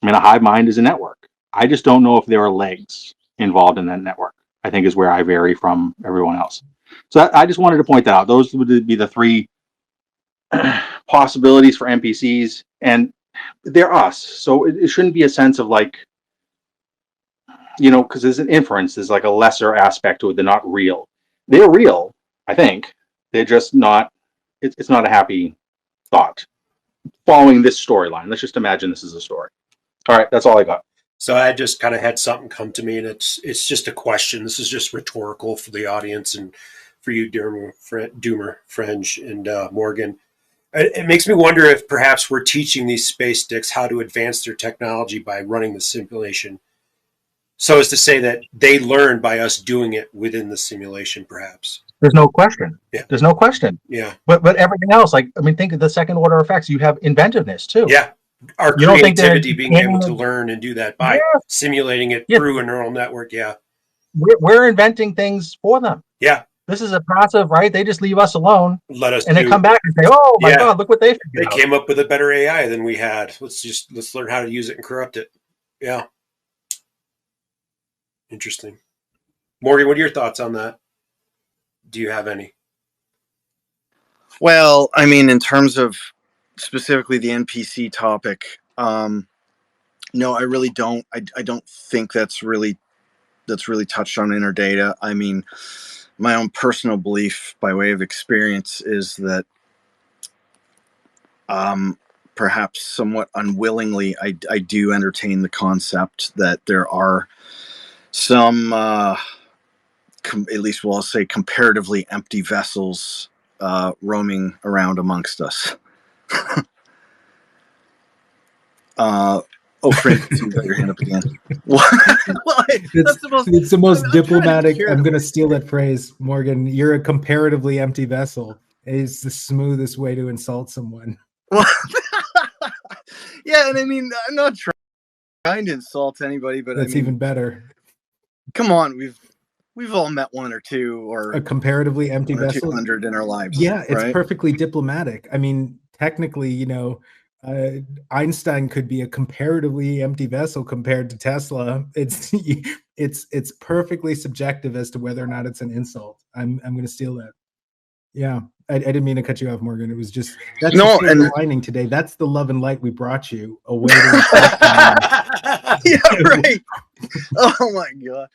I mean, a hive mind is a network. I just don't know if there are legs involved in that network, I think is where I vary from everyone else. So I just wanted to point that out. Those would be the three possibilities for NPCs, and they're us. So it shouldn't be a sense of like, because there's an inference, there's like a lesser aspect to it. They're not real. They're real, I think. They're just not, it's not a happy thought following this storyline. Let's just imagine this is a story. All right, that's all I got. So I just kind of had something come to me, and it's just a question. This is just rhetorical for the audience and for you, Doomer, Fringe, and Morgan. It makes me wonder if perhaps we're teaching these space sticks how to advance their technology by running the simulation, so as to say that they learn by us doing it within the simulation, perhaps. There's no question. Yeah. There's no question. Yeah. But everything else, like, I mean, think of the second order effects. You have inventiveness too. Yeah. Our creativity, being able to learn and do that by simulating it through a neural network. Yeah. We're inventing things for them. Yeah. This is a passive, right? They just leave us alone. And they come back and say, "Oh my God, look what they figured out." They came up with a better AI than we had. Let's learn how to use it and corrupt it. Yeah. Interesting. Morgan, what are your thoughts on that? Do you have any? Well, I mean, in terms of specifically the NPC topic, no, I really don't. I don't think that's really touched on inner data. I mean, my own personal belief by way of experience is that perhaps somewhat unwillingly, I do entertain the concept that there are some, at least we'll say, comparatively empty vessels roaming around amongst us. Fringe, you got your hand up again. It's the most diplomatic. I'm going to steal that phrase, Morgan. You're a comparatively empty vessel. It's the smoothest way to insult someone. Well, yeah, and I mean, I'm not trying to insult anybody, but that's even better. Come on, we've all met one or two, or a comparatively empty vessel, 200 in our lives. Yeah, it's right? perfectly diplomatic. I mean, technically, Einstein could be a comparatively empty vessel compared to Tesla. It's perfectly subjective as to whether or not it's an insult. I'm going to steal that. Yeah, I didn't mean to cut you off, Morgan. It was just that's the lining today. That's the love and light we brought you away. Yeah, right. Oh my God.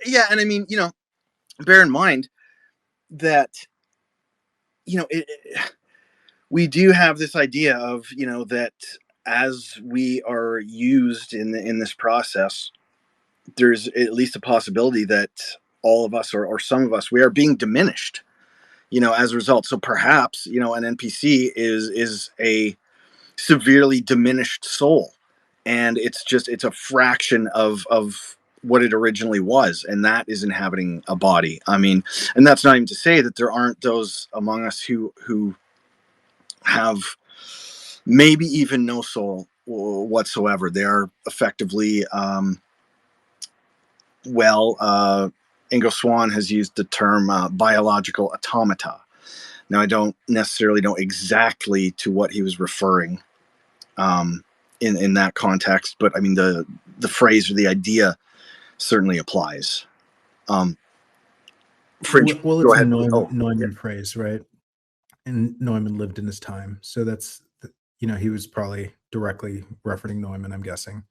Yeah, and I mean, bear in mind that we do have this idea of, that as we are used in this process, there's at least a possibility that all of us, or some of us, we are being diminished, as a result. So perhaps, an NPC is a severely diminished soul, and it's a fraction of what it originally was, and that is inhabiting a body. I mean, and that's not even to say that there aren't those among us who have maybe even no soul whatsoever. They are effectively, Ingo Swann has used the term biological automata. Now, I don't necessarily know exactly to what he was referring in that context, but I mean, the phrase or the idea certainly applies. Fringe, Well, go it's a ahead. Oh, Neumann phrase, right? And Neumann lived in his time, so that's he was probably directly referencing Neumann, I'm guessing.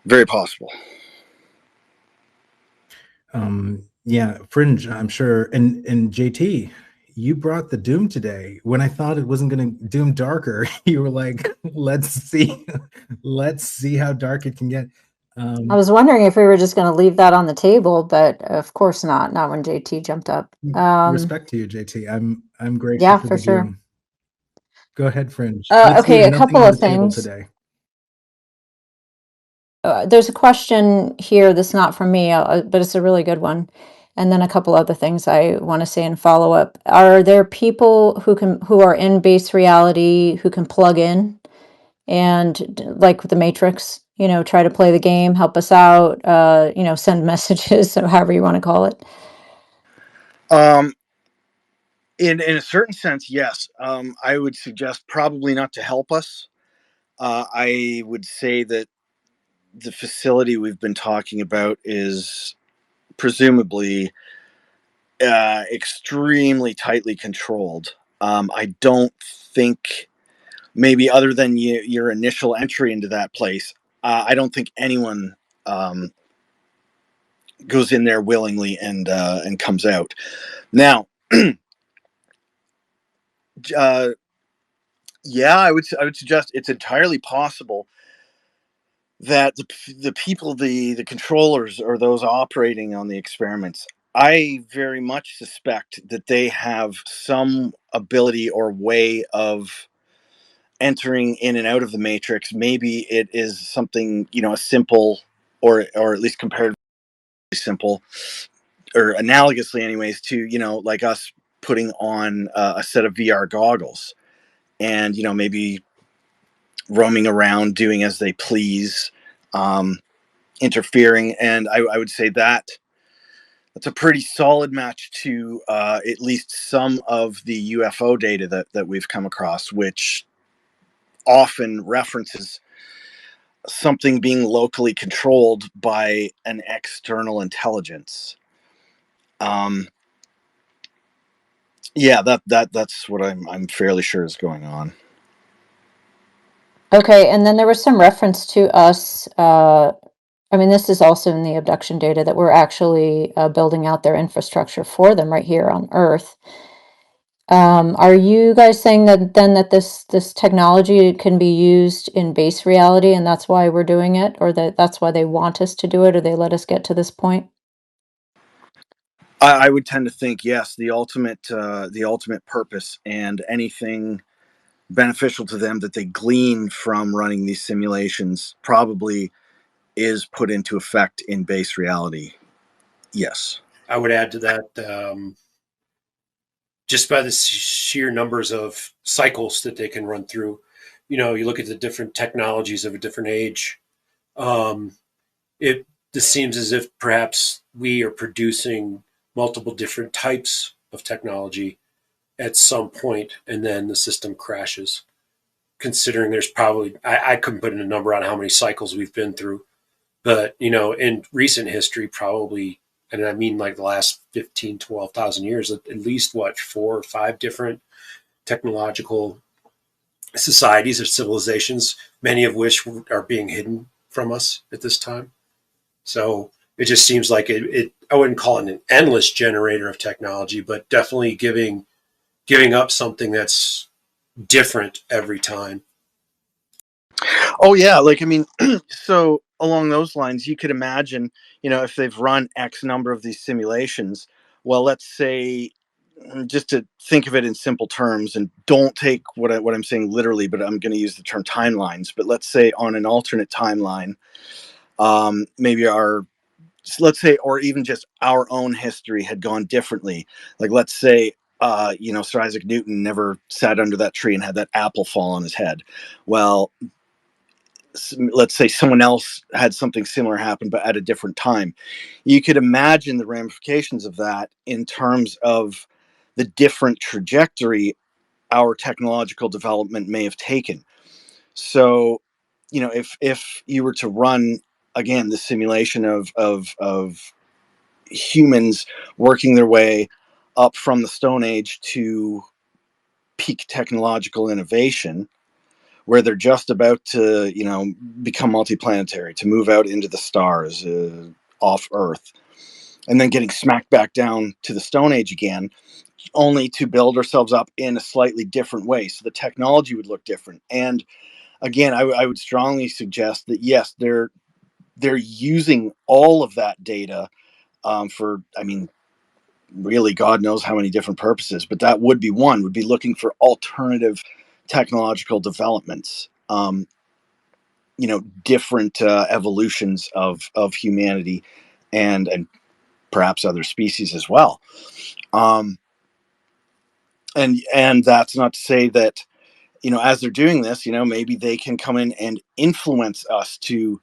very possible. Yeah, Fringe, I'm sure. And JT, you brought the Doom today. When I thought it wasn't going to Doom darker, you were like, let's see how dark it can get. I was wondering if we were just going to leave that on the table, but of course not. Not when JT jumped up. Respect to you, JT. I'm grateful Yeah, for for the sure. Doom. Go ahead, Fringe. Let's Okay, leave a nothing couple on of the table things. today. There's a question here that's not from me, but it's a really good one. And then a couple other things I want to say in follow up. Are there people who are in base reality who can plug in and like the Matrix, try to play the game, help us out, send messages, so however you want to call it? In a certain sense, yes. I would suggest probably not to help us. I would say that the facility we've been talking about is presumably extremely tightly controlled. I don't think, maybe other than your initial entry into that place, I don't think anyone goes in there willingly and comes out. Now, yeah, I would suggest it's entirely possible that the people, the controllers, or those operating on the experiments, I very much suspect that they have some ability or way of entering in and out of the matrix. Maybe it is something, a simple, or at least comparatively simple, or analogously anyways, to, like us putting on a set of VR goggles and, maybe roaming around doing as they please, interfering. And I would say that that's a pretty solid match to at least some of the UFO data that we've come across, which often references something being locally controlled by an external intelligence. Yeah, that's what I'm fairly sure is going on. Okay, and then there was some reference to us. This is also in the abduction data that we're actually building out their infrastructure for them right here on Earth. Are you guys saying that then that this technology can be used in base reality, and that's why we're doing it, or that's why they want us to do it, or they let us get to this point? I would tend to think yes, the ultimate purpose and anything beneficial to them that they glean from running these simulations probably is put into effect in base reality. Yes. I would add to that, just by the sheer numbers of cycles that they can run through. You look at the different technologies of a different age. It this seems as if perhaps we are producing multiple different types of technology at some point, and then the system crashes. Considering there's probably, I couldn't put in a number on how many cycles we've been through, but in recent history, probably, and I mean like the last 15, 12,000 years, at least 4 or 5 different technological societies or civilizations, many of which are being hidden from us at this time. So it just seems like I wouldn't call it an endless generator of technology, but definitely giving up something that's different every time. Oh yeah, like I mean, so along those lines, you could imagine, if they've run X number of these simulations, well, let's say, just to think of it in simple terms, and don't take what I'm saying literally, but I'm going to use the term timelines. But let's say on an alternate timeline, maybe let's say, or even just our own history had gone differently. Like, let's say, Sir Isaac Newton never sat under that tree and had that apple fall on his head. Well, let's say someone else had something similar happen, but at a different time. You could imagine the ramifications of that in terms of the different trajectory our technological development may have taken. So, if you were to run again the simulation of humans working their way up from the Stone Age to peak technological innovation, where they're just about to, become multiplanetary, to move out into the stars, off Earth, and then getting smacked back down to the Stone Age again, only to build ourselves up in a slightly different way. So the technology would look different. And again, I would strongly suggest that yes, they're using all of that data for, I mean, really, God knows how many different purposes, but that would be one, would be looking for alternative technological developments, different evolutions of humanity and perhaps other species as well. And that's not to say that, as they're doing this, maybe they can come in and influence us to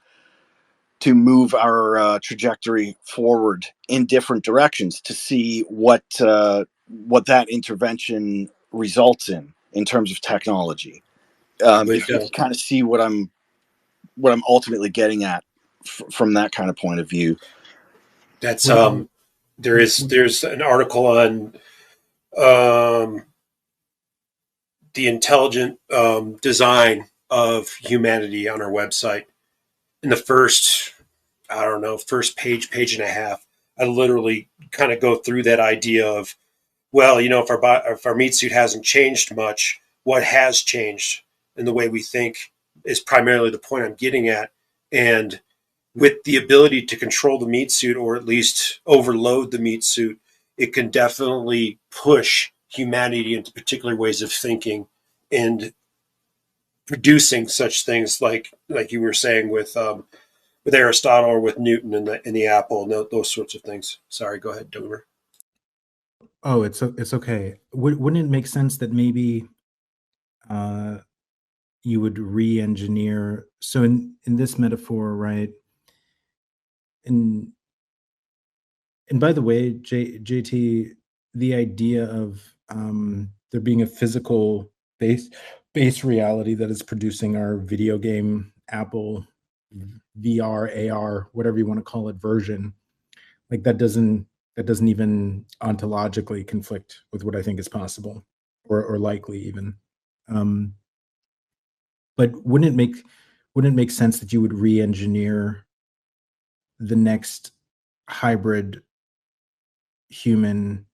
move our trajectory forward in different directions, to see what that intervention results in terms of technology. If you can kind of see what I'm ultimately getting at from that kind of point of view. That's there's an article on the intelligent design of humanity on our website. In the first page and a half, I literally kind of go through that idea of, well, if our meat suit hasn't changed much, what has changed in the way we think is primarily the point I'm getting at. And with the ability to control the meat suit, or at least overload the meat suit, it can definitely push humanity into particular ways of thinking and producing such things like you were saying with Aristotle or with Newton and the apple and those sorts of things. Sorry, go ahead, Doomer. Oh, it's okay. Wouldn't it make sense that maybe you would re-engineer? So in this metaphor, right? And by the way, JT, the idea of there being a physical base reality that is producing our video game Apple VR, AR, whatever you want to call it, version, like that doesn't even ontologically conflict with what I think is possible or likely even. But wouldn't it make sense that you would re-engineer the next hybrid human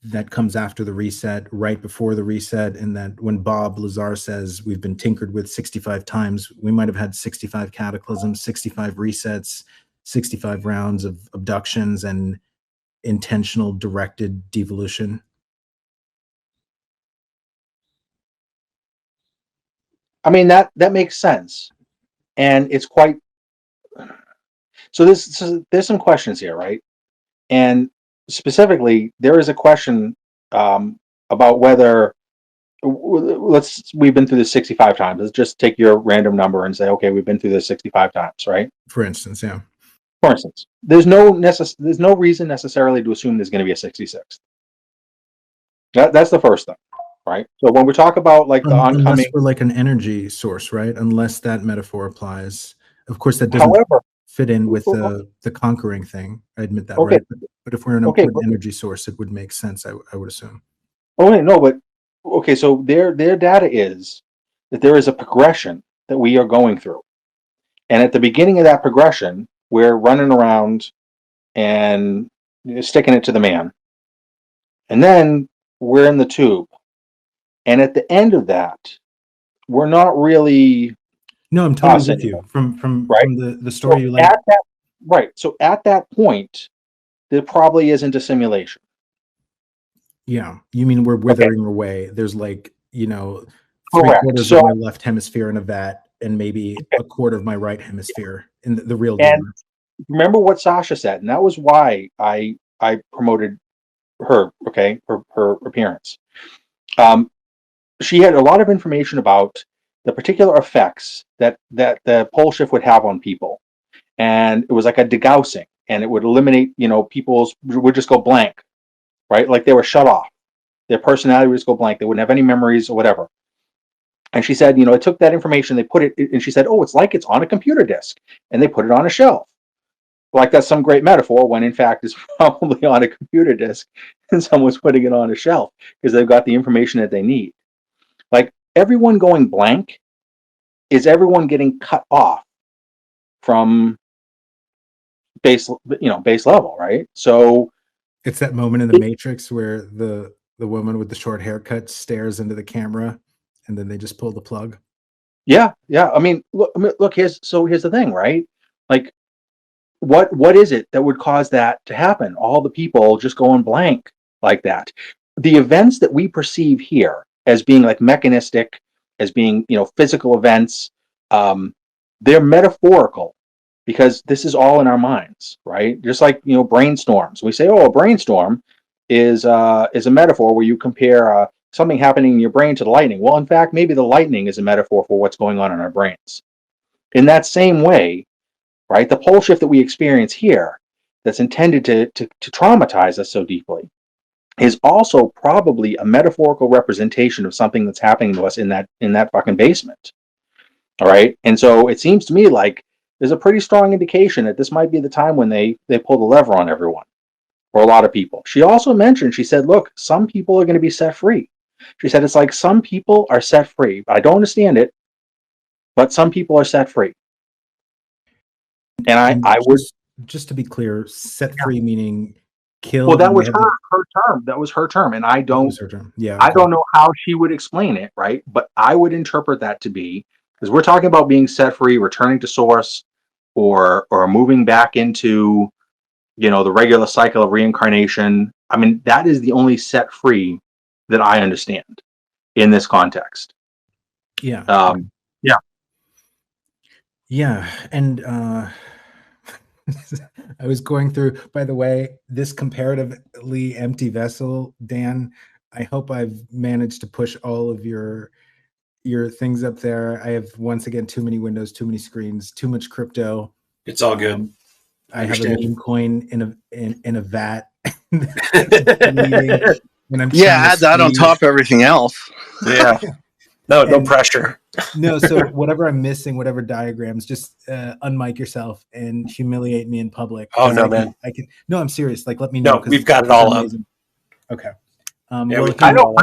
that comes after the reset, right before the reset, and that when Bob Lazar says we've been tinkered with 65 times, we might have had 65 cataclysms, 65 resets, 65 rounds of abductions and intentional directed devolution? I mean, that makes sense. And it's quite, so there's some questions here, right? And specifically, there is a question about whether, we've been through this 65 times. Let's just take your random number and say, okay, we've been through this 65 times, right? For instance, yeah. For instance, there's no reason necessarily to assume there's going to be a 66th. That's the first thing, right? So when we talk about like the oncoming, unless we're like an energy source, right? Unless that metaphor applies. Of course, that doesn't fit in with the conquering thing. I admit that, okay. Right? But if we're an important energy source, it would make sense, I would assume. Oh wait, no, but okay. So their data is that there is a progression that we are going through, and at the beginning of that progression, we're running around and sticking it to the man. And then we're in the tube. And at the end of that, we're not really No, I'm totally us with anymore, you from right? the story you like. At that, right. So at that point, there probably isn't a simulation. Yeah, you mean we're withering away. There's like, Correct. 3/4 So of my left hemisphere in a vat and maybe a quarter of my right hemisphere in the real and Doomer. remember what Sasha said, and that was why I promoted her, okay, her appearance. She had a lot of information about the particular effects that the pole shift would have on people, and it was like a degaussing, and it would eliminate, people's would just go blank, right? Like they were shut off. Their personality would just go blank. They wouldn't have any memories or whatever. And she said, it took that information, they put it, and she said, oh, it's like it's on a computer disk, and they put it on a shelf. Like that's some great metaphor when in fact it's probably on a computer disk and someone's putting it on a shelf because they've got the information that they need. Like everyone going blank is everyone getting cut off from base level, right? So It's that moment in the Matrix where the woman with the short haircut stares into the camera and then they just pull the plug. yeah. I mean, look. Here's the thing, right? Like, what is it that would cause that to happen? All the people just going blank like that. The events that we perceive here as being like mechanistic, as being physical events, they're metaphorical because this is all in our minds, right? Just like brainstorms. We say, oh, a brainstorm is a metaphor where you compare something happening in your brain to the lightning. Well, in fact, maybe the lightning is a metaphor for what's going on in our brains. In that same way, right, the pole shift that we experience here, that's intended to traumatize us so deeply, is also probably a metaphorical representation of something that's happening to us in that fucking basement. All right, and so it seems to me like there's a pretty strong indication that this might be the time when they pull the lever on everyone, or a lot of people. She also mentioned, she said, look, some people are going to be set free. She said it's like some people are set free. I don't understand it, but some people are set free. And I would just to be clear, set free meaning killed. Well, that was her term. That was her term, and I don't. Her term. Yeah, okay. I don't know how she would explain it, right? But I would interpret that to be, because we're talking about being set free, returning to source, or moving back into, the regular cycle of reincarnation. I mean, that is the only set free that I understand in this context. Yeah. Yeah. Yeah, and I was going through, by the way, this comparatively empty vessel, Dan. I hope I've managed to push all of your things up there. I have once again too many windows, too many screens, too much crypto. It's all good. I have a meme coin in a vat. And I'm add that on top of everything else. Yeah. No pressure. No, so whatever I'm missing, whatever diagrams, just unmic yourself and humiliate me in public. Oh no, man! I can. No, I'm serious. Like, let me know. No, we've got it all up. Okay. Yeah, I know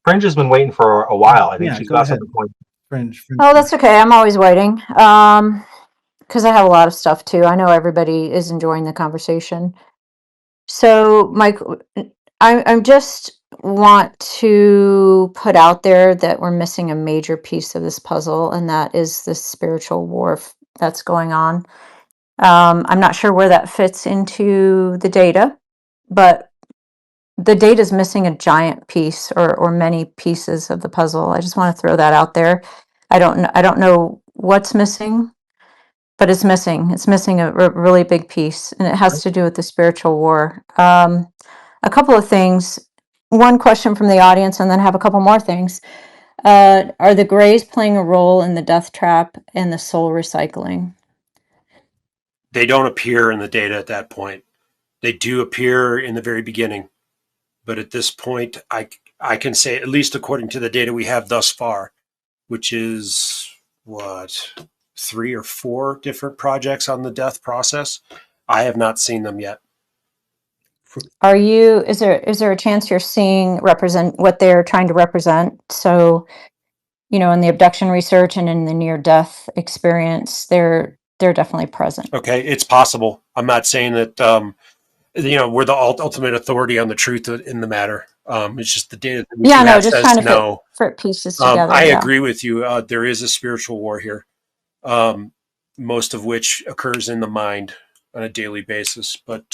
Fringe has been waiting for a while. I think she's got something for Fringe. Oh, that's okay. I'm always waiting. Because I have a lot of stuff too. I know everybody is enjoying the conversation. So, Mike, I just want to put out there that we're missing a major piece of this puzzle, and that is the spiritual war that's going on. I'm not sure where that fits into the data, but the data is missing a giant piece or many pieces of the puzzle. I just want to throw that out there. I don't know what's missing, but it's missing. It's missing a really big piece, and it has to do with the spiritual war. A couple of things. One question from the audience, and then have a couple more things. Are the grays playing a role in the death trap and the soul recycling? They don't appear in the data at that point. They do appear in the very beginning. But at this point, I can say, at least according to the data we have thus far, which is, 3 or 4 different projects on the death process, I have not seen them yet. Is there a chance you're seeing represent what they're trying to represent? So, in the abduction research and in the near death experience, they're they're definitely present. Okay, it's possible. I'm not saying that we're the ultimate authority on the truth in the matter. It's just the data that we Yeah, do no, have just says trying to no. fit pieces together. I Yeah. agree with you. There is a spiritual war here, most of which occurs in the mind on a daily basis. But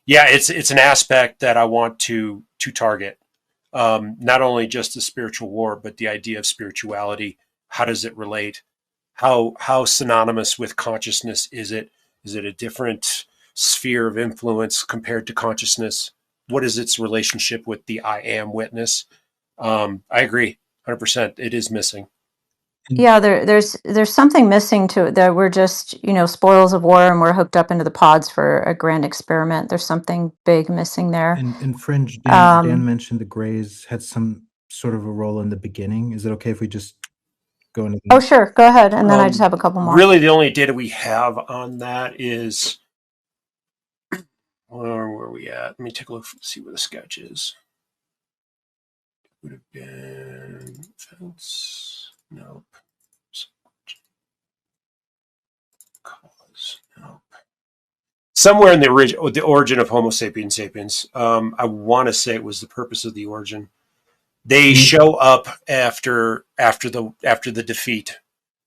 yeah, it's an aspect that I want to target. Not only just the spiritual war, but the idea of spirituality. How does it relate? How synonymous with consciousness is it? Is it a different sphere of influence compared to consciousness? What is its relationship with the I am witness? I agree, 100%. It is missing. Yeah, there's something missing to it, that we're just, spoils of war and we're hooked up into the pods for a grand experiment. There's something big missing there. And Fringe, Dan mentioned the Greys had some sort of a role in the beginning. Is it okay if we just go into Oh, that? sure. Go ahead. And then I just have a couple more. Really, the only data we have on that is, where are we at? Let me take a look, see where the sketch is. Would have been fence. Nope. Cause. Nope. Somewhere in the origin of Homo sapiens sapiens. I want to say it was the purpose of the origin. They show up after the defeat.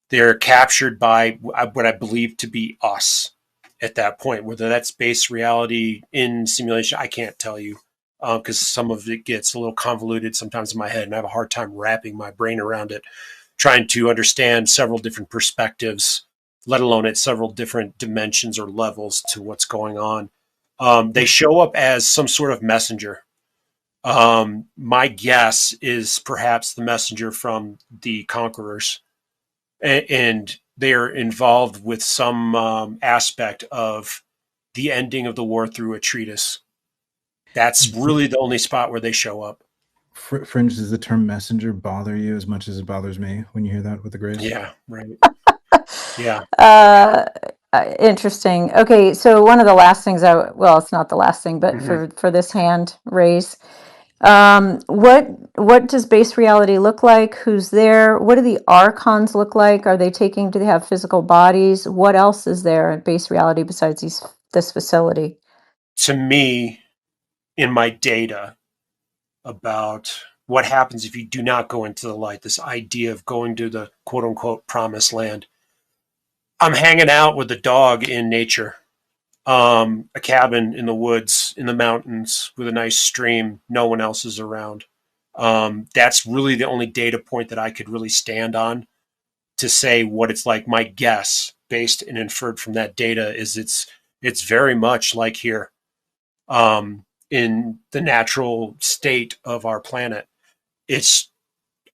They're captured by what I believe to be us at that point. Whether that's base reality in simulation, I can't tell you, because some of it gets a little convoluted sometimes in my head, and I have a hard time wrapping my brain around it, trying to understand several different perspectives, let alone at several different dimensions or levels to what's going on. They show up as some sort of messenger. My guess is perhaps the messenger from the conquerors, and they're involved with some aspect of the ending of the war through a treatise. That's really the only spot where they show up. Fringe, does the term messenger bother you as much as it bothers me when you hear that with the Greys? Yeah, right. Yeah. Interesting. Okay, so one of the last things well, it's not the last thing, but for this hand raise, what does base reality look like? Who's there? What do the archons look like? Do they have physical bodies? What else is there in base reality besides this facility? To me, in my data about what happens if you do not go into the light, this idea of going to the quote unquote promised land, I'm hanging out with a dog in nature. A cabin in the woods, in the mountains, with a nice stream. No one else is around. That's really the only data point that I could really stand on to say what it's like. My guess, based and inferred from that data, is it's very much like here, in the natural state of our planet. It's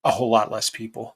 a whole lot less people.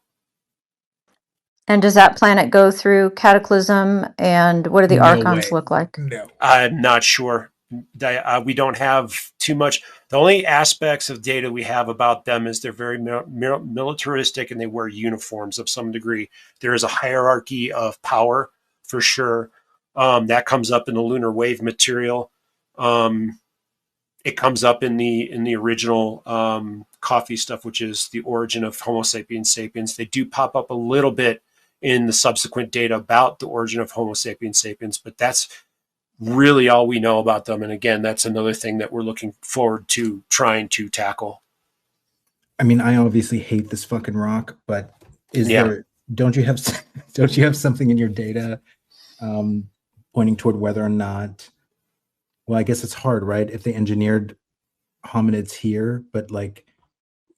And does that planet go through cataclysm? And what do the archons look like? No. I'm not sure. We don't have too much. The only aspects of data we have about them is they're very militaristic, and they wear uniforms of some degree. There is a hierarchy of power for sure. That comes up in the lunar wave material. It comes up in the original coffee stuff, which is the origin of Homo sapiens sapiens. They do pop up a little bit in the subsequent data about the origin of Homo sapiens sapiens, but that's really all we know about them. And again, that's another thing that we're looking forward to trying to tackle. I mean, I obviously hate this fucking rock, but don't you have something in your data pointing toward whether or not, well, I guess it's hard, right? If they engineered hominids here, but like,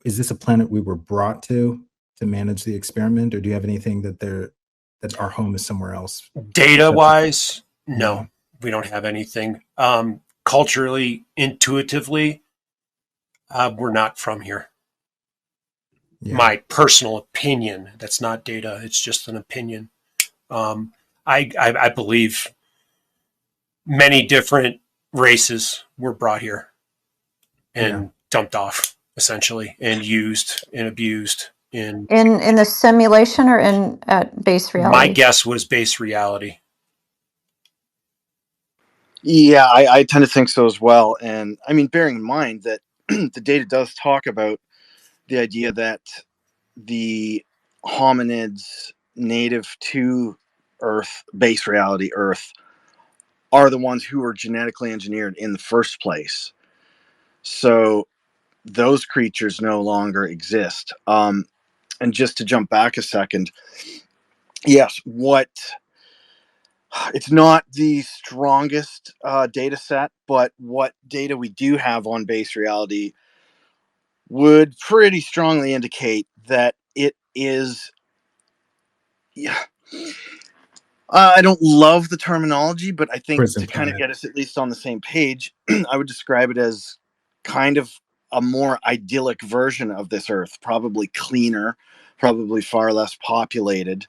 is this a planet we were brought to manage the experiment, or do you have anything that our home is somewhere else? Data wise, no, we don't have anything. Culturally, intuitively, we're not from here. Yeah. My personal opinion. That's not data. It's just an opinion. I believe many different races were brought here and dumped off, essentially, and used and abused in the simulation or at base reality. My guess was base reality. Yeah, I tend to think so as well. And I mean, bearing in mind that the data does talk about the idea that the hominids native to Earth, base reality Earth, are the ones who were genetically engineered in the first place. So those creatures no longer exist. And just to jump back a second, yes, it's not the strongest data set, but what data we do have on base reality would pretty strongly indicate that it is. Yeah, I don't love the terminology, but I think Prison to kind of planet. get us at least on the same page, I would describe it as kind of a more idyllic version of this Earth, probably cleaner, probably far less populated.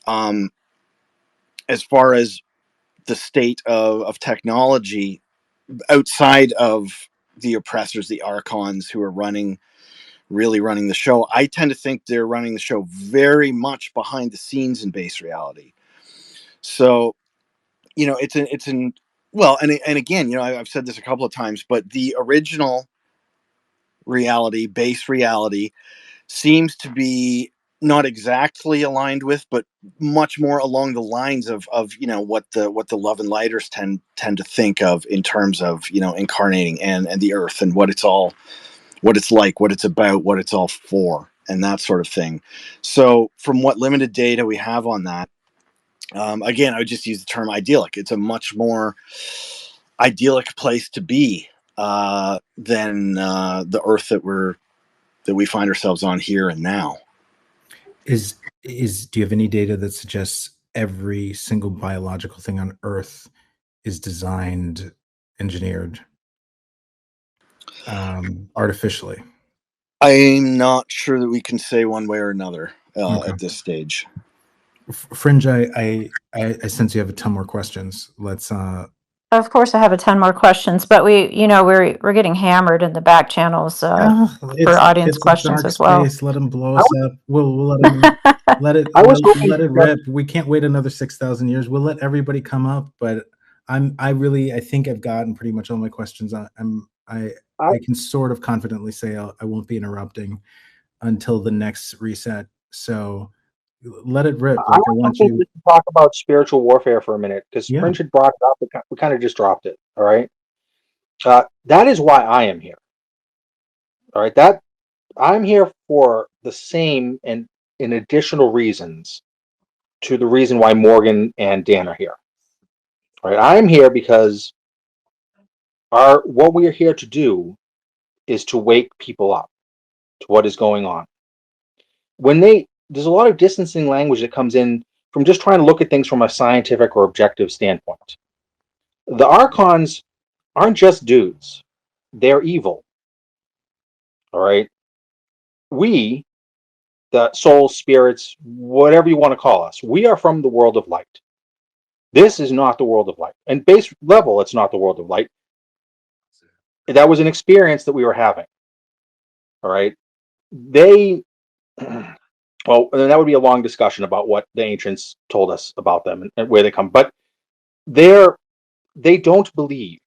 As far as the state of technology outside of the oppressors, the archons who are really running the show, I tend to think they're running the show very much behind the scenes in base reality. So, it's an well, and again, I've said this a couple of times, but the original reality, base reality, seems to be not exactly aligned with, but much more along the lines of what the love and lighters tend to think of in terms of incarnating and the earth and what it's like, what it's about, what it's all for, and that sort of thing. So from what limited data we have on that, again, I would just use the term idyllic. It's a much more idyllic place to be than the earth that we find ourselves on here and now. Do you have any data that suggests every single biological thing on Earth is designed, engineered, artificially? I'm not sure that we can say one way or another Okay. at this stage. Fringe, I sense you have a ton more questions. Let's Of course, I have a ton more questions, but we're getting hammered in the back channels for audience it's a questions dark as well. space. Let them blow us up. We'll let them let it I was hoping let it rip. We can't wait another 6,000 years. We'll let everybody come up, but I think I've gotten pretty much all my questions. I can sort of confidently say I won't be interrupting until the next reset. So let it rip. I Like I was want hoping you. to talk about spiritual warfare for a minute because Yeah. Fringe had brought it up. We kind of just dropped it. All right. That is why I am here. All right. That I'm here for the same and in additional reasons to the reason why Morgan and Dan are here. All right. I'm here because what we are here to do is to wake people up to what is going on. There's a lot of distancing language that comes in from just trying to look at things from a scientific or objective standpoint. The archons aren't just dudes, they're evil. All right. We, the souls, spirits, whatever you want to call us, we are from the world of light. This is not the world of light. And base level, it's not the world of light. That was an experience that we were having. All right. They, well, then that would be a long discussion about what the ancients told us about them and where they come. But they don't believe.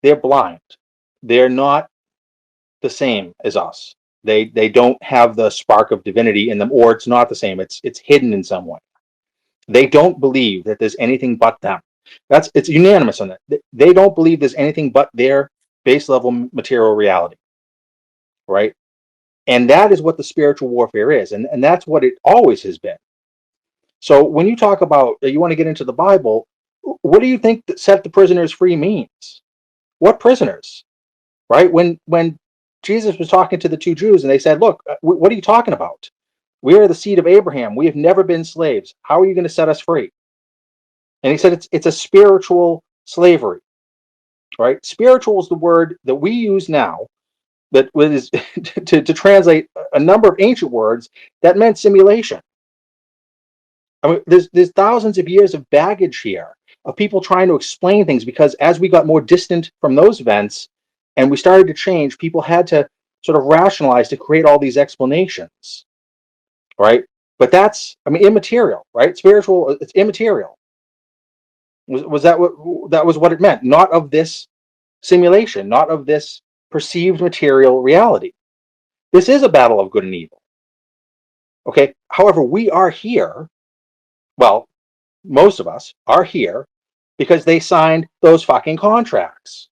They're blind. They're not the same as us. They don't have the spark of divinity in them, or it's not the same. It's hidden in some way. They don't believe that there's anything but them. It's unanimous on that. They don't believe there's anything but their base level material reality, right? And that is what the spiritual warfare is, and that's what it always has been. So when you talk about you want to get into the Bible, what do you think that set the prisoners free means? What prisoners? Right? When Jesus was talking to the two Jews and they said, "Look, what are you talking about? We are the seed of Abraham. We have never been slaves. How are you going to set us free?" And he said, "It's a spiritual slavery." Right? Spiritual is the word that we use now that was to translate a number of ancient words that meant simulation. I mean, there's thousands of years of baggage here of people trying to explain things because as we got more distant from those events and we started to change, people had to sort of rationalize to create all these explanations, right? But that's, I mean, immaterial, right? Spiritual, it's immaterial. Was that what it meant? Not of this simulation, not of this perceived material reality. This is a battle of good and evil. Okay. However, we are here. Well, most of us are here because they signed those fucking contracts.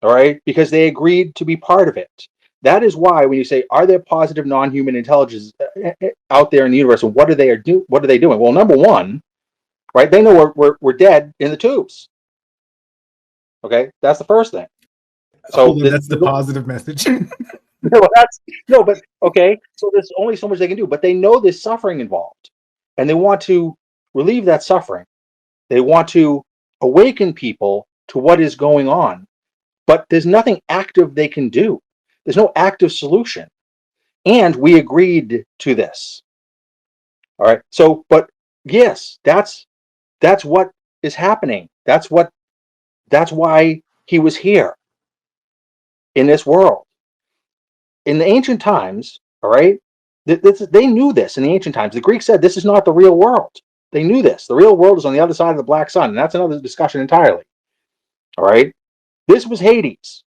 All right? Because they agreed to be part of it. That is why when you say, are there positive non-human intelligences out there in the universe, and what are they doing? Well, number one, right? They know we're dead in the tubes. Okay, that's the first thing. So that's the positive message. but okay. So there's only so much they can do, but they know there's suffering involved, and they want to relieve that suffering. They want to awaken people to what is going on, but there's nothing active they can do. There's no active solution, and we agreed to this. All right. So, but yes, that's what is happening. That's why he was here in this world. In the ancient times, all right, they knew this in the ancient times. The Greeks said this is not the real world. They knew this. The real world is on the other side of the black sun, and that's another discussion entirely. All right. This was Hades.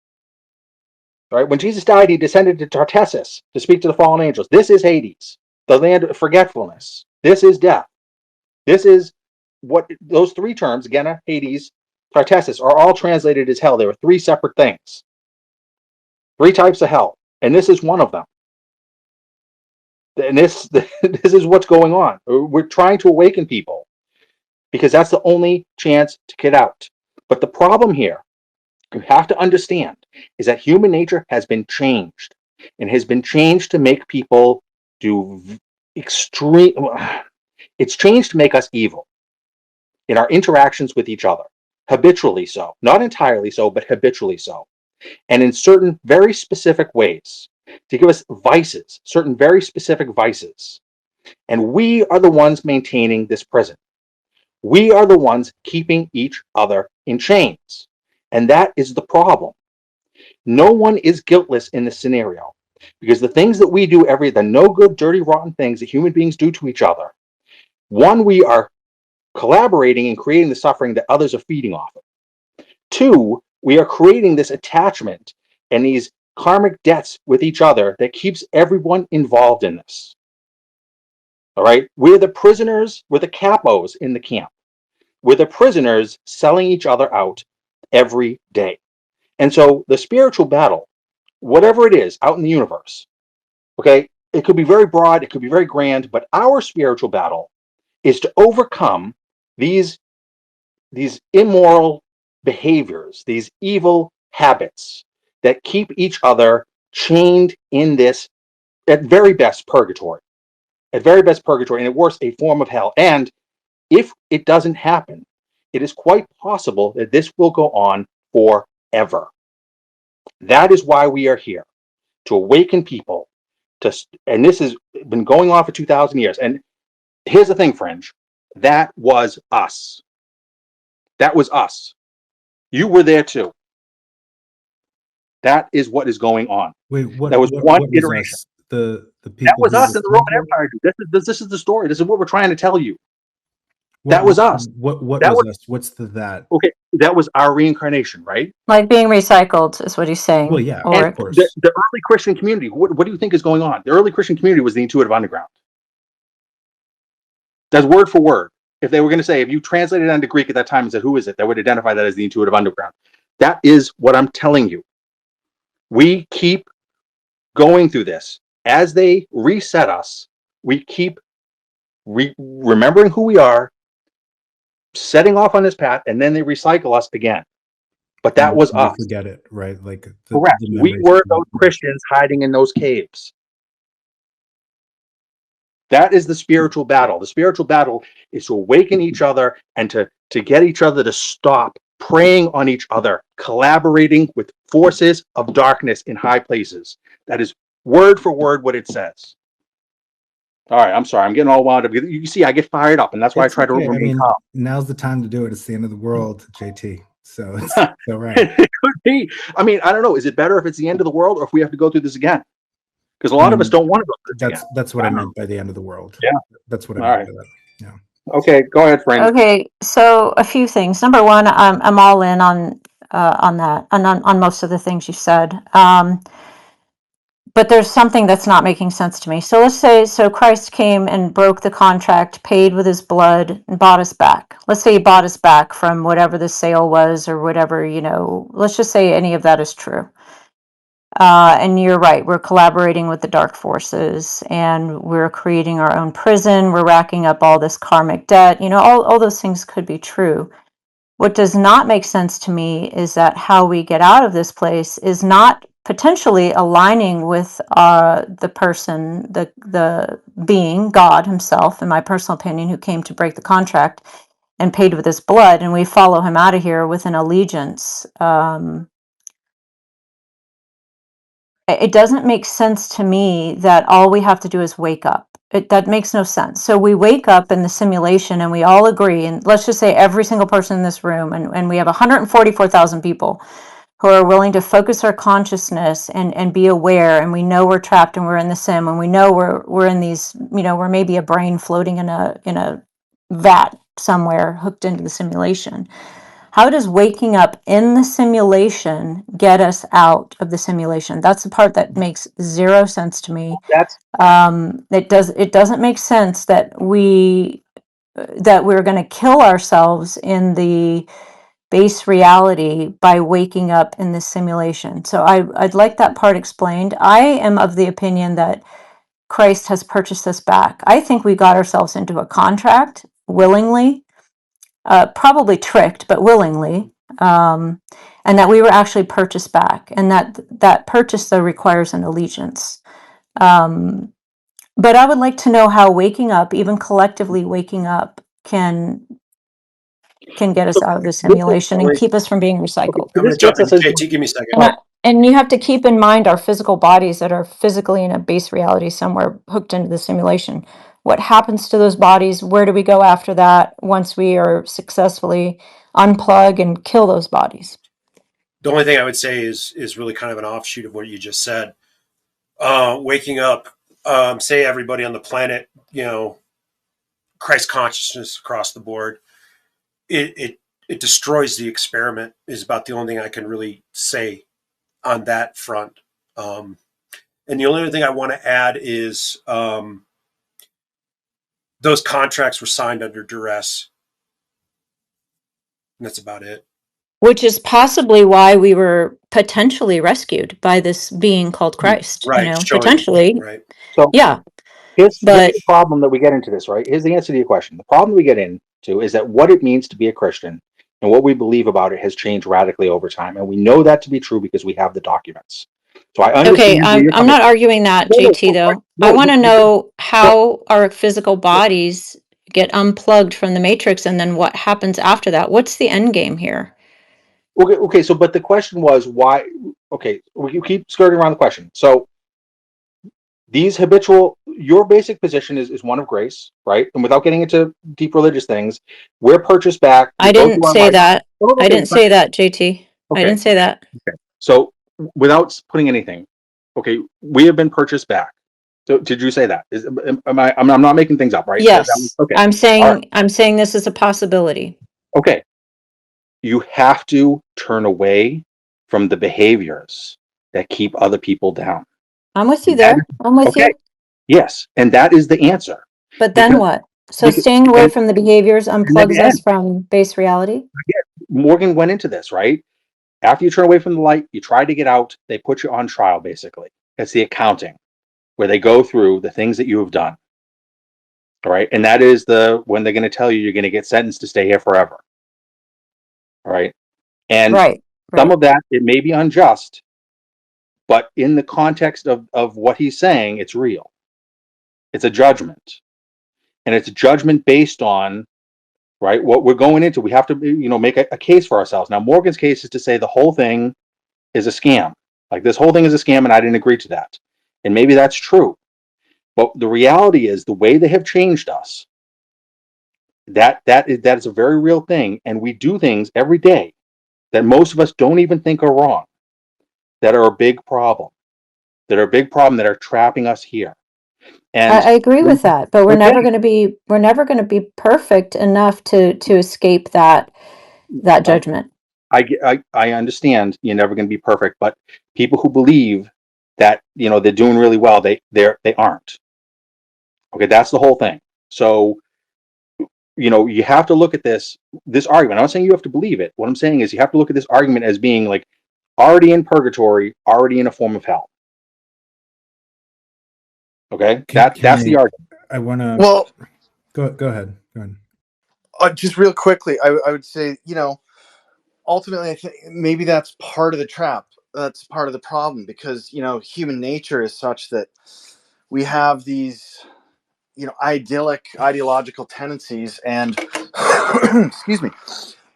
All right. When Jesus died, he descended to Tartessus to speak to the fallen angels. This is Hades, the land of forgetfulness. This is death. This is what those three terms, Gehenna, Hades, Tartessus, are all translated as hell. There were three separate things, three types of hell, and this is one of them. And this is what's going on. We're trying to awaken people because that's the only chance to get out. But the problem here, you have to understand, is that human nature has been changed, and has been changed to make people do extreme. It's changed to make us evil in our interactions with each other, habitually so, not entirely so, but habitually so, and in certain very specific ways, to give us vices, certain very specific vices. And we are the ones maintaining this prison. We are the ones keeping each other in chains. And that is the problem. No one is guiltless in this scenario, because the things that we do, the no good, dirty, rotten things that human beings do to each other, one, we are collaborating and creating the suffering that others are feeding off of. Two, we are creating this attachment and these karmic debts with each other that keeps everyone involved in this. All right? We're the prisoners, we're the capos in the camp. We're the prisoners selling each other out every day. And so the spiritual battle, whatever it is out in the universe, okay, it could be very broad, it could be very grand, but our spiritual battle is to overcome these immoral behaviors, these evil habits that keep each other chained in this, at very best, purgatory. At very best, purgatory, and at worst, a form of hell. And if it doesn't happen, it is quite possible that this will go on forever. That is why we are here, to awaken people. And this has been going on for 2,000 years. And here's the thing, Fringe. That was us. That was us. You were there too. That is what is going on. Wait, that was one iteration. Us? The people that was us in the Roman Empire. This is the story. This is what we're trying to tell you. That was us. What was us? What's that? Okay, that was our reincarnation, right? Like being recycled is what he's saying. Well, yeah, or of course. The early Christian community, what do you think is going on? The early Christian community was the intuitive underground. That's word for word. If they were going to say, if you translated it into Greek at that time and said, who is it? That would identify that as the intuitive underground. That is what I'm telling you. We keep going through this. As they reset us, we keep remembering who we are, setting off on this path, and then they recycle us again. But that was us. Forget it, right? Like correct. We were those Christians hiding in those caves. That is the spiritual battle. The spiritual battle is to awaken each other and to get each other to stop preying on each other, collaborating with forces of darkness in high places. That is word for word what it says. All right, I'm sorry. I'm getting all wound up. You see, I get fired up, and that's why I try to remain calm. Now's the time to do it. It's the end of the world, JT. So it's all right. It could be. I mean, I don't know. Is it better if it's the end of the world or if we have to go through this again? Because a lot of us don't want to go through this again. That's what I meant by the end of the world. Yeah. That's what I meant by that. Yeah. Okay, go ahead, Fringe. Okay, so a few things. Number one, I'm all in on that, and on most of the things you said. but there's something that's not making sense to me. So let's say, so Christ came and broke the contract, paid with his blood, and bought us back. Let's say he bought us back from whatever the sale was or whatever, let's just say any of that is true. And you're right, we're collaborating with the dark forces and we're creating our own prison. We're racking up all this karmic debt. All those things could be true. What does not make sense to me is that how we get out of this place is not potentially aligning with the person, the being, God himself, in my personal opinion, who came to break the contract and paid with his blood, and we follow him out of here with an allegiance. It doesn't make sense to me that all we have to do is wake up. That makes no sense. So we wake up in the simulation and we all agree, and let's just say every single person in this room, and we have 144,000 people who are willing to focus our consciousness and be aware, and we know we're trapped and we're in the sim, and we know we're in these, we're maybe a brain floating in a vat somewhere hooked into the simulation. How does waking up in the simulation get us out of the simulation? That's the part that makes zero sense to me. That's It doesn't make sense that we're going to kill ourselves in the base reality by waking up in this simulation. So I'd like that part explained. I am of the opinion that Christ has purchased us back. I think we got ourselves into a contract willingly, probably tricked, but willingly, and that we were actually purchased back, and that purchase, though, requires an allegiance. But I would like to know how waking up, even collectively waking up, can get us out of the simulation and keep us from being recycled. I'm going to jump in. JT, give me a second. And you have to keep in mind our physical bodies that are physically in a base reality somewhere hooked into the simulation. What happens to those bodies? Where do we go after that once we are successfully unplug and kill those bodies? The only thing I would say is really kind of an offshoot of what you just said. Waking up, say everybody on the planet, Christ consciousness across the board. It destroys the experiment is about the only thing I can really say on that front. And the only other thing I want to add is those contracts were signed under duress. And that's about it. Which is possibly why we were potentially rescued by this being called Christ. Right. Potentially. Right. So yeah. Here's the problem that we get into this, right? Here's the answer to your question. The problem we get into is that what it means to be a Christian and what we believe about it has changed radically over time. And we know that to be true because we have the documents. So I understand. Okay, I'm not arguing that, JT, though. I want to know how our physical bodies get unplugged from the matrix and then what happens after that. What's the end game here? Okay, so but the question was why? Okay, you keep skirting around the question. So these habitual, your basic position is one of grace, right? And without getting into deep religious things, we're purchased back. I didn't say that. I didn't say that, JT. I didn't say that. Okay. So without putting anything, okay, we have been purchased back. So did you say that? I'm not making things up, right? Yes. Okay. I'm saying this is a possibility. Okay. You have to turn away from the behaviors that keep other people down. I'm with you there. I'm with you. Yes, and that is the answer. But then what? So staying away from the behaviors unplugs us from base reality? Morgan went into this, right? After you turn away from the light, you try to get out, they put you on trial, basically. It's the accounting, where they go through the things that you have done. All right, and that is when they're going to tell you you're going to get sentenced to stay here forever. All right, and some of that, it may be unjust, but in the context of what he's saying, it's real. It's a judgment. And it's a judgment based on, right, what we're going into. We have to, make a case for ourselves. Now, Morgan's case is to say the whole thing is a scam. Like, this whole thing is a scam, and I didn't agree to that. And maybe that's true. But the reality is, the way they have changed us, that is a very real thing. And we do things every day that most of us don't even think are wrong, that are a big problem, that are trapping us here. And I agree with that, but we're never going to be perfect enough to escape that judgment. I understand you're never going to be perfect, but people who believe that, you know, they're doing really well. They aren't. Okay, that's the whole thing. So, you know, you have to look at this argument. I'm not saying you have to believe it. What I'm saying is you have to look at this argument as being like already in purgatory, already in a form of hell. Okay, that's the argument. I want to. Well, go ahead. Go ahead. Just real quickly, I would say, you know, ultimately, I think maybe that's part of the trap. That's part of the problem, because, you know, human nature is such that we have these, you know, idyllic ideological tendencies. And excuse me,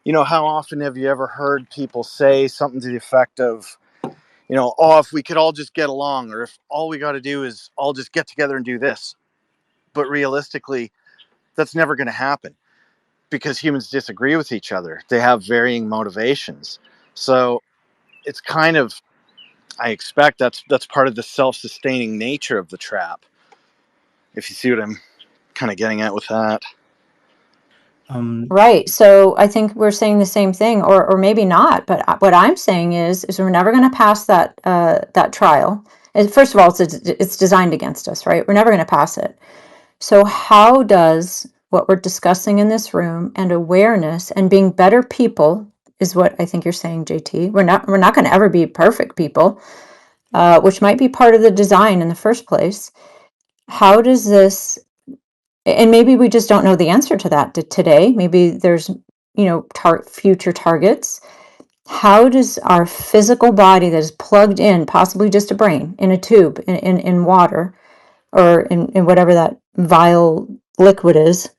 you know, how often have you ever heard people say something to the effect of, you know, oh, if we could all just get along, or if all we got to do is all just get together and do this. But realistically, that's never going to happen, because humans disagree with each other. They have varying motivations. So it's kind of, I expect that's part of the self-sustaining nature of the trap, if you see what I'm kind of getting at with that. Right. So I think we're saying the same thing, or maybe not. But what I'm saying is we're never going to pass that trial. And first of all, it's designed against us, right? We're never going to pass it. So how does what we're discussing in this room and awareness and being better people is what I think you're saying, JT. We're not going to ever be perfect people, which might be part of the design in the first place. How does this? And maybe we just don't know the answer to that today. Maybe there's, you know, future targets. How does our physical body that is plugged in, possibly just a brain, in a tube, in water, or in whatever that vile liquid is,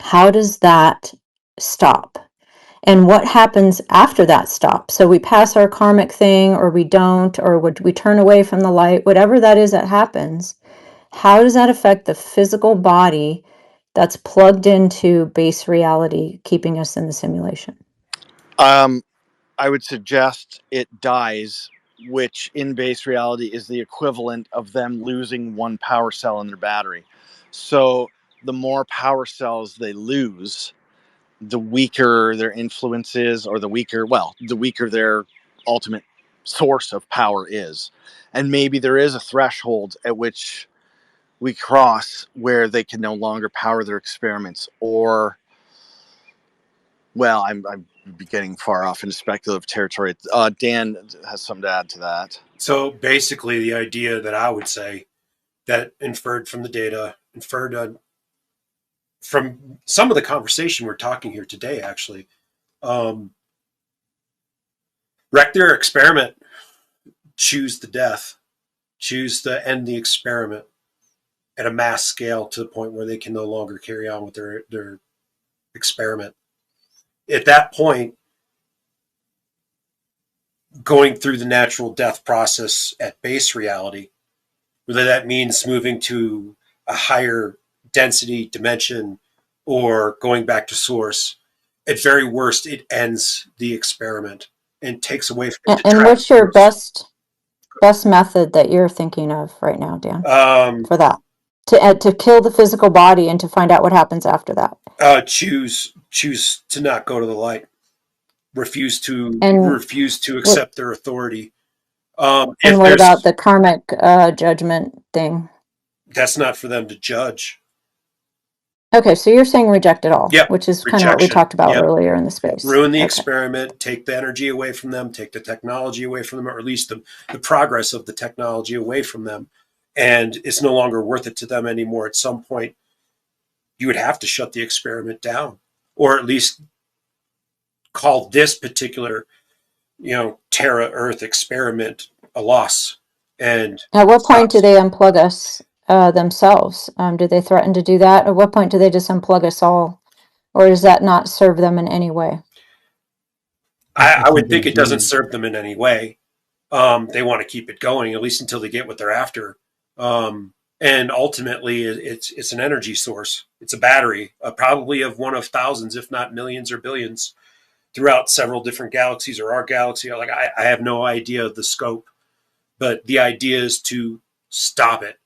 how does that stop? And what happens after that stop? So we pass our karmic thing, or we don't, or we turn away from the light, whatever that is that happens. How does that affect the physical body that's plugged into base reality, keeping us in the simulation? I would suggest it dies, which in base reality is the equivalent of them losing one power cell in their battery. So the more power cells they lose, the weaker their influence is, or the weaker their ultimate source of power is. And maybe there is a threshold at which we cross where they can no longer power their experiments, or, well, I'm getting far off into speculative territory. Dan has something to add to that. So basically, the idea that I would say that inferred from the data, from some of the conversation we're talking here today, actually, wreck their experiment, choose the death, choose to end the experiment at a mass scale to the point where they can no longer carry on with their experiment. At that point, going through the natural death process at base reality, whether that means moving to a higher density dimension or going back to source, at very worst, it ends the experiment and takes away from it. And what's your best method that you're thinking of right now, Dan, for that? To kill the physical body and to find out what happens after that. Choose to not go to the light. Refuse to accept their authority. And what about the karmic judgment thing? That's not for them to judge. Okay, so you're saying reject it all, yep. Which is kind of what we talked about earlier in the space. Ruin the experiment, take the energy away from them, take the technology away from them, or at least the progress of the technology away from them. And it's no longer worth it to them anymore. At some point, you would have to shut the experiment down, or at least call this particular, Terra Earth experiment a loss. And at what point do they unplug us themselves? Do they threaten to do that? At what point do they just unplug us all? Or does that not serve them in any way? I would think it doesn't serve them in any way. They want to keep it going, at least until they get what they're after. And ultimately, it's an energy source. It's a battery, probably of one of thousands, if not millions or billions, throughout several different galaxies or our galaxy. Like I have no idea of the scope, but the idea is to stop it.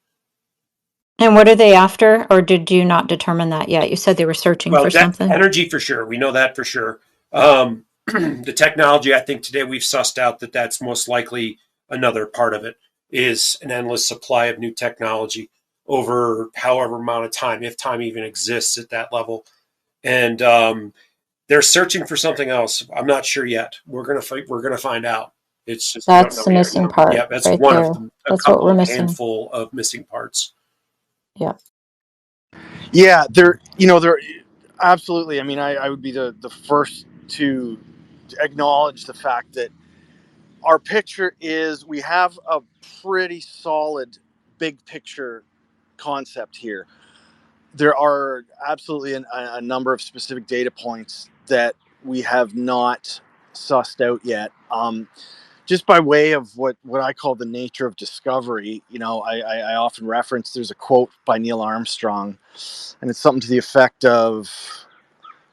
And what are they after, or did you not determine that yet? You said they were searching for something. Energy for sure. We know that for sure. The technology, I think today we've sussed out that that's most likely another part of it. is an endless supply of new technology over however amount of time, if time even exists at that level. And they're searching for something else. I'm not sure yet. We're gonna find out. It's just we don't That's know the yet. missing part Yeah, that's right one of there. them. A That's what we're couple, missing. handful of missing parts. Yeah. Yeah, there absolutely. I mean, I would be the first to acknowledge the fact that our picture is, we have a pretty solid big picture concept here. There are absolutely a number of specific data points that we have not sussed out yet. Just by way of what I call the nature of discovery, I often reference, there's a quote by Neil Armstrong, and it's something to the effect of,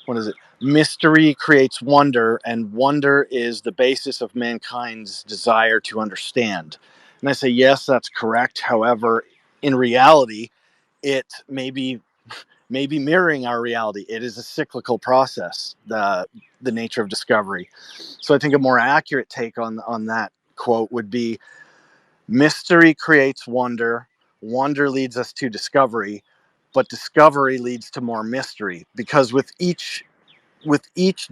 what is it? Mystery creates wonder, and wonder is the basis of mankind's desire to understand. And I say, yes, that's correct. However, in reality, it may be mirroring our reality. It is a cyclical process, the nature of discovery. So I think a more accurate take on that quote would be, mystery creates wonder, wonder leads us to discovery, but discovery leads to more mystery, because with each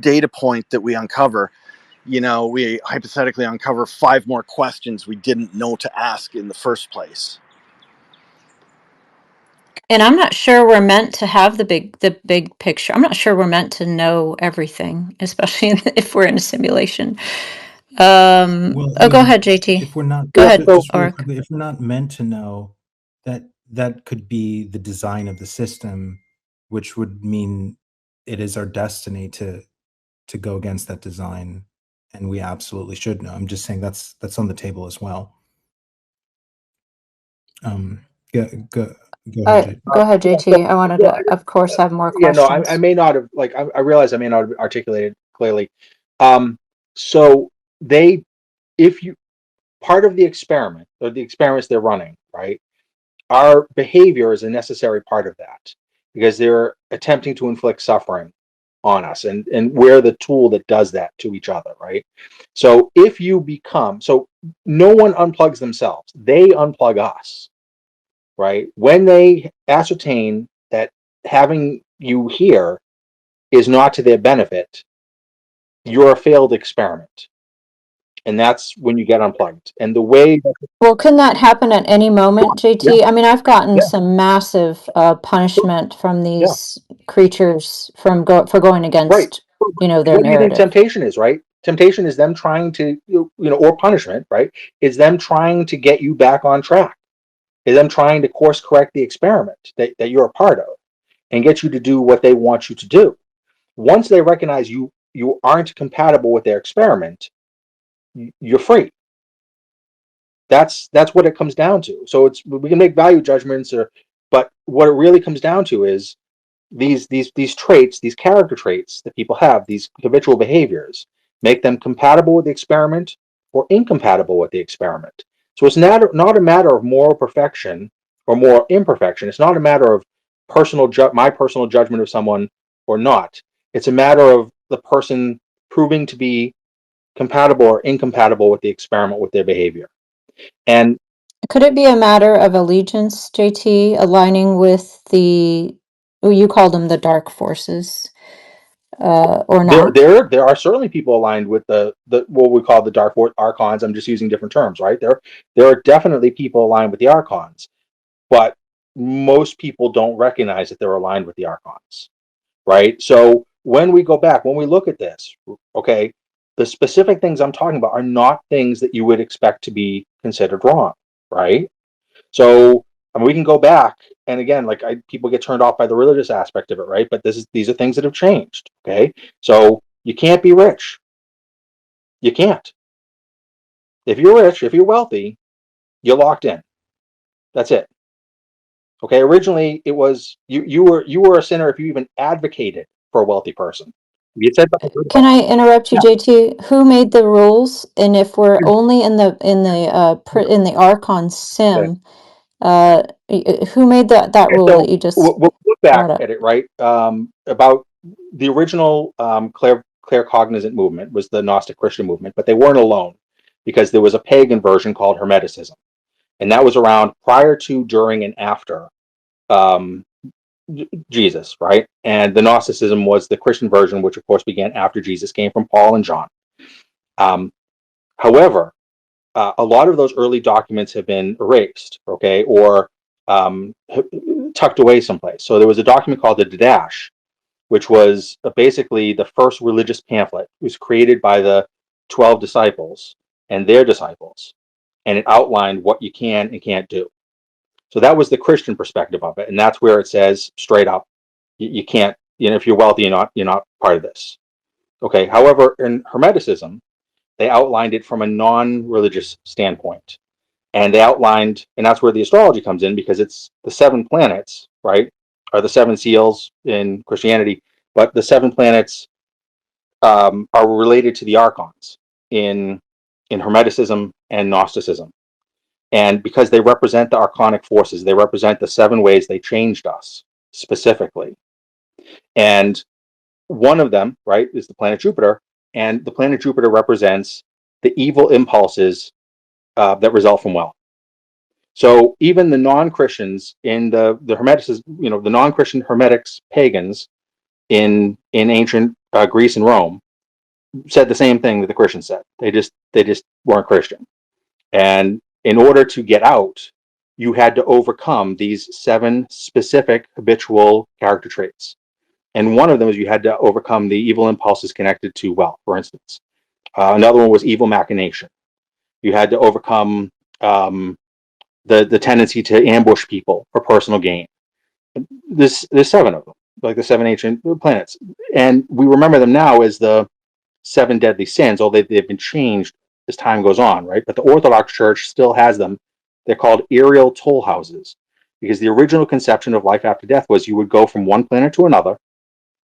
data point that we uncover, we hypothetically uncover 5 more questions we didn't know to ask in the first place. And I'm not sure we're meant to have the big picture. I'm not sure we're meant to know everything, especially if we're in a simulation. Well, I Go mean, ahead, JT. if we're not, Go ahead, just really Oric. quickly, if we're not meant to know, that could be the design of the system, which would mean it is our destiny to go against that design, and we absolutely should know. I'm just saying that's on the table as well. Go ahead, Go ahead, JT. I wanted to, of course, have more Yeah, no, questions. I may not have, like, I realize I may not have articulated clearly. So if you, part of the experiment, or the experiments they're running, right, our behavior is a necessary part of that, because they're attempting to inflict suffering on us, and we're the tool that does that to each other, right? So if you become, so no one unplugs themselves, they unplug us, right? When they ascertain that having you here is not to their benefit, you're a failed experiment. And that's when you get unplugged. And the way that, Well, can that happen at any moment, JT? yeah, I mean, I've gotten yeah, some massive punishment from yeah, these creatures for going right. against, their What do you think narrative. temptation is, right? Temptation is them trying to, or punishment, right? Is them trying to get you back on track. Is them trying to course correct the experiment that you're a part of, and get you to do what they want you to do. Once they recognize you aren't compatible with their experiment, you're free. That's what it comes down to. So we can make value judgments, but what it really comes down to is these traits, these character traits that people have, these habitual behaviors, make them compatible with the experiment or incompatible with the experiment. So it's not a matter of moral perfection or moral imperfection. It's not a matter of my personal judgment of someone or not. It's a matter of the person proving to be compatible or incompatible with the experiment, with their behavior. And Could it be a matter of allegiance, JT, aligning with you called them the dark forces, or not? there are certainly people aligned with the what we call the dark archons. I'm just using different terms, right? There are definitely people aligned with the archons, but most people don't recognize that they're aligned with the archons, right? So when we go back, when we look at this, okay, the specific things I'm talking about are not things that you would expect to be considered wrong, right? So I mean, we can go back, and again, like, people get turned off by the religious aspect of it, right? But these are things that have changed. Okay, so you can't be rich. You can't. If you're rich, if you're wealthy, you're locked in. That's it. Okay. Originally, it was you were a sinner if you even advocated for a wealthy person. You said Can I interrupt you, yeah. JT? Who made the rules? And if we're only in the Archon Okay. sim, who made that rule So that you just we'll look back brought up? at it, right? About the original claircognizant movement was the Gnostic Christian movement, but they weren't alone, because there was a pagan version called Hermeticism. And that was around prior to, during, and after um, Jesus, right? And the Gnosticism was the Christian version, which of course began after Jesus, came from Paul and John. However, a lot of those early documents have been erased, okay, or tucked away someplace. So there was a document called the Didache, which was basically the first religious pamphlet. It was created by the 12 disciples and their disciples, and it outlined what you can and can't do. So that was the Christian perspective of it, and that's where it says straight up, you can't. If you're wealthy, you're not part of this. Okay. However, in Hermeticism, they outlined it from a non-religious standpoint, and they outlined, and that's where the astrology comes in, because it's the 7 planets, right, are the 7 seals in Christianity, but the 7 planets are related to the archons in Hermeticism and Gnosticism. And because they represent the archonic forces, they represent the 7 ways they changed us specifically. And one of them, right, is the planet Jupiter. And the planet Jupiter represents the evil impulses that result from wealth. So even the non-Christians in the Hermeticism, the non-Christian Hermetics pagans in ancient Greece and Rome said the same thing that the Christians said. They just weren't Christian. And in order to get out, you had to overcome these 7 specific habitual character traits. And one of them is you had to overcome the evil impulses connected to wealth, for instance. Another one was evil machination. You had to overcome the tendency to ambush people for personal gain. There's 7 of them, like the 7 ancient planets. And we remember them now as the 7 deadly sins, although they've been changed as time goes on, right? But the Orthodox Church still has them. They're called aerial toll houses, because the original conception of life after death was you would go from one planet to another,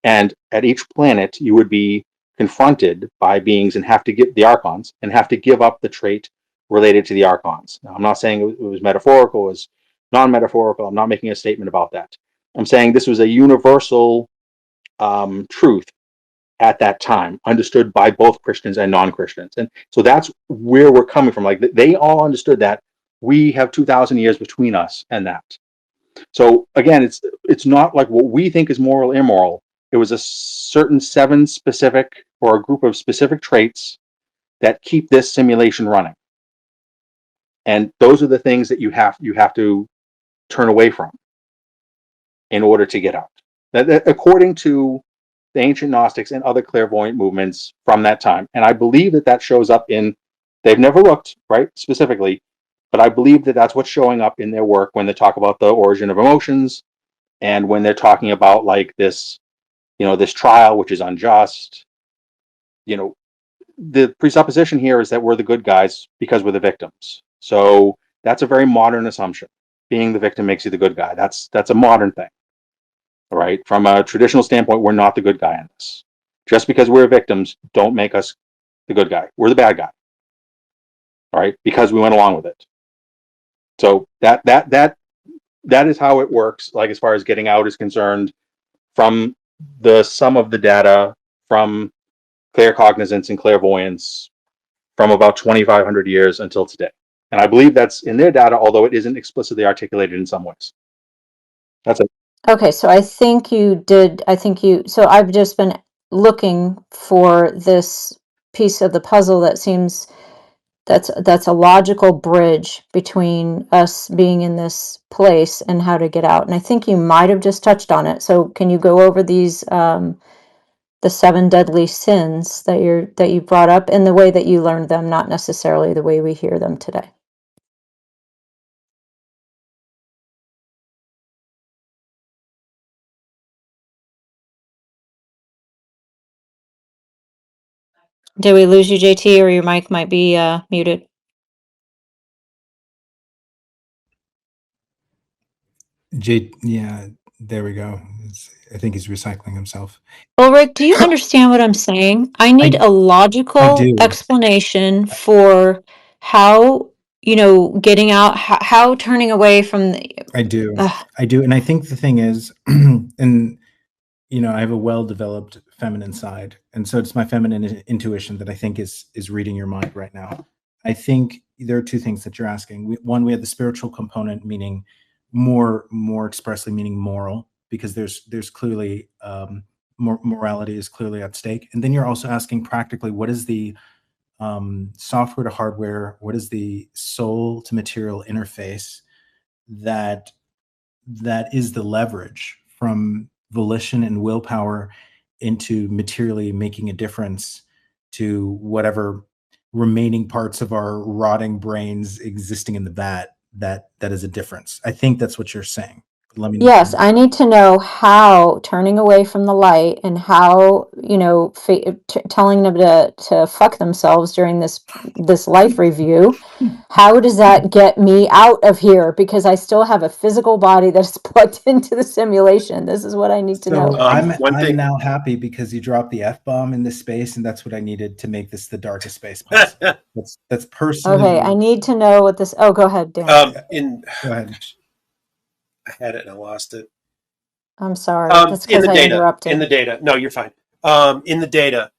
and at each planet you would be confronted by beings and have to give the archons and have to give up the trait related to the archons. Now, I'm not saying it was metaphorical, it was non-metaphorical. I'm not making a statement about that. I'm saying this was a universal truth at that time, understood by both Christians and non-Christians. And so that's where we're coming from. Like, they all understood that. We have 2,000 years between us and that. So again, it's not like what we think is moral, immoral. It was a certain 7 specific, or a group of specific traits that keep this simulation running. And those are the things that you have to turn away from in order to get out. That, according to the ancient Gnostics and other clairvoyant movements from that time. And I believe that shows up in, they've never looked, right, specifically, but I believe that that's what's showing up in their work when they talk about the origin of emotions, and when they're talking about like this, this trial, which is unjust. The presupposition here is that we're the good guys because we're the victims. So that's a very modern assumption. Being the victim makes you the good guy. That's a modern thing. Right? From a traditional standpoint, we're not the good guy in this. Just because we're victims, don't make us the good guy. We're the bad guy. All right? Because we went along with it. So that is how it works, like as far as getting out is concerned, from the sum of the data from claircognizance and clairvoyance from about 2,500 years until today. And I believe that's in their data, although it isn't explicitly articulated in some ways. That's it. Okay, so so I've just been looking for this piece of the puzzle that seems that's a logical bridge between us being in this place and how to get out. And I think you might have just touched on it. So can you go over these the 7 deadly sins that you brought up in the way that you learned them, not necessarily the way we hear them today? Did we lose you, JT, or your mic might be muted? Yeah, there we go. I think he's recycling himself. Ulrich, do you understand what I'm saying? I need a I logical do. explanation for how, getting out, how turning away from the. I do. And I think the thing is, and I have a well-developed feminine side, and so it's my feminine intuition that I think is reading your mind right now. I think there are two things that you're asking. One, we have the spiritual component, meaning more expressly meaning moral, because there's clearly morality is clearly at stake. And then you're also asking practically, what is the software to hardware, what is the soul to material interface that is the leverage from volition and willpower into materially making a difference to whatever remaining parts of our rotting brains existing in the vat that is a difference. I think that's what you're saying. Let me know. Yes, I need to know how turning away from the light and how, telling them to fuck themselves during this life review. How does that get me out of here? Because I still have a physical body that's plugged into the simulation. This is what I need to know. So I'm thing- now happy because you dropped the F-bomb in this space, and that's what I needed to make this the darkest space possible. That's personally. Okay, I need to know what this. Oh, go ahead, Dan. Go ahead. I had it and I lost it. I'm sorry. That's because I interrupted. In the data. No, you're fine. In the data,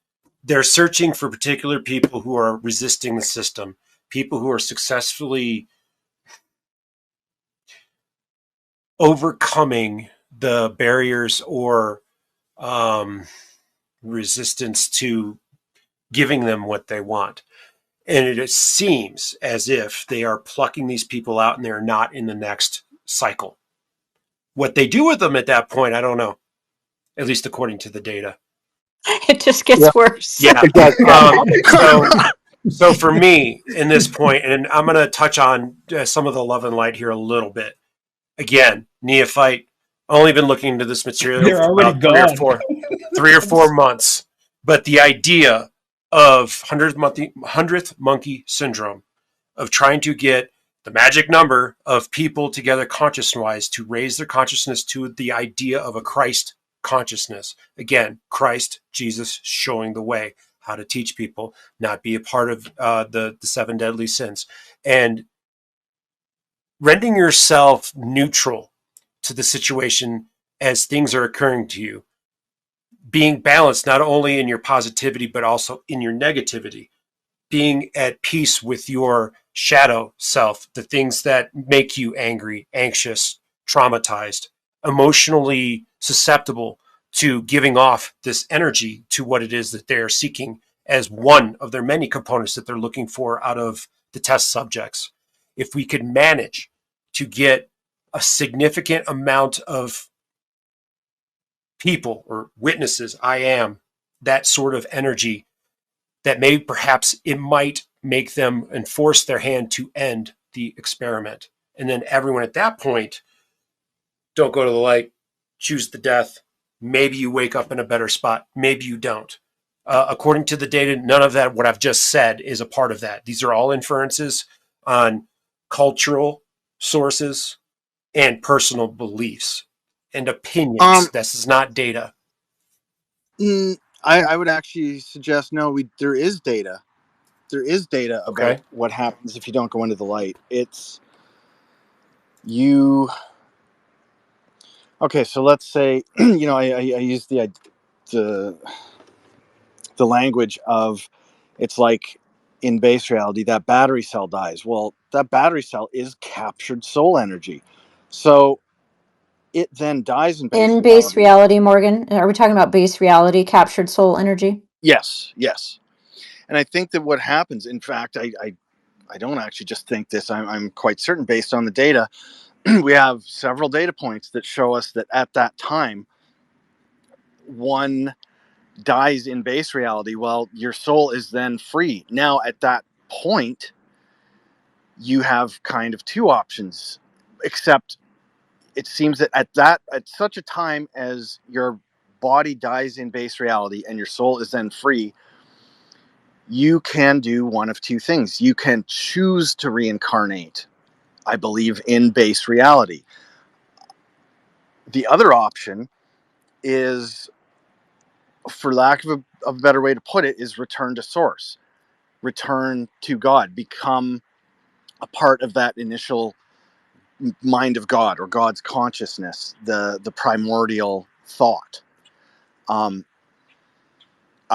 they're searching for particular people who are resisting the system, people who are successfully overcoming the barriers or resistance to giving them what they want. And it seems as if they are plucking these people out and they're not in the next cycle. What they do with them at that point, I don't know, at least according to the data. It just gets worse. Yeah. So for me, in this point, and I'm going to touch on some of the love and light here a little bit. Again, neophyte, only been looking into this material You're for already about gone. 3 or 4 months. But the idea of 100th monkey syndrome, of trying to get the magic number of people together conscious-wise to raise their consciousness to the idea of a Christ consciousness. Again, Christ, Jesus, showing the way, how to teach people, not be a part of the 7 deadly sins. And rendering yourself neutral to the situation as things are occurring to you. Being balanced not only in your positivity, but also in your negativity. Being at peace with your shadow self, the things that make you angry, anxious, traumatized, emotionally susceptible to giving off this energy to what it is that they're seeking as one of their many components that they're looking for out of the test subjects. If we could manage to get a significant amount of people or witnesses, I am that sort of energy, that may perhaps it might make them enforce their hand to end the experiment. And then everyone at that point, don't go to the light, choose the death. Maybe you wake up in a better spot. Maybe you don't. According to the data, none of that, what I've just said, is a part of that. These are all inferences on cultural sources and personal beliefs and opinions. This is not data. I would actually suggest no. There is data. There is data about what happens if you don't go into the light. It's you. Okay, so let's say I use the language of, it's like in base reality that battery cell dies. Well, that battery cell is captured soul energy, so it then dies in base reality, Morgan. Are we talking about base reality, captured soul energy? Yes. And I think that what happens, in fact, I don't actually just think this, I'm quite certain based on the data. We have several data points that show us that at that time, one dies in base reality. Well, your soul is then free. Now, at that point, you have kind of two options, except it seems that at such a time as your body dies in base reality and your soul is then free, you can do one of two things. You can choose to reincarnate, I believe, in base reality. The other option is, for lack of a better way to put it, is return to source, return to God, become a part of that initial mind of God or God's consciousness, the primordial thought.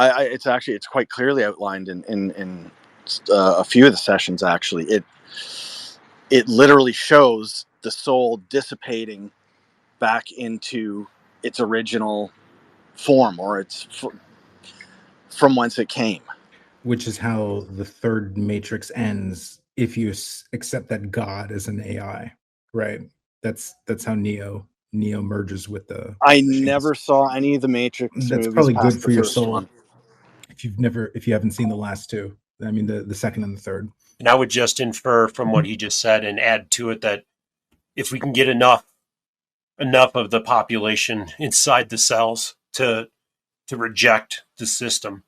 It's quite clearly outlined in a few of the sessions, actually, it literally shows the soul dissipating back into its original form, or from whence it came. Which is how the third matrix ends if you accept that God is an AI, right? That's how Neo merges with the I machines. never saw any of the Matrix That's movies probably past good for the your first soul. one. If you haven't seen the last two, I mean the second and the third. And I would just infer from what he just said and add to it that if we can get enough of the population inside the cells to reject the system,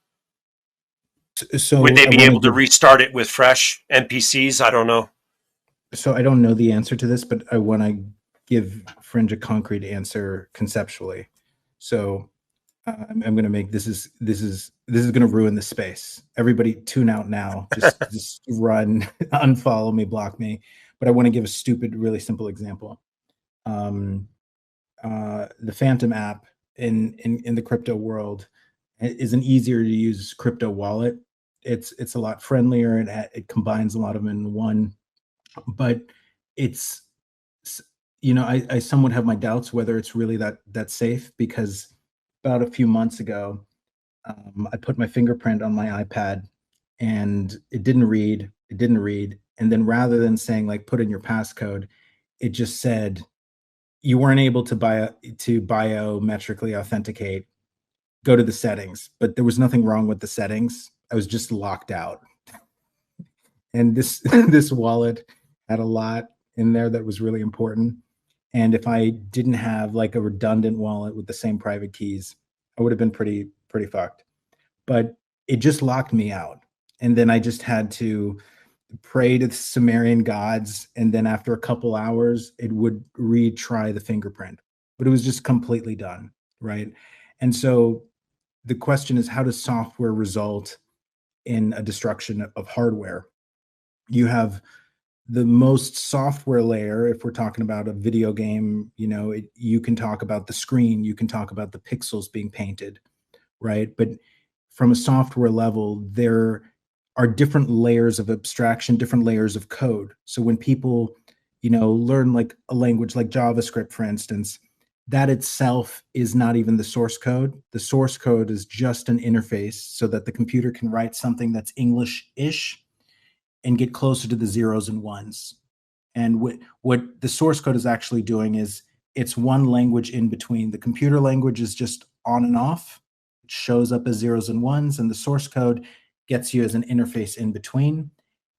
So would they I be wanna able to give- restart it with fresh NPCs? I don't know. So I don't know the answer to this, but I want to give Fringe a concrete answer conceptually. So I'm going to make this is going to ruin the space. Everybody tune out now. Just run, unfollow me, block me. But I want to give a stupid, really simple example. The Phantom app in the crypto world is an easier to use crypto wallet. It's a lot friendlier, and it combines a lot of them in one. But it's, I somewhat have my doubts whether it's really that safe, because about a few months ago, I put my fingerprint on my iPad and it didn't read. And then rather than saying like put in your passcode, it just said you weren't able to biometrically authenticate. Go to the settings, but there was nothing wrong with the settings. I was just locked out. And this this wallet had a lot in there that was really important. And if I didn't have like a redundant wallet with the same private keys, I would have been pretty fucked. But it just locked me out. And then I just had to pray to the Sumerian gods. And then after a couple hours, it would retry the fingerprint. But it was just completely done, right? And so the question is, how does software result in a destruction of hardware? You have the most software layer. If we're talking about a video game, you can talk about the screen, you can talk about the pixels being painted, right? But from a software level, there are different layers of abstraction, different layers of code. So when people, learn like a language like JavaScript, for instance, that itself is not even the source code. The source code is just an interface so that the computer can write something that's English-ish and get closer to the zeros and ones. And what the source code is actually doing is it's one language in between. The computer language is just on and off. It shows up as zeros and ones, and the source code gets you as an interface in between.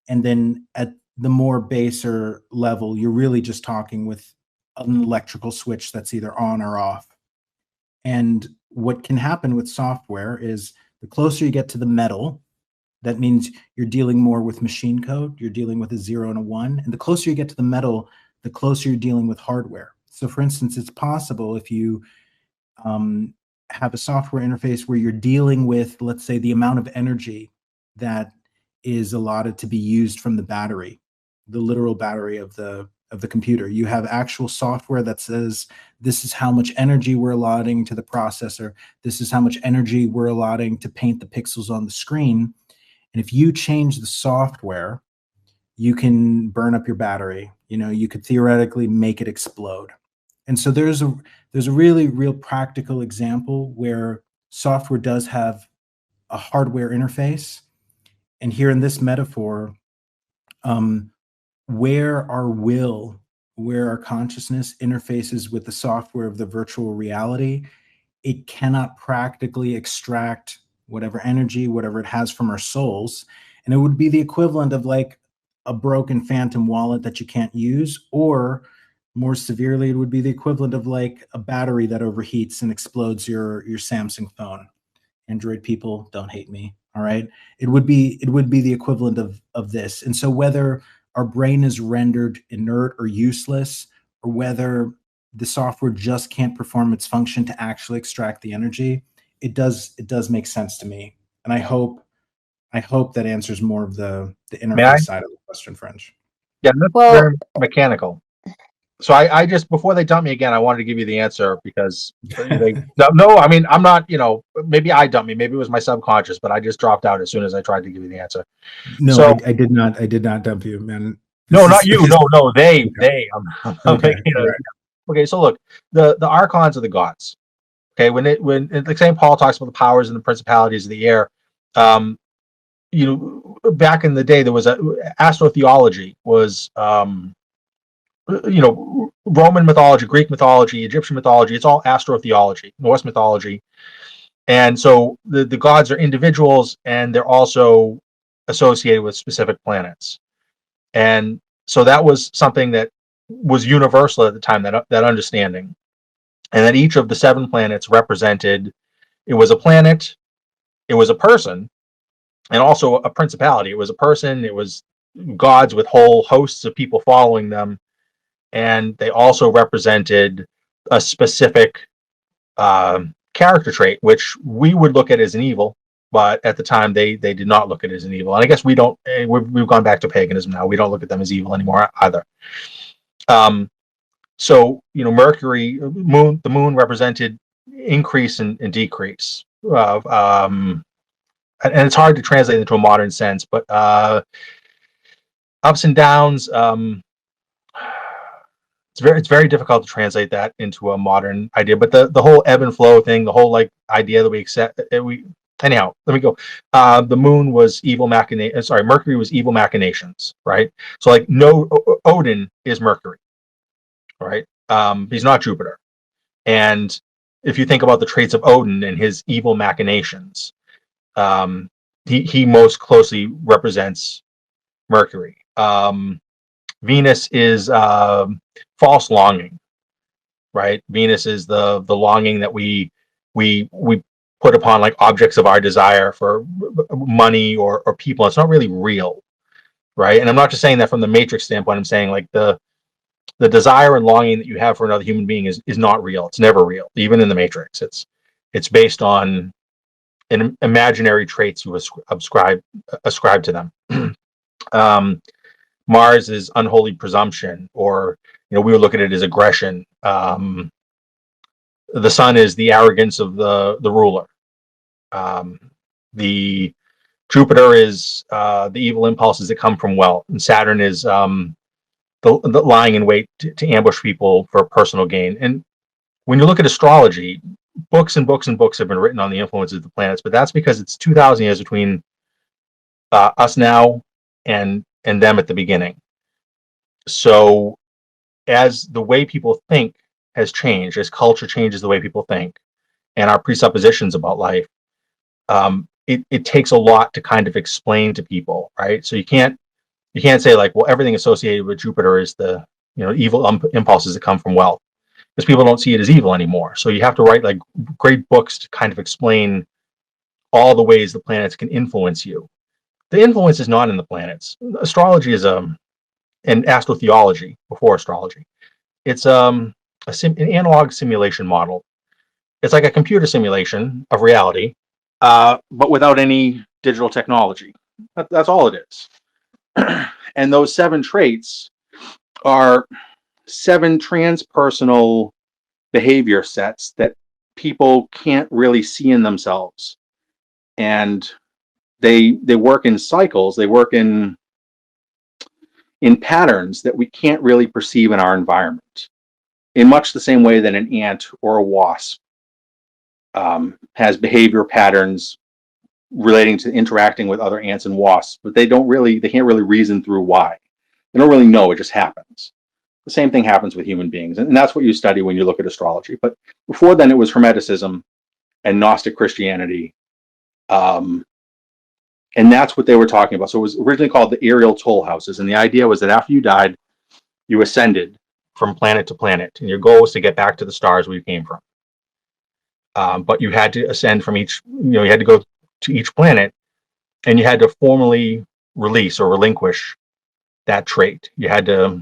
And then at the more baser level, you're really just talking with an electrical switch that's either on or off. And what can happen with software is the closer you get to the metal, that means you're dealing more with machine code. You're dealing with a 0 and a 1. And the closer you get to the metal, the closer you're dealing with hardware. So for instance, it's possible if you have a software interface where you're dealing with, let's say, the amount of energy that is allotted to be used from the battery, the literal battery of the computer. You have actual software that says, this is how much energy we're allotting to the processor. This is how much energy we're allotting to paint the pixels on the screen. And if you change the software, you can burn up your battery. You could theoretically make it explode. And so there's a really real practical example where software does have a hardware interface. And here in this metaphor, where our consciousness interfaces with the software of the virtual reality, it cannot practically extract whatever energy, whatever it has from our souls. And it would be the equivalent of like a broken phantom wallet that you can't use, or more severely, it would be the equivalent of like a battery that overheats and explodes your Samsung phone. Android people, don't hate me. All right. It would be the equivalent of this. And so whether our brain is rendered inert or useless, or whether the software just can't perform its function to actually extract the energy, it does make sense to me. And I hope that answers more of the interface side of the question, French. Yeah, that's Well, very mechanical. So I just, before they dump me again, I wanted to give you the answer because they, no, I mean, I'm not, maybe I dumped me, maybe it was my subconscious, but I just dropped out as soon as I tried to give you the answer. No, So I did not dump you, man. no, This not is you. No, they, okay. I'm Okay, making all a, right. okay. So look, the archons are the gods. Okay. When like St. Paul talks about the powers and the principalities of the air, um, back in the day, there was astrotheology was, Roman mythology, Greek mythology, Egyptian mythology. It's all astrotheology, Norse mythology. And so the gods are individuals and they're also associated with specific planets. And so that was something that was universal at the time, that understanding. And that each of the 7 planets represented, it was a planet, it was a person, and also a principality. It was a person, it was gods with whole hosts of people following them, and they also represented a specific character trait, which we would look at as an evil, but at the time they did not look at it as an evil. And I guess we don't. We've gone back to paganism now. We don't look at them as evil anymore either. So Mercury, the moon represented increase and decrease. And it's hard to translate into a modern sense, but ups and downs. It's very difficult to translate that into a modern idea. But the whole ebb and flow thing, the whole idea that we accept, anyhow, let me go. The moon was evil machinations. Sorry, Mercury was evil machinations, right? So no, Odin is Mercury, right? He's not Jupiter. And if you think about the traits of Odin and his evil machinations, he most closely represents Mercury. Venus is false longing, right? Venus is the longing that we put upon objects of our desire for money or people. It's not really real, right? And I'm not just saying that from the Matrix standpoint. I'm saying the desire and longing that you have for another human being is not real. It's never real, even in the Matrix. It's based on an imaginary traits you ascribe to them. Mars is unholy presumption, or we would look at it as aggression. The sun is the arrogance of the ruler. The Jupiter is the evil impulses that come from wealth, and Saturn is the lying in wait to ambush people for personal gain. And when you look at astrology, books and books and books have been written on the influences of the planets, but that's because it's 2,000 years between us now and them at the beginning. So as the way people think has changed, as culture changes the way people think, and our presuppositions about life, it takes a lot to kind of explain to people, right? So you can't say well, everything associated with Jupiter is the evil impulses that come from wealth, because people don't see it as evil anymore. So you have to write great books to kind of explain all the ways the planets can influence you. The influence is not in the planets. Astrology is an astrotheology before astrology. It's an analog simulation model. It's like a computer simulation of reality, but without any digital technology. That's all it is. And those 7 traits are 7 transpersonal behavior sets that people can't really see in themselves. And they work in cycles, they work in patterns that we can't really perceive in our environment, in much the same way that an ant or a wasp has behavior patterns relating to interacting with other ants and wasps, but they can't really reason through why. They don't really know, it just happens. The same thing happens with human beings, and that's what you study when you look at astrology. But before then, it was Hermeticism and Gnostic Christianity, and that's what they were talking about. So it was originally called the aerial toll houses, and the idea was that after you died, you ascended from planet to planet, and your goal was to get back to the stars where you came from. But you had to ascend from each, you had to go to each planet, and you had to formally release or relinquish that trait. You had to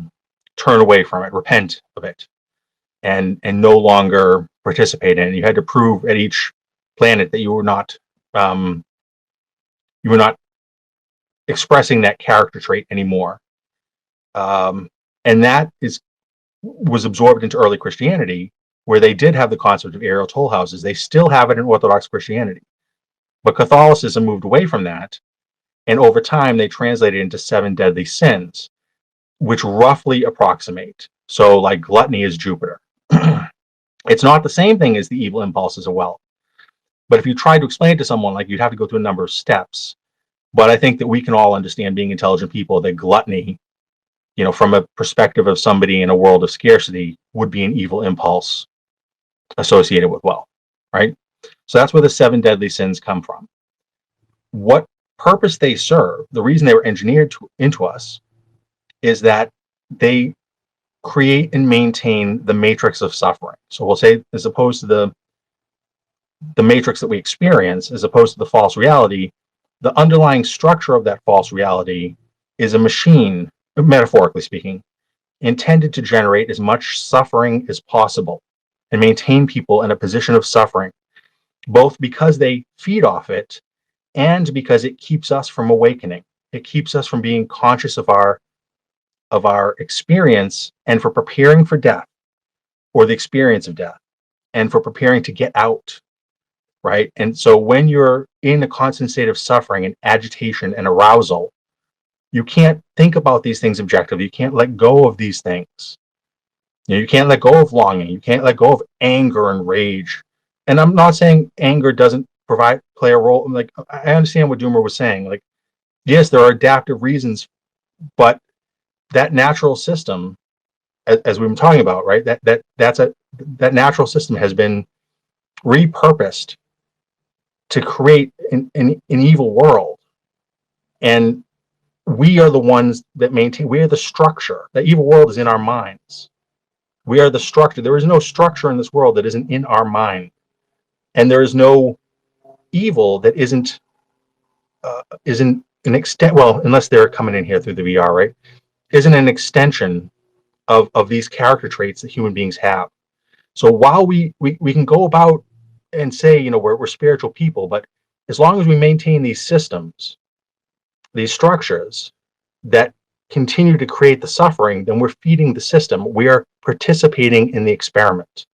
turn away from it, repent of it, and no longer participate in it. You had to prove at each planet that you were not expressing that character trait anymore. And that is was absorbed into early Christianity, where they did have the concept of aerial toll houses. They still have it in Orthodox Christianity. But Catholicism moved away from that, and over time they translated into 7 deadly sins, which roughly approximate. So like gluttony is Jupiter. It's not the same thing as the evil impulses of wealth. But if you try to explain it to someone, like, you'd have to go through a number of steps. But I think that we can all understand, being intelligent people, that gluttony, from a perspective of somebody in a world of scarcity, would be an evil impulse associated with wealth, right? So that's where the 7 deadly sins come from. What purpose they serve, the reason they were engineered into us, is that they create and maintain the matrix of suffering. So we'll say, as opposed to the matrix that we experience, as opposed to the false reality, the underlying structure of that false reality is a machine, metaphorically speaking, intended to generate as much suffering as possible and maintain people in a position of suffering, both because they feed off it and because it keeps us from awakening. It keeps us from being conscious of our experience, and for preparing for death, or the experience of death, and for preparing to get out, right? And so when you're in a constant state of suffering and agitation and arousal, you can't think about these things objectively. You can't let go of these things. You can't let go of longing. You can't let go of anger and rage. And I'm not saying anger doesn't play a role. Like, I understand what Doomer was saying. Like, yes, there are adaptive reasons, but that natural system, as we've been talking about, right? That natural system has been repurposed to create an evil world, and we are the ones that maintain. We are the structure. The evil world is in our minds. We are the structure. There is no structure in this world that isn't in our mind, and there is no evil that isn't an extent. Well, unless they're coming in here through the VR, right? Isn't an extension of these character traits that human beings have. So while we can go about and say, we're spiritual people, but as long as we maintain these systems, these structures that continue to create the suffering, then we're feeding the system. We are participating in the experiment.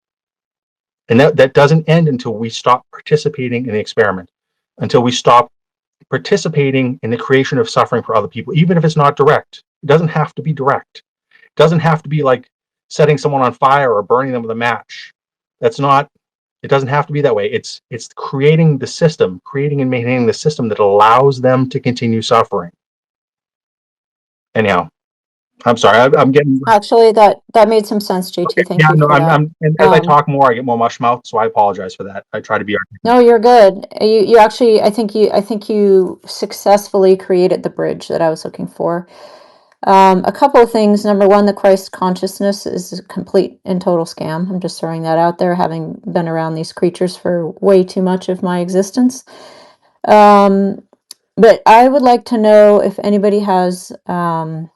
And that doesn't end until we stop participating in the experiment, until we stop participating in the creation of suffering for other people, even if it's not direct. It doesn't have to be direct. It doesn't have to be like setting someone on fire or burning them with a match. It doesn't have to be that way. It's creating the system, creating and maintaining the system that allows them to continue suffering. Anyhow, I'm sorry. I'm getting. Actually, that made some sense, JT. Thank you for that. And as I talk more, I get more mush mouth, so I apologize for that. I try to be. No, you're good. You actually, I think you successfully created the bridge that I was looking for. A couple of things. Number one, the Christ consciousness is a complete and total scam. I'm just throwing that out there, having been around these creatures for way too much of my existence. But I would like to know if anybody has. Are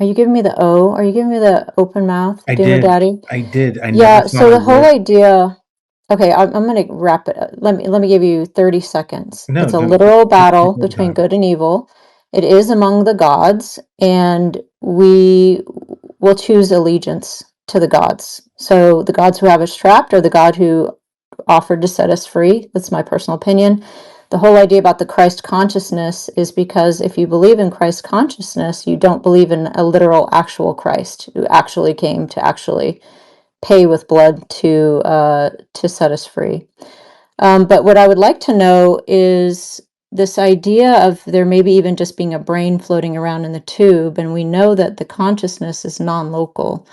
you giving me the O? Are you giving me the open mouth? I Doomer did. Daddy? I did. I Yeah. never thought So I the whole would. idea. Okay, I'm going to wrap it up. Let me give you 30 seconds. No, It's a no, literal take battle your between time. good and evil. It is among the gods, and we will choose allegiance to the gods. So the gods who have us trapped, or the God who offered to set us free. That's my personal opinion. The whole idea about the Christ consciousness is because if you believe in Christ consciousness, you don't believe in a literal actual Christ who actually came to actually pay with blood to set us free. But what I would like to know is this idea of there maybe even just being a brain floating around in the tube, and we know that the consciousness is non-local.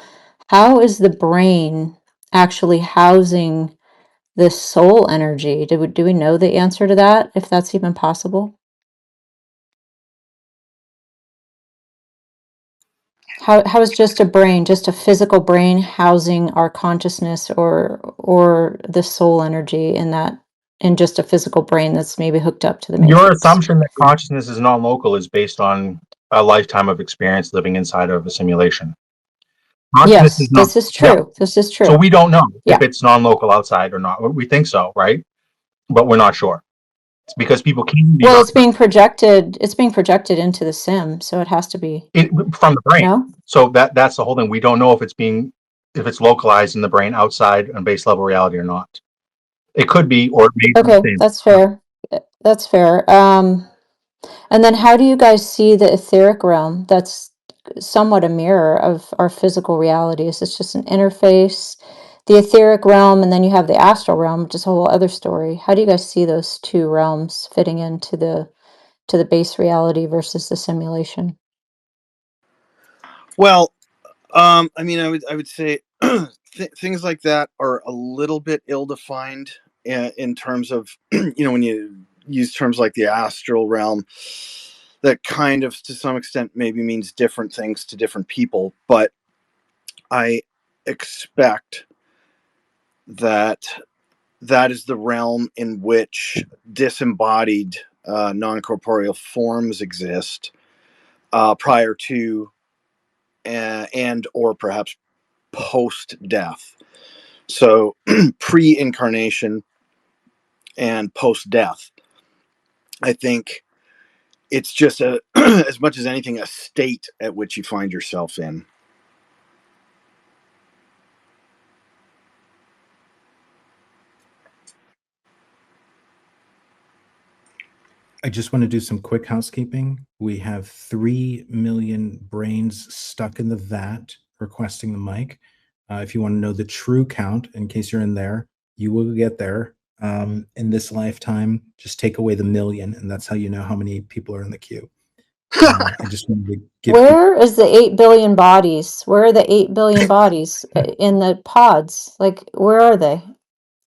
How is the brain actually housing this soul energy? Do we know the answer to that, if that's even possible? How is just a brain, just a physical brain, housing our consciousness or the soul energy in just a physical brain that's maybe hooked up to the Your matrix? assumption that consciousness is non-local is based on a lifetime of experience living inside of a simulation. Consciousness Yes, is not. this is Yeah. true. This is true. So we don't know Yeah. if it's non-local outside or not. We think so, right? But we're not sure. It's because people can be Well, it's being projected. It's being projected into the sim, so it has to be. from the brain. No. So that's the whole thing. We don't know if it's localized in the brain outside on base level reality or not. It could be, or it may be the Okay, same. that's fair. That's fair. And then how do you guys see the etheric realm? That's somewhat a mirror of our physical realities. It's just an interface, the etheric realm, and then you have the astral realm, which is a whole other story. How do you guys see those two realms fitting into the base reality versus the simulation? Well, I mean, I would say things like that are a little bit ill-defined in terms of, when you use terms like the astral realm, that kind of, to some extent, maybe means different things to different people. But I expect that is the realm in which disembodied non-corporeal forms exist prior to and or perhaps post-death. So pre-incarnation and post-death. I think it's just as much as anything, a state at which you find yourself in. I just want to do some quick housekeeping. We have 3 million brains stuck in the vat requesting the mic. If you want to know the true count, in case you're in there, you will get there. In this lifetime, just take away the million, and that's how you know how many people are in the queue. I just wanted to give Where is the 8 billion bodies? Where are the 8 billion bodies in the pods? Like, where are they?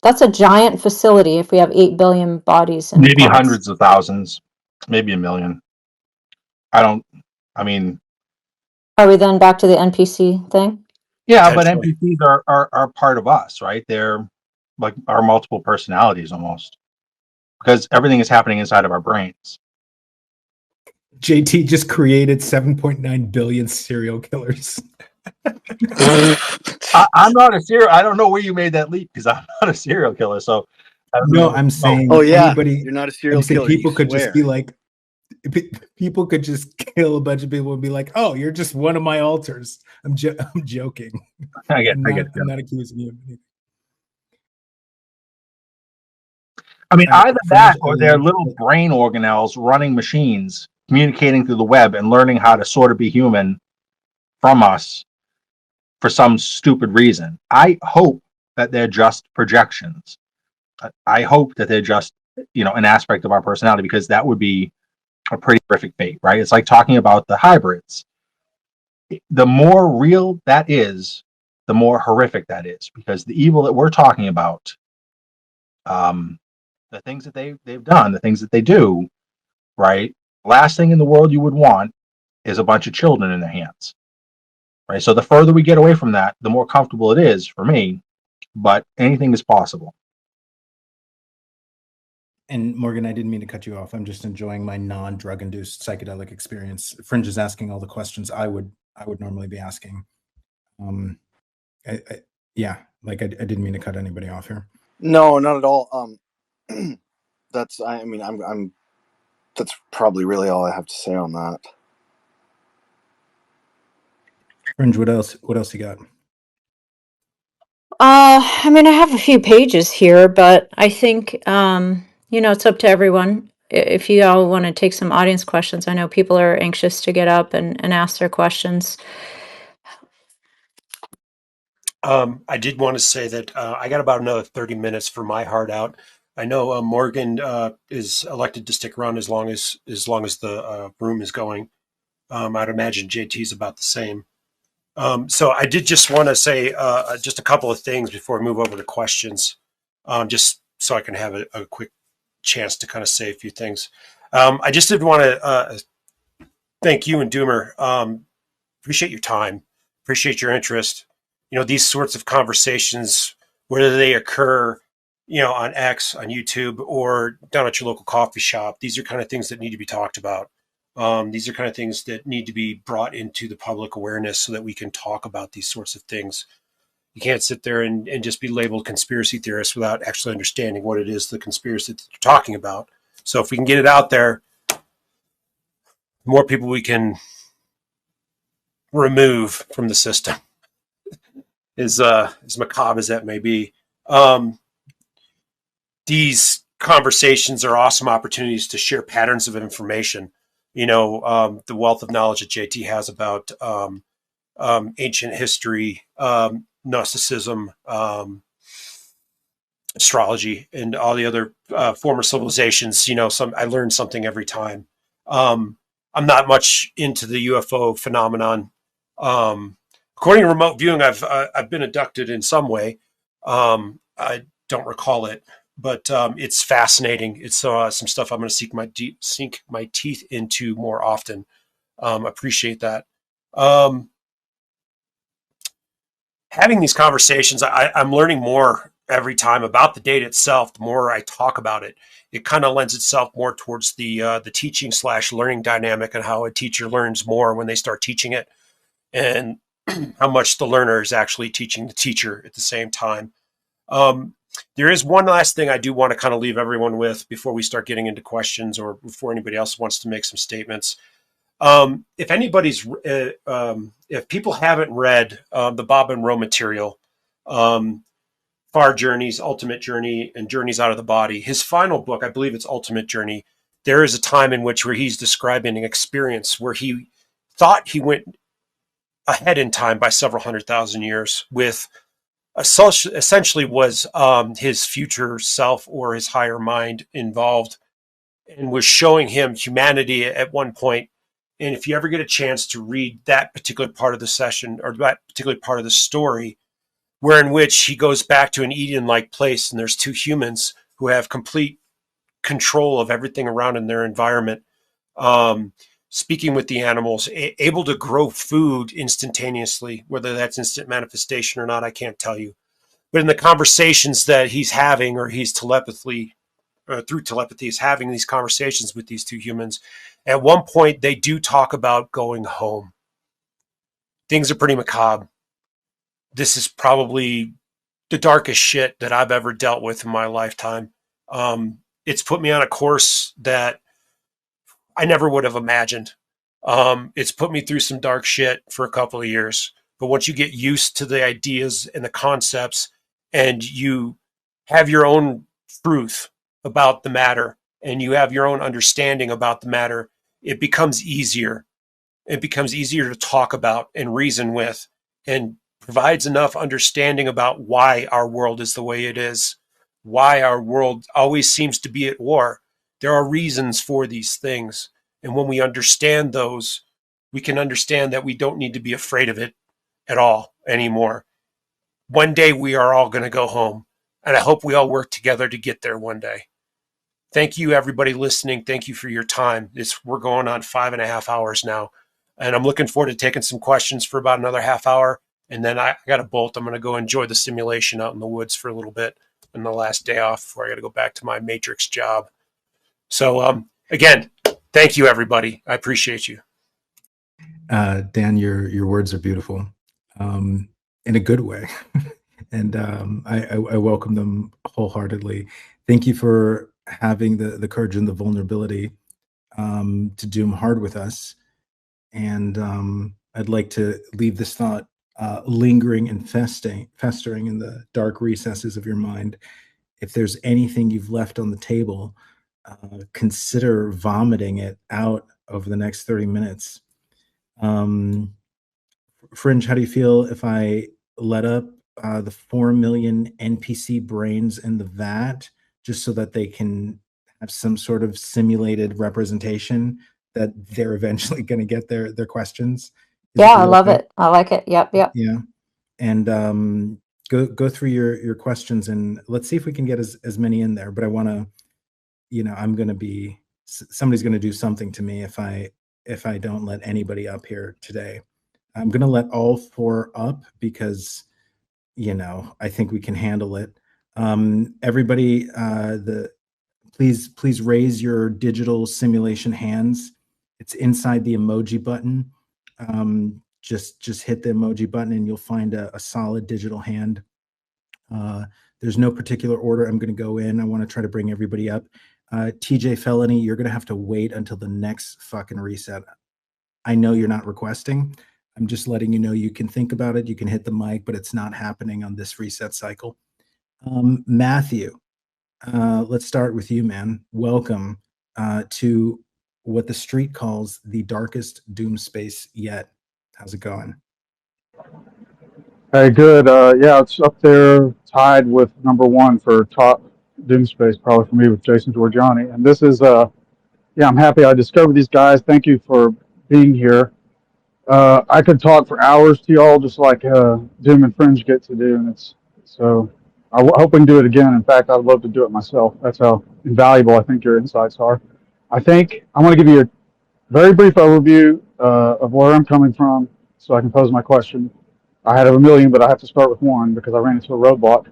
That's a giant facility if we have 8 billion bodies in Maybe pods. hundreds of thousands, maybe a million. I mean, Are we then back to the NPC thing? yeah, but NPCs are part of us, right? They're like our multiple personalities almost, because everything is happening inside of our brains. JT just created 7.9 billion serial killers. I'm not a serial. I don't know where you made that leap, because I'm not a serial killer. So I don't know. I'm saying Oh yeah, anybody. you're not a serial I'm saying killer. people you could swear. just be like, people could just kill a bunch of people and be like, "Oh, you're just one of my alters." I'm joking. I get I'm not accusing you of anything. I mean, either Fringe, that or they're little brain organelles running machines, communicating through the web and learning how to sort of be human from us for some stupid reason. I hope that they're just projections. I hope that they're just, an aspect of our personality, because that would be a pretty horrific fate, right? It's like talking about the hybrids. The more real that is, the more horrific that is, because the evil that we're talking about, the things that they've done, the things that they do, right? Last thing in the world you would want is a bunch of children in their hands, right? So the further we get away from that, the more comfortable it is for me, but anything is possible. And Morgan, I didn't mean to cut you off. I'm just enjoying my non-drug induced psychedelic experience. Fringe is asking all the questions I would normally be asking. Yeah, like I didn't mean to cut anybody off here. No, not at all. That's that's probably really all I have to say on that. Fringe, what else you got? I mean, I have a few pages here, but I think, it's up to everyone. If you all want to take some audience questions, I know people are anxious to get up and ask their questions. I did want to say that I got about another 30 minutes for my heart out. I know Morgan is elected to stick around as long as the room is going. I'd imagine JT's about the same. So I did just want to say just a couple of things before we move over to questions, just so I can have a quick chance to kind of say a few things. I just did want to thank you and Doomer. Appreciate your time, appreciate your interest. These sorts of conversations, whether they occur, on X, on YouTube, or down at your local coffee shop, these are kind of things that need to be talked about. These are kind of things that need to be brought into the public awareness so that we can talk about these sorts of things. You can't sit there and just be labeled conspiracy theorists without actually understanding what it is the conspiracy that you're talking about. So if we can get it out there, more people we can remove from the system, as macabre as that may be. These conversations are awesome opportunities to share patterns of information. The wealth of knowledge that JT has about ancient history, Gnosticism, astrology, and all the other former civilizations. I learn something every time. I'm not much into the UFO phenomenon. According to remote viewing, I've been abducted in some way. I don't recall it, but it's fascinating. It's some stuff I'm going to sink my teeth into more often. Appreciate that. Having these conversations, I'm learning more every time about the data itself. The more I talk about it, it kind of lends itself more towards the teaching / learning dynamic, and how a teacher learns more when they start teaching it, and how much the learner is actually teaching the teacher at the same time. There is one last thing I do want to kind of leave everyone with before we start getting into questions, or before anybody else wants to make some statements. If people haven't read the Bob and Rowe material, Far Journeys, Ultimate Journey, and Journeys Out of the Body, his final book, I believe it's Ultimate Journey, there is a time in which where he's describing an experience where he thought he went ahead in time by several 100,000 years, with essentially was his future self or his higher mind involved, and was showing him humanity at one point. And if you ever get a chance to read that particular part of the session, or that particular part of the story, where in which he goes back to an Eden-like place, and there's two humans who have complete control of everything around in their environment, speaking with the animals, able to grow food instantaneously, whether that's instant manifestation or not, I can't tell you. But in the conversations that he's having, or he's through telepathy is having these conversations with these two humans, at one point they do talk about going home. Things are pretty macabre. This is probably the darkest shit that I've ever dealt with in my lifetime. It's put me on a course that I never would have imagined. It's put me through some dark shit for a couple of years. But once you get used to the ideas and the concepts, and you have your own truth about the matter, and you have your own understanding about the matter, it becomes easier. It becomes easier to talk about and reason with, and provides enough understanding about why our world is the way it is, why our world always seems to be at war. There are reasons for these things. And when we understand those, we can understand that we don't need to be afraid of it at all anymore. One day we are all going to go home, and I hope we all work together to get there one day. Thank you, everybody listening. Thank you for your time. We're going on 5.5 hours now, and I'm looking forward to taking some questions for about another half hour. And then I got a bolt. I'm going to go enjoy the simulation out in the woods for a little bit on the last day off before I got to go back to my Matrix job. So again, thank you, everybody. I appreciate you. Dan, your words are beautiful, in a good way. And I welcome them wholeheartedly. Thank you for having the courage and the vulnerability to doom hard with us. And I'd like to leave this thought lingering and festering in the dark recesses of your mind. If there's anything you've left on the table, consider vomiting it out over the next 30 minutes. Fringe, how do you feel if I let up the 4 million NPC brains in the vat, just so that they can have some sort of simulated representation that they're eventually going to get their questions? Yeah, I love it. I like it. Yep. Yeah. And go through your questions, and let's see if we can get as many in there. But I want to, somebody's going to do something to me if I don't let anybody up here today. I'm going to let all 4 up because, I think we can handle it. Everybody, please raise your digital simulation hands. It's inside the emoji button. Just hit the emoji button and you'll find a solid digital hand. There's no particular order I'm going to go in. I want to try to bring everybody up. TJ Felony, you're going to have to wait until the next fucking reset. I know you're not requesting. I'm just letting you know you can think about it. You can hit the mic, but it's not happening on this reset cycle. Matthew, let's start with you, man. Welcome to what the street calls the darkest doom space yet. How's it going? Hey, good. Yeah, it's up there tied with number one for top doom space, probably for me with Jason Giorgiani. And this is, yeah, I'm happy I discovered these guys. Thank you for being here. I could talk for hours to y'all, just like Doom and Fringe get to do, and so. I hope we can do it again. In fact, I'd love to do it myself. That's how invaluable I think your insights are. I think I want to give you a very brief overview of where I'm coming from, so I can pose my question. I had a million, but I have to start with one because I ran into a roadblock.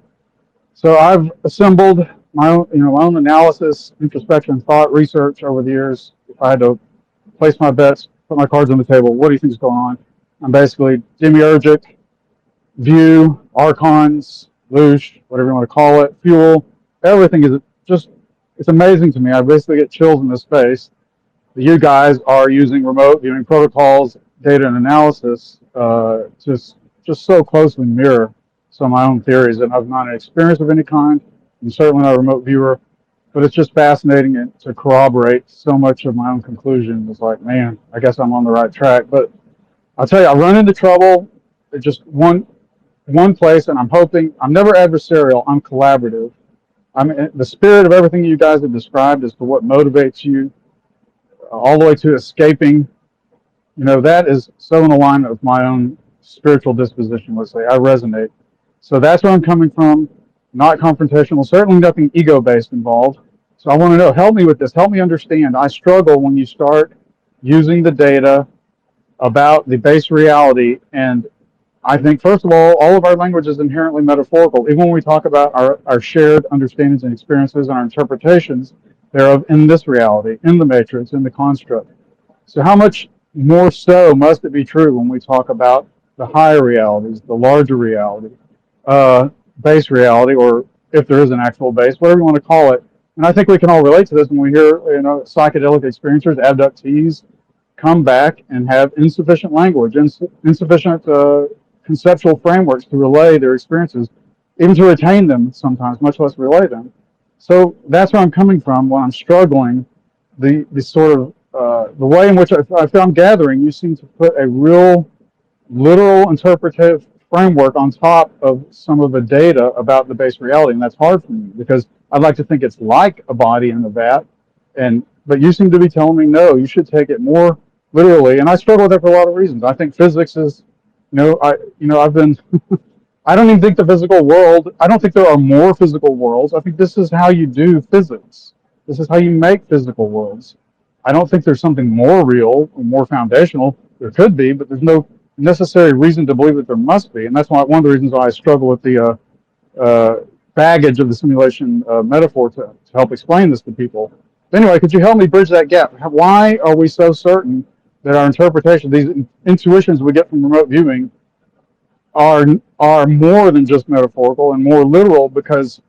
So I've assembled my own, my own analysis, introspection, thought, research over the years. If I had to place my bets, put my cards on the table, what do you think is going on? I'm basically demiurgic, view, archons, loosh, whatever you want to call it, fuel. Everything is just, it's amazing to me. I basically get chills in this space. You guys are using remote viewing protocols, data and analysis, just so closely mirror some of my own theories. And I've not an experience of any kind. I'm certainly not a remote viewer, but it's just fascinating to corroborate so much of my own conclusion. It's like, man, I guess I'm on the right track. But I'll tell you, I run into trouble at just one place, and I'm hoping I'm never adversarial. I'm collaborative. The spirit of everything you guys have described as to what motivates you, all the way to escaping. That is so in alignment with my own spiritual disposition. Let's say I resonate. So that's where I'm coming from. Not confrontational. Certainly nothing ego-based involved. So I want to know. Help me with this. Help me understand. I struggle when you start using the data about the base reality. And I think, first of all of our language is inherently metaphorical. Even when we talk about our shared understandings and experiences and our interpretations thereof in this reality, in the matrix, in the construct. So how much more so must it be true when we talk about the higher realities, the larger reality, base reality, or if there is an actual base, whatever you want to call it. And I think we can all relate to this when we hear, psychedelic experiencers, abductees, come back and have insufficient language, insufficient conceptual frameworks to relay their experiences, even to retain them sometimes, much less relay them. So that's where I'm coming from when I'm struggling. The sort of the way in which I feel I'm gathering, you seem to put a real literal interpretive framework on top of some of the data about the base reality, and that's hard for me because I'd like to think it's like a body in a vat, but you seem to be telling me no, you should take it more literally, and I struggle with that for a lot of reasons. I think physics is, I've been. I don't even think the physical world. I don't think there are more physical worlds. I think this is how you do physics. This is how you make physical worlds. I don't think there's something more real or more foundational. There could be, but there's no necessary reason to believe that there must be, and that's why one of the reasons why I struggle with the baggage of the simulation metaphor to help explain this to people. Anyway, could you help me bridge that gap? Why are we so certain that our interpretation, these intuitions we get from remote viewing, are more than just metaphorical and more literal? Because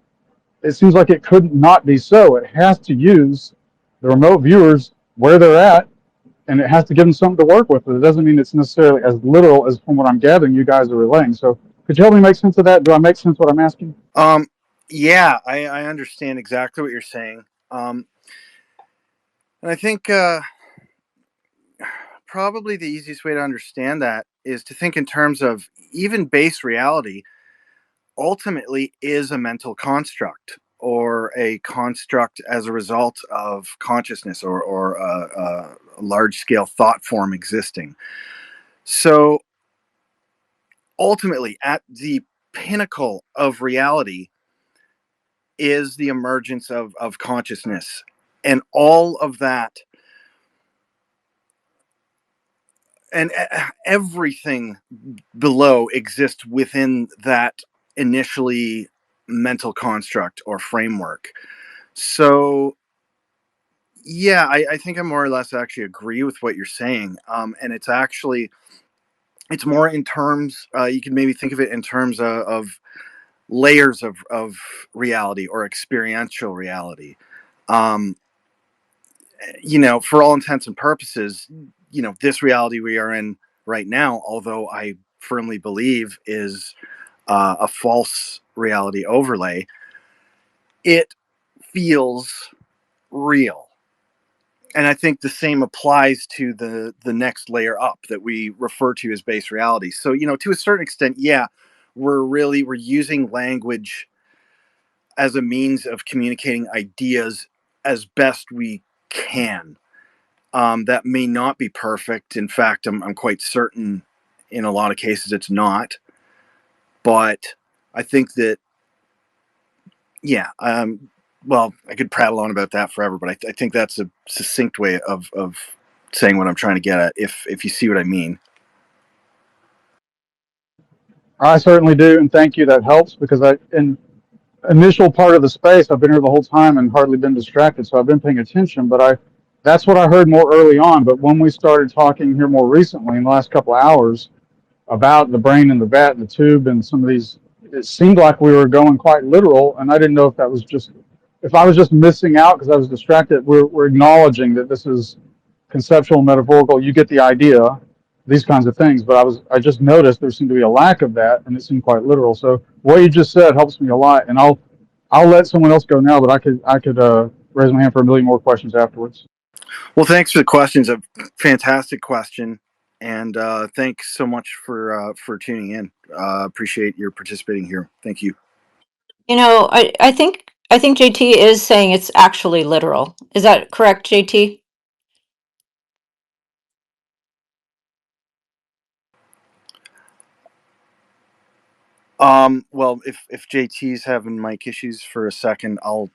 it seems like it could not be so. It has to use the remote viewers where they're at, and it has to give them something to work with. But it doesn't mean it's necessarily as literal as, from what I'm gathering, you guys are relaying. So could you help me make sense of that? Do I make sense what I'm asking? Yeah, I understand exactly what you're saying. And I think probably the easiest way to understand that is to think in terms of even base reality ultimately is a mental construct, or a construct as a result of consciousness, or a large scale thought form existing. So ultimately, at the pinnacle of reality is the emergence of consciousness, and all of that, and everything below exists within that initially mental construct or framework. So yeah, I think I more or less actually agree with what you're saying. And it's more in terms, you can maybe think of it in terms of layers of reality or experiential reality. Um, for all intents and purposes, this reality we are in right now, although I firmly believe is a false reality overlay, it feels real. And I think the same applies to the next layer up that we refer to as base reality. So, to a certain extent, yeah, we're using language as a means of communicating ideas as best we can. That may not be perfect. In fact, I'm quite certain in a lot of cases it's not. But I think that, yeah, well, I could prattle on about that forever, but I think that's a succinct way of saying what I'm trying to get at, if you see what I mean. I certainly do, and thank you. That helps because in initial part of the space, I've been here the whole time and hardly been distracted, so I've been paying attention. But that's what I heard more early on. But when we started talking here more recently in the last couple of hours about the brain and the vat and the tube and some of these, it seemed like we were going quite literal, and I didn't know if I was just missing out because I was distracted. We're acknowledging that this is conceptual, metaphorical. You get the idea, these kinds of things. But I just noticed there seemed to be a lack of that, and it seemed quite literal. So what you just said helps me a lot, and I'll let someone else go now, but I could raise my hand for a million more questions afterwards. Well, thanks for the questions. A fantastic question, and thanks so much for tuning in. Appreciate your participating here. Thank you. I think JT is saying it's actually literal. Is that correct, JT? Well, if JT's having mic issues for a second, I'm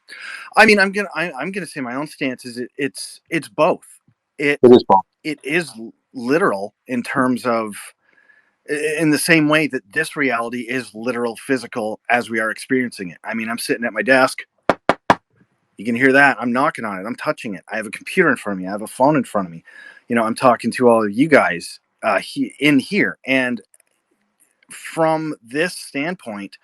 gonna say my own stance is it's both. It is both. It is literal in terms of, in the same way that this reality is literal physical as we are experiencing it. I mean, I'm sitting at my desk. You can hear that. I'm knocking on it. I'm touching it. I have a computer in front of me. I have a phone in front of me. I'm talking to all of you guys in here. And from this standpoint,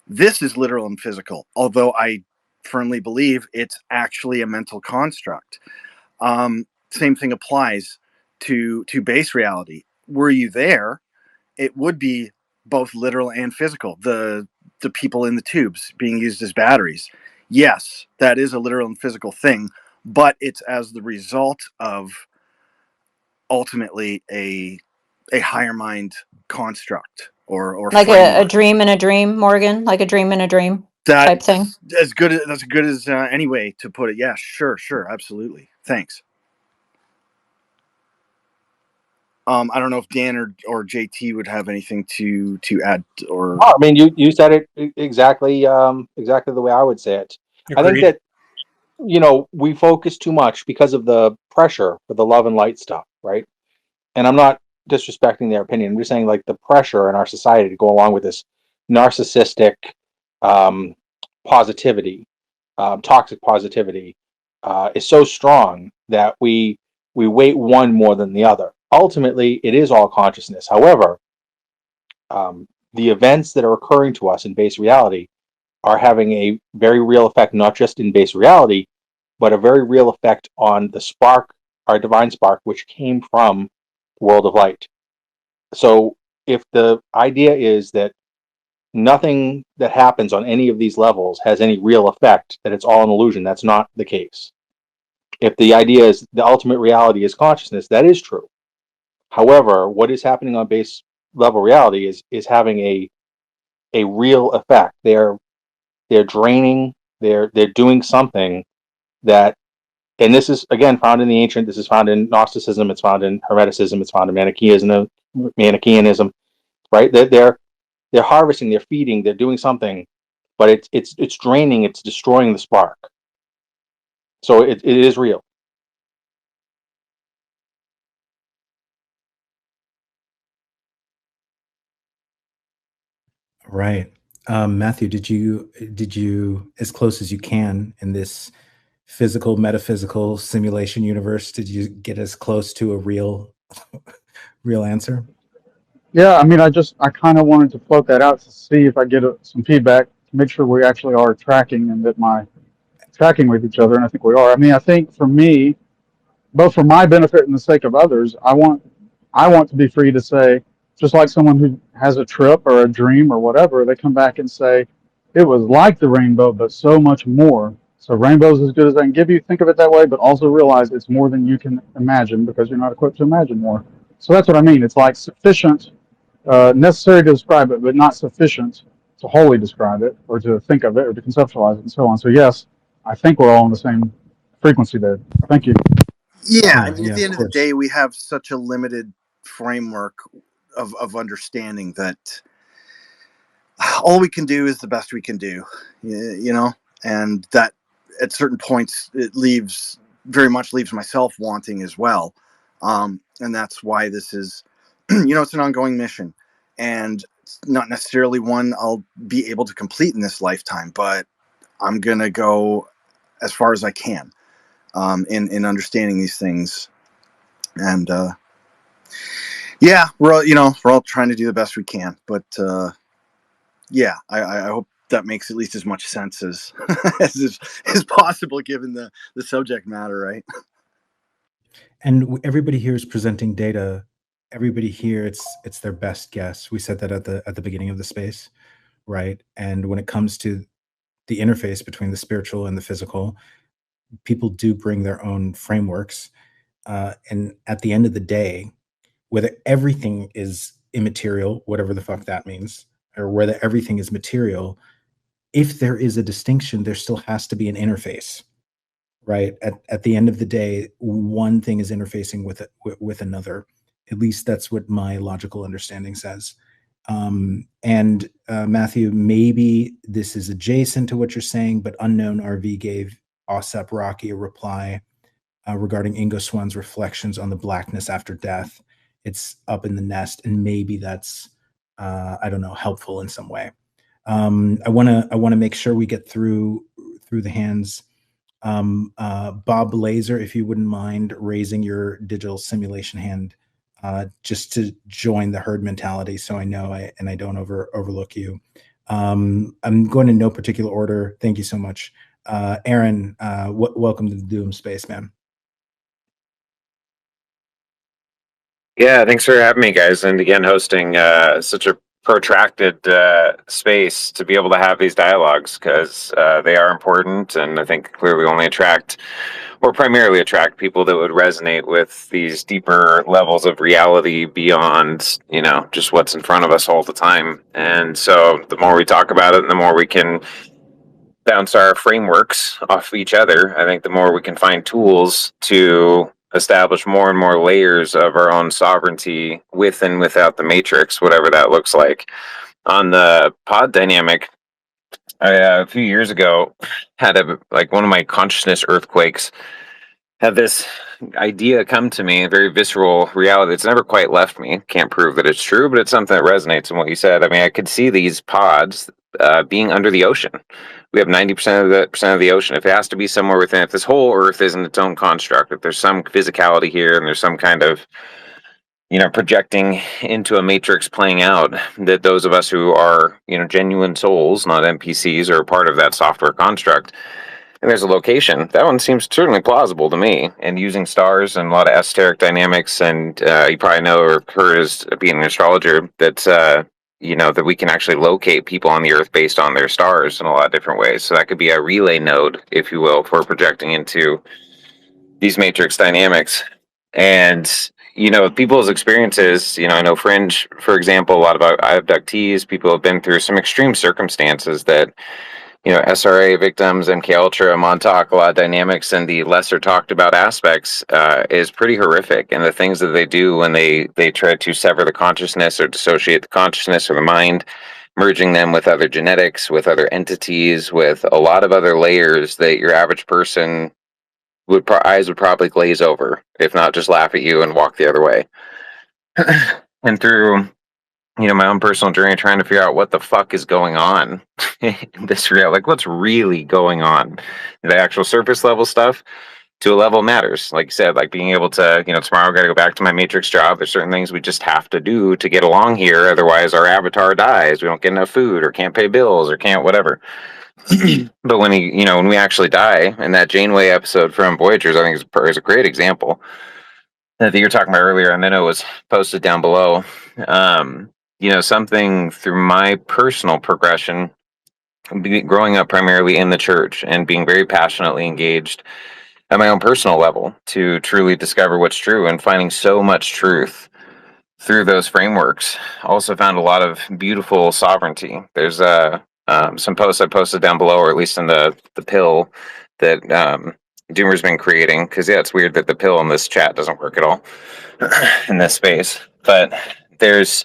this is literal and physical, although I firmly believe it's actually a mental construct. Same thing applies to base reality. Were you there, it would be both literal and physical. The people in the tubes being used as batteries. Yes, that is a literal and physical thing, but it's as the result of ultimately a higher mind construct or Like framework. a dream in a dream, Morgan? Like a dream in a dream type thing? That's as good as any way to put it. Yeah, sure, absolutely. Thanks. I don't know if Dan or JT would have anything to add or. No, I mean, you said it exactly exactly the way I would say it. Agreed. I think that we focus too much because of the pressure for the love and light stuff, right? And I'm not disrespecting their opinion. I'm just saying, like, the pressure in our society to go along with this narcissistic positivity, toxic positivity, is so strong that we weight one more than the other. Ultimately, it is all consciousness. However, the events that are occurring to us in base reality are having a very real effect, not just in base reality, but a very real effect on the spark, our divine spark, which came from the world of light. So if the idea is that nothing that happens on any of these levels has any real effect, that it's all an illusion, that's not the case. If the idea is the ultimate reality is consciousness, that is true. However, what is happening on base level reality is having a real effect. They're draining, they're doing something that, and this is again found in the ancient, this is found in Gnosticism, it's found in Hermeticism, it's found in Manichaeism, right? They're harvesting, they're feeding, they're doing something, but it's draining, it's destroying the spark. So it is real. Right. Matthew, did you, as close as you can in this physical, metaphysical simulation universe, did you get as close to a real answer? Yeah, I mean, I kind of wanted to float that out to see if I get some feedback to make sure we actually are tracking and that my tracking with each other, and I think we are. I mean, I think for me, both for my benefit and the sake of others, I want to be free to say, just like someone who has a trip or a dream or whatever, they come back and say, it was like the rainbow, but so much more. So rainbow's as good as I can give you. Think of it that way, but also realize it's more than you can imagine because you're not equipped to imagine more. So that's what I mean. It's like sufficient, necessary to describe it, but not sufficient to wholly describe it or to think of it or to conceptualize it and so on. So yes, I think we're all on the same frequency there. Thank you. Yeah, I Yeah, mean, yeah, at the of end of the course. day, we have such a limited framework of understanding that all we can do is the best we can do, you know, and that at certain points it very much leaves myself wanting as well. And that's why this is, you know, it's an ongoing mission, and it's not necessarily one I'll be able to complete in this lifetime, but I'm going to go as far as I can in understanding these things. And yeah, we're all trying to do the best we can, but yeah, I hope that makes at least as much sense as as possible given the subject matter, right? And everybody here is presenting data. Everybody here, it's their best guess. We said that at the beginning of the space, right? And when it comes to the interface between the spiritual and the physical, people do bring their own frameworks. And at the end of the day, whether everything is immaterial, whatever the fuck that means, or whether everything is material, if there is a distinction, there still has to be an interface, right? At the end of the day, one thing is interfacing with another. At least that's what my logical understanding says. And Matthew, maybe this is adjacent to what you're saying, but Unknown RV gave Osep Rocky a reply regarding Ingo Swan's reflections on the blackness after death. It's up in the nest, and maybe that's I don't know, helpful in some way. I want to make sure we get through the hands. Bob Blazer, if you wouldn't mind raising your digital simulation hand, just to join the herd mentality, so I know I don't overlook you. I'm going in no particular order. Thank you so much, Aaron. Welcome to the Doom Space, man. Yeah, thanks for having me, guys, and again hosting such a protracted space to be able to have these dialogues, because they are important, and I think clearly only attract, or primarily attract, people that would resonate with these deeper levels of reality beyond, you know, just what's in front of us all the time. And so the more we talk about it and the more we can bounce our frameworks off each other, I think the more we can find tools to establish more and more layers of our own sovereignty with and without the matrix, whatever that looks like. On the pod dynamic, I, a few years ago, had one of my consciousness earthquakes. Had this idea come to me, a very visceral reality. It's never quite left me. Can't prove that it's true, but it's something that resonates in what you said. I mean, I could see these pods being under the ocean. We have 90% of the ocean. If it has to be somewhere within, if this whole Earth isn't its own construct, if there's some physicality here and there's some kind of, you know, projecting into a matrix playing out, that those of us who are, you know, genuine souls, not NPCs, are a part of that software construct, and there's a location, that one seems certainly plausible to me. And using stars and a lot of esoteric dynamics, and you probably know or heard as being an astrologer, that you know, that we can actually locate people on the Earth based on their stars in a lot of different ways. So that could be a relay node, if you will, for projecting into these matrix dynamics. And, you know, people's experiences, you know, I know Fringe, for example, a lot of abductees, people have been through some extreme circumstances that, you know, SRA victims, MK Ultra, Montauk, a lot of dynamics, and the lesser talked about aspects is pretty horrific. And the things that they do when they try to sever the consciousness or dissociate the consciousness or the mind, merging them with other genetics, with other entities, with a lot of other layers that your average person eyes would probably glaze over, if not just laugh at you and walk the other way. And through, you know, my own personal journey, trying to figure out what the fuck is going on in this real, like, what's really going on. The actual surface level stuff to a level matters. Like you said, like being able to, you know, tomorrow I got to go back to my matrix job. There's certain things we just have to do to get along here. Otherwise our avatar dies. We don't get enough food or can't pay bills or can't whatever. But when when we actually die, and that Janeway episode from Voyagers, I think is a great example that you were talking about earlier, and then it was posted down below. Something through my personal progression, growing up primarily in the church and being very passionately engaged at my own personal level to truly discover what's true and finding so much truth through those frameworks. Also found a lot of beautiful sovereignty. There's some posts I posted down below, or at least in the pill that Doomer's been creating. Because it's weird that the pill in this chat doesn't work at all in this space. But there's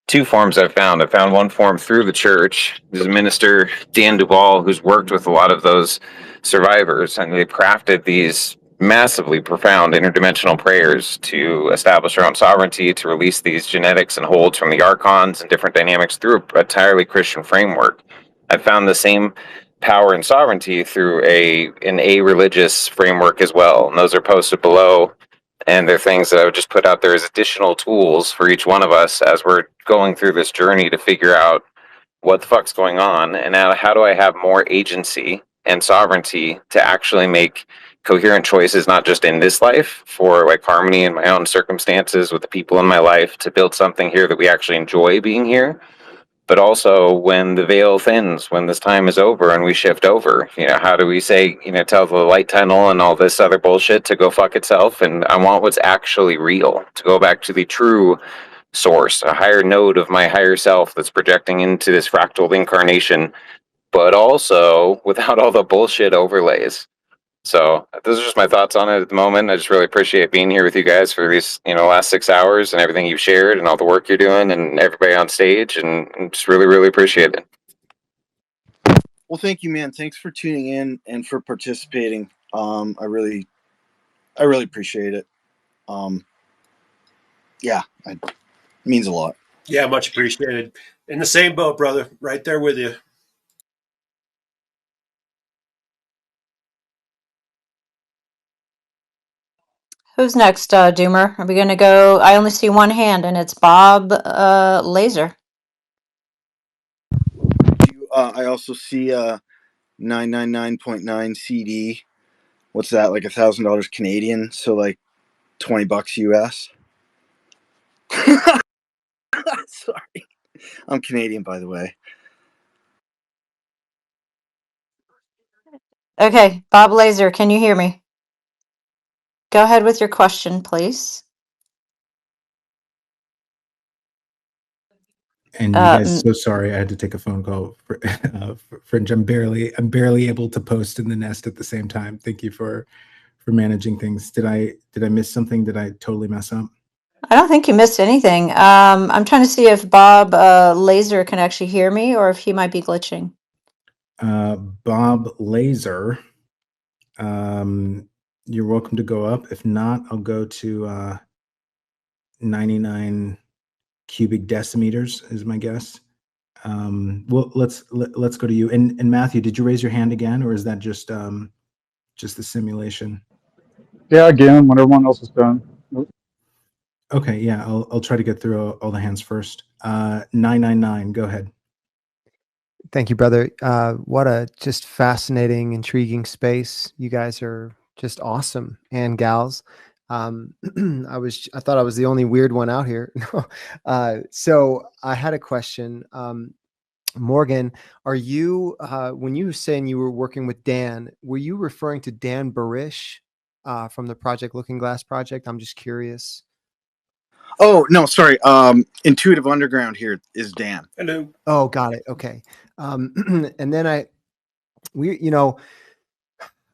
two forms I've found. I found one form through the church. There's a minister, Dan Duvall, who's worked with a lot of those survivors, and they crafted these massively profound interdimensional prayers to establish our own sovereignty, to release these genetics and holds from the archons and different dynamics through an entirely Christian framework. I found the same power and sovereignty through an religious framework as well, and those are posted below. And they're things that I would just put out there as additional tools for each one of us as we're going through this journey to figure out what the fuck's going on, and how do I have more agency and sovereignty to actually make coherent choices, not just in this life for like harmony in my own circumstances with the people in my life, to build something here that we actually enjoy being here, but also when the veil thins, when this time is over and we shift over, how do we say, tell the light tunnel and all this other bullshit to go fuck itself? And I want what's actually real, to go back to the true source, a higher node of my higher self that's projecting into this fractal incarnation, but also without all the bullshit overlays. So those are just my thoughts on it at the moment. I just really appreciate being here with you guys for these, last 6 hours, and everything you've shared and all the work you're doing and everybody on stage, and just really, really appreciate it. Well, thank you, man. Thanks for tuning in and for participating. I really appreciate it. It means a lot. Yeah, much appreciated. In the same boat, brother. Right there with you. Who's next, Doomer? Are we going to go? I only see one hand, and it's Bob Laser. I also see 999.9 CD. What's that? Like $1,000 Canadian, so like $20 US. Sorry, I'm Canadian, by the way. Okay, Bob Laser, can you hear me? Go ahead with your question, please. And you guys, so sorry, I had to take a phone call. Fringe, I'm barely able to post in the nest at the same time. Thank you for managing things. Did I miss something? Did I totally mess up? I don't think you missed anything. I'm trying to see if Bob Laser can actually hear me, or if he might be glitching. Bob Laser, you're welcome to go up. If not, I'll go to 99 cubic decimeters is my guess. Well, let's go to you. And Matthew, did you raise your hand again, or is that just the simulation? Yeah, again, when everyone else is done. Okay, yeah, I'll try to get through all the hands first. 999, go ahead. Thank you, brother. What a just fascinating, intriguing space. You guys are just awesome, and gals. I thought I was the only weird one out here. So I had a question. Morgan, are you, when you were saying you were working with Dan, were you referring to Dan Barish from the Project Looking Glass Project? I'm just curious. Oh, no, sorry. Intuitive Underground here is Dan. Hello. Oh, got it. Okay. And then I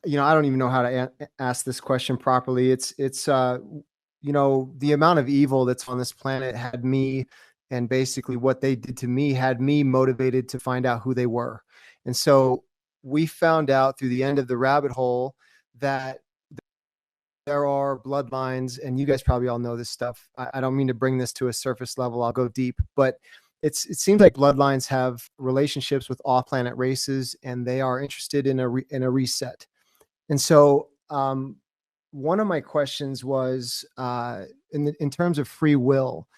don't even know how to ask this question properly. It's the amount of evil that's on this planet had me, and basically what they did to me had me motivated to find out who they were. And so we found out through the end of the rabbit hole that there are bloodlines, and you guys probably all know this stuff. I don't mean to bring this to a surface level. I'll go deep, but it seems like bloodlines have relationships with off-planet races, and they are interested in a reset. And so one of my questions was in terms of free will.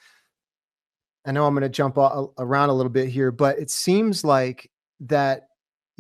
I know I'm going to jump around a little bit here, but it seems like that,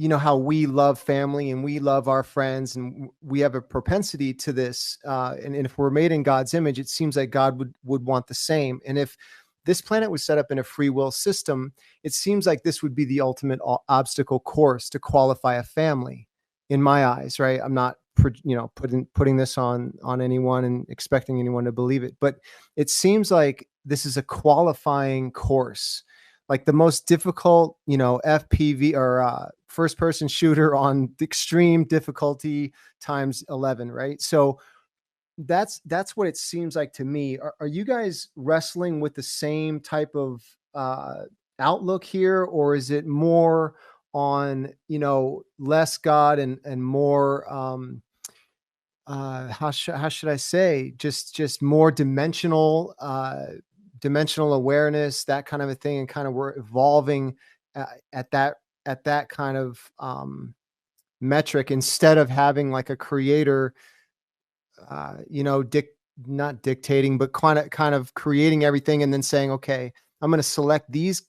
you know, how we love family and we love our friends and we have a propensity to this. And if we're made in God's image, it seems like God would want the same. And if this planet was set up in a free will system, it seems like this would be the ultimate obstacle course to qualify a family in my eyes, right? I'm not, you know, putting this on anyone and expecting anyone to believe it, but it seems like this is a qualifying course, like the most difficult, you know, FPV or first person shooter on extreme difficulty times 11, right? So that's what it seems like to me. Are you guys wrestling with the same type of outlook here, or is it more on, you know, less God and more how should I say, just more dimensional awareness, that kind of a thing, and kind of we're evolving at that kind of metric, instead of having like a creator, you know, not dictating, but kind of creating everything and then saying, okay, I'm going to select this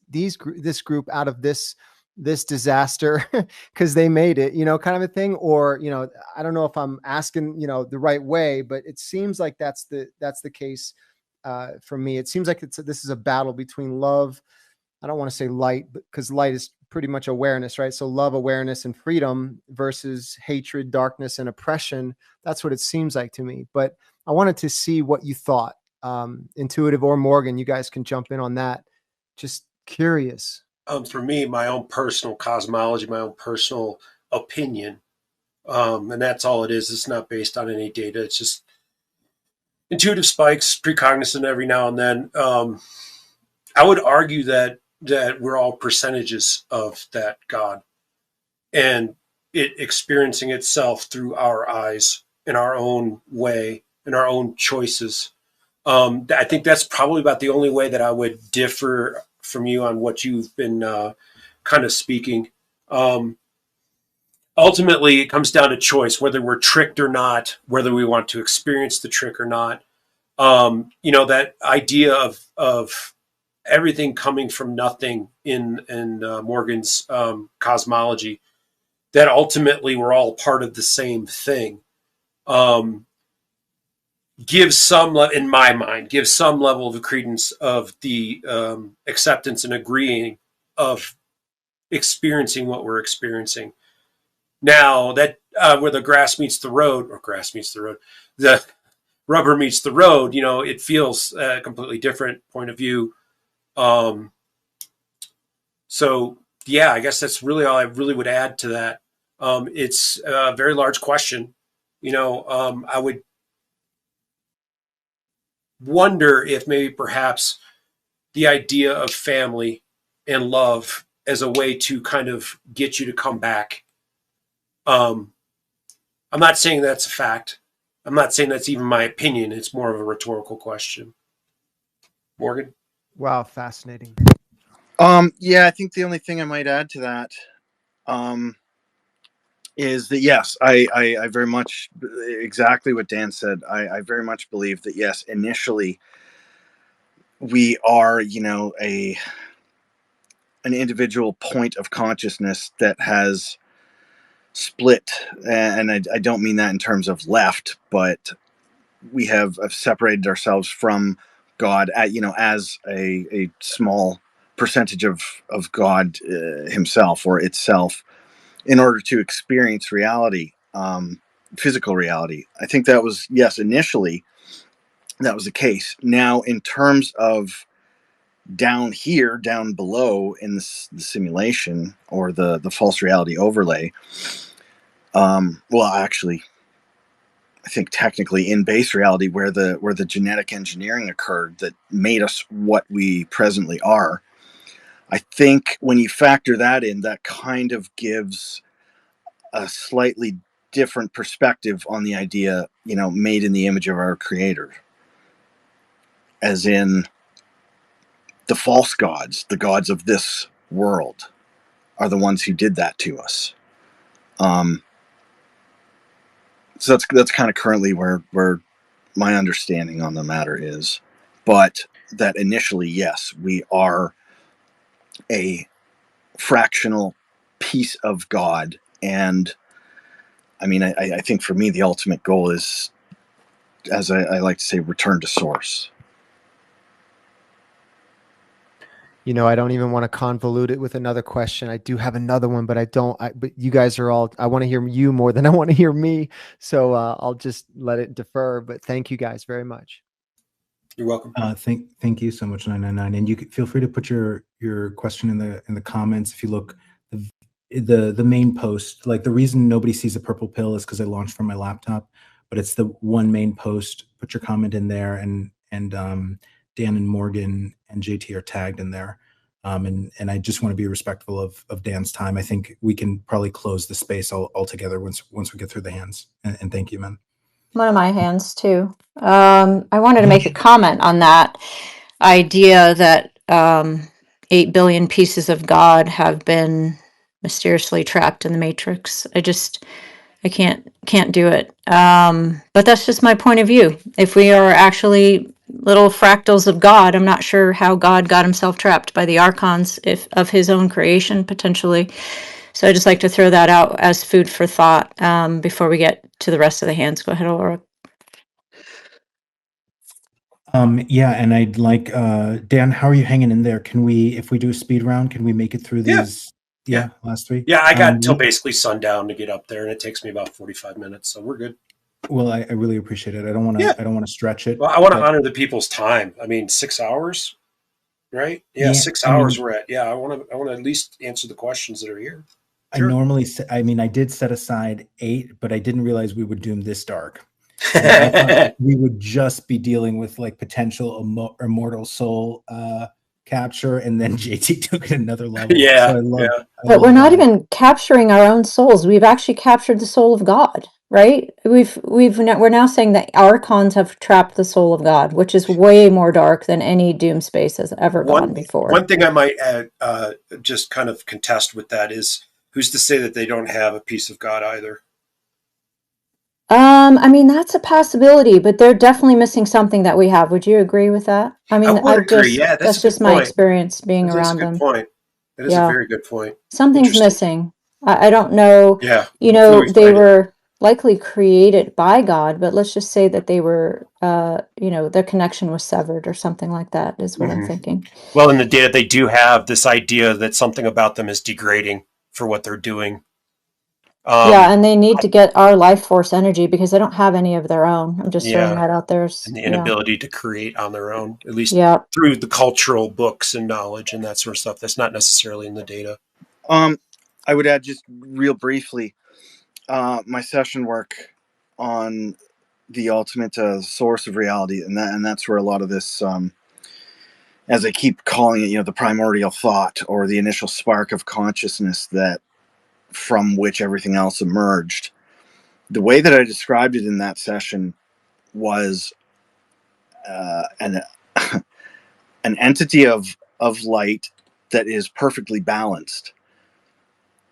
group out of this disaster because they made it, you know, kind of a thing. Or, you know, I don't know if I'm asking, you know, the right way, but it seems like that's the case for me. It seems like this is a battle between love. I don't want to say light, because light is pretty much awareness, right? So love, awareness, and freedom versus hatred, darkness, and oppression. That's what it seems like to me. But I wanted to see what you thought. Intuitive or Morgan, you guys can jump in on that. Just curious. For me, my own personal cosmology, my own personal opinion, and that's all it is. It's not based on any data. It's just intuitive spikes, precognizant every now and then. I would argue that we're all percentages of that God, and it experiencing itself through our eyes in our own way, in our own choices. I think that's probably about the only way that I would differ from you on what you've been kind of speaking. Ultimately, it comes down to choice, whether we're tricked or not, whether we want to experience the trick or not. You know, that idea of everything coming from nothing in Morgan's cosmology, that ultimately we're all part of the same thing. Gives some, in my mind, gives some level of credence of the acceptance and agreeing of experiencing what we're experiencing. Now that where the grass meets the road, or grass meets the road, the rubber meets the road, you know, it feels a completely different point of view. So yeah, I guess that's really all I really would add to that. It's a very large question. You know, I would wonder if maybe perhaps the idea of family and love as a way to kind of get you to come back. I'm not saying that's a fact. I'm not saying that's even my opinion. It's more of a rhetorical question. Morgan? Wow, fascinating. Yeah, I think the only thing I might add to that is that yes, I very much, exactly what Dan said. I very much believe that yes, initially we are, you know, an individual point of consciousness that has split, and I don't mean that in terms of left, but we have separated ourselves from God, at, you know, as a small percentage of God himself or itself, in order to experience reality, physical reality. I think that was, yes, initially that was the case. Now, in terms of down here, down below in the simulation or the false reality overlay, well, actually, I think technically in base reality, where the genetic engineering occurred that made us what we presently are, I think when you factor that in, that kind of gives a slightly different perspective on the idea, you know, made in the image of our creator, as in the false gods, the gods of this world, are the ones who did that to us. So that's kind of currently where my understanding on the matter is. But that initially, yes, we are a fractional piece of God. And I mean, I think for me, the ultimate goal is, as I like to say, return to source. You know, I don't even want to convolute it with another question. I do have another one, but I don't. But you guys are all. I want to hear you more than I want to hear me. So I'll just let it defer. But thank you guys very much. You're welcome. Thank you so much, 999. And you can feel free to put your question in the comments. If you look, the main post, like the reason nobody sees a purple pill is because I launched from my laptop, but it's the one main post. Put your comment in there, and Dan and Morgan and JT are tagged in there. And I just want to be respectful of Dan's time. I think we can probably close the space altogether once we get through the hands. And thank you, man. One of my hands too. I wanted to make a comment on that idea that 8 billion pieces of God have been mysteriously trapped in the matrix. I can't do it. But that's just my point of view. If we are actually little fractals of God, I'm not sure how God got himself trapped by the archons of his own creation, potentially. So I just like to throw that out as food for thought before we get to the rest of the hands. Go ahead, Laura. Yeah, and I'd like Dan, how are you hanging in there? Can we, if we do a speed round, can we make it through these? Yeah, last three. Yeah, I got till basically sundown to get up there, and it takes me about 45 minutes, so we're good. Well, I really appreciate it. I don't want to stretch it. Well, I want to honor the people's time. I mean, 6 hours, right? Yeah, 6 hours we're at. Yeah, I want to at least answer the questions that are here. Sure. I did set aside 8, but I didn't realize we would doom this dark. We would just be dealing with like potential immortal soul capture, and then JT took it another level. Yeah, so but we're not even capturing our own souls. We've actually captured the soul of God, right? We're now saying that archons have trapped the soul of God, which is way more dark than any doom space has ever gone before. One thing I might add, just kind of contest with that is, who's to say that they don't have a piece of God either? I mean, that's a possibility, but they're definitely missing something that we have. Would you agree with that? I mean, I would agree. Yeah, that's just my experience being around them. That's a good point. That is a very good point. Something's missing. I don't know. Yeah. They were likely created by God, but let's just say that they were, their connection was severed or something like that is what I'm thinking. Well, in the data, they do have this idea that something about them is degrading for what they're doing. And they need to get our life force energy because they don't have any of their own. I'm just throwing that out there. And the inability to create on their own, at least through the cultural books and knowledge and that sort of stuff. That's not necessarily in the data. I would add just real briefly, my session work on the ultimate source of reality, and that's where a lot of this, as I keep calling it, the primordial thought or the initial spark of consciousness that from which everything else emerged. The way that I described it in that session was an entity of light that is perfectly balanced.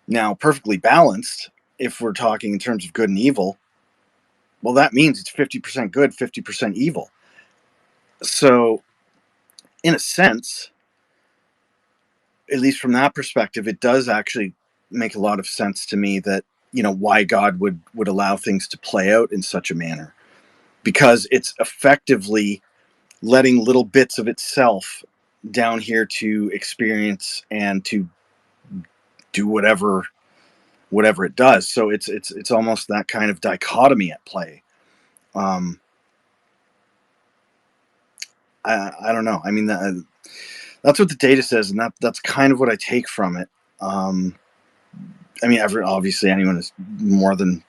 Now, perfectly balanced, if we're talking in terms of good and evil, well, that means it's 50% good, 50% evil. So, in a sense, at least from that perspective, it does actually make a lot of sense to me that, why God would allow things to play out in such a manner, because it's effectively letting little bits of itself down here to experience and to do whatever it does. So it's almost that kind of dichotomy at play. I don't know. I mean, that's what the data says, and that's kind of what I take from it. I mean, obviously, anyone is more than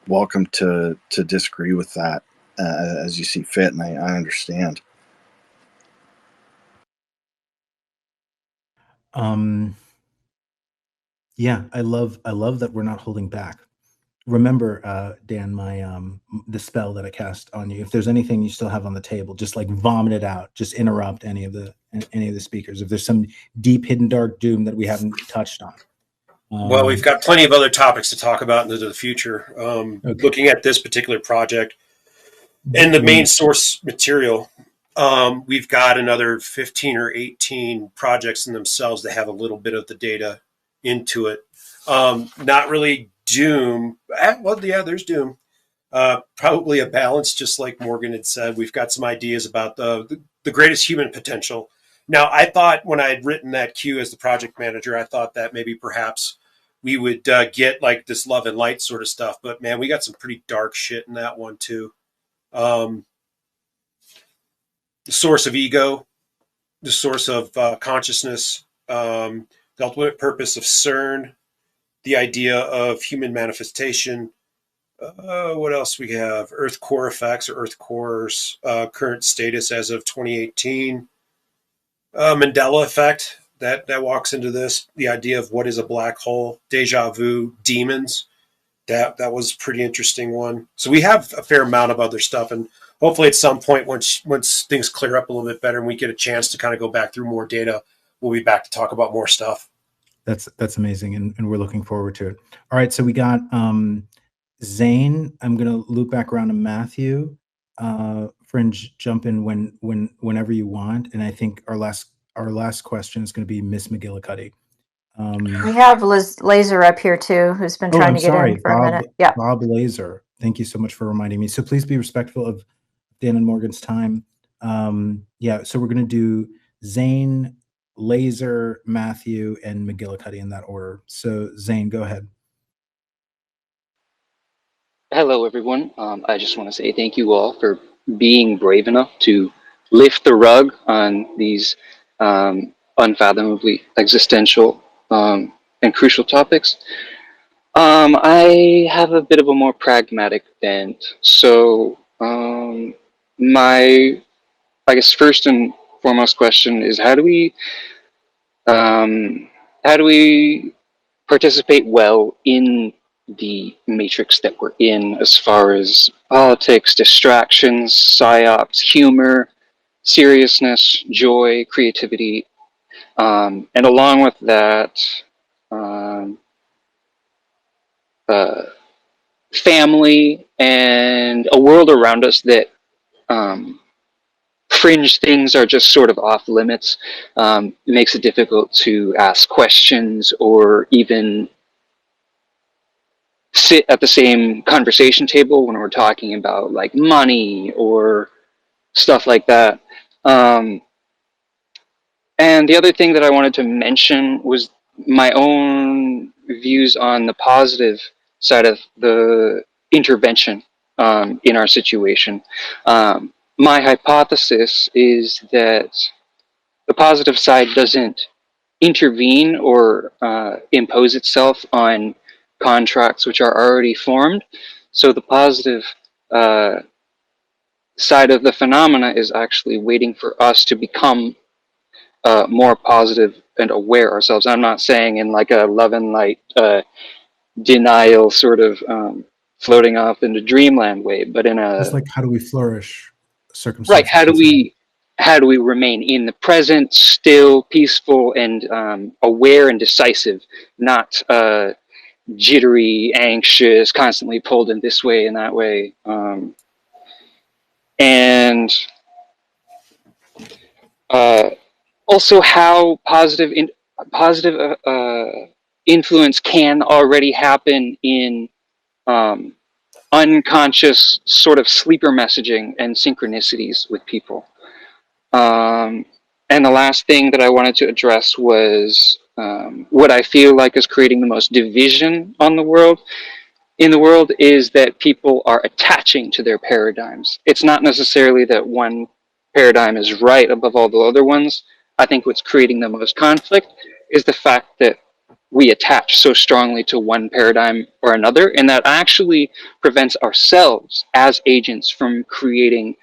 welcome to disagree with that as you see fit, and I understand. Yeah, I love that we're not holding back. Remember, Dan, my the spell that I cast on you. If there's anything you still have on the table, just like vomit it out. Just interrupt any of the speakers. If there's some deep hidden dark doom that we haven't touched on. Well, we've got plenty of other topics to talk about into the future. Looking at this particular project and the main source material, we've got another 15 or 18 projects in themselves that have a little bit of the data into it. Not really doom. Well, yeah, there's doom. Probably a balance, just like Morgan had said. We've got some ideas about the greatest human potential. Now, I thought when I had written that cue as the project manager, I thought that maybe perhaps we would get like this love and light sort of stuff. But man, we got some pretty dark shit in that one too. The source of ego, the source of consciousness, the ultimate purpose of CERN, the idea of human manifestation. What else we have? Earth core effects or Earth core's current status as of 2018. Mandela effect that walks into this. The idea of what is a black hole, deja vu, demons. That was a pretty interesting one. So we have a fair amount of other stuff, and hopefully at some point once things clear up a little bit better and we get a chance to kind of go back through more data, we'll be back to talk about more stuff. That's amazing, and we're looking forward to it. All right, so we got Zane. I'm going to loop back around to Matthew. Fringe, jump in whenever you want. And I think our last question is going to be Miss McGillicuddy. We have Laser up here too, who's been trying to get in for a minute. Yeah, Bob Laser. Thank you so much for reminding me. So please be respectful of Dan and Morgan's time. Yeah, so we're going to do Zane, Laser, Matthew, and McGillicuddy in that order. So Zane, go ahead. Hello, everyone. I just want to say thank you all for being brave enough to lift the rug on these unfathomably existential and crucial topics. I have a bit of a more pragmatic bent. So my, I guess, first and foremost question is how do we participate well in the matrix that we're in as far as politics, distractions, psyops, humor, seriousness, joy, creativity, and along with that, family and a world around us that fringe things are just sort of off limits. It makes it difficult to ask questions or even sit at the same conversation table when we're talking about like money or stuff like that. And the other thing that I wanted to mention was my own views on the positive side of the intervention in our situation. My hypothesis is that the positive side doesn't intervene or impose itself on contracts which are already formed. So the positive side of the phenomena is actually waiting for us to become more positive and aware ourselves. I'm not saying in like a love and light denial sort of floating off into dreamland way, but in a It's like, how do we flourish circumstances? right, how do we remain in the present, still, peaceful, and aware and decisive, not jittery, anxious, constantly pulled in this way and that way. And also how positive influence can already happen in unconscious sort of sleeper messaging and synchronicities with people. And the last thing that I wanted to address was what I feel like is creating the most division in the world is that people are attaching to their paradigms. It's not necessarily that one paradigm is right above all the other ones. I think what's creating the most conflict is the fact that we attach so strongly to one paradigm or another, and that actually prevents ourselves as agents from creating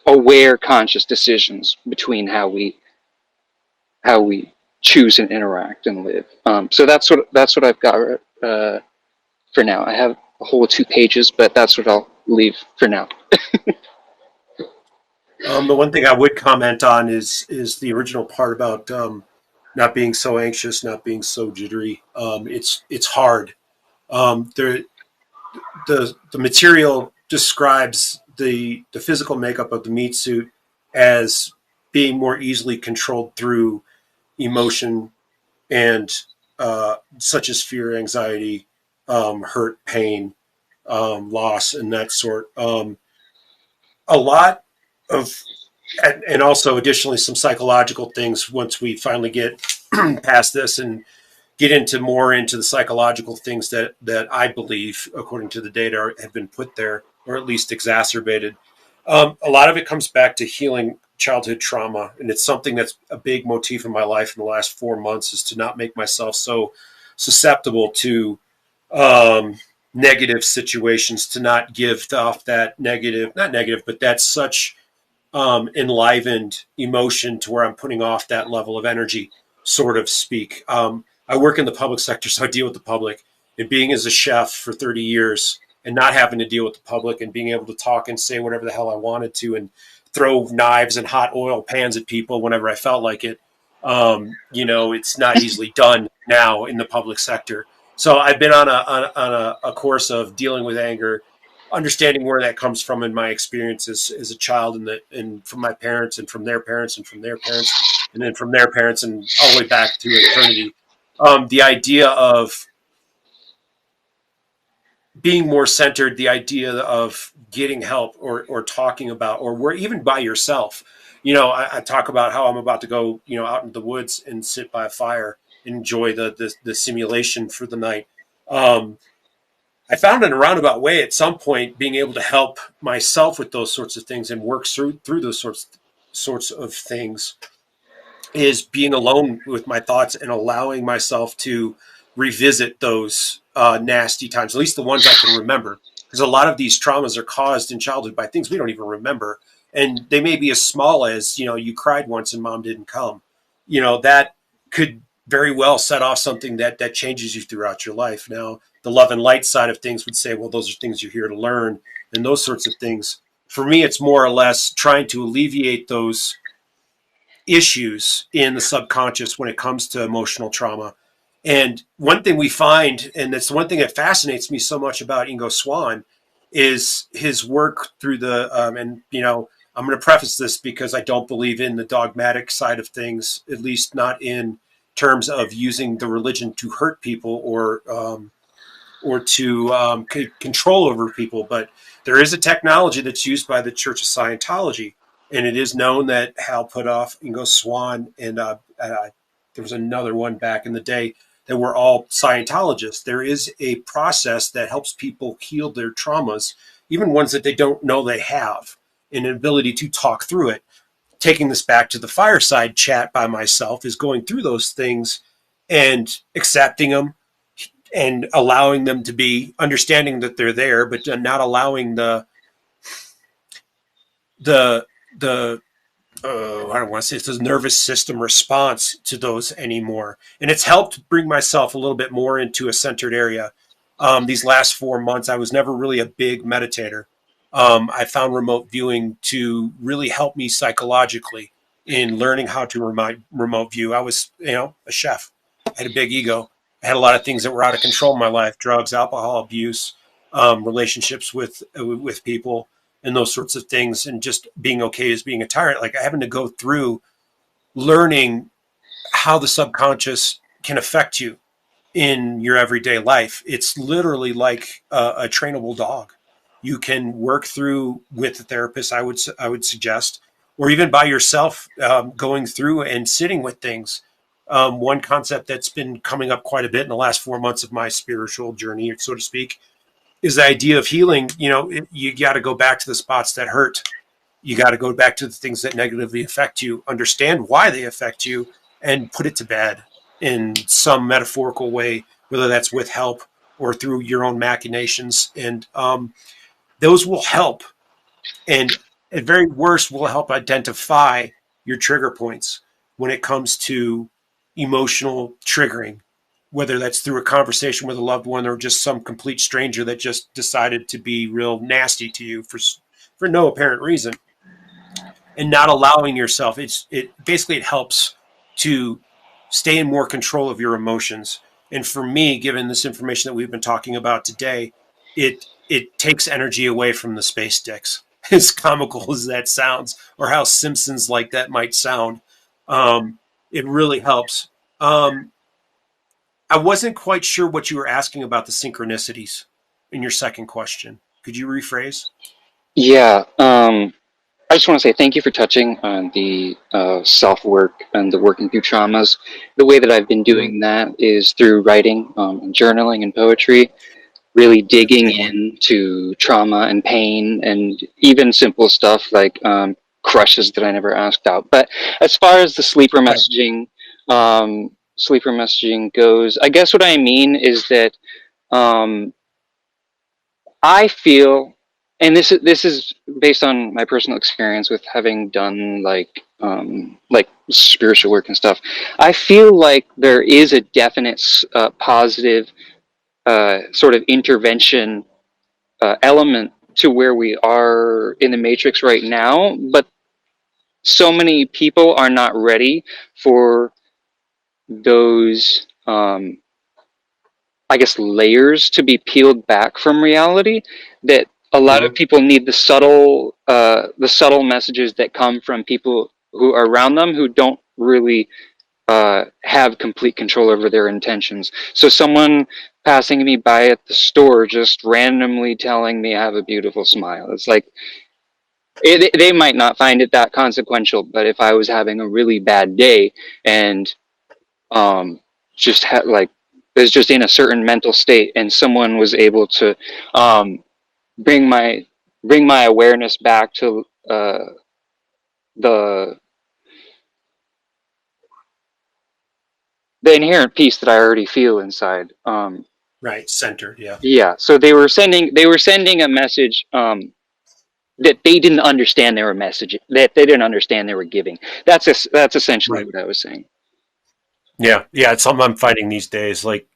aware, conscious decisions between how we choose and interact and live. So that's what I've got for now. I have a whole 2 pages, but that's what I'll leave for now. The one thing I would comment on is the original part about not being so anxious, not being so jittery. It's hard. The material describes the physical makeup of the meat suit as being more easily controlled through emotion, and such as fear, anxiety, hurt, pain, loss, and that sort. A lot of, and also additionally some psychological things once we finally get past this and get into the psychological things that I believe, according to the data, have been put there or at least exacerbated. A lot of it comes back to healing childhood trauma, and it's something that's a big motif in my life in the last 4 months, is to not make myself so susceptible to negative situations, to not give off that negative, not negative, but that's such enlivened emotion to where I'm putting off that level of energy, sort of speak. I work in the public sector, so I deal with the public. And being as a chef for 30 years and not having to deal with the public and being able to talk and say whatever the hell I wanted to and throw knives and hot oil pans at people whenever I felt like it, it's not easily done now in the public sector. So I've been on a course of dealing with anger, understanding where that comes from in my experiences as a child, and from my parents and from their parents and from their parents and then from their parents and all the way back to eternity. The idea of being more centered, the idea of getting help or talking about, or where even by yourself. I talk about how I'm about to go, out into the woods and sit by a fire and enjoy the simulation for the night. I found in a roundabout way at some point being able to help myself with those sorts of things and work through those sorts of things is being alone with my thoughts and allowing myself to revisit those nasty times, at least the ones I can remember. Because a lot of these traumas are caused in childhood by things we don't even remember. And they may be as small as, you cried once and mom didn't come. That could very well set off something that changes you throughout your life. Now, the love and light side of things would say, well, those are things you're here to learn and those sorts of things. For me, it's more or less trying to alleviate those issues in the subconscious when it comes to emotional trauma. And one thing we find, and that's one thing that fascinates me so much about Ingo Swann, is his work through I'm going to preface this because I don't believe in the dogmatic side of things, at least not in terms of using the religion to hurt people or to control over people. But there is a technology that's used by the Church of Scientology, and it is known that Hal Puthoff, Ingo Swann, and there was another one back in the day that were all Scientologists. There is a process that helps people heal their traumas, even ones that they don't know they have, and an ability to talk through it. Taking this back to the fireside chat by myself is going through those things and accepting them and allowing them to be, understanding that they're there, but not allowing the I don't want to say it's the nervous system response to those anymore. And it's helped bring myself a little bit more into a centered area. These last 4 months, I was never really a big meditator. I found remote viewing to really help me psychologically in learning how to remote view. I was, a chef. I had a big ego. I had a lot of things that were out of control in my life: drugs, alcohol abuse, relationships with people, and those sorts of things, and just being okay as being a tyrant. Like having to go through learning how the subconscious can affect you in your everyday life. It's literally like a trainable dog. You can work through with a therapist, I would suggest, or even by yourself, going through and sitting with things. One concept that's been coming up quite a bit in the last 4 months of my spiritual journey, so to speak, is the idea of healing. You got to go back to the spots that hurt. You got to go back to the things that negatively affect you, understand why they affect you, and put it to bed in some metaphorical way, whether that's with help or through your own machinations. And those will help. And at very worst, will help identify your trigger points when it comes to emotional triggering, whether that's through a conversation with a loved one or just some complete stranger that just decided to be real nasty to you for no apparent reason, and not allowing yourself. It basically, it helps to stay in more control of your emotions. And for me, given this information that we've been talking about today, it takes energy away from the space dicks. As comical as that sounds, or how Simpsons like that might sound, it really helps. I wasn't quite sure what you were asking about the synchronicities in your second question. Could you rephrase? Yeah. I just want to say thank you for touching on the self-work and the working through traumas. The way that I've been doing that is through writing, and journaling and poetry, really digging into trauma and pain, and even simple stuff like crushes that I never asked out. But as far as the sleeper messaging goes, I guess what I mean is that um, I feel, and this is based on my personal experience with having done like spiritual work and stuff. I feel like there is a definite positive sort of intervention element to where we are in the matrix right now, but so many people are not ready for those I guess layers to be peeled back from reality, that a lot of people need the subtle messages that come from people who are around them who don't really have complete control over their intentions. So someone passing me by at the store just randomly telling me I have a beautiful smile, it's like they might not find it that consequential, but if I was having a really bad day and just like is just in a certain mental state, and someone was able to um, bring my awareness back to the inherent peace that I already feel inside. Right, centered, yeah. Yeah. So they were sending a message that they didn't understand they were messaging, that they didn't understand they were giving. That's essentially what I was saying. Yeah, yeah, it's something I'm fighting these days. Like,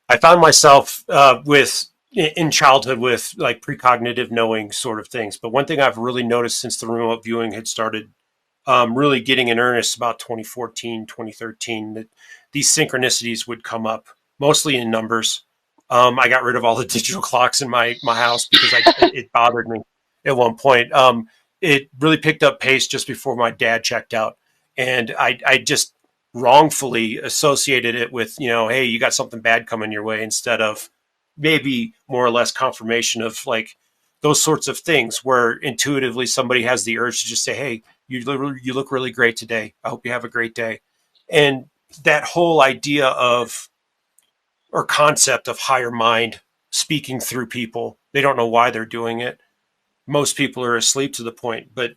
I found myself with in childhood with like precognitive knowing sort of things. But one thing I've really noticed since the remote viewing had started really getting in earnest about 2014, 2013, that these synchronicities would come up mostly in numbers. I got rid of all the digital clocks in my house because it bothered me at one point. It really picked up pace just before my dad checked out. And I just wrongfully associated it with, hey, you got something bad coming your way, instead of maybe more or less confirmation of like those sorts of things where intuitively somebody has the urge to just say, hey, you look really great today. I hope you have a great day. And that whole idea of or concept of higher mind speaking through people, they don't know why they're doing it. Most people are asleep to the point, but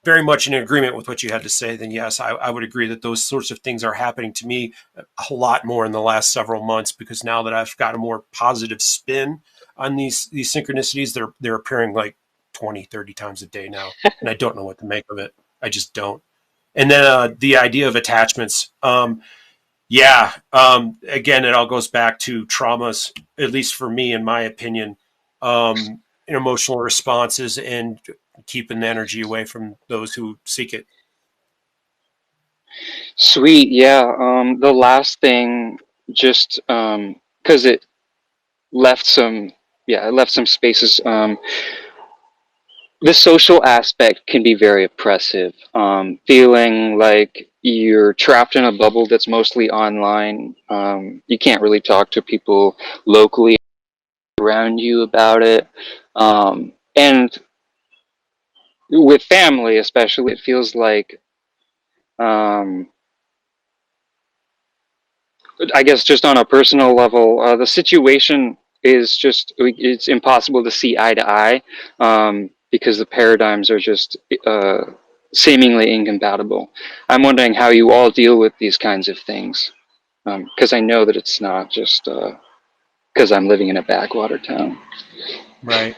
very much in agreement with what you had to say, then yes, I would agree that those sorts of things are happening to me a lot more in the last several months, because now that I've got a more positive spin on these synchronicities, they're appearing like 20, 30 times a day now. And I don't know what to make of it. I just don't. And then the idea of attachments. Again, it all goes back to traumas, at least for me, in my opinion, emotional responses and keeping the energy away from those who seek it. Sweet. Yeah. The last thing, just because it left some, it left some spaces. The social aspect can be very oppressive. Feeling like you're trapped in a bubble that's mostly online. You can't really talk to people locally around you about it. And with family, especially, it feels like, I guess, just on a personal level, the situation is just, it's impossible to see eye to eye, because the paradigms are just seemingly incompatible. I'm wondering how you all deal with these kinds of things, because I know that it's not just because I'm living in a backwater town. Right.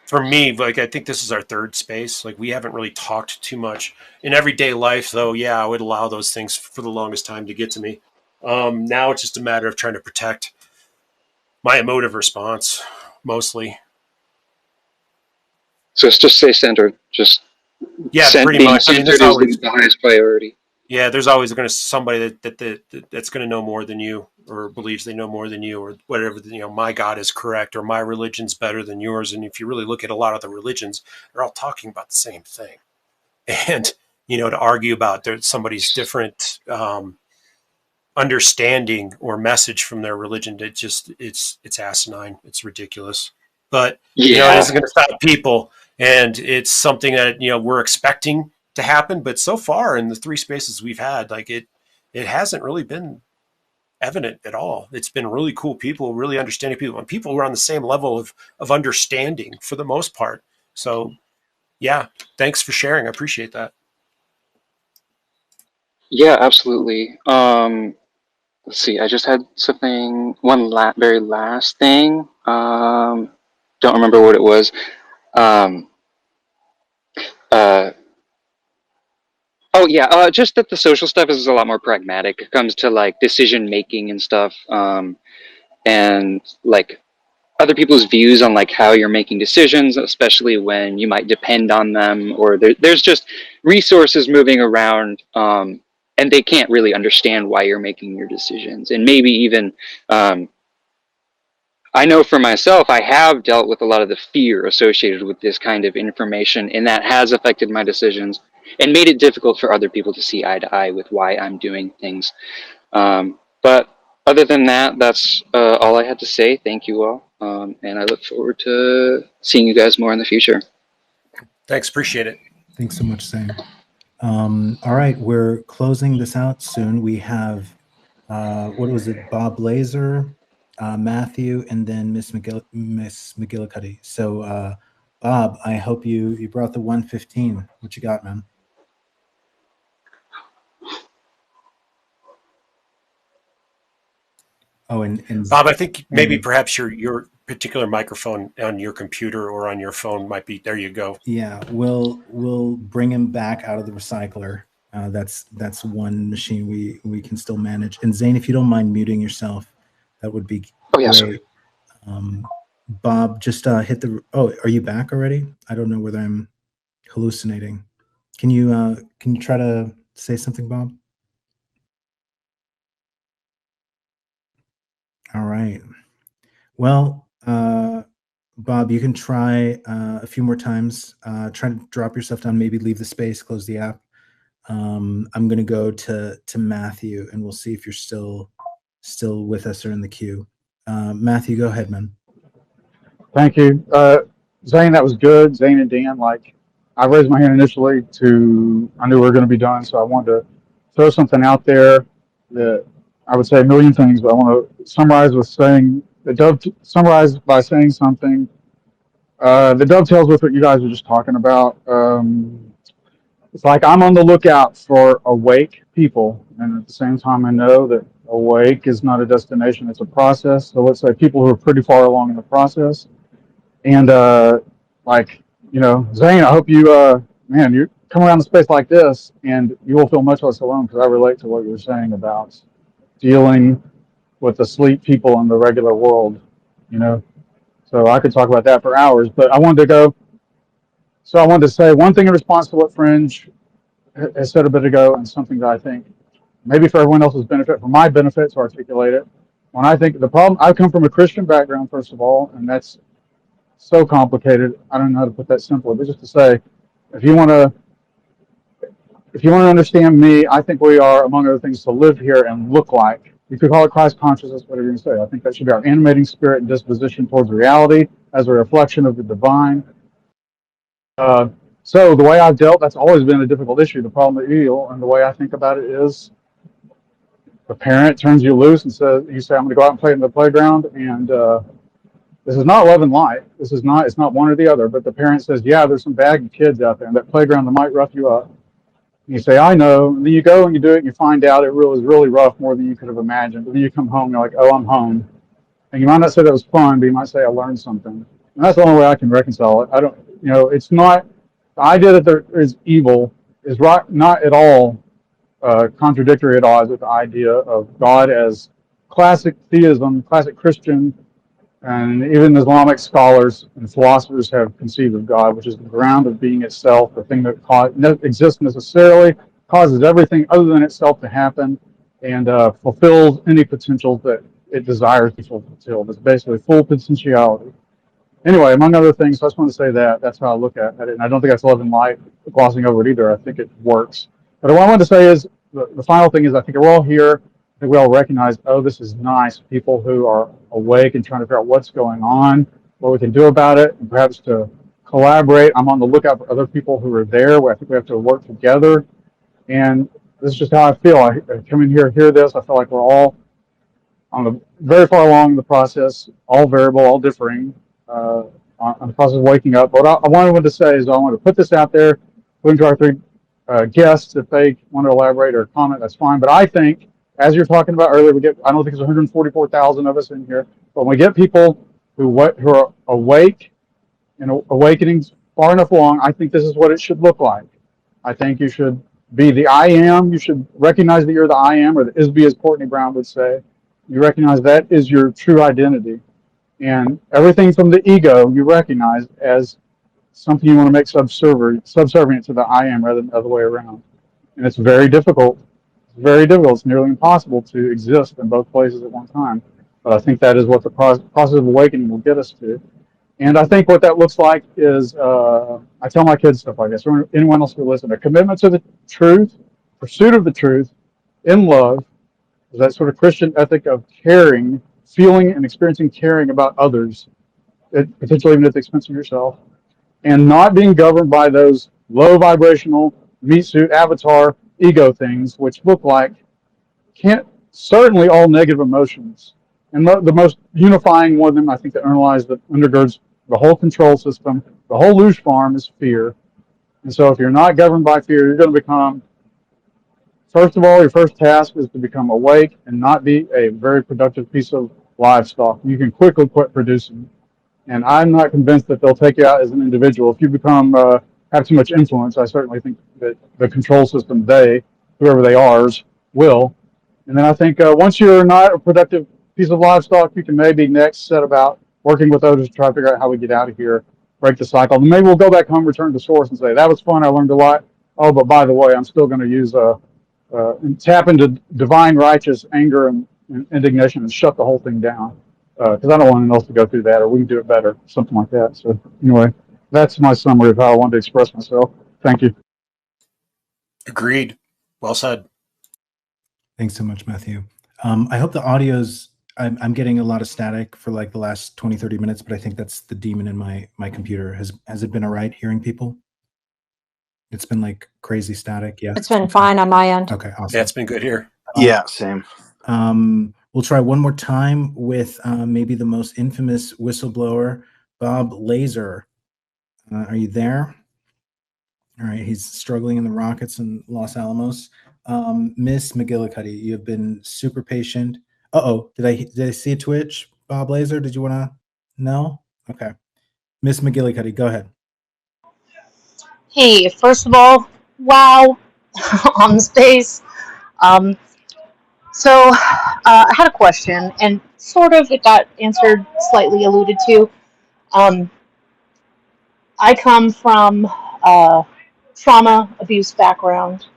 For me, like, I think this is our third space. Like, we haven't really talked too much in everyday life, though. Yeah, I would allow those things for the longest time to get to me. Now it's just a matter of trying to protect my emotive response, mostly. So it's just stay centered. Just Pretty being much. I mean, centered is the highest priority. Yeah, there's always going to somebody that's going to know more than you, or believes they know more than you, or whatever. My God is correct, or my religion's better than yours. And if you really look at a lot of the religions, they're all talking about the same thing. And to argue about somebody's different understanding or message from their religion. It's asinine. It's ridiculous. But it isn't going to stop people, and it's something that we're expecting to happen. But so far in the 3 spaces we've had, like it hasn't really been evident at all. It's been really cool people, really understanding people, and people who are on the same level of understanding for the most part. So yeah, thanks for sharing. I appreciate that. Yeah, absolutely. Let's see. I just had one very last thing. Don't remember what it was. Um, uh, oh yeah, just that the social stuff is a lot more pragmatic. It comes to like decision making and stuff, and like other people's views on like how you're making decisions, especially when you might depend on them, or there's just resources moving around, and they can't really understand why you're making your decisions. And maybe even, I know for myself, I have dealt with a lot of the fear associated with this kind of information, and that has affected my decisions and made it difficult for other people to see eye to eye with why I'm doing things. But other than that, that's all I had to say. Thank you all. And I look forward to seeing you guys more in the future. Thanks. Appreciate it. Thanks so much, Zane. All right, we're closing this out soon. We have, what was it, Bob Laser, Matthew, and then Miss McGillicuddy. So, Bob, I hope you brought the 115. What you got, man? Oh, and Bob, I think maybe perhaps your particular microphone on your computer or on your phone might be. There you go. Yeah, we'll bring him back out of the recycler. That's one machine we can still manage. And Zane, if you don't mind muting yourself, that would be great. Bob, just hit the. Oh, are you back already? I don't know whether I'm hallucinating. Can you try to say something, Bob? All right. Well, Bob, you can try a few more times. Try to drop yourself down, maybe leave the space, close the app. I'm going to go to Matthew, and we'll see if you're still with us or in the queue. Matthew, go ahead, man. Thank you. Zane, that was good. Zane and Dan, I raised my hand initially I knew we were going to be done, so I wanted to throw something out there that I would say a million things, but I want to summarize by saying something that dovetails with what you guys were just talking about. It's like I'm on the lookout for awake people, and at the same time I know that awake is not a destination, it's a process. So let's say people who are pretty far along in the process. And Zane, I hope you come around a space like this and you will feel much less alone, because I relate to what you were saying about dealing with asleep people in the regular world, So I could talk about that for hours, but I wanted to say one thing in response to what Fringe has said a bit ago, and something that I think maybe for everyone else's benefit, for my benefit to articulate it. When I think the problem, I come from a Christian background, first of all, and that's so complicated. I don't know how to put that simply, but just to say, if you want to understand me, I think we are, among other things, to live here and look like. You could call it Christ consciousness, whatever you're going to say. I think that should be our animating spirit and disposition towards reality as a reflection of the divine. So the way I've dealt, that's always been a difficult issue, the problem of evil, and the way I think about it is the parent turns you loose and says, you say, I'm going to go out and play in the playground, and this is not love and light. It's not one or the other, but the parent says, yeah, there's some bad kids out there in that playground that might rough you up. And you say, I know. And then you go and you do it and you find out it was really rough, more than you could have imagined. And then you come home and you're like, oh, I'm home. And you might not say that was fun, but you might say I learned something. And that's the only way I can reconcile it. It's not, the idea that there is evil is not at all contradictory at odds with the idea of God as classic theism, classic Christian, and even Islamic scholars and philosophers have conceived of God, which is the ground of being itself, the thing that exists necessarily, causes everything other than itself to happen, and fulfills any potential that it desires to fulfill. It's basically full potentiality. Anyway, among other things, so I just want to say that's how I look at it, and I don't think that's love and light glossing over it either. I think it works. But what I wanted to say is, the final thing is, I think we're all here I think we all recognize, oh, this is nice. People who are awake and trying to figure out what's going on, what we can do about it, and perhaps to collaborate. I'm on the lookout for other people who are there. I think we have to work together. And this is just how I feel. I come in here, hear this. I feel like we're all on the very far along in the process, all variable, all differing, on the process of waking up. What I wanted to say is I want to put this out there, put to our three guests. If they want to elaborate or comment, that's fine. But I think, as you're talking about earlier, I don't think there's 144,000 of us in here, but when we get people who are awake and awakenings far enough along, I think this is what it should look like. I think you should be the I am. You should recognize that you're the I am, or the ISB, as Courtney Brown would say. You recognize that is your true identity. And everything from the ego you recognize as something you want to make subservient to the I am rather than the other way around. And it's very difficult. It's very difficult. It's nearly impossible to exist in both places at one time. But I think that is what the process of awakening will get us to. And I think what that looks like is, I tell my kids stuff like this, or anyone else who listen, a commitment to the truth, pursuit of the truth, in love, that sort of Christian ethic of caring, feeling and experiencing caring about others, potentially even at the expense of yourself, and not being governed by those low vibrational meat suit avatar ego things, which look like certainly all negative emotions. And the most unifying one of them, I think, that undergirds the whole control system, the whole Loosh farm, is fear. And so if you're not governed by fear, you're going to become, first of all, your first task is to become awake and not be a very productive piece of livestock. You can quickly quit producing. And I'm not convinced that they'll take you out as an individual. If you become have too much influence, I certainly think that the control system, whoever they are, will. And then I think once you're not a productive piece of livestock, you can maybe next set about working with others to try to figure out how we get out of here, break the cycle. And maybe we'll go back home, return to source, and say, that was fun, I learned a lot. Oh, but by the way, I'm still going to use and tap into divine righteous anger and indignation and shut the whole thing down. Because I don't want anyone else to go through that, or we can do it better, something like that. So anyway, that's my summary of how I wanted to express myself. Thank you. Agreed. Well said. Thanks so much, Matthew. I hope the audio's, I'm getting a lot of static for like the last 20, 30 minutes, but I think that's the demon in my computer. Has it been all right hearing people? It's been like crazy static. Yeah. It's been fine on my end. Okay, awesome. Yeah, it's been good here. Yeah, same. We'll try one more time with maybe the most infamous whistleblower, Bob Laser. Are you there? All right, he's struggling in the Rockets in Los Alamos. Miss McGillicuddy, you have been super patient. Did I see a twitch? Bob Laser, did you want to? No? Okay. Miss McGillicuddy, go ahead. Hey, first of all, wow, on the space. So I had a question, and sort of it got answered, slightly alluded to. I come from trauma abuse background.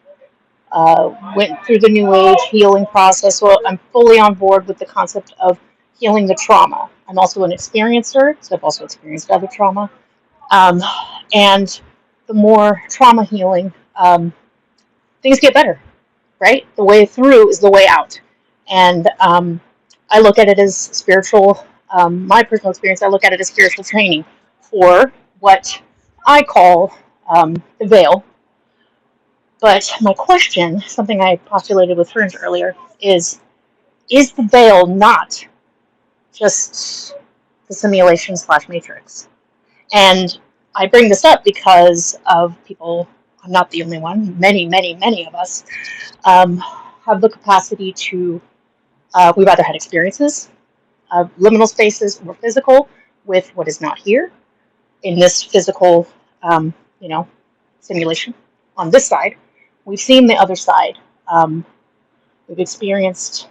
Went through the New Age healing process, so I'm fully on board with the concept of healing the trauma. I'm also an experiencer, so I've also experienced other trauma. And the more trauma healing, things get better, right? The way through is the way out. And I look at it as spiritual, my personal experience, I look at it as spiritual training for what I call the veil. But my question, something I postulated with Fringe earlier, is the veil not just the simulation / matrix? And I bring this up because of people, I'm not the only one, many, many, many of us have the capacity to, we've either had experiences, liminal spaces or physical, with what is not here in this physical, simulation on this side. We've seen the other side. We've experienced,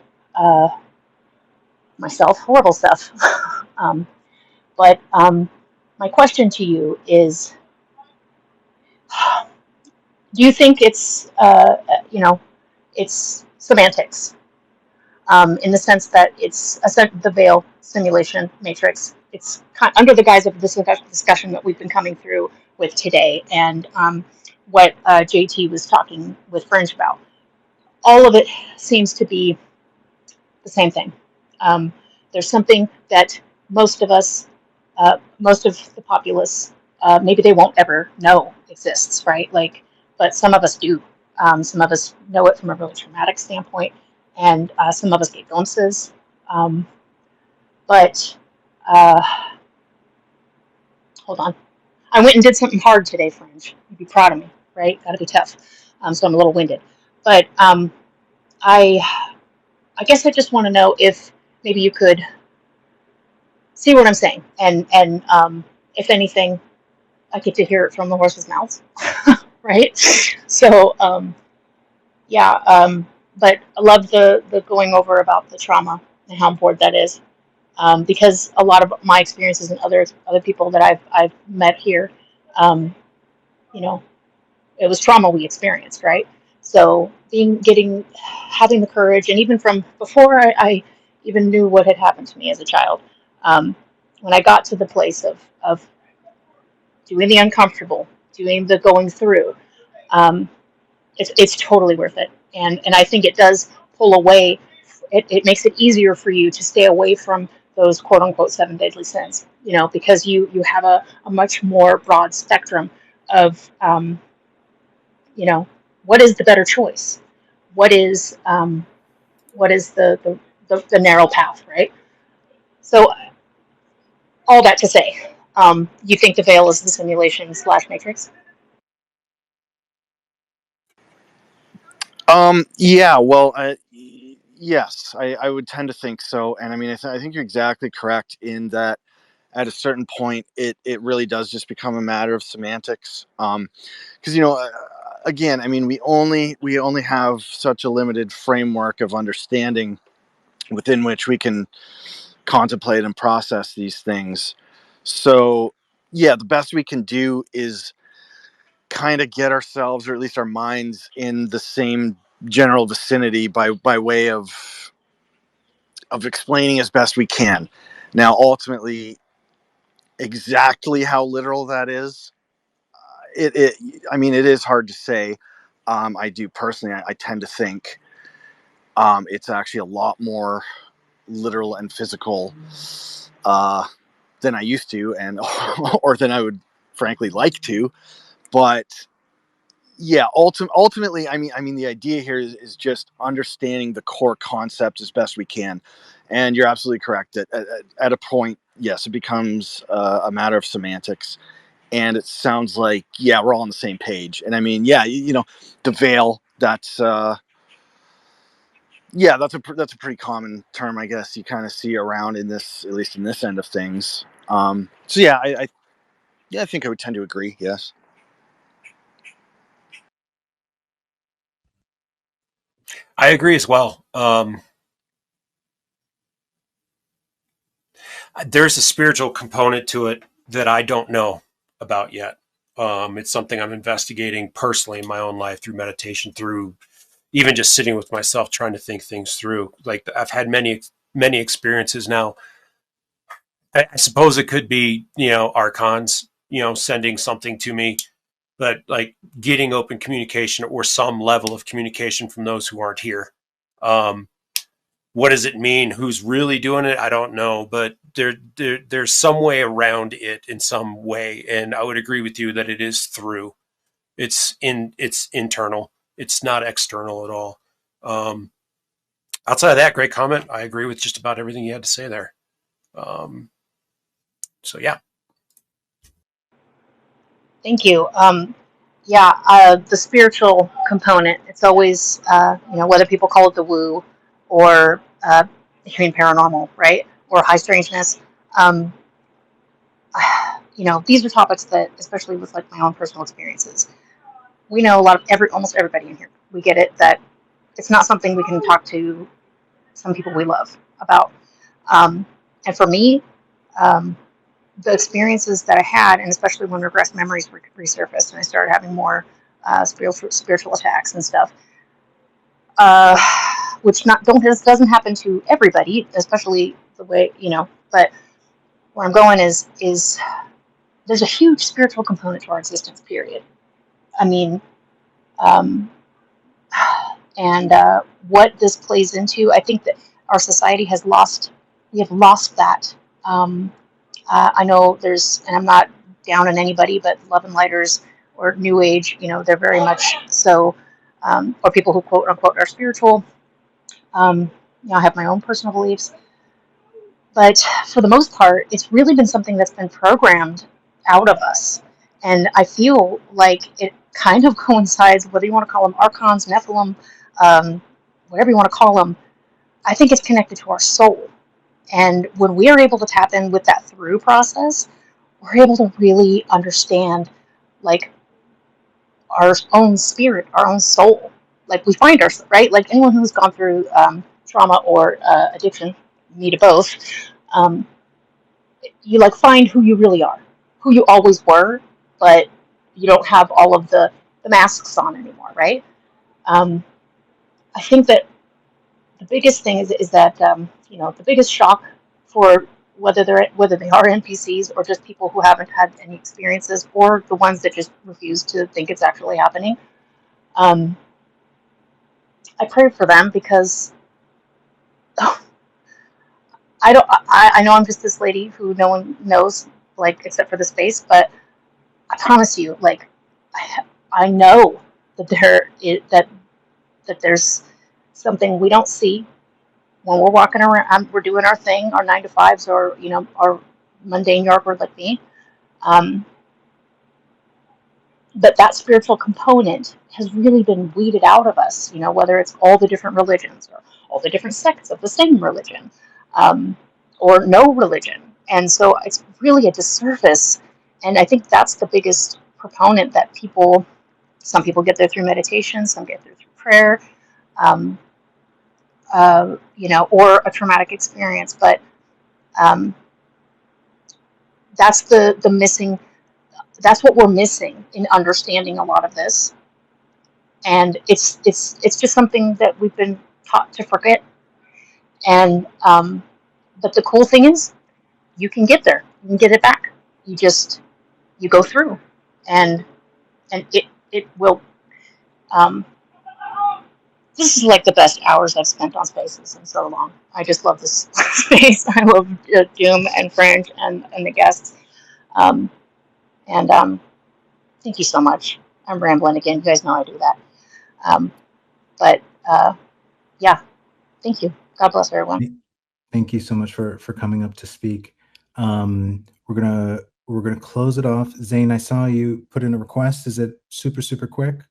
myself, horrible stuff. But my question to you is, do you think it's, it's semantics in the sense that it's the veil simulation matrix? It's under the guise of this discussion that we've been coming through with today, and what JT was talking with Fringe about. All of it seems to be the same thing. There's something that most of us, most of the populace, maybe they won't ever know exists, right? Like, but some of us do. Some of us know it from a really traumatic standpoint, and some of us get glimpses. But uh, hold on. I went and did something hard today, Fringe. You'd be proud of me, right? Got to be tough. So I'm a little winded. But I guess I just want to know if maybe you could see what I'm saying, and if anything, I get to hear it from the horse's mouths, right? So yeah, but I love the going over about the trauma and how important that is, because a lot of my experiences and other people that I've met here, um, you know, it was trauma we experienced, right? So having the courage, and even from before I even knew what had happened to me as a child, um, when I got to the place of doing the uncomfortable, doing the going through, um, it's totally worth it. And I think it does pull away. It makes it easier for you to stay away from those quote unquote seven deadly sins, because you have a much more broad spectrum of, what is the better choice? What is the narrow path, right? So all that to say, you think the veil is the simulation / matrix? Yeah, well, yes, I would tend to think so. And I mean, I think you're exactly correct in that at a certain point, it really does just become a matter of semantics. Because, again, I mean, we only have such a limited framework of understanding within which we can contemplate and process these things. So, yeah, the best we can do is kind of get ourselves, or at least our minds, in the same general vicinity by way of explaining as best we can. Now, ultimately, exactly how literal that is, I mean, it is hard to say. I do personally, I tend to think it's actually a lot more literal and physical than I used to, and or than I would frankly like to. But yeah, ultimately, I mean, the idea here is just understanding the core concept as best we can. And you're absolutely correct that at a point, yes, it becomes a matter of semantics. And it sounds like, yeah, we're all on the same page. And I mean, yeah, the veil, that's yeah, that's a pretty common term, I guess, you kind of see around in this, at least in this end of things. So yeah, I think I would tend to agree. Yes. I agree as well. There's a spiritual component to it that I don't know about yet. It's something I'm investigating personally in my own life through meditation, through even just sitting with myself, trying to think things through. Like, I've had many experiences now. I suppose it could be, archons, sending something to me, but like getting open communication or some level of communication from those who aren't here. What does it mean? Who's really doing it? I don't know, but there's some way around it in some way. And I would agree with you that it is through. It's internal. It's not external at all. Outside of that, great comment. I agree with just about everything you had to say there. So yeah. Thank you. Yeah, the spiritual component, it's always, whether people call it the woo or hearing paranormal, right? Or high strangeness. Um, these are topics that, especially with like my own personal experiences, we know almost everybody in here. We get it that it's not something we can talk to some people we love about. And for me, um, the experiences that I had, and especially when regressed memories resurfaced and I started having more spiritual attacks and stuff, which doesn't happen to everybody, especially the way, but where I'm going is there's a huge spiritual component to our existence, period. I mean, um, and what this plays into, I think that our society has lost. We have lost that. I know there's, and I'm not down on anybody, but love and lighters or New Age, they're very much so, or people who quote unquote are spiritual. I have my own personal beliefs, but for the most part, it's really been something that's been programmed out of us. And I feel like it kind of coincides, whether you want to call them archons, Nephilim, whatever you want to call them. I think it's connected to our soul. And when we are able to tap in with that through process, we're able to really understand, like, our own spirit, our own soul. Like, we find ourselves, right? Like, anyone who's gone through trauma or addiction, me to both, you, like, find who you really are, who you always were, but you don't have all of the masks on anymore, right? I think that the biggest thing is that the biggest shock for whether they are NPCs or just people who haven't had any experiences, or the ones that just refuse to think it's actually happening. I pray for them because I know I'm just this lady who no one knows, like, except for the space, but I promise you, like, I know that that there's something we don't see when we're walking around, we're doing our thing, our 9 to 5s, or our mundane yard work like me. But that spiritual component has really been weeded out of us. Whether it's all the different religions or all the different sects of the same religion, or no religion, and so it's really a disservice. And I think that's the biggest proponent that some people get there through meditation, some get there through prayer. Or a traumatic experience, but that's the missing. That's what we're missing in understanding a lot of this, and it's just something that we've been taught to forget. And but the cool thing is, you can get there, you can get it back. You go through, and it will. This is like the best hours I've spent on spaces in so long. I just love this space. I love Doom and Fringe and the guests. And thank you so much. I'm rambling again. You guys know I do that. But yeah, thank you. God bless everyone. Thank you so much for coming up to speak. We're gonna close it off. Zane, I saw you put in a request. Is it super quick?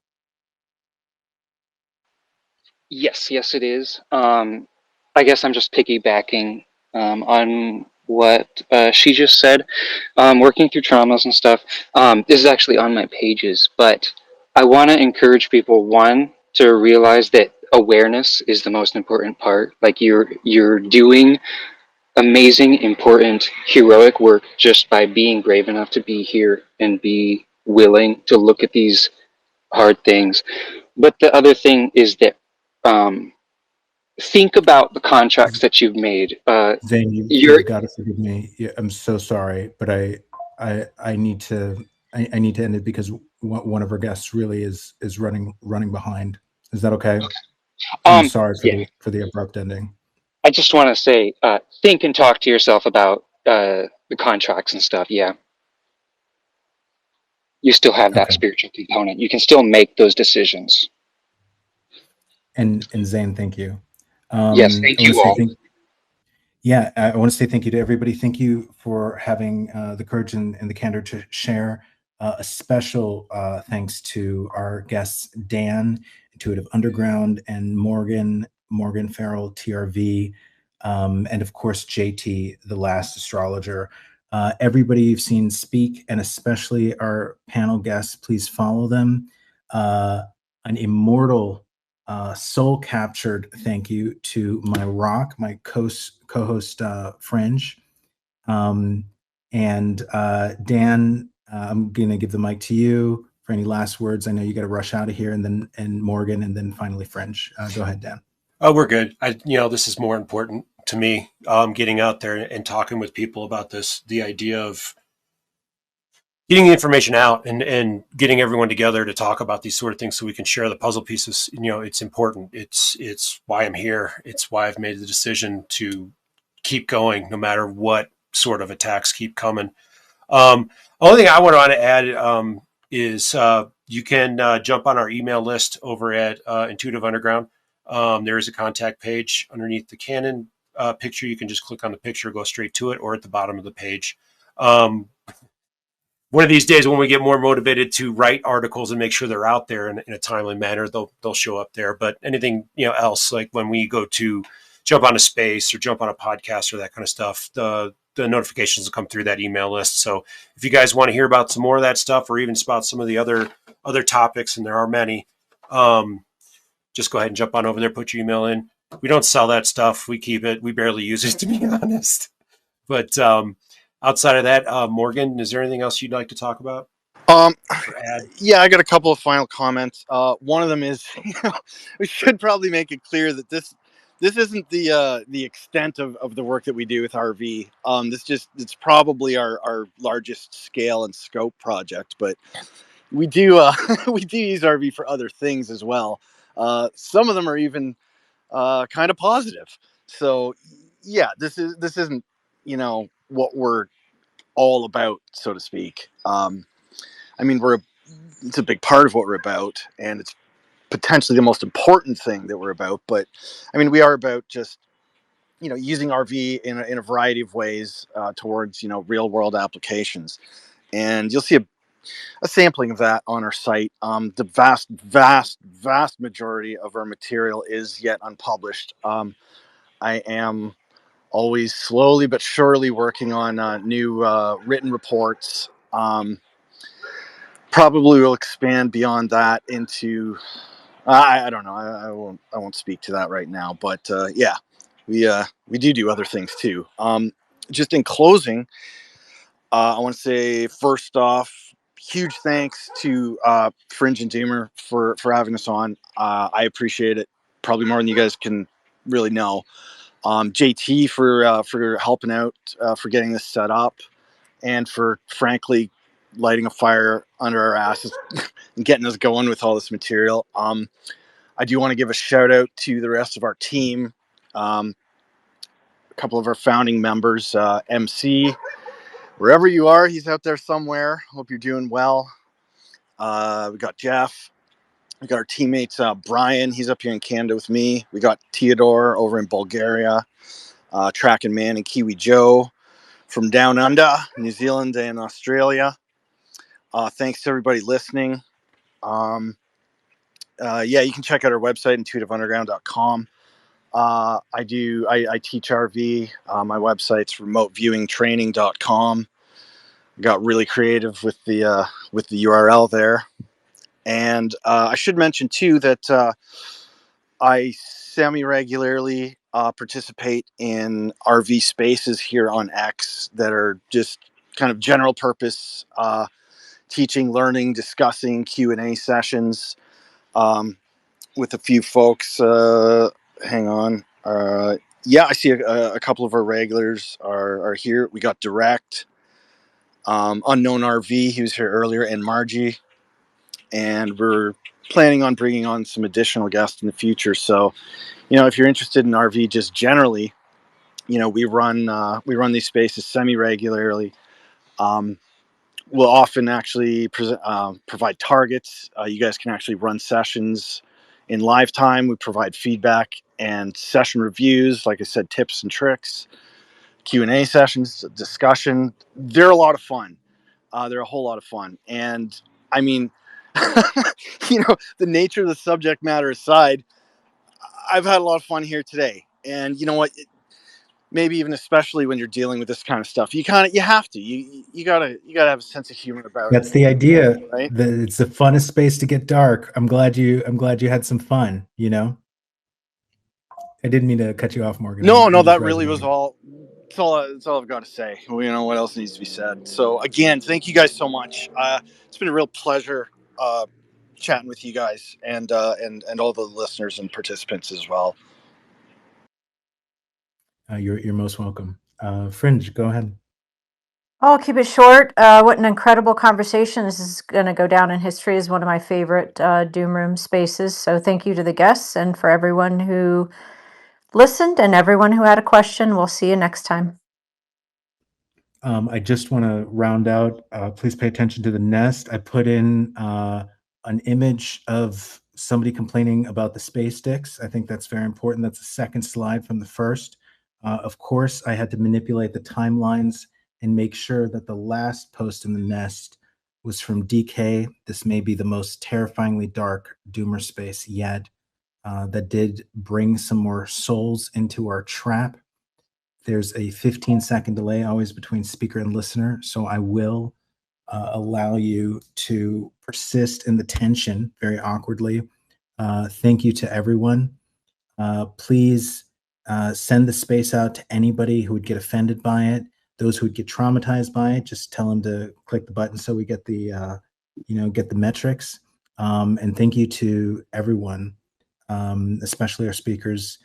Yes, it is. I guess I'm just piggybacking on what she just said. Working through traumas and stuff. This is actually on my pages, but I want to encourage people, one, to realize that awareness is the most important part. Like, you're doing amazing, important, heroic work just by being brave enough to be here and be willing to look at these hard things. But the other thing is that think about the contracts that you've made. Zane, you've got to forgive me. Yeah, I'm so sorry, but I need to end it because one of our guests really is running behind. Is that okay? I'm sorry for the abrupt ending. I just want to say, think and talk to yourself about the contracts and stuff. Yeah. You still have that spiritual component. You can still make those decisions. And Zane, thank you. Yes, thank you all. Yeah, I want to say thank you to everybody. Thank you for having the courage and the candor to share. A special thanks to our guests, Dan, Intuitive Underground, and Morgan Farrell, TRV, and of course, JT, the last astrologer. Everybody you've seen speak, and especially our panel guests, please follow them. An immortal soul captured thank you to my rock, my co-host Fringe, and Dan. I'm gonna give the mic to you for any last words. I know you got to rush out of here, and Morgan, and then finally Fringe. Go ahead, Dan. Oh, we're good. This is more important to me. Getting out there and talking with people about this, the idea of getting the information out and getting everyone together to talk about these sort of things so we can share the puzzle pieces. It's important. It's why I'm here. It's why I've made the decision to keep going no matter what sort of attacks keep coming. Only thing I want to add is you can jump on our email list over at Intuitive Underground. There is a contact page underneath the Canon picture. You can just click on the picture, go straight to it, or at the bottom of the page. One of these days when we get more motivated to write articles and make sure they're out there in a timely manner, they'll show up there. But anything else, like when we go to jump on a space or jump on a podcast or that kind of stuff, the notifications will come through that email list. So if you guys want to hear about some more of that stuff or even about some of the other topics, and there are many, just go ahead and jump on over there, put your email in. We don't sell that stuff. We keep it. We barely use it, to be honest. But outside of that, Morgan, is there anything else you'd like to talk about? Yeah, I got a couple of final comments. One of them is, we should probably make it clear that this isn't the extent of the work that we do with RV. It's probably our largest scale and scope project, but we do we do use RV for other things as well. Some of them are even kind of positive. So yeah, this isn't what we're all about, so to speak. I mean, it's a big part of what we're about, and it's potentially the most important thing that we're about. But I mean, we are about just using RV in a variety of ways towards real world applications, and you'll see a sampling of that on our site. The vast majority of our material is yet unpublished. I am always slowly but surely working on new written reports. Probably will expand beyond that into I don't know. I won't speak to that right now. But yeah, we do other things too. Just in closing, I want to say first off, huge thanks to Fringe and Doomer for having us on. I appreciate it probably more than you guys can really know. JT for helping out, for getting this set up, and for frankly lighting a fire under our asses and getting us going with all this material. I do want to give a shout out to the rest of our team. A couple of our founding members, MC, wherever you are, he's out there somewhere. Hope you're doing well. We got Jeff. We got our teammates, Brian. He's up here in Canada with me. We got Theodore over in Bulgaria. Track and Man and Kiwi Joe from down under, New Zealand and Australia. Thanks to everybody listening. Yeah, you can check out our website, intuitiveunderground.com. I teach RV. My website's remoteviewingtraining.com. Got really creative with the URL there. And I should mention too that I semi-regularly participate in RV spaces here on X that are just kind of general purpose teaching, learning, discussing, Q&A sessions with a few folks. Hang on. Yeah, I see a couple of our regulars are here. We got Direct, Unknown RV, he was here earlier, and Margie. And we're planning on bringing on some additional guests in the future. So, if you're interested in RV just generally, we run these spaces semi-regularly. We'll often actually provide targets. You guys can actually run sessions in live time. We provide feedback and session reviews. Like I said, tips and tricks, Q&A sessions, discussion. They're a lot of fun. They're a whole lot of fun. And I mean, the nature of the subject matter aside, I've had a lot of fun here today. And you know what? Maybe even especially when you're dealing with this kind of stuff, you have to you gotta have a sense of humor about it. That's the idea, right? It's the funnest space to get dark. I'm glad you had some fun. I didn't mean to cut you off, Morgan. No, that really was all. It's all I've got to say. What else needs to be said? So again, thank you guys so much. It's been a real pleasure chatting with you guys and all the listeners and participants as well. You're most welcome. Fringe, go ahead. I'll keep it short. What an incredible conversation. This is going to go down in history as one of my favorite Doom Room spaces. So thank you to the guests and for everyone who listened and everyone who had a question. We'll see you next time. I just want to round out. Please pay attention to the nest. I put in an image of somebody complaining about the space sticks. I think that's very important. That's the second slide from the first. Of course, I had to manipulate the timelines and make sure that the last post in the nest was from DK. This may be the most terrifyingly dark Doomer space yet. That did bring some more souls into our trap. There's a 15-second delay always between speaker and listener, so I will allow you to persist in the tension very awkwardly. Thank you to everyone. Please send the space out to anybody who would get offended by it. Those who would get traumatized by it, just tell them to click the button so we get the get the metrics. And thank you to everyone, especially our speakers,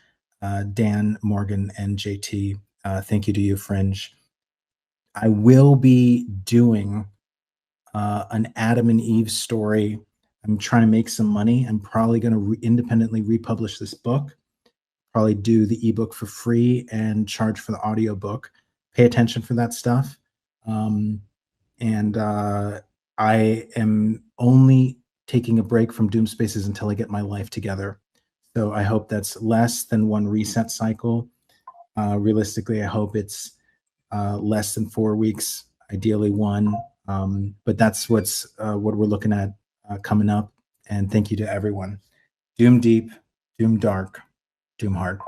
Dan, Morgan, and JT. Thank you to you, Fringe. I will be doing an Adam and Eve story. I'm trying to make some money. I'm probably going to independently republish this book, probably do the ebook for free and charge for the audiobook. Pay attention for that stuff. I am only taking a break from Doom Spaces until I get my life together. So I hope that's less than one reset cycle. Realistically, I hope it's less than 4 weeks, ideally one. But that's what we're looking at coming up. And thank you to everyone. Doom deep, doom dark, doom hard.